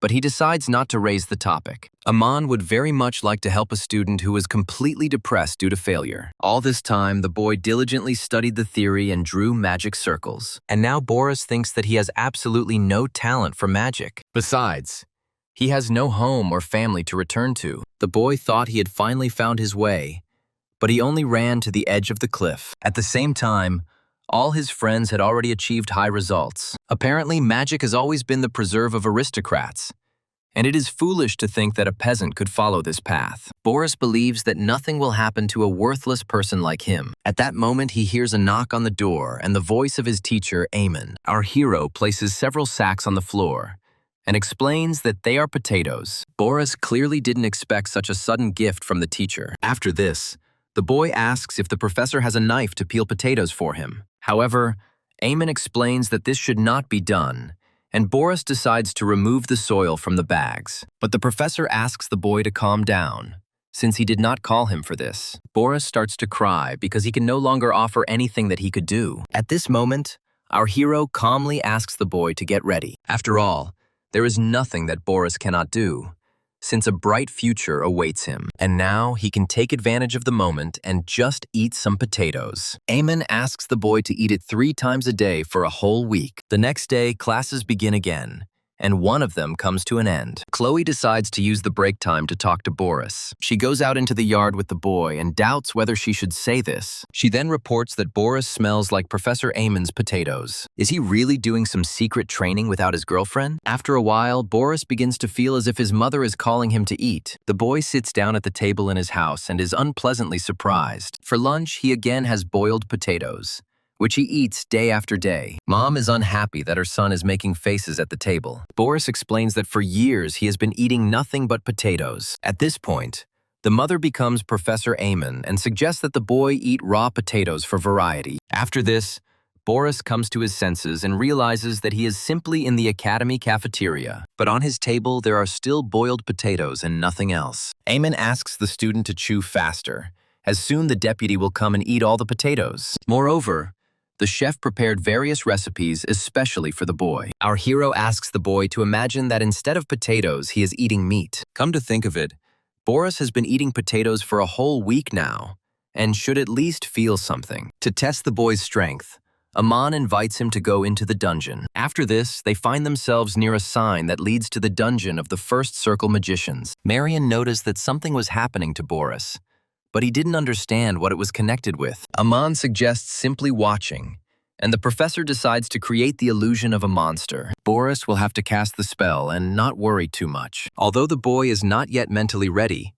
but he decides not to raise the topic. Aman would very much like to help a student who was completely depressed due to failure. All this time, the boy diligently studied the theory and drew magic circles. And now Boris thinks that he has absolutely no talent for magic. Besides, he has no home or family to return to. The boy thought he had finally found his way, but he only ran to the edge of the cliff. At the same time, all his friends had already achieved high results. Apparently, magic has always been the preserve of aristocrats, and it is foolish to think that a peasant could follow this path. Boris believes that nothing will happen to a worthless person like him. At that moment, he hears a knock on the door and the voice of his teacher, Amon. Our hero places several sacks on the floor and explains that they are potatoes. Boris clearly didn't expect such a sudden gift from the teacher. After this, the boy asks if the professor has a knife to peel potatoes for him. However, Amon explains that this should not be done, and Boris decides to remove the soil from the bags. But the professor asks the boy to calm down, since he did not call him for this. Boris starts to cry because he can no longer offer anything that he could do. At this moment, our hero calmly asks the boy to get ready. After all, there is nothing that Boris cannot do, since a bright future awaits him. And now he can take advantage of the moment and just eat some potatoes. Amon asks the boy to eat it 3 times a day for a whole week. The next day, classes begin again, and one of them comes to an end. Chloe decides to use the break time to talk to Boris. She goes out into the yard with the boy and doubts whether she should say this. She then reports that Boris smells like Professor Amon's potatoes. Is he really doing some secret training without his girlfriend? After a while, Boris begins to feel as if his mother is calling him to eat. The boy sits down at the table in his house and is unpleasantly surprised. For lunch, he again has boiled potatoes, which he eats day after day. Mom is unhappy that her son is making faces at the table. Boris explains that for years he has been eating nothing but potatoes. At this point, the mother becomes Professor Amon and suggests that the boy eat raw potatoes for variety. After this, Boris comes to his senses and realizes that he is simply in the academy cafeteria. But on his table, there are still boiled potatoes and nothing else. Eamon asks the student to chew faster, as soon the deputy will come and eat all the potatoes. Moreover, the chef prepared various recipes especially for the boy. Our hero asks the boy to imagine that instead of potatoes, he is eating meat. Come to think of it, Boris has been eating potatoes for a whole week now, and should at least feel something. To test the boy's strength, Aman invites him to go into the dungeon. After this, they find themselves near a sign that leads to the dungeon of the First Circle magicians. Marion noticed that something was happening to Boris, but he didn't understand what it was connected with. Aman suggests simply watching, and the professor decides to create the illusion of a monster. Boris will have to cast the spell and not worry too much. Although the boy is not yet mentally ready,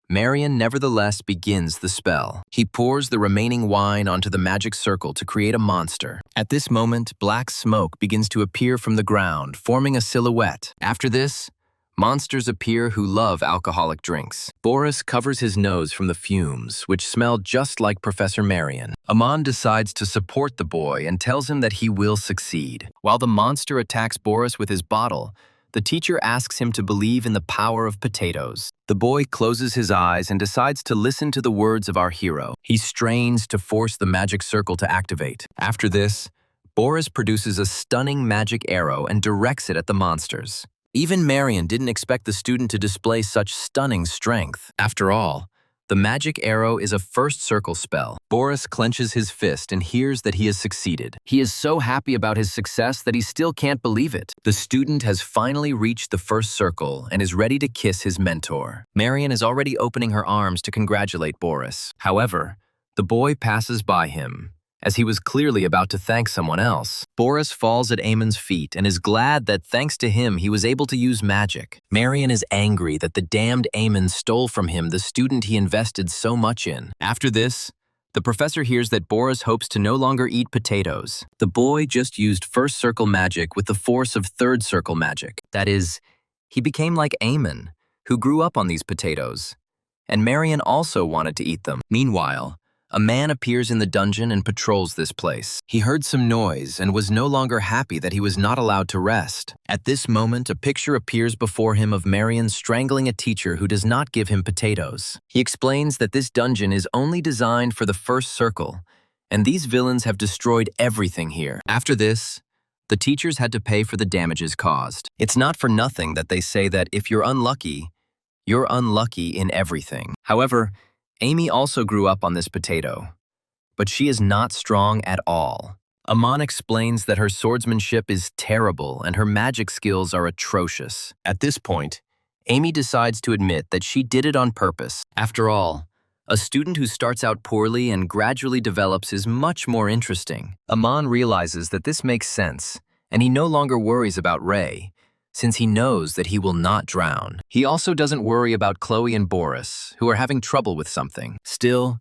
Marion nevertheless begins the spell. He pours the remaining wine onto the magic circle to create a monster. At this moment, black smoke begins to appear from the ground, forming a silhouette. After this, monsters appear who love alcoholic drinks. Boris covers his nose from the fumes, which smell just like Professor Marion. Aman decides to support the boy and tells him that he will succeed. While the monster attacks Boris with his bottle, the teacher asks him to believe in the power of potatoes. The boy closes his eyes and decides to listen to the words of our hero. He strains to force the magic circle to activate. After this, Boris produces a stunning magic arrow and directs it at the monsters. Even Marion didn't expect the student to display such stunning strength. After all, the magic arrow is a first circle spell. Boris clenches his fist and hears that he has succeeded. He is so happy about his success that he still can't believe it. The student has finally reached the first circle and is ready to kiss his mentor. Marion is already opening her arms to congratulate Boris. However, the boy passes by him, as he was clearly about to thank someone else. Boris falls at Eamon's feet and is glad that thanks to him he was able to use magic. Marion is angry that the damned Eamon stole from him the student he invested so much in. After this, the professor hears that Boris hopes to no longer eat potatoes. The boy just used first circle magic with the force of third circle magic. That is, he became like Eamon, who grew up on these potatoes. And Marion also wanted to eat them. Meanwhile, a man appears in the dungeon and patrols this place. He heard some noise and was no longer happy that he was not allowed to rest. At this moment, a picture appears before him of Marion strangling a teacher who does not give him potatoes. He explains that this dungeon is only designed for the first circle, and these villains have destroyed everything here. After this, the teachers had to pay for the damages caused. It's not for nothing that they say that if you're unlucky in everything. However, Amy also grew up on this potato, but she is not strong at all. Aman explains that her swordsmanship is terrible and her magic skills are atrocious. At this point, Amy decides to admit that she did it on purpose. After all, a student who starts out poorly and gradually develops is much more interesting. Aman realizes that this makes sense, and he no longer worries about Ray, since he knows that he will not drown. He also doesn't worry about Chloe and Boris, who are having trouble with something. Still,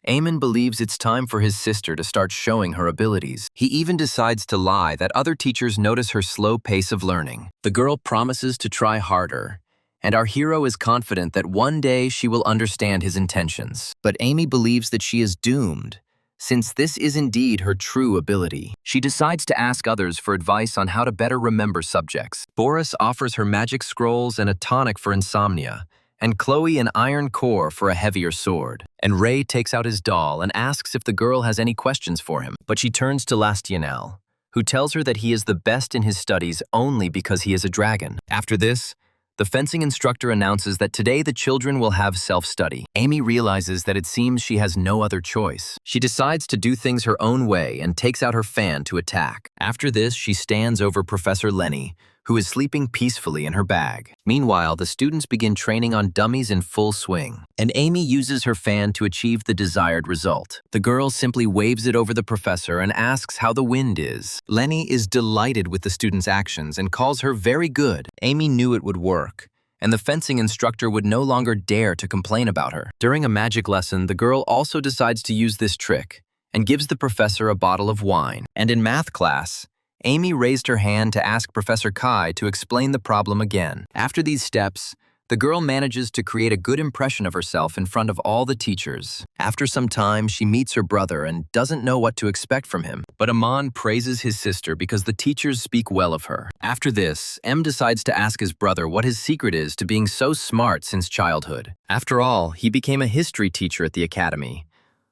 Eamon believes it's time for his sister to start showing her abilities. He even decides to lie that other teachers notice her slow pace of learning. The girl promises to try harder, and our hero is confident that one day she will understand his intentions. But Amy believes that she is doomed, since this is indeed her true ability. She decides to ask others for advice on how to better remember subjects. Boris offers her magic scrolls and a tonic for insomnia, and Chloe an iron core for a heavier sword. And Ray takes out his doll and asks if the girl has any questions for him. But she turns to Lastianel, who tells her that he is the best in his studies only because he is a dragon. After this, the fencing instructor announces that today the children will have self-study. Amy realizes that it seems she has no other choice. She decides to do things her own way and takes out her fan to attack. After this, she stands over Professor Lenny, who is sleeping peacefully in her bag. Meanwhile, the students begin training on dummies in full swing, and Amy uses her fan to achieve the desired result. The girl simply waves it over the professor and asks how the wind is. Lenny is delighted with the students' actions and calls her very good. Amy knew it would work, and the fencing instructor would no longer dare to complain about her. During a magic lesson, the girl also decides to use this trick and gives the professor a bottle of wine. And in math class, Amy raised her hand to ask Professor Kai to explain the problem again. After these steps, the girl manages to create a good impression of herself in front of all the teachers. After some time, she meets her brother and doesn't know what to expect from him. But Aman praises his sister because the teachers speak well of her. After this, M decides to ask his brother what his secret is to being so smart since childhood. After all, he became a history teacher at the academy,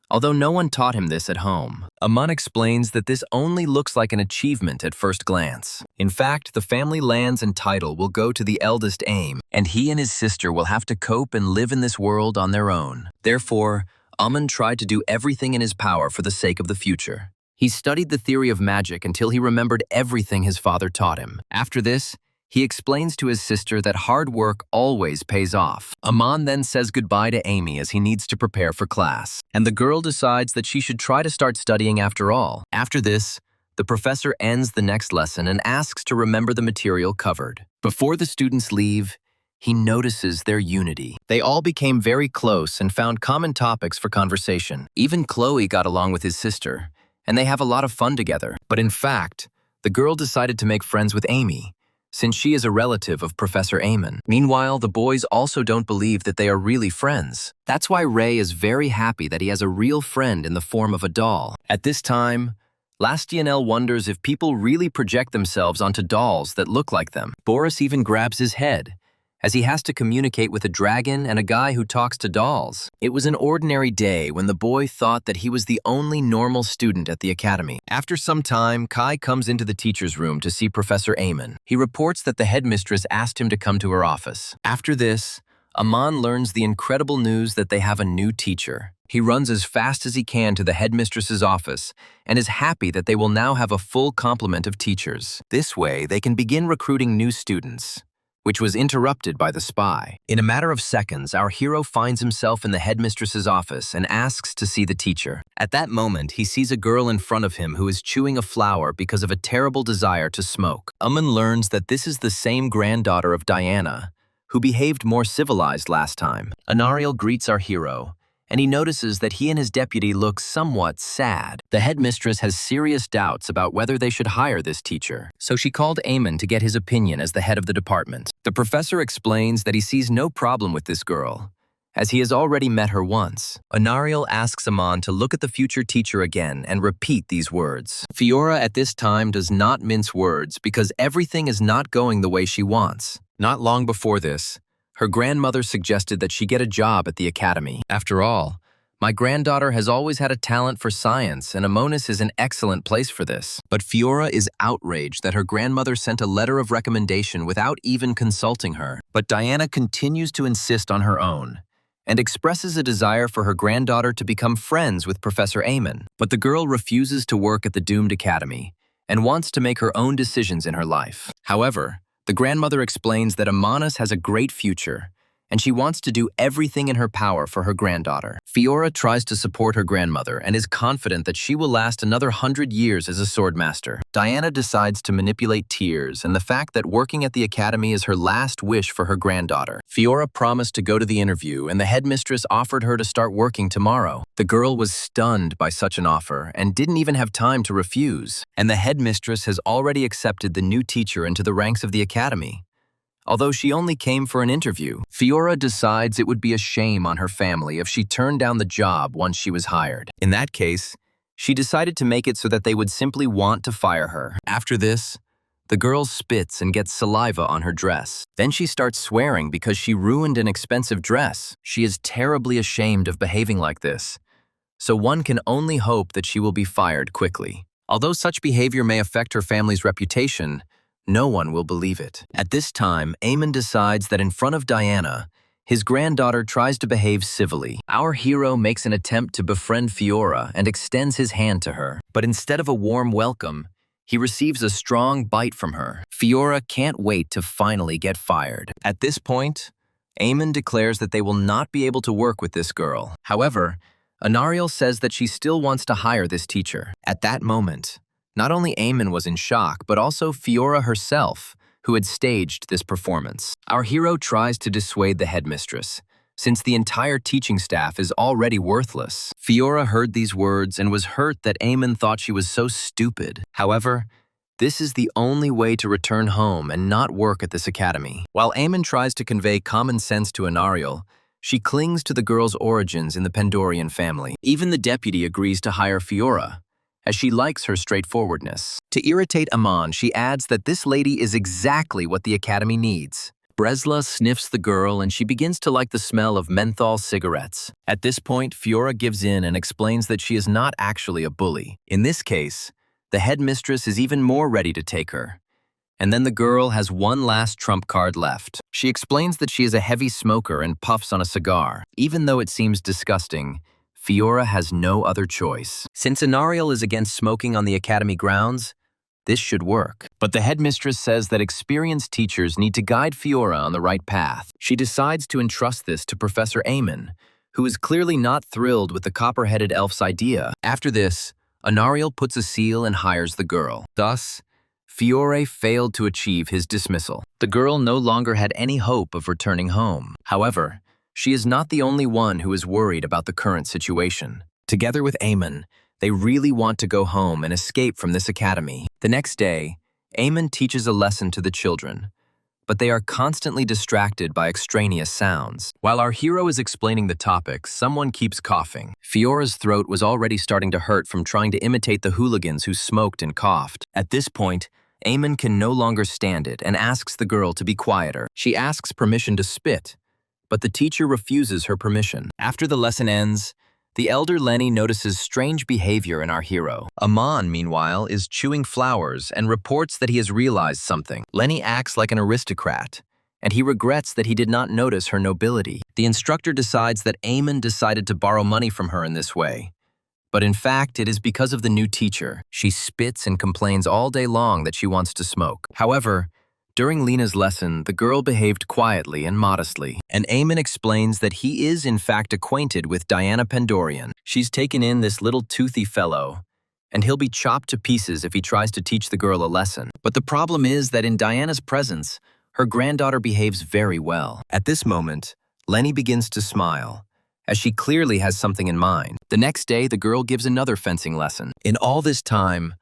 although no one taught him this at home. Aman explains that this only looks like an achievement at first glance. In fact, the family lands and title will go to the eldest Aim, and he and his sister will have to cope and live in this world on their own. Therefore, Aman tried to do everything in his power for the sake of the future. He studied the theory of magic until he remembered everything his father taught him. After this, he explains to his sister that hard work always pays off. Aman then says goodbye to Amy as he needs to prepare for class, and the girl decides that she should try to start studying after all. After this, the professor ends the next lesson and asks to remember the material covered. Before the students leave, he notices their unity. They all became very close and found common topics for conversation. Even Chloe got along with his sister, and they have a lot of fun together. But in fact, the girl decided to make friends with Amy, since she is a relative of Professor Eamon. Meanwhile, the boys also don't believe that they are really friends. That's why Ray is very happy that he has a real friend in the form of a doll. At this time, Lastianel wonders if people really project themselves onto dolls that look like them. Boris even grabs his head, as he has to communicate with a dragon and a guy who talks to dolls. It was an ordinary day when the boy thought that he was the only normal student at the academy. After some time, Kai comes into the teacher's room to see Professor Eamon. He reports that the headmistress asked him to come to her office. After this, Aman learns the incredible news that they have a new teacher. He runs as fast as he can to the headmistress's office and is happy that they will now have a full complement of teachers. This way, they can begin recruiting new students, which was interrupted by the spy. In a matter of seconds, our hero finds himself in the headmistress's office and asks to see the teacher. At that moment, he sees a girl in front of him who is chewing a flower because of a terrible desire to smoke. Aman learns that this is the same granddaughter of Diana, who behaved more civilized last time. Anariel greets our hero, and he notices that he and his deputy look somewhat sad. The headmistress has serious doubts about whether they should hire this teacher, so she called Eamon to get his opinion as the head of the department. The professor explains that he sees no problem with this girl, as he has already met her once. Anariel asks Aman to look at the future teacher again and repeat these words. Fiora at this time does not mince words because everything is not going the way she wants. Not long before this, her grandmother suggested that she get a job at the academy. After all, my granddaughter has always had a talent for science, and Amonis is an excellent place for this. But Fiora is outraged that her grandmother sent a letter of recommendation without even consulting her. But Diana continues to insist on her own, and expresses a desire for her granddaughter to become friends with Professor Eamon. But the girl refuses to work at the doomed academy, and wants to make her own decisions in her life. However, the grandmother explains that Amonis has a great future, and she wants to do everything in her power for her granddaughter. Fiora tries to support her grandmother and is confident that she will last another 100 years as a swordmaster. Diana decides to manipulate tears and the fact that working at the academy is her last wish for her granddaughter. Fiora promised to go to the interview, and the headmistress offered her to start working tomorrow. The girl was stunned by such an offer and didn't even have time to refuse. And the headmistress has already accepted the new teacher into the ranks of the academy. Although she only came for an interview, Fiora decides it would be a shame on her family if she turned down the job once she was hired. In that case, she decided to make it so that they would simply want to fire her. After this, the girl spits and gets saliva on her dress. Then she starts swearing because she ruined an expensive dress. She is terribly ashamed of behaving like this, so one can only hope that she will be fired quickly. Although such behavior may affect her family's reputation, no one will believe it. At this time, Eamon decides that in front of Diana, his granddaughter tries to behave civilly. Our hero makes an attempt to befriend Fiora and extends his hand to her. But instead of a warm welcome, he receives a strong bite from her. Fiora can't wait to finally get fired. At this point, Eamon declares that they will not be able to work with this girl. However, Anariel says that she still wants to hire this teacher. At that moment, not only Eamon was in shock, but also Fiora herself, who had staged this performance. Our hero tries to dissuade the headmistress, since the entire teaching staff is already worthless. Fiora heard these words and was hurt that Eamon thought she was so stupid. However, this is the only way to return home and not work at this academy. While Eamon tries to convey common sense to Anariel, She clings to the girl's origins in the Pandorian family. Even the deputy agrees to hire Fiora, as she likes her straightforwardness. To irritate Amon, she adds that this lady is exactly what the academy needs. Bresla sniffs the girl and she begins to like the smell of menthol cigarettes. At this point, Fiora gives in and explains that she is not actually a bully. In this case, the headmistress is even more ready to take her. And then the girl has one last trump card left. She explains that she is a heavy smoker and puffs on a cigar. Even though it seems disgusting, Fiora has no other choice. Since Anariel is against smoking on the academy grounds, this should work. But the headmistress says that experienced teachers need to guide Fiora on the right path. She decides to entrust this to Professor Amon, who is clearly not thrilled with the copper-headed elf's idea. After this, Anariel puts a seal and hires the girl. Thus, Fiore failed to achieve his dismissal. The girl no longer had any hope of returning home. However, she is not the only one who is worried about the current situation. Together with Amon, they really want to go home and escape from this academy. The next day, Amon teaches a lesson to the children, but they are constantly distracted by extraneous sounds. While our hero is explaining the topic, someone keeps coughing. Fiora's throat was already starting to hurt from trying to imitate the hooligans who smoked and coughed. At this point, Amon can no longer stand it and asks the girl to be quieter. She asks permission to spit, but the teacher refuses her permission. After the lesson ends, the elder Lenny notices strange behavior in our hero. Amon, meanwhile, is chewing flowers and reports that he has realized something. Lenny acts like an aristocrat, and he regrets that he did not notice her nobility. The instructor decides that Amon decided to borrow money from her in this way. But in fact, it is because of the new teacher. She spits and complains all day long that she wants to smoke. However, during Lena's lesson, the girl behaved quietly and modestly, and Amon explains that he is in fact acquainted with Diana Pandorian. She's taken in this little toothy fellow, and he'll be chopped to pieces if he tries to teach the girl a lesson. But the problem is that in Diana's presence, her granddaughter behaves very well. At this moment, Lenny begins to smile, as she clearly has something in mind. The next day, the girl gives another fencing lesson. In all this time,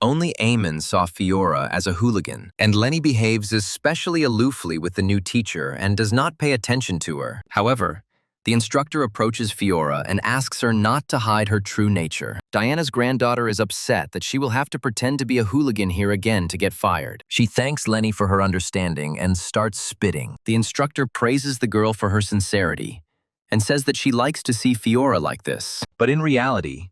only Amon saw Fiora as a hooligan, and Lenny behaves especially aloofly with the new teacher and does not pay attention to her. However, the instructor approaches Fiora and asks her not to hide her true nature. Diana's granddaughter is upset that she will have to pretend to be a hooligan here again to get fired. She thanks Lenny for her understanding and starts spitting. The instructor praises the girl for her sincerity and says that she likes to see Fiora like this. But in reality,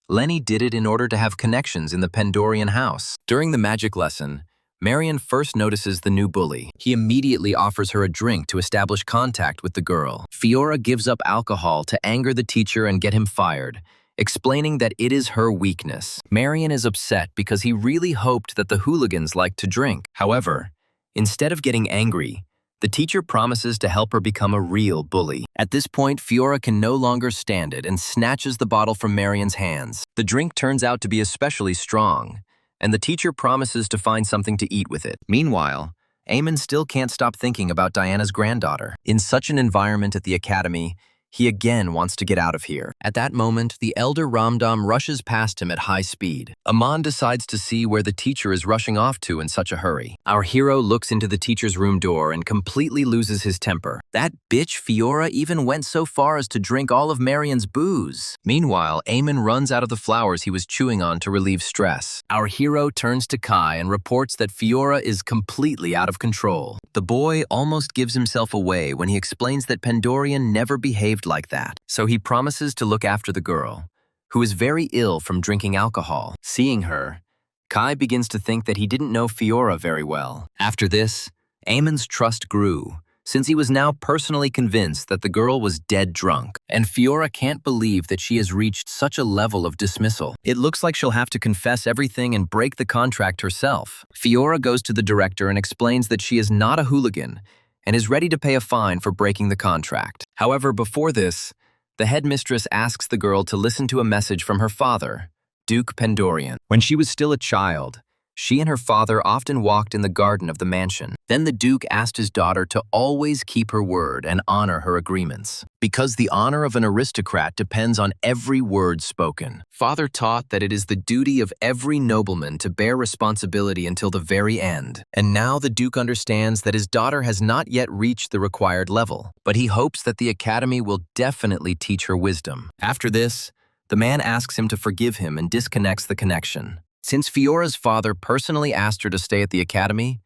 Lenny did it in order to have connections in the Pandorian house. During the magic lesson, Marion first notices the new bully. He immediately offers her a drink to establish contact with the girl. Fiora gives up alcohol to anger the teacher and get him fired, explaining that it is her weakness. Marion is upset because he really hoped that the hooligans liked to drink. However, instead of getting angry, the teacher promises to help her become a real bully. At this point, Fiora can no longer stand it and snatches the bottle from Marion's hands. The drink turns out to be especially strong, and the teacher promises to find something to eat with it. Meanwhile, Amon still can't stop thinking about Diana's granddaughter. In such an environment at the academy, he again wants to get out of here. At that moment, the elder Ramdam rushes past him at high speed. Amon decides to see where the teacher is rushing off to in such a hurry. Our hero looks into the teacher's room door and completely loses his temper. That bitch Fiora even went so far as to drink all of Marion's booze. Meanwhile, Amon runs out of the flowers he was chewing on to relieve stress. Our hero turns to Kai and reports that Fiora is completely out of control. The boy almost gives himself away when he explains that Pandorian never behaved like that. So he promises to look after the girl, who is very ill from drinking alcohol. Seeing her, Kai begins to think that he didn't know Fiora very well. After this, Amon's trust grew, since he was now personally convinced that the girl was dead drunk, and Fiora can't believe that she has reached such a level of dismissal. It looks like she'll have to confess everything and break the contract herself. Fiora goes to the director and explains that she is not a hooligan and is ready to pay a fine for breaking the contract. However, before this, the headmistress asks the girl to listen to a message from her father, Duke Pandorian. When she was still a child, She and her father often walked in the garden of the mansion. Then the Duke asked his daughter to always keep her word and honor her agreements, because the honor of an aristocrat depends on every word spoken. Father taught that it is the duty of every nobleman to bear responsibility until the very end. And now the Duke understands that his daughter has not yet reached the required level, but he hopes that the academy will definitely teach her wisdom. After this, the man asks him to forgive him and disconnects the connection. Since Fiora's father personally asked her to stay at the academy,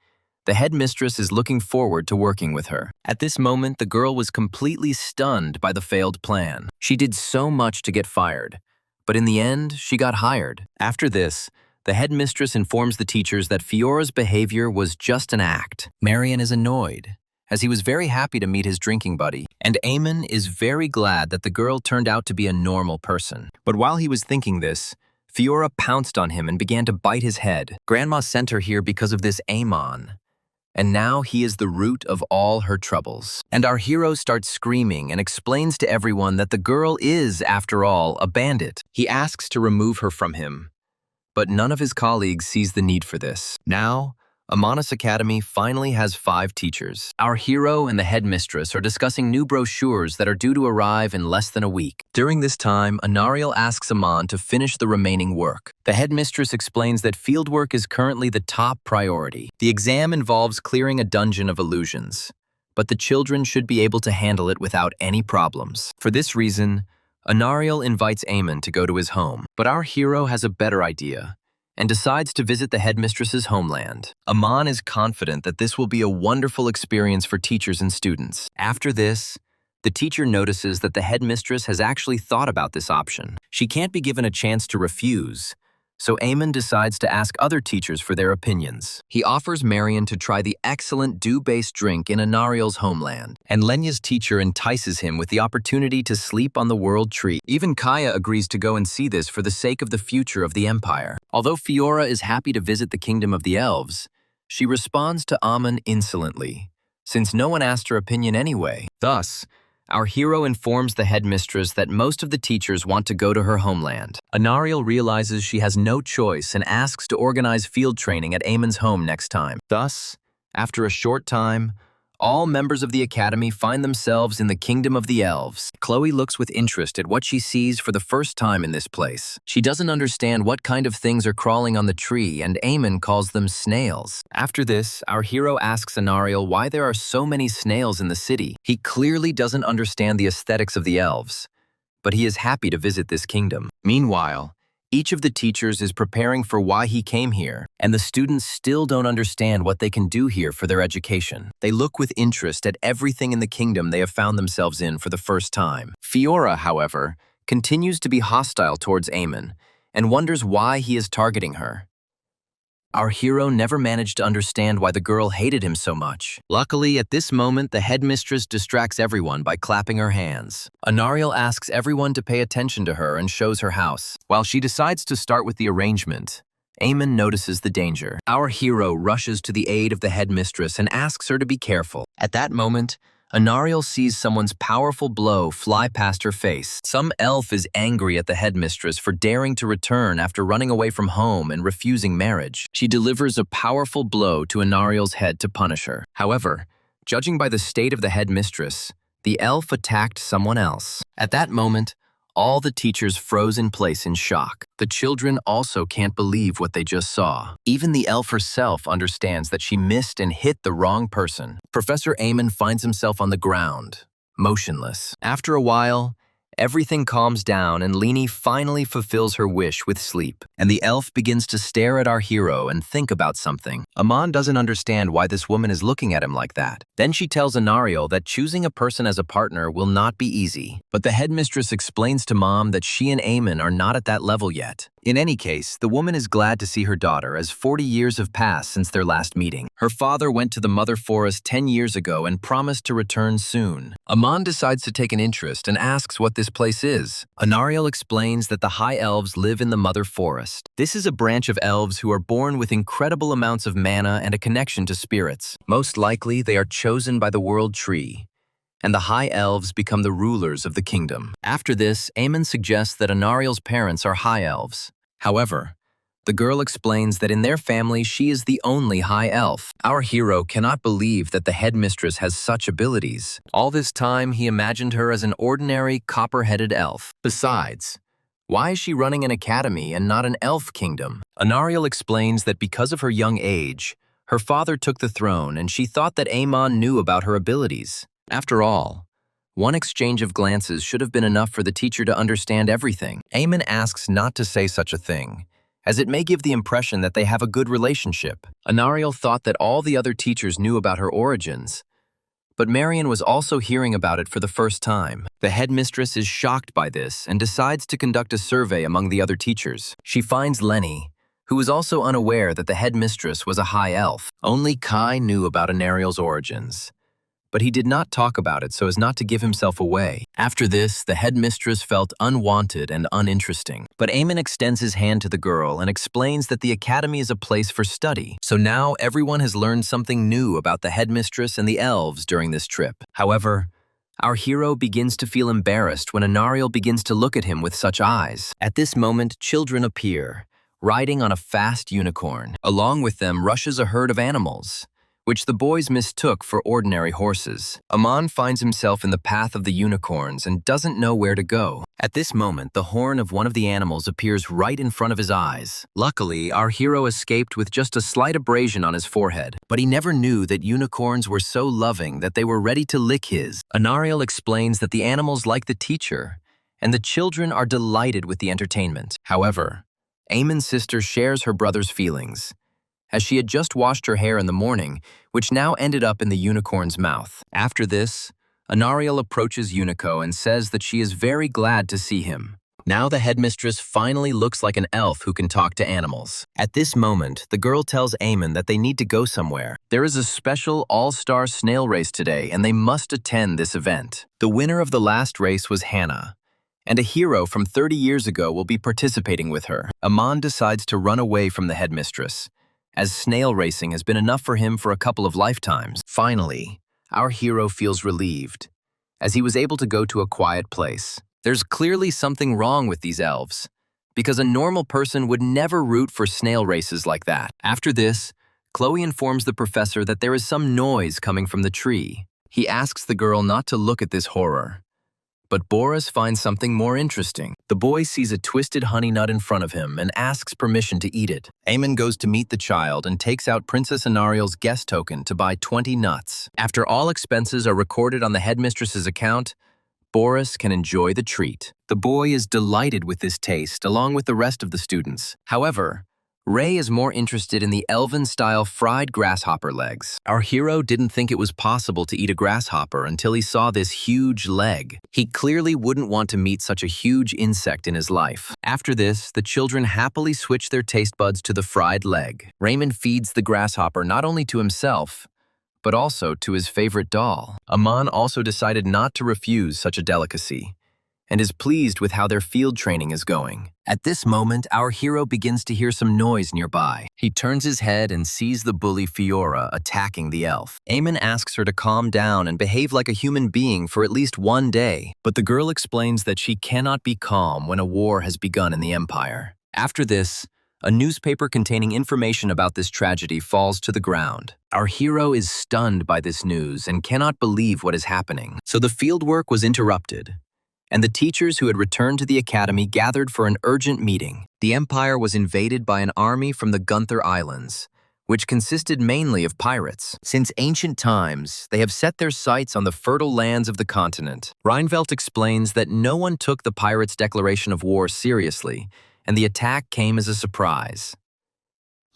the headmistress is looking forward to working with her. At this moment, the girl was completely stunned by the failed plan. She did so much to get fired, but in the end, she got hired. After this, the headmistress informs the teachers that Fiora's behavior was just an act. Marion is annoyed, as he was very happy to meet his drinking buddy, and Eamon is very glad that the girl turned out to be a normal person. But while he was thinking this, Fiora pounced on him and began to bite his head. Grandma sent her here because of this Amon, and now he is the root of all her troubles. And our hero starts screaming and explains to everyone that the girl is, after all, a bandit. He asks to remove her from him, but none of his colleagues sees the need for this. Now, Amonis Academy finally has 5 teachers. Our hero and the headmistress are discussing new brochures that are due to arrive in less than a week. During this time, Anariel asks Amon to finish the remaining work. The headmistress explains that fieldwork is currently the top priority. The exam involves clearing a dungeon of illusions, but the children should be able to handle it without any problems. For this reason, Anariel invites Eamon to go to his home, but our hero has a better idea and decides to visit the headmistress's homeland. Amon is confident that this will be a wonderful experience for teachers and students. After this, the teacher notices that the headmistress has actually thought about this option. She can't be given a chance to refuse, so Eamon decides to ask other teachers for their opinions. He offers Marion to try the excellent dew-based drink in Anariel's homeland, and Lenya's teacher entices him with the opportunity to sleep on the world tree. Even Kaya agrees to go and see this for the sake of the future of the empire. Although Fiora is happy to visit the kingdom of the elves, she responds to Amon insolently, since no one asked her opinion anyway. Thus, our hero informs the headmistress that most of the teachers want to go to her homeland. Anariel realizes she has no choice and asks to organize field training at Eamon's home next time. Thus, after a short time, all members of the academy find themselves in the kingdom of the elves. Chloe looks with interest at what she sees for the first time in this place. She doesn't understand what kind of things are crawling on the tree, and Eamon calls them snails. After this, our hero asks Anariel why there are so many snails in the city. He clearly doesn't understand the aesthetics of the elves, but he is happy to visit this kingdom. Meanwhile, each of the teachers is preparing for why he came here, and the students still don't understand what they can do here for their education. They look with interest at everything in the kingdom they have found themselves in for the first time. Fiora, however, continues to be hostile towards Eamon and wonders why he is targeting her. Our hero never managed to understand why the girl hated him so much. Luckily, at this moment, the headmistress distracts everyone by clapping her hands. Anariel asks everyone to pay attention to her and shows her house. While she decides to start with the arrangement, Eamon notices the danger. Our hero rushes to the aid of the headmistress and asks her to be careful. At that moment, Anariel sees someone's powerful blow fly past her face. Some elf is angry at the headmistress for daring to return after running away from home and refusing marriage. She delivers a powerful blow to Anariel's head to punish her. However, judging by the state of the headmistress, the elf attacked someone else. At that moment, all the teachers froze in place in shock. The children also can't believe what they just saw. Even the elf herself understands that she missed and hit the wrong person. Professor Eamon finds himself on the ground, motionless. After a while, everything calms down and Lini finally fulfills her wish with sleep. And the elf begins to stare at our hero and think about something. Amon doesn't understand why this woman is looking at him like that. Then she tells Anariel that choosing a person as a partner will not be easy. But the headmistress explains to Mom that she and Eamon are not at that level yet. In any case, the woman is glad to see her daughter as 40 years have passed since their last meeting. Her father went to the Mother Forest 10 years ago and promised to return soon. Amon decides to take an interest and asks what this place is. Anariel explains that the High Elves live in the Mother Forest. This is a branch of elves who are born with incredible amounts of mana and a connection to spirits. Most likely, they are chosen by the World Tree, and the High Elves become the rulers of the kingdom. After this, Eamon suggests that Anariel's parents are High Elves. However, The girl explains that in their family she is the only high elf. Our hero cannot believe that the headmistress has such abilities. All this time he imagined her as an ordinary copper-headed elf. Besides, why is she running an academy and not an elf kingdom? Anariel explains that because of her young age, her father took the throne and she thought that Amon knew about her abilities. After all, one exchange of glances should have been enough for the teacher to understand everything. Amon asks not to say such a thing, as it may give the impression that they have a good relationship. Anariel thought that all the other teachers knew about her origins, but Marion was also hearing about it for the first time. The headmistress is shocked by this and decides to conduct a survey among the other teachers. She finds Lenny, who was also unaware that the headmistress was a high elf. Only Kai knew about Anariel's origins, but he did not talk about it so as not to give himself away. After this, the headmistress felt unwanted and uninteresting. But Amon extends his hand to the girl and explains that the academy is a place for study. So now everyone has learned something new about the headmistress and the elves during this trip. However, our hero begins to feel embarrassed when Anariel begins to look at him with such eyes. At this moment, children appear, riding on a fast unicorn. Along with them rushes a herd of animals, which the boys mistook for ordinary horses. Amon finds himself in the path of the unicorns and doesn't know where to go. At this moment, the horn of one of the animals appears right in front of his eyes. Luckily, our hero escaped with just a slight abrasion on his forehead, but he never knew that unicorns were so loving that they were ready to lick his. Anariel explains that the animals like the teacher, and the children are delighted with the entertainment. However, Amon's sister shares her brother's feelings, as she had just washed her hair in the morning, which now ended up in the unicorn's mouth. After this, Anariel approaches Unico and says that she is very glad to see him. Now the headmistress finally looks like an elf who can talk to animals. At this moment, the girl tells Amon that they need to go somewhere. There is a special all-star snail race today, and they must attend this event. The winner of the last race was Hannah, and a hero from 30 years ago will be participating with her. Amon decides to run away from the headmistress, as snail racing has been enough for him for a couple of lifetimes. Finally, our hero feels relieved, as he was able to go to a quiet place. There's clearly something wrong with these elves, because a normal person would never root for snail races like that. After this, Chloe informs the professor that there is some noise coming from the tree. He asks the girl not to look at this horror, but Boris finds something more interesting. The boy sees a twisted honey nut in front of him and asks permission to eat it. Amon goes to meet the child and takes out Princess Anariel's guest token to buy 20 nuts. After all expenses are recorded on the headmistress's account, Boris can enjoy the treat. The boy is delighted with this taste, along with the rest of the students. However, Ray is more interested in the elven-style fried grasshopper legs. Our hero didn't think it was possible to eat a grasshopper until he saw this huge leg. He clearly wouldn't want to meet such a huge insect in his life. After this, the children happily switch their taste buds to the fried leg. Raymond feeds the grasshopper not only to himself, but also to his favorite doll. Amon also decided not to refuse such a delicacy, and is pleased with how their field training is going. At this moment, our hero begins to hear some noise nearby. He turns his head and sees the bully Fiora attacking the elf. Amon asks her to calm down and behave like a human being for at least one day, but the girl explains that she cannot be calm when a war has begun in the Empire. After this, a newspaper containing information about this tragedy falls to the ground. Our hero is stunned by this news and cannot believe what is happening. So the fieldwork was interrupted, and the teachers who had returned to the academy gathered for an urgent meeting. The empire was invaded by an army from the Gunther Islands, which consisted mainly of pirates. Since ancient times, they have set their sights on the fertile lands of the continent. Reinfeldt explains that no one took the pirates' declaration of war seriously, and the attack came as a surprise.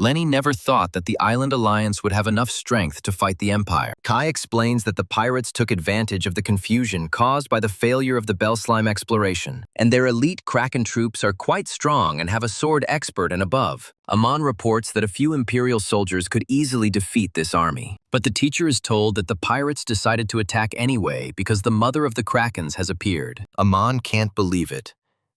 Lenny never thought that the Island Alliance would have enough strength to fight the Empire. Kai explains that the pirates took advantage of the confusion caused by the failure of the Bellslime exploration, and their elite Kraken troops are quite strong and have a sword expert and above. Amon reports that a few Imperial soldiers could easily defeat this army. But the teacher is told that the pirates decided to attack anyway because the mother of the Krakens has appeared. Amon can't believe it,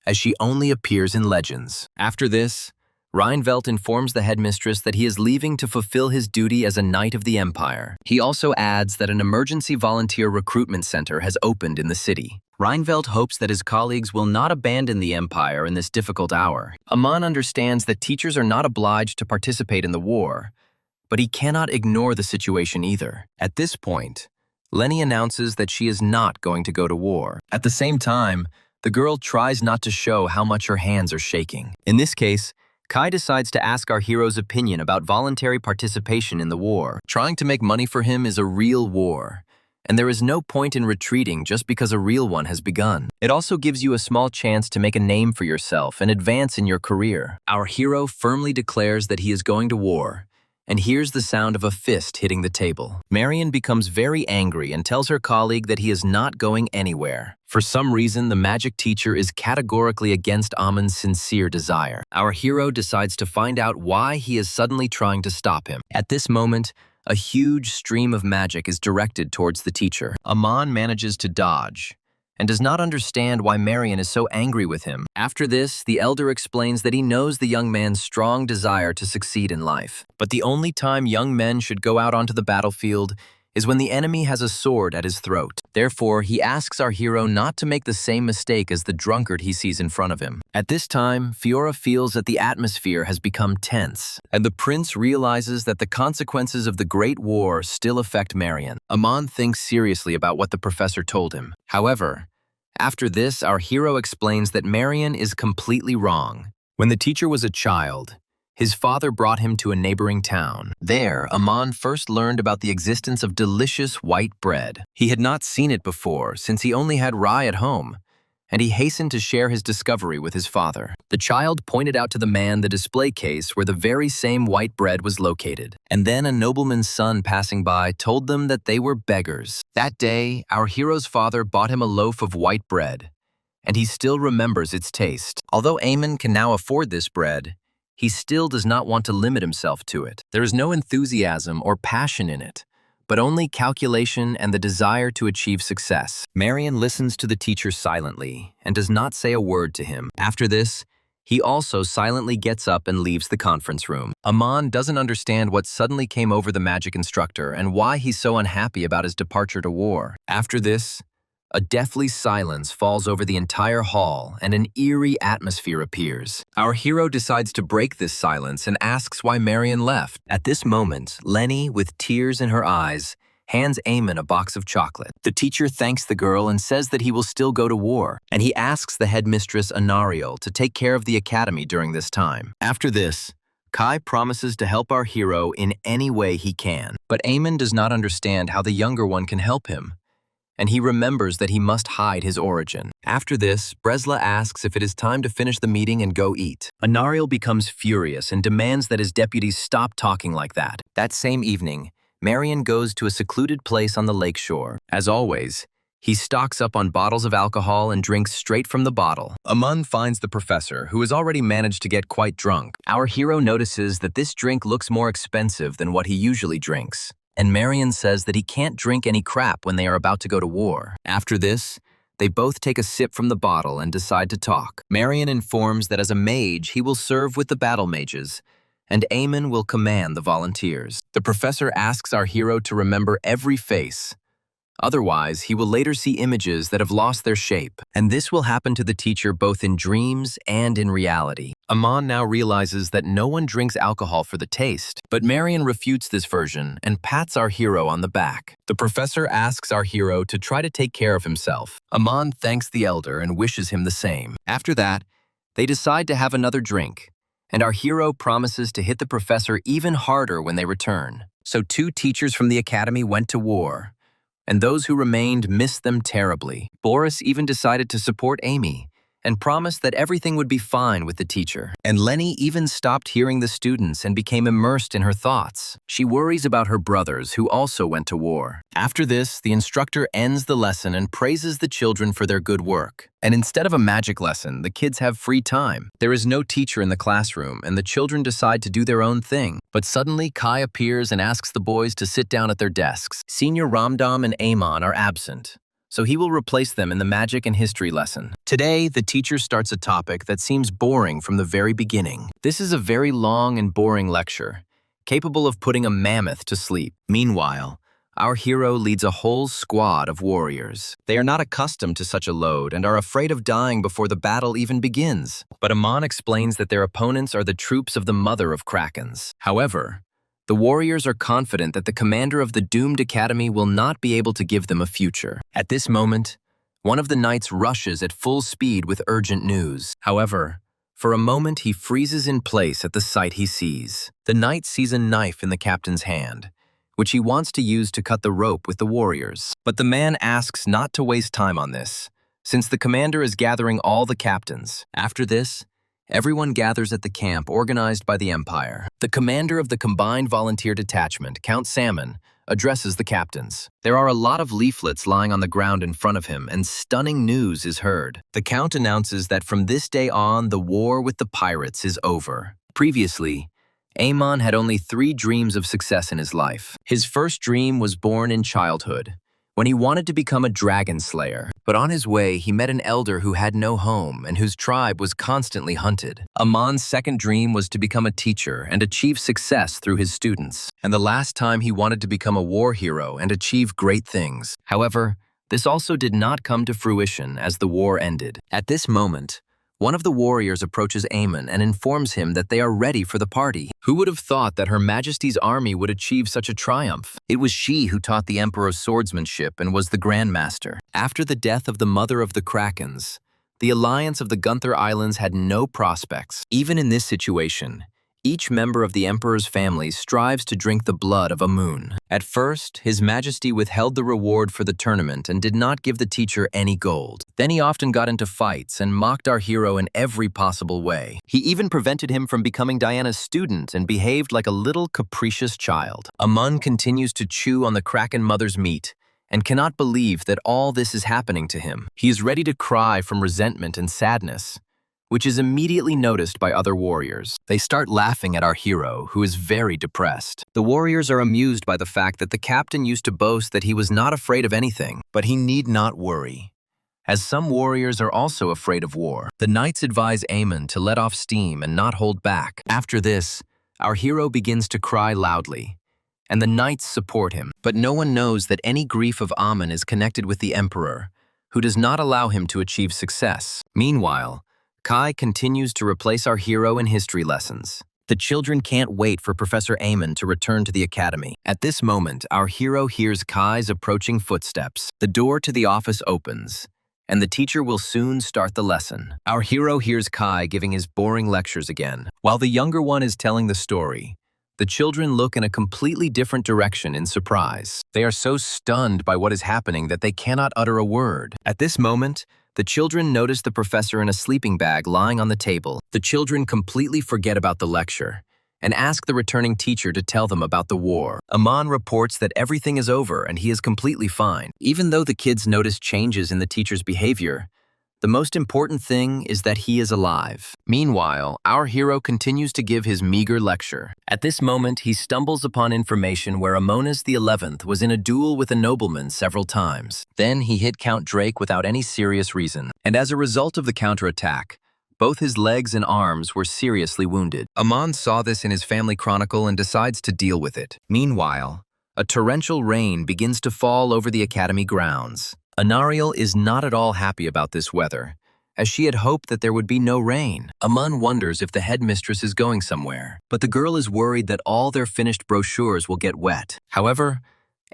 as she only appears in legends. After this, Reinfeldt informs the headmistress that he is leaving to fulfill his duty as a knight of the Empire. He also adds that an emergency volunteer recruitment center has opened in the city. Reinfeldt hopes that his colleagues will not abandon the empire in this difficult hour. Amon understands that teachers are not obliged to participate in the war, but he cannot ignore the situation either. At this point, Lenny announces that she is not going to go to war. At the same time, the girl tries not to show how much her hands are shaking. In this case, Kai decides to ask our hero's opinion about voluntary participation in the war. Trying to make money for him is a real war, and there is no point in retreating just because a real one has begun. It also gives you a small chance to make a name for yourself and advance in your career. Our hero firmly declares that he is going to war, and hears the sound of a fist hitting the table. Marion becomes very angry and tells her colleague that he is not going anywhere. For some reason, the magic teacher is categorically against Amon's sincere desire. Our hero decides to find out why he is suddenly trying to stop him. At this moment, a huge stream of magic is directed towards the teacher. Amon manages to dodge and does not understand why Marion is so angry with him. After this, the elder explains that he knows the young man's strong desire to succeed in life. But the only time young men should go out onto the battlefield is when the enemy has a sword at his throat. Therefore, he asks our hero not to make the same mistake as the drunkard he sees in front of him. At this time, Fiora feels that the atmosphere has become tense, and the prince realizes that the consequences of the Great War still affect Marion. Amon thinks seriously about what the professor told him. However, after this, our hero explains that Marion is completely wrong. When the teacher was a child, his father brought him to a neighboring town. There, Amon first learned about the existence of delicious white bread. He had not seen it before, since he only had rye at home, and he hastened to share his discovery with his father. The child pointed out to the man the display case where the very same white bread was located, and then a nobleman's son passing by told them that they were beggars. That day, our hero's father bought him a loaf of white bread, and he still remembers its taste. Although Amon can now afford this bread, he still does not want to limit himself to it. There is no enthusiasm or passion in it, but only calculation and the desire to achieve success. Marion listens to the teacher silently and does not say a word to him. After this, he also silently gets up and leaves the conference room. Amon doesn't understand what suddenly came over the magic instructor and why he's so unhappy about his departure to war. After this, a deathly silence falls over the entire hall and an eerie atmosphere appears. Our hero decides to break this silence and asks why Marion left. At this moment, Lenny, with tears in her eyes, hands Amon a box of chocolate. The teacher thanks the girl and says that he will still go to war, and he asks the headmistress Anariel to take care of the academy during this time. After this, Kai promises to help our hero in any way he can, but Amon does not understand how the younger one can help him, and he remembers that he must hide his origin. After this, Bresla asks if it is time to finish the meeting and go eat. Anariel becomes furious and demands that his deputies stop talking like that. That same evening, Marion goes to a secluded place on the lakeshore. As always, he stocks up on bottles of alcohol and drinks straight from the bottle. Amon finds the professor, who has already managed to get quite drunk. Our hero notices that this drink looks more expensive than what he usually drinks, and Marion says that he can't drink any crap when they are about to go to war. After this, they both take a sip from the bottle and decide to talk. Marion informs that as a mage, he will serve with the battle mages, and Amon will command the volunteers. The professor asks our hero to remember every face. Otherwise, he will later see images that have lost their shape, and this will happen to the teacher both in dreams and in reality. Amon now realizes that no one drinks alcohol for the taste, but Marion refutes this version and pats our hero on the back. The professor asks our hero to try to take care of himself. Amon thanks the elder and wishes him the same. After that, they decide to have another drink, and our hero promises to hit the professor even harder when they return. So 2 teachers from the academy went to war, and those who remained missed them terribly. Boris even decided to support Amy and promised that everything would be fine with the teacher. And Lenny even stopped hearing the students and became immersed in her thoughts. She worries about her brothers, who also went to war. After this, the instructor ends the lesson and praises the children for their good work. And instead of a magic lesson, the kids have free time. There is no teacher in the classroom, and the children decide to do their own thing. But suddenly, Kai appears and asks the boys to sit down at their desks. Senior Ramdam and Amon are absent, so he will replace them in the magic and history lesson. Today, the teacher starts a topic that seems boring from the very beginning. This is a very long and boring lecture, capable of putting a mammoth to sleep. Meanwhile, our hero leads a whole squad of warriors. They are not accustomed to such a load and are afraid of dying before the battle even begins. But Amon explains that their opponents are the troops of the mother of Krakens. However, the warriors are confident that the commander of the doomed academy will not be able to give them a future. At this moment, one of the knights rushes at full speed with urgent news. However, for a moment he freezes in place at the sight he sees. The knight sees a knife in the captain's hand, which he wants to use to cut the rope with the warriors. But the man asks not to waste time on this, since the commander is gathering all the captains. After this, everyone gathers at the camp organized by the Empire. The commander of the Combined Volunteer Detachment, Count Salmon, addresses the captains. There are a lot of leaflets lying on the ground in front of him, and stunning news is heard. The Count announces that from this day on, the war with the pirates is over. Previously, Amon had only 3 dreams of success in his life. His first dream was born in childhood, when he wanted to become a dragon slayer. But on his way, he met an elder who had no home and whose tribe was constantly hunted. Amon's second dream was to become a teacher and achieve success through his students. And the last time he wanted to become a war hero and achieve great things. However, this also did not come to fruition as the war ended. At this moment, one of the warriors approaches Amon and informs him that they are ready for the party. Who would have thought that Her Majesty's army would achieve such a triumph? It was she who taught the Emperor swordsmanship and was the Grand Master. After the death of the mother of the Krakens, the alliance of the Gunther Islands had no prospects. Even in this situation, each member of the Emperor's family strives to drink the blood of Amun. At first, His Majesty withheld the reward for the tournament and did not give the teacher any gold. Then he often got into fights and mocked our hero in every possible way. He even prevented him from becoming Diana's student and behaved like a little capricious child. Amun continues to chew on the Kraken mother's meat and cannot believe that all this is happening to him. He is ready to cry from resentment and sadness, which is immediately noticed by other warriors. They start laughing at our hero, who is very depressed. The warriors are amused by the fact that the captain used to boast that he was not afraid of anything, but he need not worry, as some warriors are also afraid of war. The knights advise Amon to let off steam and not hold back. After this, our hero begins to cry loudly, and the knights support him. But no one knows that any grief of Amon is connected with the emperor, who does not allow him to achieve success. Meanwhile, Kai continues to replace our hero in history lessons. The children can't wait for Professor Amon to return to the academy. At this moment, our hero hears Kai's approaching footsteps. The door to the office opens, and the teacher will soon start the lesson. Our hero hears Kai giving his boring lectures again. While the younger one is telling the story, the children look in a completely different direction in surprise. They are so stunned by what is happening that they cannot utter a word. At this moment, the children notice the professor in a sleeping bag lying on the table. The children completely forget about the lecture and ask the returning teacher to tell them about the war. Amon reports that everything is over and he is completely fine. Even though the kids notice changes in the teacher's behavior, the most important thing is that he is alive. Meanwhile, our hero continues to give his meager lecture. At this moment, he stumbles upon information where Amonas XI was in a duel with a nobleman several times. Then he hit Count Drake without any serious reason, and as a result of the counterattack, both his legs and arms were seriously wounded. Amon saw this in his family chronicle and decides to deal with it. Meanwhile, a torrential rain begins to fall over the academy grounds. Anariel is not at all happy about this weather, as she had hoped that there would be no rain. Amun wonders if the headmistress is going somewhere, but the girl is worried that all their finished brochures will get wet. However,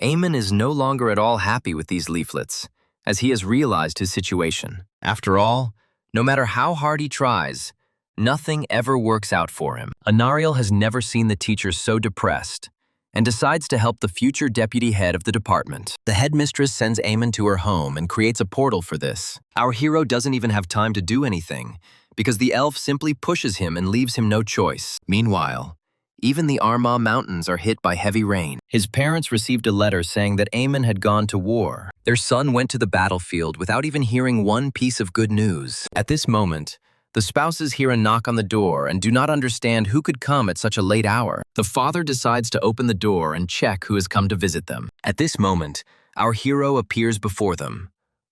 Amon is no longer at all happy with these leaflets, as he has realized his situation. After all, no matter how hard he tries, nothing ever works out for him. Anariel has never seen the teacher so depressed, and decides to help the future deputy head of the department. The headmistress sends Amon to her home and creates a portal for this. Our hero doesn't even have time to do anything, because the elf simply pushes him and leaves him no choice. Meanwhile, even the Armagh Mountains are hit by heavy rain. His parents received a letter saying that Amon had gone to war. Their son went to the battlefield without even hearing one piece of good news. At this moment, the spouses hear a knock on the door and do not understand who could come at such a late hour. The father decides to open the door and check who has come to visit them. At this moment, our hero appears before them,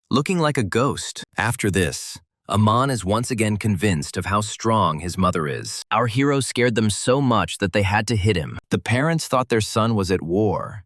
looking like a ghost. After this, Amon is once again convinced of how strong his mother is. Our hero scared them so much that they had to hit him. The parents thought their son was at war,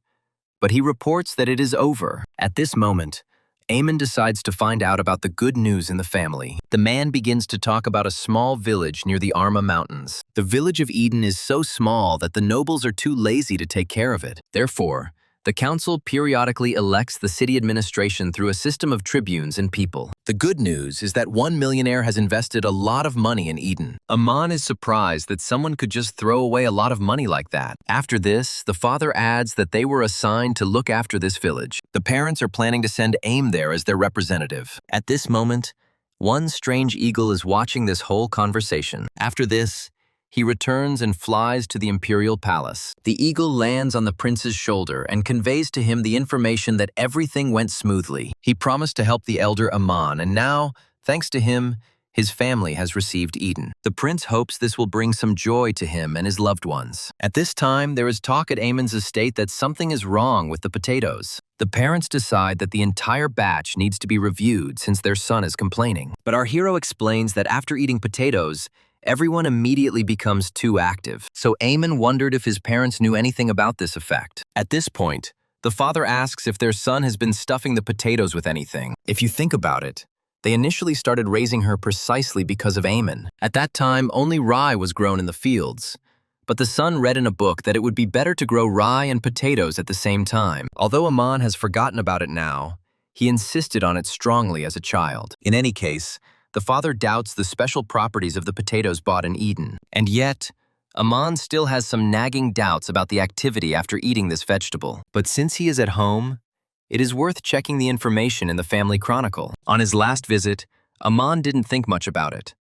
but he reports that it is over. At this moment, Eamon decides to find out about the good news in the family. The man begins to talk about a small village near the Arma Mountains. The village of Eden is so small that the nobles are too lazy to take care of it. Therefore, the council periodically elects the city administration through a system of tribunes and people. The good news is that one millionaire has invested a lot of money in Eden. Aman is surprised that someone could just throw away a lot of money like that. After this, the father adds that they were assigned to look after this village. The parents are planning to send Aim there as their representative. At this moment, one strange eagle is watching this whole conversation. After this, he returns and flies to the imperial palace. The eagle lands on the prince's shoulder and conveys to him the information that everything went smoothly. He promised to help the elder Aman, and now, thanks to him, his family has received Eden. The prince hopes this will bring some joy to him and his loved ones. At this time, there is talk at Amon's estate that something is wrong with the potatoes. The parents decide that the entire batch needs to be reviewed since their son is complaining. But our hero explains that after eating potatoes, everyone immediately becomes too active. So Eamon wondered if his parents knew anything about this effect. At this point, the father asks if their son has been stuffing the potatoes with anything. If you think about it, they initially started raising her precisely because of Eamon. At that time, only rye was grown in the fields. But the son read in a book that it would be better to grow rye and potatoes at the same time. Although Aman has forgotten about it now, he insisted on it strongly as a child. In any case, the father doubts the special properties of the potatoes bought in Eden. And yet, Aman still has some nagging doubts about the activity after eating this vegetable. But since he is at home, it is worth checking the information in the family chronicle. On his last visit, Aman didn't think much about it.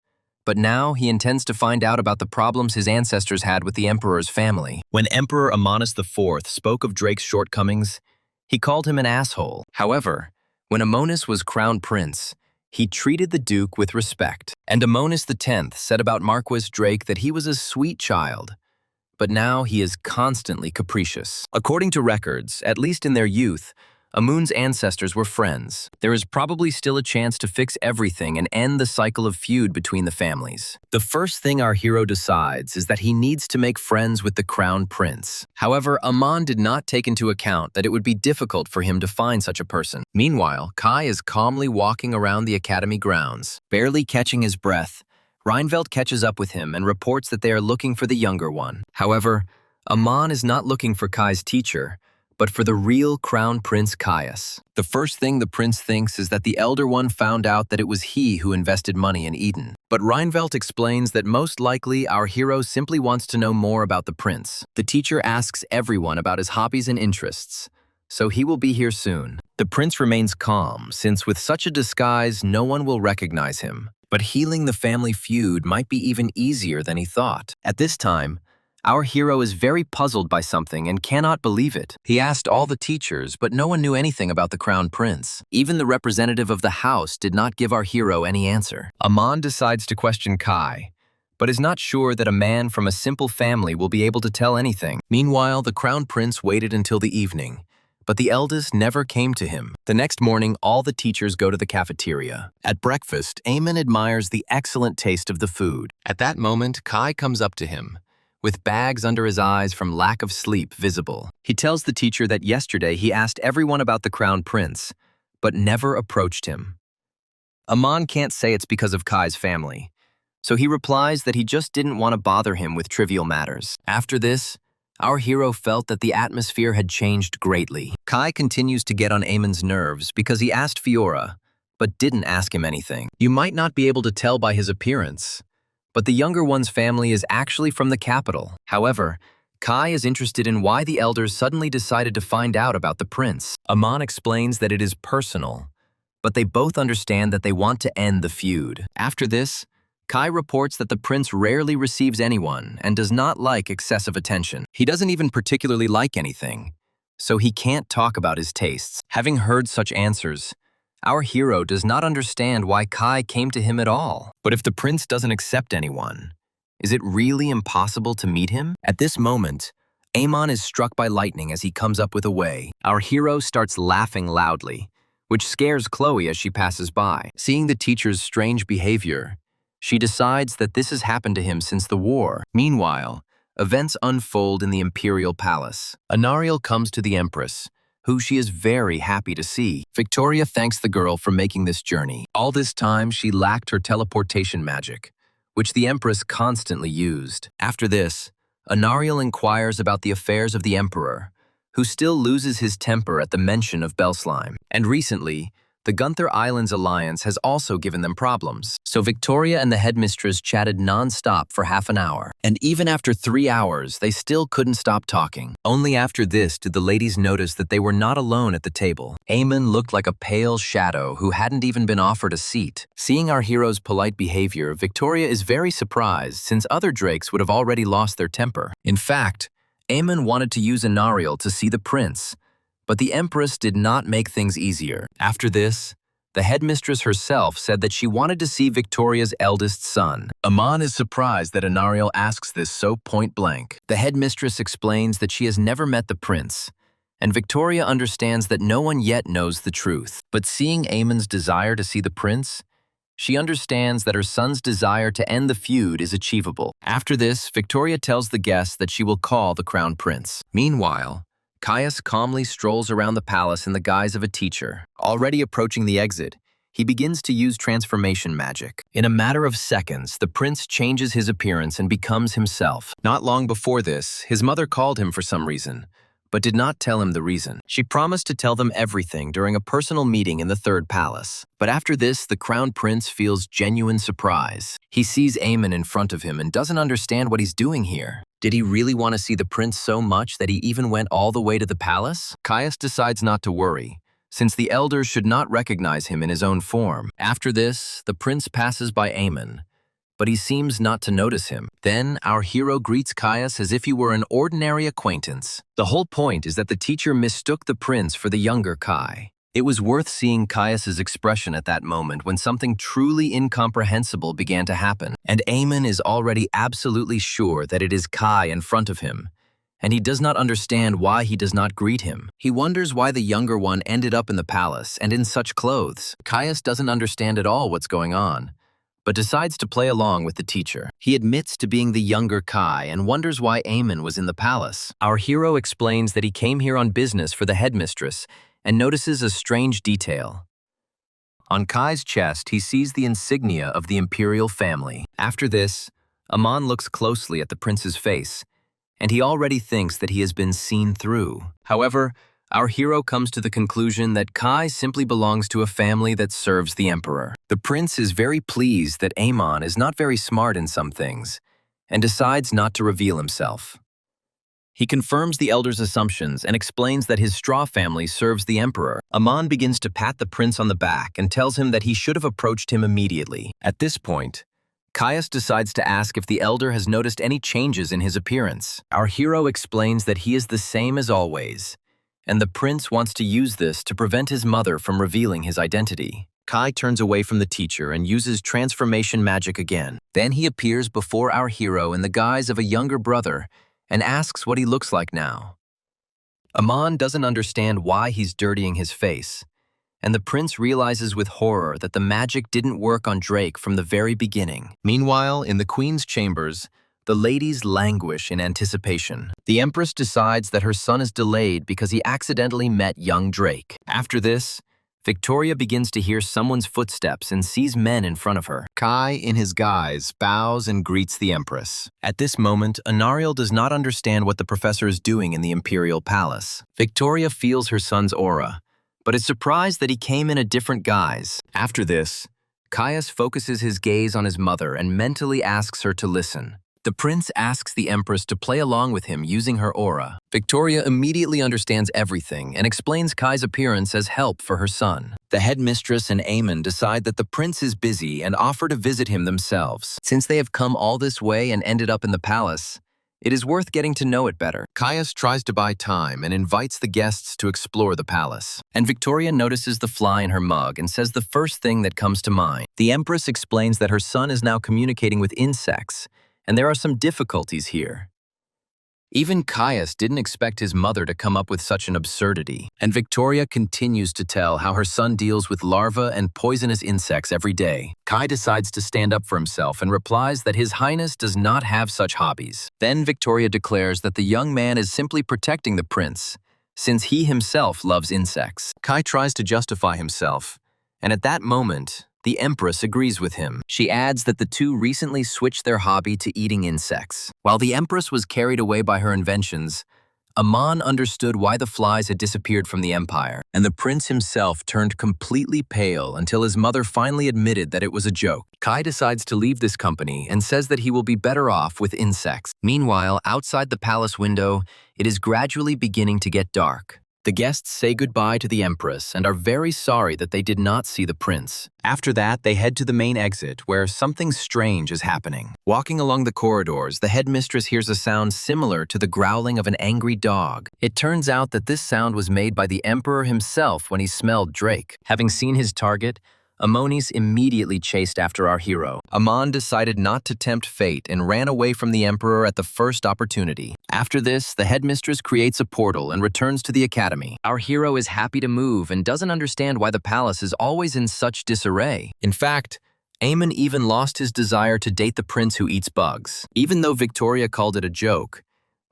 But now he intends to find out about the problems his ancestors had with the emperor's family. When Emperor Amonis IV spoke of Drake's shortcomings, he called him an asshole. However, when Amonis was crown prince, he treated the Duke with respect. And Amonis X said about Marquis Drake that he was a sweet child. But now he is constantly capricious. According to records, at least in their youth, Amun's ancestors were friends. There is probably still a chance to fix everything and end the cycle of feud between the families. The first thing our hero decides is that he needs to make friends with the crown prince. However, Aman did not take into account that it would be difficult for him to find such a person. Meanwhile, Kai is calmly walking around the academy grounds. Barely catching his breath, Reinfeldt catches up with him and reports that they are looking for the younger one. However, Aman is not looking for Kai's teacher, but for the real Crown Prince Caius. The first thing the prince thinks is that the elder one found out that it was he who invested money in Eden. But Reinfeldt explains that most likely our hero simply wants to know more about the prince. The teacher asks everyone about his hobbies and interests, so he will be here soon. The prince remains calm, since with such a disguise, no one will recognize him. But healing the family feud might be even easier than he thought. At this time, our hero is very puzzled by something and cannot believe it. He asked all the teachers, but no one knew anything about the crown prince. Even the representative of the house did not give our hero any answer. Aman decides to question Kai, but is not sure that a man from a simple family will be able to tell anything. Meanwhile, the crown prince waited until the evening, but the eldest never came to him. The next morning, all the teachers go to the cafeteria. At breakfast, Eamon admires the excellent taste of the food. At that moment, Kai comes up to him, with bags under his eyes from lack of sleep visible. He tells the teacher that yesterday he asked everyone about the crown prince, but never approached him. Aman can't say it's because of Kai's family, so he replies that he just didn't want to bother him with trivial matters. After this, our hero felt that the atmosphere had changed greatly. Kai continues to get on Eamon's nerves because he asked Fiora, but didn't ask him anything. You might not be able to tell by his appearance, but the younger one's family is actually from the capital. However, Kai is interested in why the elders suddenly decided to find out about the prince. Aman explains that it is personal, but they both understand that they want to end the feud. After this, Kai reports that the prince rarely receives anyone and does not like excessive attention. He doesn't even particularly like anything, so he can't talk about his tastes. Having heard such answers, our hero does not understand why Kai came to him at all. But if the prince doesn't accept anyone, is it really impossible to meet him? At this moment, Aemon is struck by lightning as he comes up with a way. Our hero starts laughing loudly, which scares Chloe as she passes by. Seeing the teacher's strange behavior, she decides that this has happened to him since the war. Meanwhile, events unfold in the imperial palace. Anariel comes to the empress, who she is very happy to see. Victoria thanks the girl for making this journey. All this time, she lacked her teleportation magic, which the Empress constantly used. After this, Anariel inquires about the affairs of the Emperor, who still loses his temper at the mention of Bellslime. And recently, the Gunther Islands Alliance has also given them problems. So Victoria and the headmistress chatted non-stop for half an hour. And even after 3 hours, they still couldn't stop talking. Only after this did the ladies notice that they were not alone at the table. Eamon looked like a pale shadow who hadn't even been offered a seat. Seeing our hero's polite behavior, Victoria is very surprised since other drakes would have already lost their temper. In fact, Eamon wanted to use Anariel to see the prince, but the Empress did not make things easier. After this, the headmistress herself said that she wanted to see Victoria's eldest son. Amon is surprised that Anariel asks this so point-blank. The headmistress explains that she has never met the prince, and Victoria understands that no one yet knows the truth. But seeing Eamon's desire to see the prince, she understands that her son's desire to end the feud is achievable. After this, Victoria tells the guests that she will call the crown prince. Meanwhile, Caius calmly strolls around the palace in the guise of a teacher. Already approaching the exit, he begins to use transformation magic. In a matter of seconds, the prince changes his appearance and becomes himself. Not long before this, his mother called him for some reason, but did not tell him the reason. She promised to tell them everything during a personal meeting in the third palace. But after this, the crown prince feels genuine surprise. He sees Eamon in front of him and doesn't understand what he's doing here. Did he really want to see the prince so much that he even went all the way to the palace? Caius decides not to worry, since the elders should not recognize him in his own form. After this, the prince passes by Eamon, but he seems not to notice him. Then our hero greets Caius as if he were an ordinary acquaintance. The whole point is that the teacher mistook the prince for the younger Kai. It was worth seeing Caius's expression at that moment when something truly incomprehensible began to happen. And Eamon is already absolutely sure that it is Kai in front of him, and he does not understand why he does not greet him. He wonders why the younger one ended up in the palace and in such clothes. Caius doesn't understand at all what's going on, but decides to play along with the teacher. He admits to being the younger Kai and wonders why Eamon was in the palace. Our hero explains that he came here on business for the headmistress and notices a strange detail. On Kai's chest, he sees the insignia of the imperial family. After this, Amon looks closely at the prince's face, and he already thinks that he has been seen through. However, our hero comes to the conclusion that Kai simply belongs to a family that serves the emperor. The prince is very pleased that Amon is not very smart in some things, and decides not to reveal himself. He confirms the elder's assumptions and explains that his straw family serves the emperor. Amon begins to pat the prince on the back and tells him that he should have approached him immediately. At this point, Caius decides to ask if the elder has noticed any changes in his appearance. Our hero explains that he is the same as always, and the prince wants to use this to prevent his mother from revealing his identity. Kai turns away from the teacher and uses transformation magic again. Then he appears before our hero in the guise of a younger brother and asks what he looks like now. Amon doesn't understand why he's dirtying his face, and the prince realizes with horror that the magic didn't work on Drake from the very beginning. Meanwhile, in the queen's chambers, the ladies languish in anticipation. The empress decides that her son is delayed because he accidentally met young Drake. After this, Victoria begins to hear someone's footsteps and sees men in front of her. Kai, in his guise, bows and greets the empress. At this moment, Anariel does not understand what the professor is doing in the imperial palace. Victoria feels her son's aura, but is surprised that he came in a different guise. After this, Caius focuses his gaze on his mother and mentally asks her to listen. The prince asks the empress to play along with him using her aura. Victoria immediately understands everything and explains Kai's appearance as help for her son. The headmistress and Eamon decide that the prince is busy and offer to visit him themselves. Since they have come all this way and ended up in the palace, it is worth getting to know it better. Caius tries to buy time and invites the guests to explore the palace. And Victoria notices the fly in her mug and says the first thing that comes to mind. The empress explains that her son is now communicating with insects, and there are some difficulties here. Even Caius didn't expect his mother to come up with such an absurdity. And Victoria continues to tell how her son deals with larvae and poisonous insects every day. Kai decides to stand up for himself and replies that His Highness does not have such hobbies. Then Victoria declares that the young man is simply protecting the prince, since he himself loves insects. Kai tries to justify himself, and at that moment, the Empress agrees with him. She adds that the two recently switched their hobby to eating insects. While the Empress was carried away by her inventions, Aman understood why the flies had disappeared from the empire, and the prince himself turned completely pale until his mother finally admitted that it was a joke. Kai decides to leave this company and says that he will be better off with insects. Meanwhile, outside the palace window, it is gradually beginning to get dark. The guests say goodbye to the Empress and are very sorry that they did not see the prince. After that, they head to the main exit, where something strange is happening. Walking along the corridors, the headmistress hears a sound similar to the growling of an angry dog. It turns out that this sound was made by the Emperor himself when he smelled Drake. Having seen his target, Amonis immediately chased after our hero. Aman decided not to tempt fate and ran away from the Emperor at the first opportunity. After this, the headmistress creates a portal and returns to the academy. Our hero is happy to move and doesn't understand why the palace is always in such disarray. In fact, Eamon even lost his desire to date the prince who eats bugs. Even though Victoria called it a joke,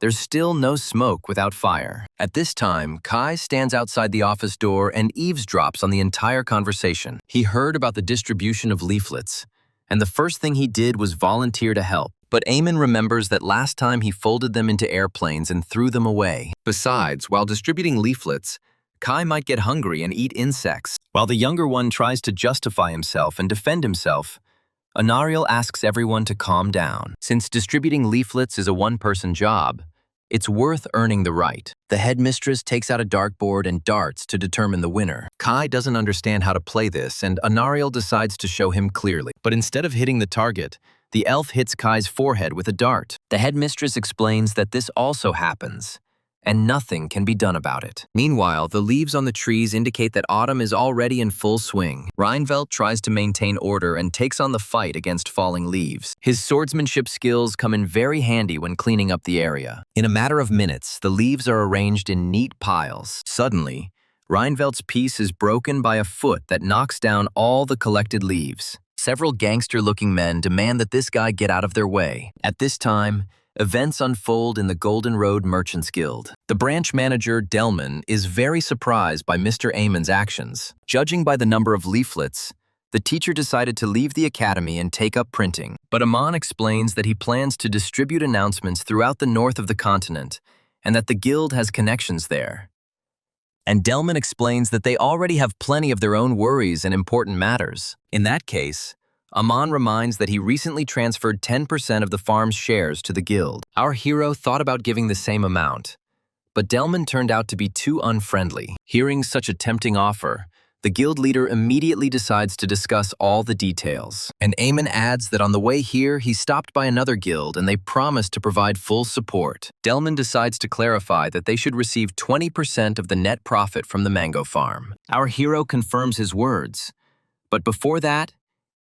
there's still no smoke without fire. At this time, Kai stands outside the office door and eavesdrops on the entire conversation. He heard about the distribution of leaflets, and the first thing he did was volunteer to help. But Eamon remembers that last time he folded them into airplanes and threw them away. Besides, while distributing leaflets, Kai might get hungry and eat insects. While the younger one tries to justify himself and defend himself, Anariel asks everyone to calm down. Since distributing leaflets is a one-person job, it's worth earning the right. The headmistress takes out a dartboard and darts to determine the winner. Kai doesn't understand how to play this, and Anariel decides to show him clearly. But instead of hitting the target, the elf hits Kai's forehead with a dart. The headmistress explains that this also happens, and nothing can be done about it. Meanwhile, the leaves on the trees indicate that autumn is already in full swing. Reinfeldt tries to maintain order and takes on the fight against falling leaves. His swordsmanship skills come in very handy when cleaning up the area. In a matter of minutes, the leaves are arranged in neat piles. Suddenly, Reinfeldt's piece is broken by a foot that knocks down all the collected leaves. Several gangster-looking men demand that this guy get out of their way. At this time, events unfold in the Golden Road Merchants Guild. The branch manager, Delman, is very surprised by Mr. Eamon's actions. Judging by the number of leaflets, the teacher decided to leave the academy and take up printing. But Aman explains that he plans to distribute announcements throughout the north of the continent and that the guild has connections there. And Delman explains that they already have plenty of their own worries and important matters. In that case, Aman reminds that he recently transferred 10% of the farm's shares to the guild. Our hero thought about giving the same amount, but Delman turned out to be too unfriendly. Hearing such a tempting offer, the guild leader immediately decides to discuss all the details. And Eamon adds that on the way here, he stopped by another guild and they promised to provide full support. Delman decides to clarify that they should receive 20% of the net profit from the mango farm. Our hero confirms his words, but before that,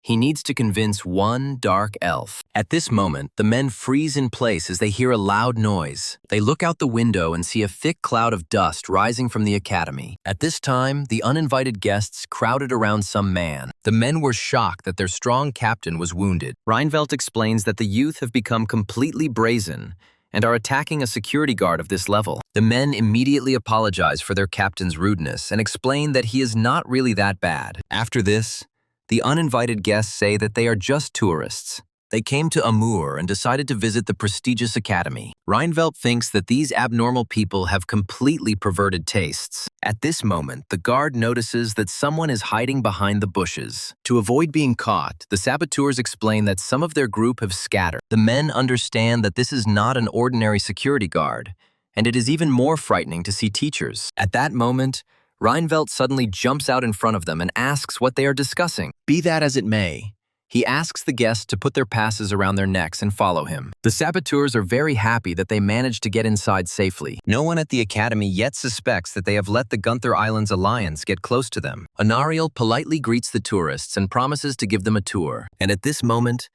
he needs to convince one dark elf. At this moment, the men freeze in place as they hear a loud noise. They look out the window and see a thick cloud of dust rising from the academy. At this time, the uninvited guests crowded around some man. The men were shocked that their strong captain was wounded. Reinfeldt explains that the youth have become completely brazen and are attacking a security guard of this level. The men immediately apologize for their captain's rudeness and explain that he is not really that bad. After this, the uninvited guests say that they are just tourists. They came to Amur and decided to visit the prestigious academy. Reinfeldt thinks that these abnormal people have completely perverted tastes. At this moment, the guard notices that someone is hiding behind the bushes. To avoid being caught, the saboteurs explain that some of their group have scattered. The men understand that this is not an ordinary security guard, and it is even more frightening to see teachers. At that moment, Reinfeldt suddenly jumps out in front of them and asks what they are discussing. Be that as it may, he asks the guests to put their passes around their necks and follow him. The saboteurs are very happy that they managed to get inside safely. No one at the academy yet suspects that they have let the Gunther Islands Alliance get close to them. Anariel politely greets the tourists and promises to give them a tour. And at this moment,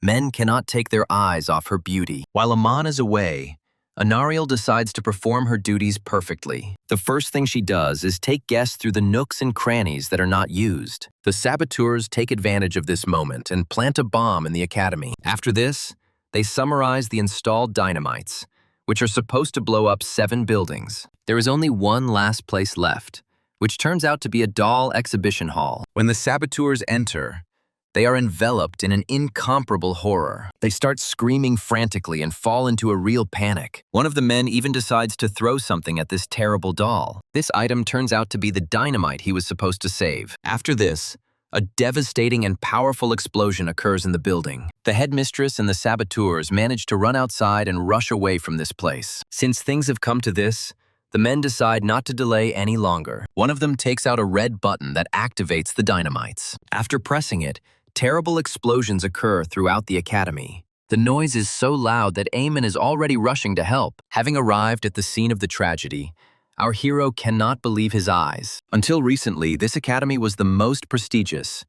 men cannot take their eyes off her beauty. While Aman is away, Anariel decides to perform her duties perfectly. The first thing she does is take guests through the nooks and crannies that are not used. The saboteurs take advantage of this moment and plant a bomb in the academy. After this, they summarize the installed dynamites, which are supposed to blow up 7 buildings. There is only one last place left, which turns out to be a doll exhibition hall. When the saboteurs enter, they are enveloped in an incomparable horror. They start screaming frantically and fall into a real panic. One of the men even decides to throw something at this terrible doll. This item turns out to be the dynamite he was supposed to save. After this, a devastating and powerful explosion occurs in the building. The headmistress and the saboteurs manage to run outside and rush away from this place. Since things have come to this, the men decide not to delay any longer. One of them takes out a red button that activates the dynamites. After pressing it, terrible explosions occur throughout the academy. The noise is so loud that Eamon is already rushing to help. Having arrived at the scene of the tragedy, our hero cannot believe his eyes. Until recently, this academy was the most prestigious,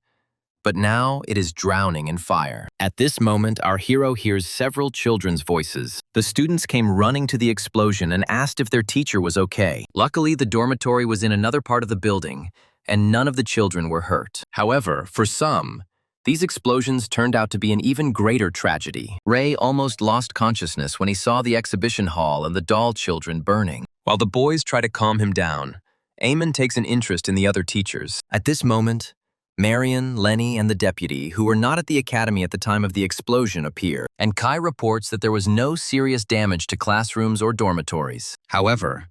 but now it is drowning in fire. At this moment, our hero hears several children's voices. The students came running to the explosion and asked if their teacher was okay. Luckily, the dormitory was in another part of the building, and none of the children were hurt. However, for some, these explosions turned out to be an even greater tragedy. Ray almost lost consciousness when he saw the exhibition hall and the doll children burning. While the boys try to calm him down, Eamon takes an interest in the other teachers. At this moment, Marion, Lenny, and the deputy, who were not at the academy at the time of the explosion, appear, and Kai reports that there was no serious damage to classrooms or dormitories. However,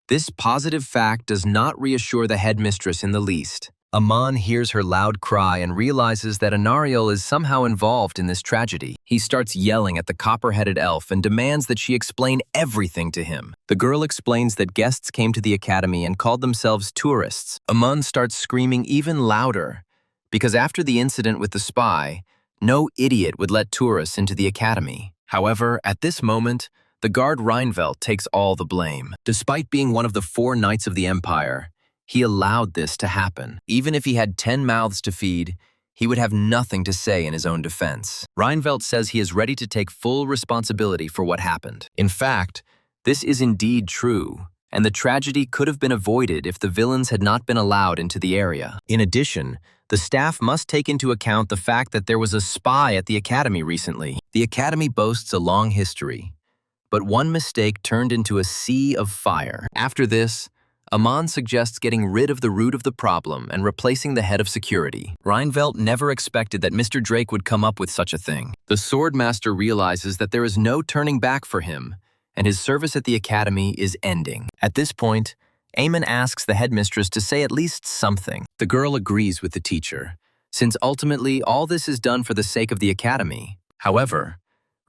this positive fact does not reassure the headmistress in the least. Aman hears her loud cry and realizes that Anariel is somehow involved in this tragedy. He starts yelling at the copper-headed elf and demands that she explain everything to him. The girl explains that guests came to the academy and called themselves tourists. Aman starts screaming even louder, because after the incident with the spy, no idiot would let tourists into the academy. However, at this moment, the guard Reinfeldt takes all the blame. Despite being one of the 4 knights of the Empire, he allowed this to happen. Even if he had 10 mouths to feed, he would have nothing to say in his own defense. Reinfeldt says he is ready to take full responsibility for what happened. In fact, this is indeed true, and the tragedy could have been avoided if the villains had not been allowed into the area. In addition, the staff must take into account the fact that there was a spy at the academy recently. The academy boasts a long history, but one mistake turned into a sea of fire. After this, Aman suggests getting rid of the root of the problem and replacing the head of security. Reinfeldt never expected that Mr. Drake would come up with such a thing. The Swordmaster realizes that there is no turning back for him, and his service at the academy is ending. At this point, Eamon asks the headmistress to say at least something. The girl agrees with the teacher, since ultimately all this is done for the sake of the academy. However,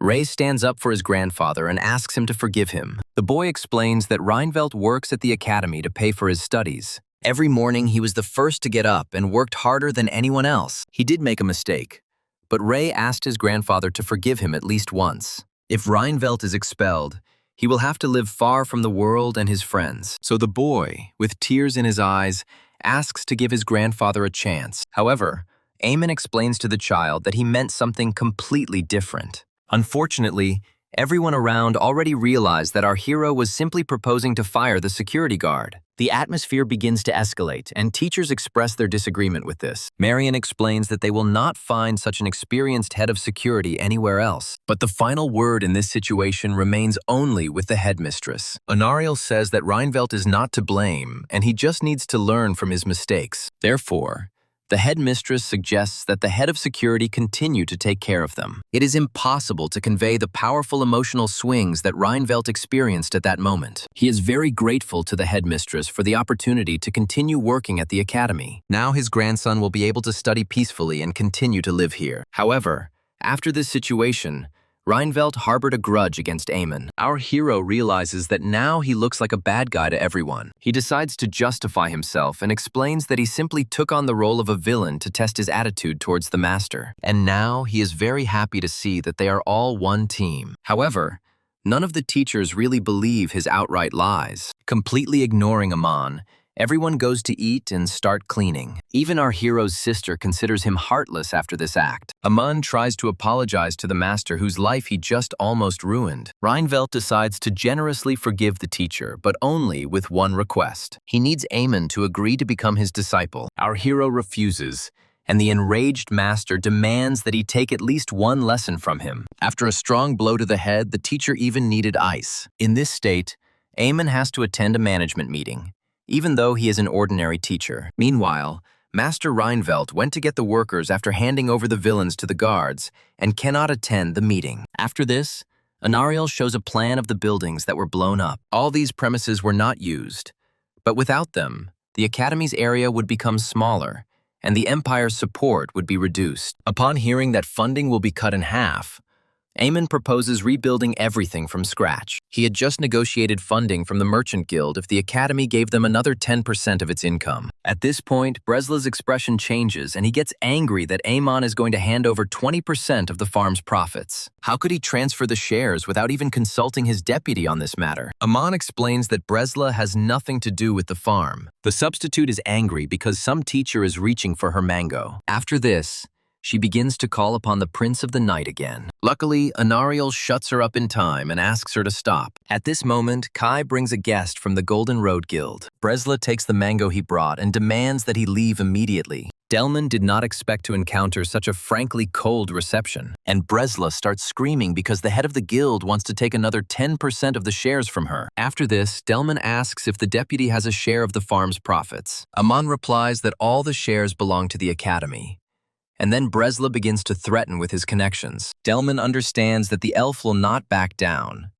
Ray stands up for his grandfather and asks him to forgive him. The boy explains that Reinfeldt works at the academy to pay for his studies. Every morning he was the first to get up and worked harder than anyone else. He did make a mistake, but Ray asked his grandfather to forgive him at least once. If Reinfeldt is expelled, he will have to live far from the world and his friends. So the boy, with tears in his eyes, asks to give his grandfather a chance. However, Eamon explains to the child that he meant something completely different. Unfortunately, everyone around already realized that our hero was simply proposing to fire the security guard. The atmosphere begins to escalate, and teachers express their disagreement with this. Marion explains that they will not find such an experienced head of security anywhere else. But the final word in this situation remains only with the headmistress. Anariel says that Reinfeldt is not to blame, and he just needs to learn from his mistakes. Therefore, the headmistress suggests that the head of security continue to take care of them. It is impossible to convey the powerful emotional swings that Reinfeldt experienced at that moment. He is very grateful to the headmistress for the opportunity to continue working at the academy. Now his grandson will be able to study peacefully and continue to live here. However, after this situation, Reinfeldt harbored a grudge against Eamon. Our hero realizes that now he looks like a bad guy to everyone. He decides to justify himself and explains that he simply took on the role of a villain to test his attitude towards the master. And now he is very happy to see that they are all one team. However, none of the teachers really believe his outright lies. Completely ignoring Aman, everyone goes to eat and start cleaning. Even our hero's sister considers him heartless after this act. Aman tries to apologize to the master whose life he just almost ruined. Reinfeldt decides to generously forgive the teacher, but only with one request. He needs Eamon to agree to become his disciple. Our hero refuses, and the enraged master demands that he take at least one lesson from him. After a strong blow to the head, the teacher even needed ice. In this state, Eamon has to attend a management meeting, even though he is an ordinary teacher. Meanwhile, Master Reinfeldt went to get the workers after handing over the villains to the guards and cannot attend the meeting. After this, Anariel shows a plan of the buildings that were blown up. All these premises were not used, but without them, the Academy's area would become smaller, and the Empire's support would be reduced. Upon hearing that funding will be cut in half, Eamon proposes rebuilding everything from scratch. He had just negotiated funding from the Merchant Guild if the Academy gave them another 10% of its income. At this point, Bresla's expression changes and he gets angry that Eamon is going to hand over 20% of the farm's profits. How could he transfer the shares without even consulting his deputy on this matter? Amon explains that Bresla has nothing to do with the farm. The substitute is angry because some teacher is reaching for her mango. After this, she begins to call upon the Prince of the Night again. Luckily, Anariel shuts her up in time and asks her to stop. At this moment, Kai brings a guest from the Golden Road Guild. Bresla takes the mango he brought and demands that he leave immediately. Delman did not expect to encounter such a frankly cold reception, and Bresla starts screaming because the head of the guild wants to take another 10% of the shares from her. After this, Delman asks if the deputy has a share of the farm's profits. Amon replies that all the shares belong to the Academy. And then Bresla begins to threaten with his connections. Delman understands that the elf will not back down,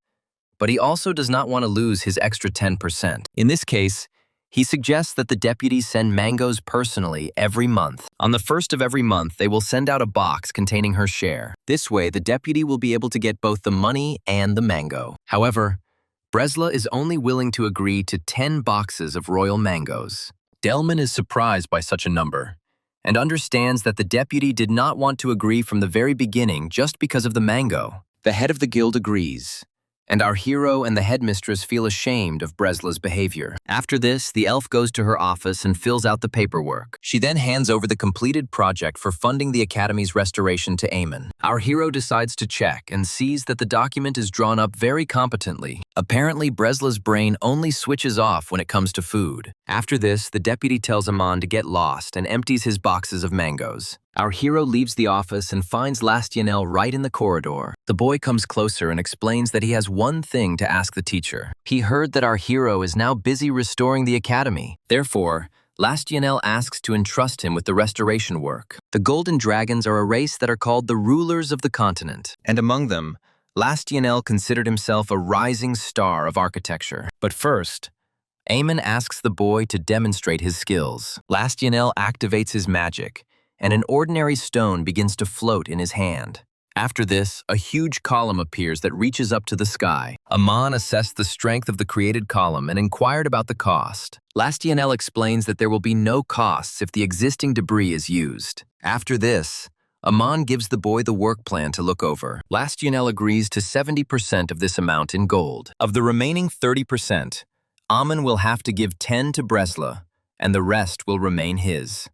but he also does not want to lose his extra 10%. In this case, he suggests that the deputies send mangoes personally every month. On the first of every month, they will send out a box containing her share. This way, the deputy will be able to get both the money and the mango. However, Bresla is only willing to agree to 10 boxes of royal mangoes. Delman is surprised by such a number, and understands that the deputy did not want to agree from the very beginning just because of the mango. The head of the guild agrees, and our hero and the headmistress feel ashamed of Bresla's behavior. After this, the elf goes to her office and fills out the paperwork. She then hands over the completed project for funding the Academy's restoration to Eamon. Our hero decides to check and sees that the document is drawn up very competently. Apparently, Bresla's brain only switches off when it comes to food. After this, the deputy tells Amon to get lost and empties his boxes of mangoes. Our hero leaves the office and finds Lastianel right in the corridor. The boy comes closer and explains that he has one thing to ask the teacher. He heard that our hero is now busy restoring the Academy. Therefore, Lastianel asks to entrust him with the restoration work. The Golden Dragons are a race that are called the rulers of the continent, and among them, Lastianel considered himself a rising star of architecture. But first, Eamon asks the boy to demonstrate his skills. Lastianel activates his magic, and an ordinary stone begins to float in his hand. After this, a huge column appears that reaches up to the sky. Amon assessed the strength of the created column and inquired about the cost. Lastianel explains that there will be no costs if the existing debris is used. After this, Amon gives the boy the work plan to look over. Lastianel agrees to 70% of this amount in gold. Of the remaining 30%, Amon will have to give 10 to Bresla, and the rest will remain his.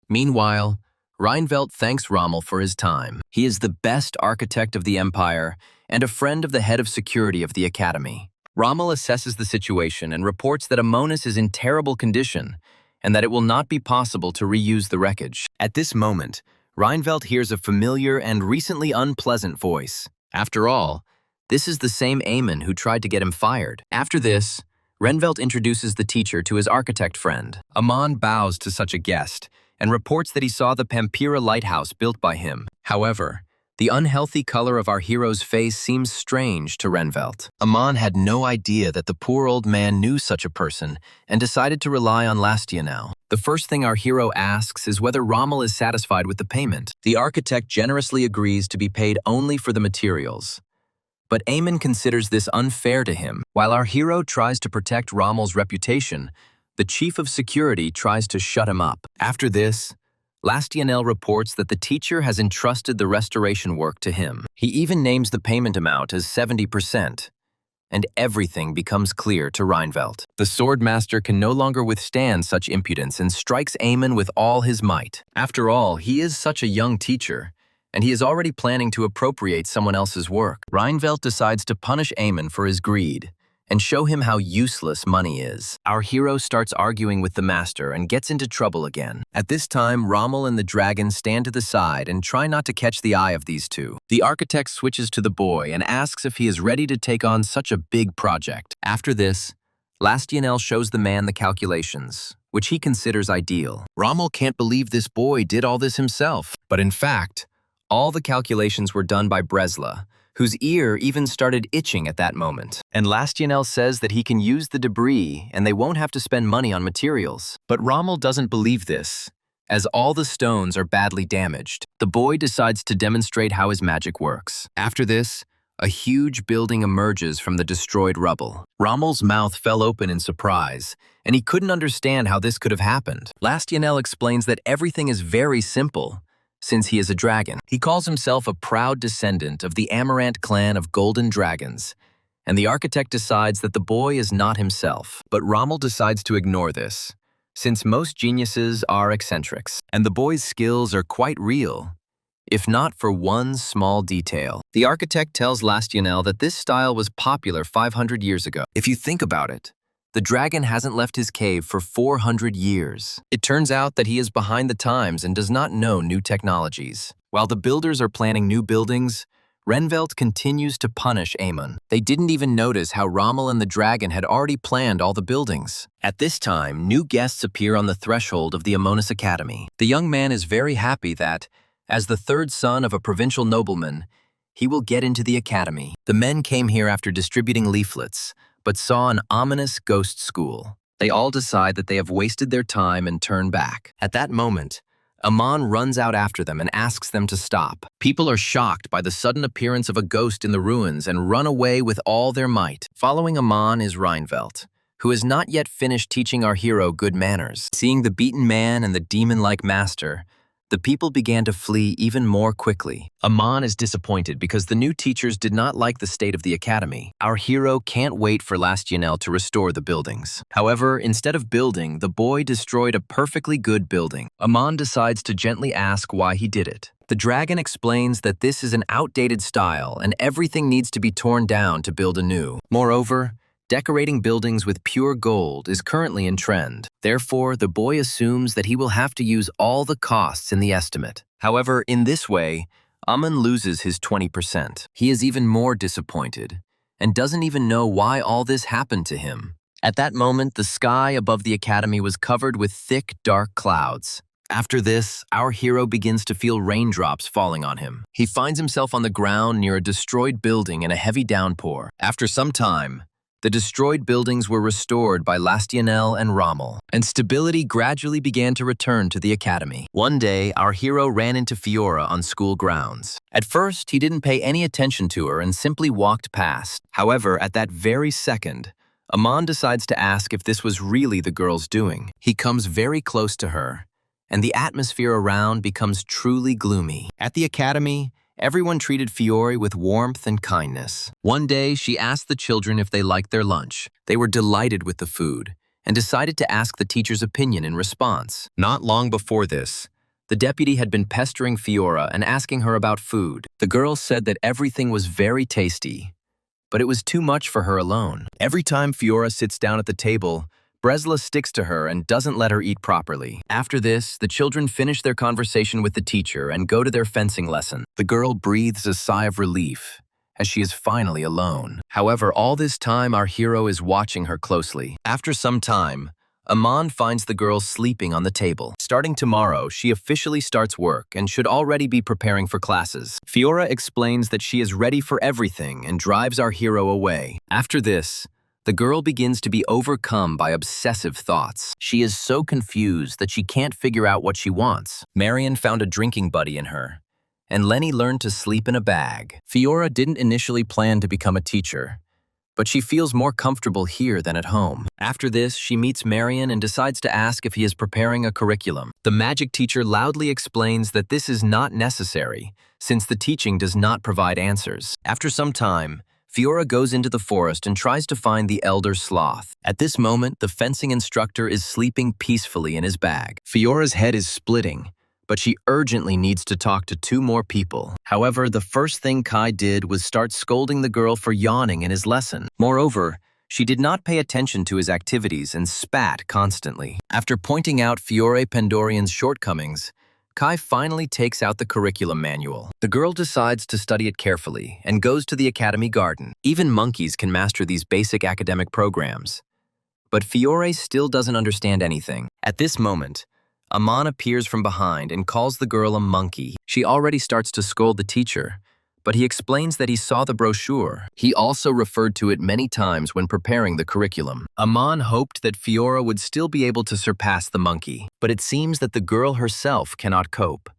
Meanwhile, Reinfeldt thanks Rommel for his time. He is the best architect of the Empire and a friend of the head of security of the Academy. Rommel assesses the situation and reports that Amonis is in terrible condition and that it will not be possible to reuse the wreckage. At this moment, Reinfeldt hears a familiar and recently unpleasant voice. After all, this is the same Eamon who tried to get him fired. After this, Reinfeldt introduces the teacher to his architect friend. Amon bows to such a guest and reports that he saw the Pampira lighthouse built by him. However, the unhealthy color of our hero's face seems strange to Reinfeldt. Amon had no idea that the poor old man knew such a person and decided to rely on Lastianel. The first thing our hero asks is whether Rommel is satisfied with the payment. The architect generously agrees to be paid only for the materials. But Eamon considers this unfair to him. While our hero tries to protect Rommel's reputation, the chief of security tries to shut him up. After this, Lastianel reports that the teacher has entrusted the restoration work to him. He even names the payment amount as 70%, and everything becomes clear to Reinfeldt. The swordmaster can no longer withstand such impudence and strikes Eamon with all his might. After all, he is such a young teacher, and he is already planning to appropriate someone else's work. Reinfeldt decides to punish Eamon for his greed, and show him how useless money is. Our hero starts arguing with the master and gets into trouble again. At this time, Rommel and the dragon stand to the side and try not to catch the eye of these two. The architect switches to the boy and asks if he is ready to take on such a big project. After this, Lastienel shows the man the calculations, which he considers ideal. Rommel can't believe this boy did all this himself. But in fact, all the calculations were done by Bresla, whose ear even started itching at that moment. And Lastienel says that he can use the debris and they won't have to spend money on materials. But Rommel doesn't believe this, as all the stones are badly damaged. The boy decides to demonstrate how his magic works. After this, a huge building emerges from the destroyed rubble. Rommel's mouth fell open in surprise, and he couldn't understand how this could have happened. Lastienel explains that everything is very simple, since he is a dragon. He calls himself a proud descendant of the Amaranth clan of golden dragons, and the architect decides that the boy is not himself. But Rommel decides to ignore this, since most geniuses are eccentrics, and the boy's skills are quite real, if not for one small detail. The architect tells Lastienel that this style was popular 500 years ago. If you think about it, the dragon hasn't left his cave for 400 years. It turns out that he is behind the times and does not know new technologies. While the builders are planning new buildings, Renvelt continues to punish Amon. They didn't even notice how Rommel and the dragon had already planned all the buildings. At this time, new guests appear on the threshold of the Amonis Academy. The young man is very happy that, as the third son of a provincial nobleman, he will get into the academy. The men came here after distributing leaflets, but saw an ominous ghost school. They all decide that they have wasted their time and turn back. At that moment, Amon runs out after them and asks them to stop. People are shocked by the sudden appearance of a ghost in the ruins and run away with all their might. Following Amon is Reinvelt, who has not yet finished teaching our hero good manners. Seeing the beaten man and the demon-like master, the people began to flee even more quickly. Amon is disappointed because the new teachers did not like the state of the academy. Our hero can't wait for Lastienel to restore the buildings. However, instead of building, the boy destroyed a perfectly good building. Amon decides to gently ask why he did it. The dragon explains that this is an outdated style and everything needs to be torn down to build anew. Moreover, decorating buildings with pure gold is currently in trend. Therefore, the boy assumes that he will have to use all the costs in the estimate. However, in this way, Amon loses his 20%. He is even more disappointed and doesn't even know why all this happened to him. At that moment, the sky above the academy was covered with thick, dark clouds. After this, our hero begins to feel raindrops falling on him. He finds himself on the ground near a destroyed building in a heavy downpour. After some time, the destroyed buildings were restored by Lastienel and Rommel, and stability gradually began to return to the academy. One day, our hero ran into Fiora on school grounds. At first, he didn't pay any attention to her and simply walked past. However, at that very second, Amon decides to ask if this was really the girl's doing. He comes very close to her, and the atmosphere around becomes truly gloomy. At the academy, everyone treated Fiore with warmth and kindness. One day, she asked the children if they liked their lunch. They were delighted with the food and decided to ask the teacher's opinion in response. Not long before this, the deputy had been pestering Fiora and asking her about food. The girl said that everything was very tasty, but it was too much for her alone. Every time Fiora sits down at the table, Bresla sticks to her and doesn't let her eat properly. After this, the children finish their conversation with the teacher and go to their fencing lesson. The girl breathes a sigh of relief, as she is finally alone. However, all this time our hero is watching her closely. After some time, Amon finds the girl sleeping on the table. Starting tomorrow, she officially starts work and should already be preparing for classes. Fiora explains that she is ready for everything and drives our hero away. After this, the girl begins to be overcome by obsessive thoughts. She is so confused that she can't figure out what she wants. Marion found a drinking buddy in her, and Lenny learned to sleep in a bag. Fiora didn't initially plan to become a teacher, but she feels more comfortable here than at home. After this, she meets Marion and decides to ask if he is preparing a curriculum. The magic teacher loudly explains that this is not necessary, since the teaching does not provide answers. After some time, Fiora goes into the forest and tries to find the elder sloth. At this moment, the fencing instructor is sleeping peacefully in his bag. Fiora's head is splitting, but she urgently needs to talk to 2 more people. However, the first thing Kai did was start scolding the girl for yawning in his lesson. Moreover, She did not pay attention to his activities and spat constantly. After pointing out Fiore Pandorian's shortcomings, Kai finally takes out the curriculum manual. The girl decides to study it carefully and goes to the academy garden. Even monkeys can master these basic academic programs. But Fiore still doesn't understand anything. At this moment, Amon appears from behind and calls the girl a monkey. She already starts to scold the teacher, but he explains that he saw the brochure. He also referred to it many times when preparing the curriculum. Amon hoped that Fiora would still be able to surpass the monkey, but it seems that the girl herself cannot cope,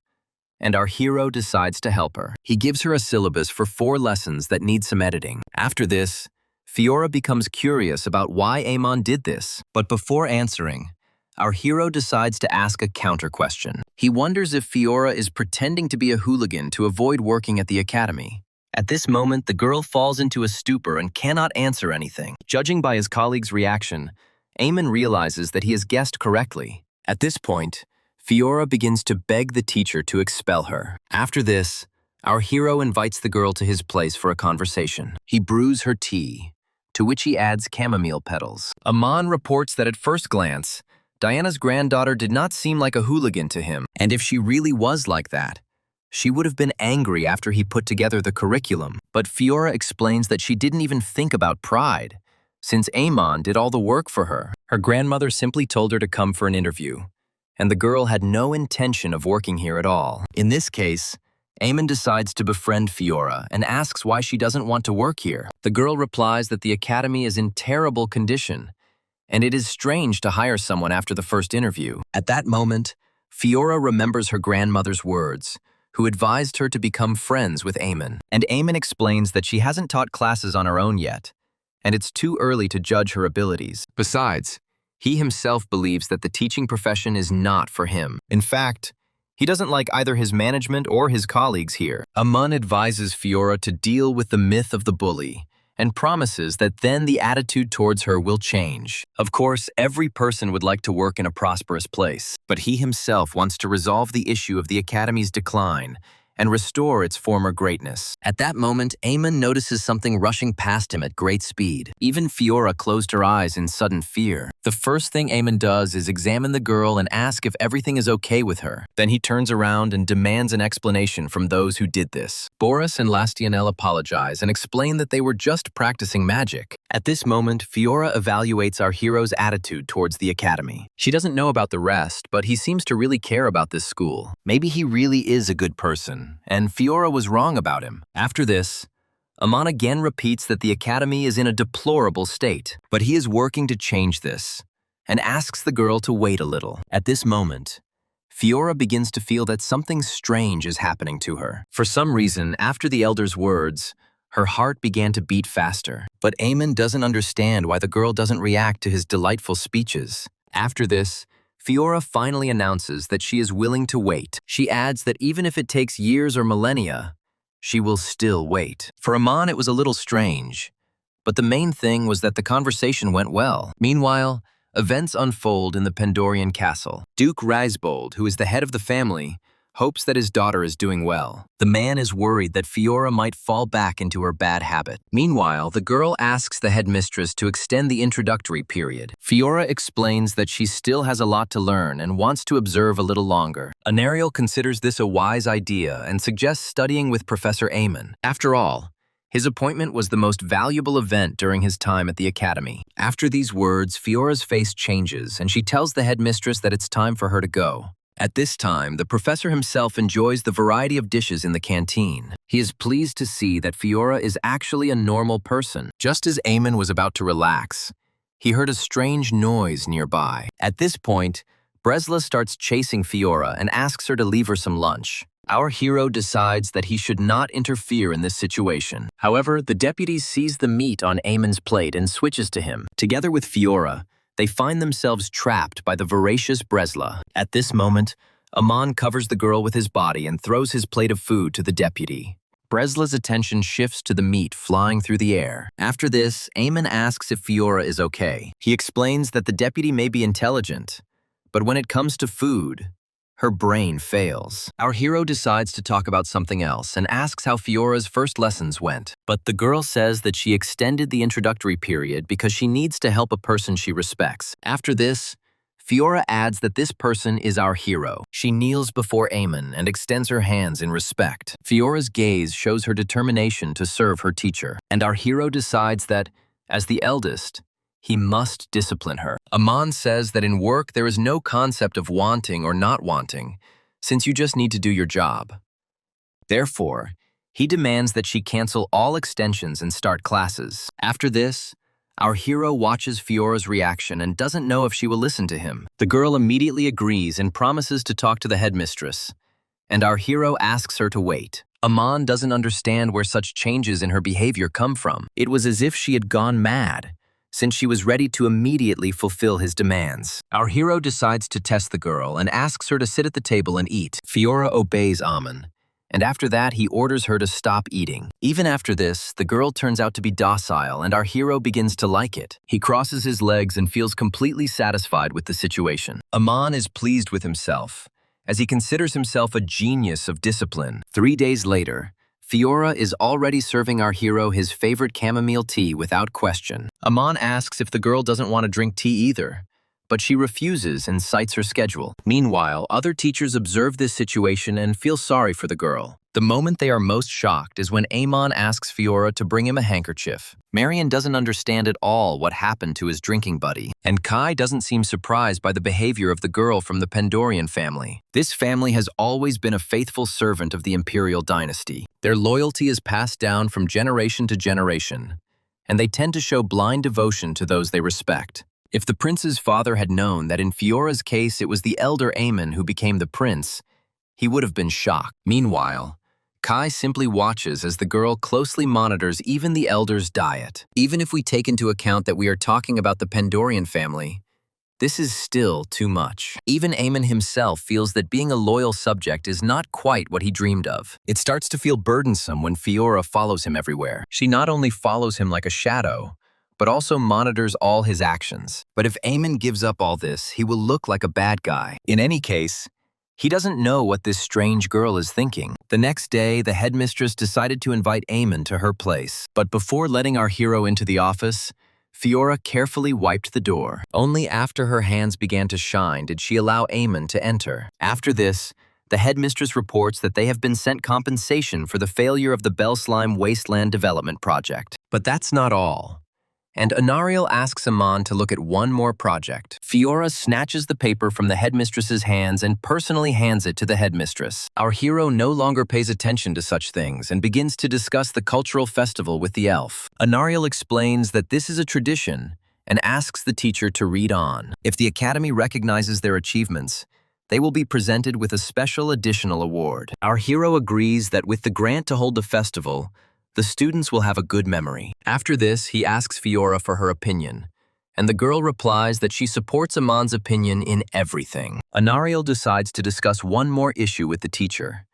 and our hero decides to help her. He gives her a syllabus for 4 lessons that need some editing. After this, Fiora becomes curious about why Amon did this, but before answering, our hero decides to ask a counter-question. He wonders if Fiora is pretending to be a hooligan to avoid working at the academy. At this moment, the girl falls into a stupor and cannot answer anything. Judging by his colleague's reaction, Amon realizes that he has guessed correctly. At this point, Fiora begins to beg the teacher to expel her. After this, our hero invites the girl to his place for a conversation. He brews her tea, to which he adds chamomile petals. Amon reports that at first glance, Diana's granddaughter did not seem like a hooligan to him, and if she really was like that, she would have been angry after he put together the curriculum. But Fiora explains that she didn't even think about pride, since Amon did all the work for her. Her grandmother simply told her to come for an interview, and the girl had no intention of working here at all. In this case, Amon decides to befriend Fiora and asks why she doesn't want to work here. The girl replies that the academy is in terrible condition, and it is strange to hire someone after the first interview. At that moment, Fiora remembers her grandmother's words, who advised her to become friends with Amon. And Amon explains that she hasn't taught classes on her own yet, and it's too early to judge her abilities. Besides, he himself believes that the teaching profession is not for him. In fact, he doesn't like either his management or his colleagues here. Amon advises Fiora to deal with the myth of the bully, and promises that then the attitude towards her will change. Of course, every person would like to work in a prosperous place, but he himself wants to resolve the issue of the academy's decline and restore its former greatness. At that moment, Amon notices something rushing past him at great speed. Even Fiora closed her eyes in sudden fear. The first thing Amon does is examine the girl and ask if everything is okay with her. Then he turns around and demands an explanation from those who did this. Boris and Lastianel apologize and explain that they were just practicing magic. At this moment, Fiora evaluates our hero's attitude towards the academy. She doesn't know about the rest, but he seems to really care about this school. Maybe he really is a good person, and Fiora was wrong about him. After this, Amon again repeats that the academy is in a deplorable state, but he is working to change this, and asks the girl to wait a little. At this moment, Fiora begins to feel that something strange is happening to her. For some reason, after the elder's words, her heart began to beat faster. But Amon doesn't understand why the girl doesn't react to his delightful speeches. After this, Fiora finally announces that she is willing to wait. She adds that even if it takes years or millennia, she will still wait. For Amon, it was a little strange, but the main thing was that the conversation went well. Meanwhile, events unfold in the Pandorian castle. Duke Rasbold, who is the head of the family, hopes that his daughter is doing well. The man is worried that Fiora might fall back into her bad habit. Meanwhile, the girl asks the headmistress to extend the introductory period. Fiora explains that she still has a lot to learn and wants to observe a little longer. Anariel considers this a wise idea and suggests studying with Professor Amon. After all, his appointment was the most valuable event during his time at the academy. After these words, Fiora's face changes and she tells the headmistress that it's time for her to go. At this time, the professor himself enjoys the variety of dishes in the canteen. He is pleased to see that Fiora is actually a normal person. Just as Amon was about to relax, he heard a strange noise nearby. At this point, Bresla starts chasing Fiora and asks her to leave her some lunch. Our hero decides that he should not interfere in this situation. However, the deputy sees the meat on Amon's plate and switches to him. Together with Fiora, they find themselves trapped by the voracious Bresla. At this moment, Amon covers the girl with his body and throws his plate of food to the deputy. Bresla's attention shifts to the meat flying through the air. After this, Amon asks if Fiora is okay. He explains that the deputy may be intelligent, but when it comes to food, her brain fails. Our hero decides to talk about something else and asks how Fiora's first lessons went. But the girl says that she extended the introductory period because she needs to help a person she respects. After this, Fiora adds that this person is our hero. She kneels before Eamon and extends her hands in respect. Fiora's gaze shows her determination to serve her teacher, and our hero decides that, as the eldest, he must discipline her. Amon says that in work there is no concept of wanting or not wanting, since you just need to do your job. Therefore, he demands that she cancel all extensions and start classes. After this, our hero watches Fiora's reaction and doesn't know if she will listen to him. The girl immediately agrees and promises to talk to the headmistress, and our hero asks her to wait. Amon doesn't understand where such changes in her behavior come from. It was as if she had gone mad, since she was ready to immediately fulfill his demands. Our hero decides to test the girl and asks her to sit at the table and eat. Fiora obeys Amon, and after that he orders her to stop eating. Even after this, the girl turns out to be docile and our hero begins to like it. He crosses his legs and feels completely satisfied with the situation. Amon is pleased with himself, as he considers himself a genius of discipline. 3 days later, Fiora is already serving our hero his favorite chamomile tea without question. Amon asks if the girl doesn't want to drink tea either, but she refuses and cites her schedule. Meanwhile, other teachers observe this situation and feel sorry for the girl. The moment they are most shocked is when Amon asks Fiora to bring him a handkerchief. Marion doesn't understand at all what happened to his drinking buddy, and Kai doesn't seem surprised by the behavior of the girl from the Pandorian family. This family has always been a faithful servant of the imperial dynasty. Their loyalty is passed down from generation to generation, and they tend to show blind devotion to those they respect. If the prince's father had known that in Fiora's case it was the elder Eamon who became the prince, he would have been shocked. Meanwhile, Kai simply watches as the girl closely monitors even the elder's diet. Even if we take into account that we are talking about the Pandorian family, this is still too much. Even Eamon himself feels that being a loyal subject is not quite what he dreamed of. It starts to feel burdensome when Fiora follows him everywhere. She not only follows him like a shadow, but also monitors all his actions. But if Eamon gives up all this, he will look like a bad guy. In any case, he doesn't know what this strange girl is thinking. The next day, the headmistress decided to invite Eamon to her place. But before letting our hero into the office, Fiora carefully wiped the door. Only after her hands began to shine did she allow Eamon to enter. After this, the headmistress reports that they have been sent compensation for the failure of the Bellslime Wasteland Development Project. But that's not all. And Anariel asks Amon to look at one more project. Fiora snatches the paper from the headmistress's hands and personally hands it to the headmistress. Our hero no longer pays attention to such things and begins to discuss the cultural festival with the elf. Anariel explains that this is a tradition and asks the teacher to read on. If the academy recognizes their achievements, they will be presented with a special additional award. Our hero agrees that with the grant to hold the festival, the students will have a good memory. After this, he asks Fiora for her opinion, and the girl replies that she supports Amon's opinion in everything. Anariel decides to discuss one more issue with the teacher,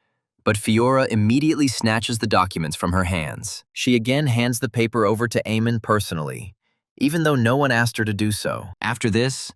but Fiora immediately snatches the documents from her hands. She again hands the paper over to Eamon personally, even though no one asked her to do so. After this,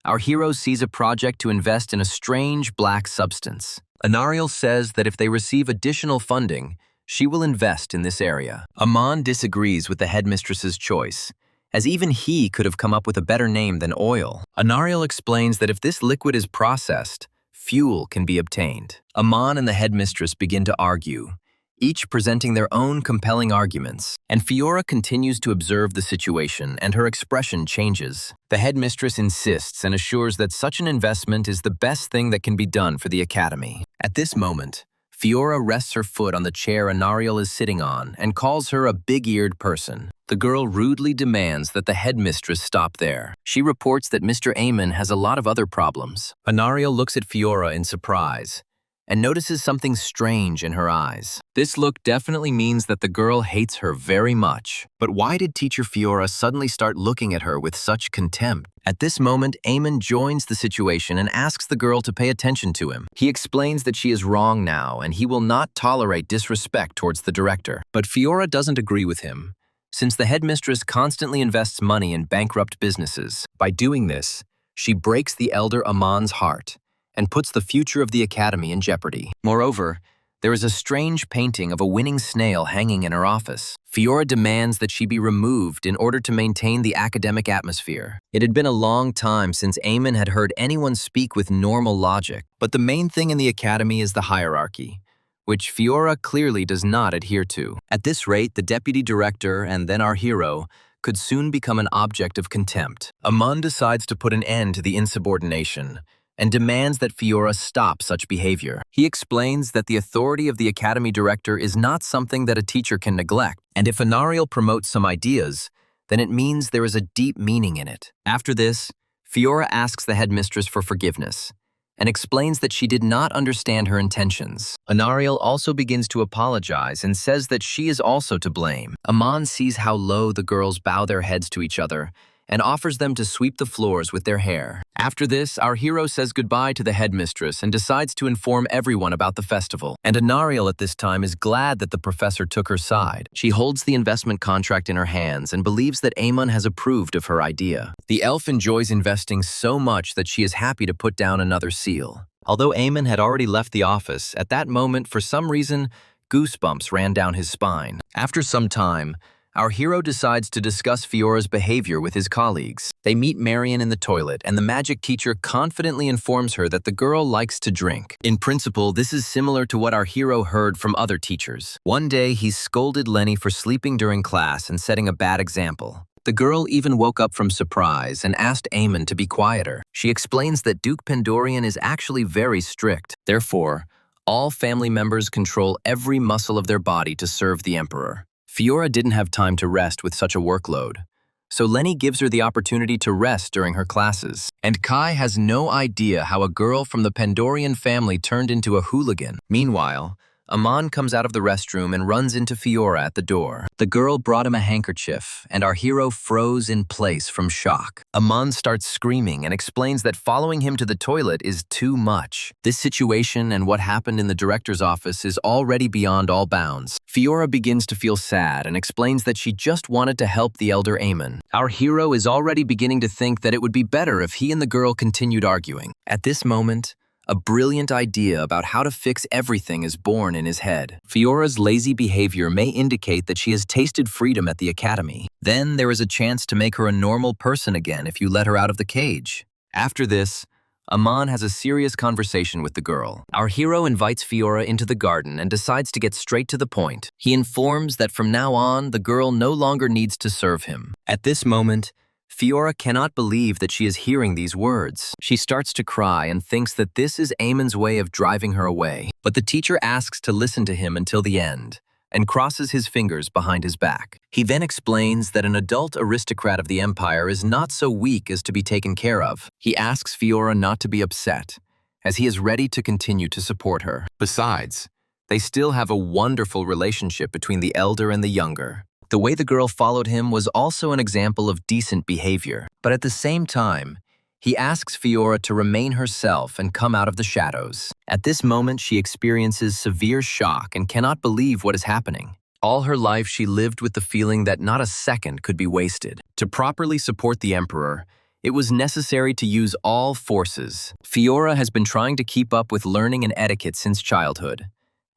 our hero sees a project to invest in a strange black substance. Anariel says that if they receive additional funding, she will invest in this area. Amon disagrees with the headmistress's choice, as even he could have come up with a better name than oil. Anariel explains that if this liquid is processed, fuel can be obtained. Amon and the headmistress begin to argue, each presenting their own compelling arguments, and Fiora continues to observe the situation and her expression changes. The headmistress insists and assures that such an investment is the best thing that can be done for the academy. At this moment, Fiora rests her foot on the chair Anariel is sitting on and calls her a big-eared person. The girl rudely demands that the headmistress stop there. She reports that Mr. Eamon has a lot of other problems. Anariel looks at Fiora in surprise and notices something strange in her eyes. This look definitely means that the girl hates her very much. But why did teacher Fiora suddenly start looking at her with such contempt? At this moment, Eamon joins the situation and asks the girl to pay attention to him. He explains that she is wrong now and he will not tolerate disrespect towards the director. But Fiora doesn't agree with him, since the headmistress constantly invests money in bankrupt businesses. By doing this, she breaks the elder Amon's heart and puts the future of the academy in jeopardy. Moreover, there is a strange painting of a winning snail hanging in her office. Fiora demands that she be removed in order to maintain the academic atmosphere. It had been a long time since Eamon had heard anyone speak with normal logic, but the main thing in the academy is the hierarchy, which Fiora clearly does not adhere to. At this rate, the deputy director and then our hero could soon become an object of contempt. Amon decides to put an end to the insubordination and demands that Fiora stop such behavior. He explains that the authority of the academy director is not something that a teacher can neglect, and if Anariel promotes some ideas, then it means there is a deep meaning in it. After this, Fiora asks the headmistress for forgiveness and explains that she did not understand her intentions. Anariel also begins to apologize and says that she is also to blame. Amon sees how low the girls bow their heads to each other and offers them to sweep the floors with their hair. After this, our hero says goodbye to the headmistress and decides to inform everyone about the festival. And Anariel at this time is glad that the professor took her side. She holds the investment contract in her hands and believes that Amon has approved of her idea. The elf enjoys investing so much that she is happy to put down another seal. Although Amon had already left the office, at that moment, for some reason, goosebumps ran down his spine. After some time, our hero decides to discuss Fiora's behavior with his colleagues. They meet Marion in the toilet, and the magic teacher confidently informs her that the girl likes to drink. In principle, this is similar to what our hero heard from other teachers. One day, he scolded Lenny for sleeping during class and setting a bad example. The girl even woke up from surprise and asked Eamon to be quieter. She explains that Duke Pandorian is actually very strict. Therefore, all family members control every muscle of their body to serve the emperor. Fiora didn't have time to rest with such a workload, so Lenny gives her the opportunity to rest during her classes. And Kai has no idea how a girl from the Pandorian family turned into a hooligan. Meanwhile, Amon comes out of the restroom and runs into Fiora at the door. The girl brought him a handkerchief, and our hero froze in place from shock. Amon starts screaming and explains that following him to the toilet is too much. This situation and what happened in the director's office is already beyond all bounds. Fiora begins to feel sad and explains that she just wanted to help the elder Amon. Our hero is already beginning to think that it would be better if he and the girl continued arguing. At this moment, a brilliant idea about how to fix everything is born in his head. Fiora's lazy behavior may indicate that she has tasted freedom at the academy. Then there is a chance to make her a normal person again if you let her out of the cage. After this, Amon has a serious conversation with the girl. Our hero invites Fiora into the garden and decides to get straight to the point. He informs that from now on, the girl no longer needs to serve him. At this moment, Fiora cannot believe that she is hearing these words. She starts to cry and thinks that this is Amon's way of driving her away. But the teacher asks to listen to him until the end and crosses his fingers behind his back. He then explains that an adult aristocrat of the empire is not so weak as to be taken care of. He asks Fiora not to be upset, as he is ready to continue to support her. Besides, they still have a wonderful relationship between the elder and the younger. The way the girl followed him was also an example of decent behavior, but at the same time, he asks Fiora to remain herself and come out of the shadows. At this moment, she experiences severe shock and cannot believe what is happening. All her life, she lived with the feeling that not a second could be wasted. To properly support the emperor, it was necessary to use all forces. Fiora has been trying to keep up with learning and etiquette since childhood,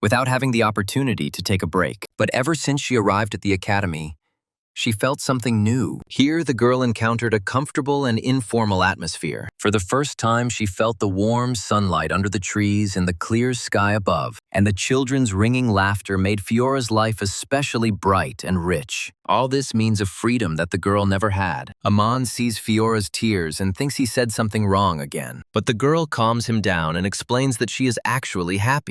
without having the opportunity to take a break. But ever since she arrived at the academy, she felt something new. Here, the girl encountered a comfortable and informal atmosphere. For the first time, she felt the warm sunlight under the trees and the clear sky above, and the children's ringing laughter made Fiora's life especially bright and rich. All this means a freedom that the girl never had. Amon sees Fiora's tears and thinks he said something wrong again. But the girl calms him down and explains that she is actually happy.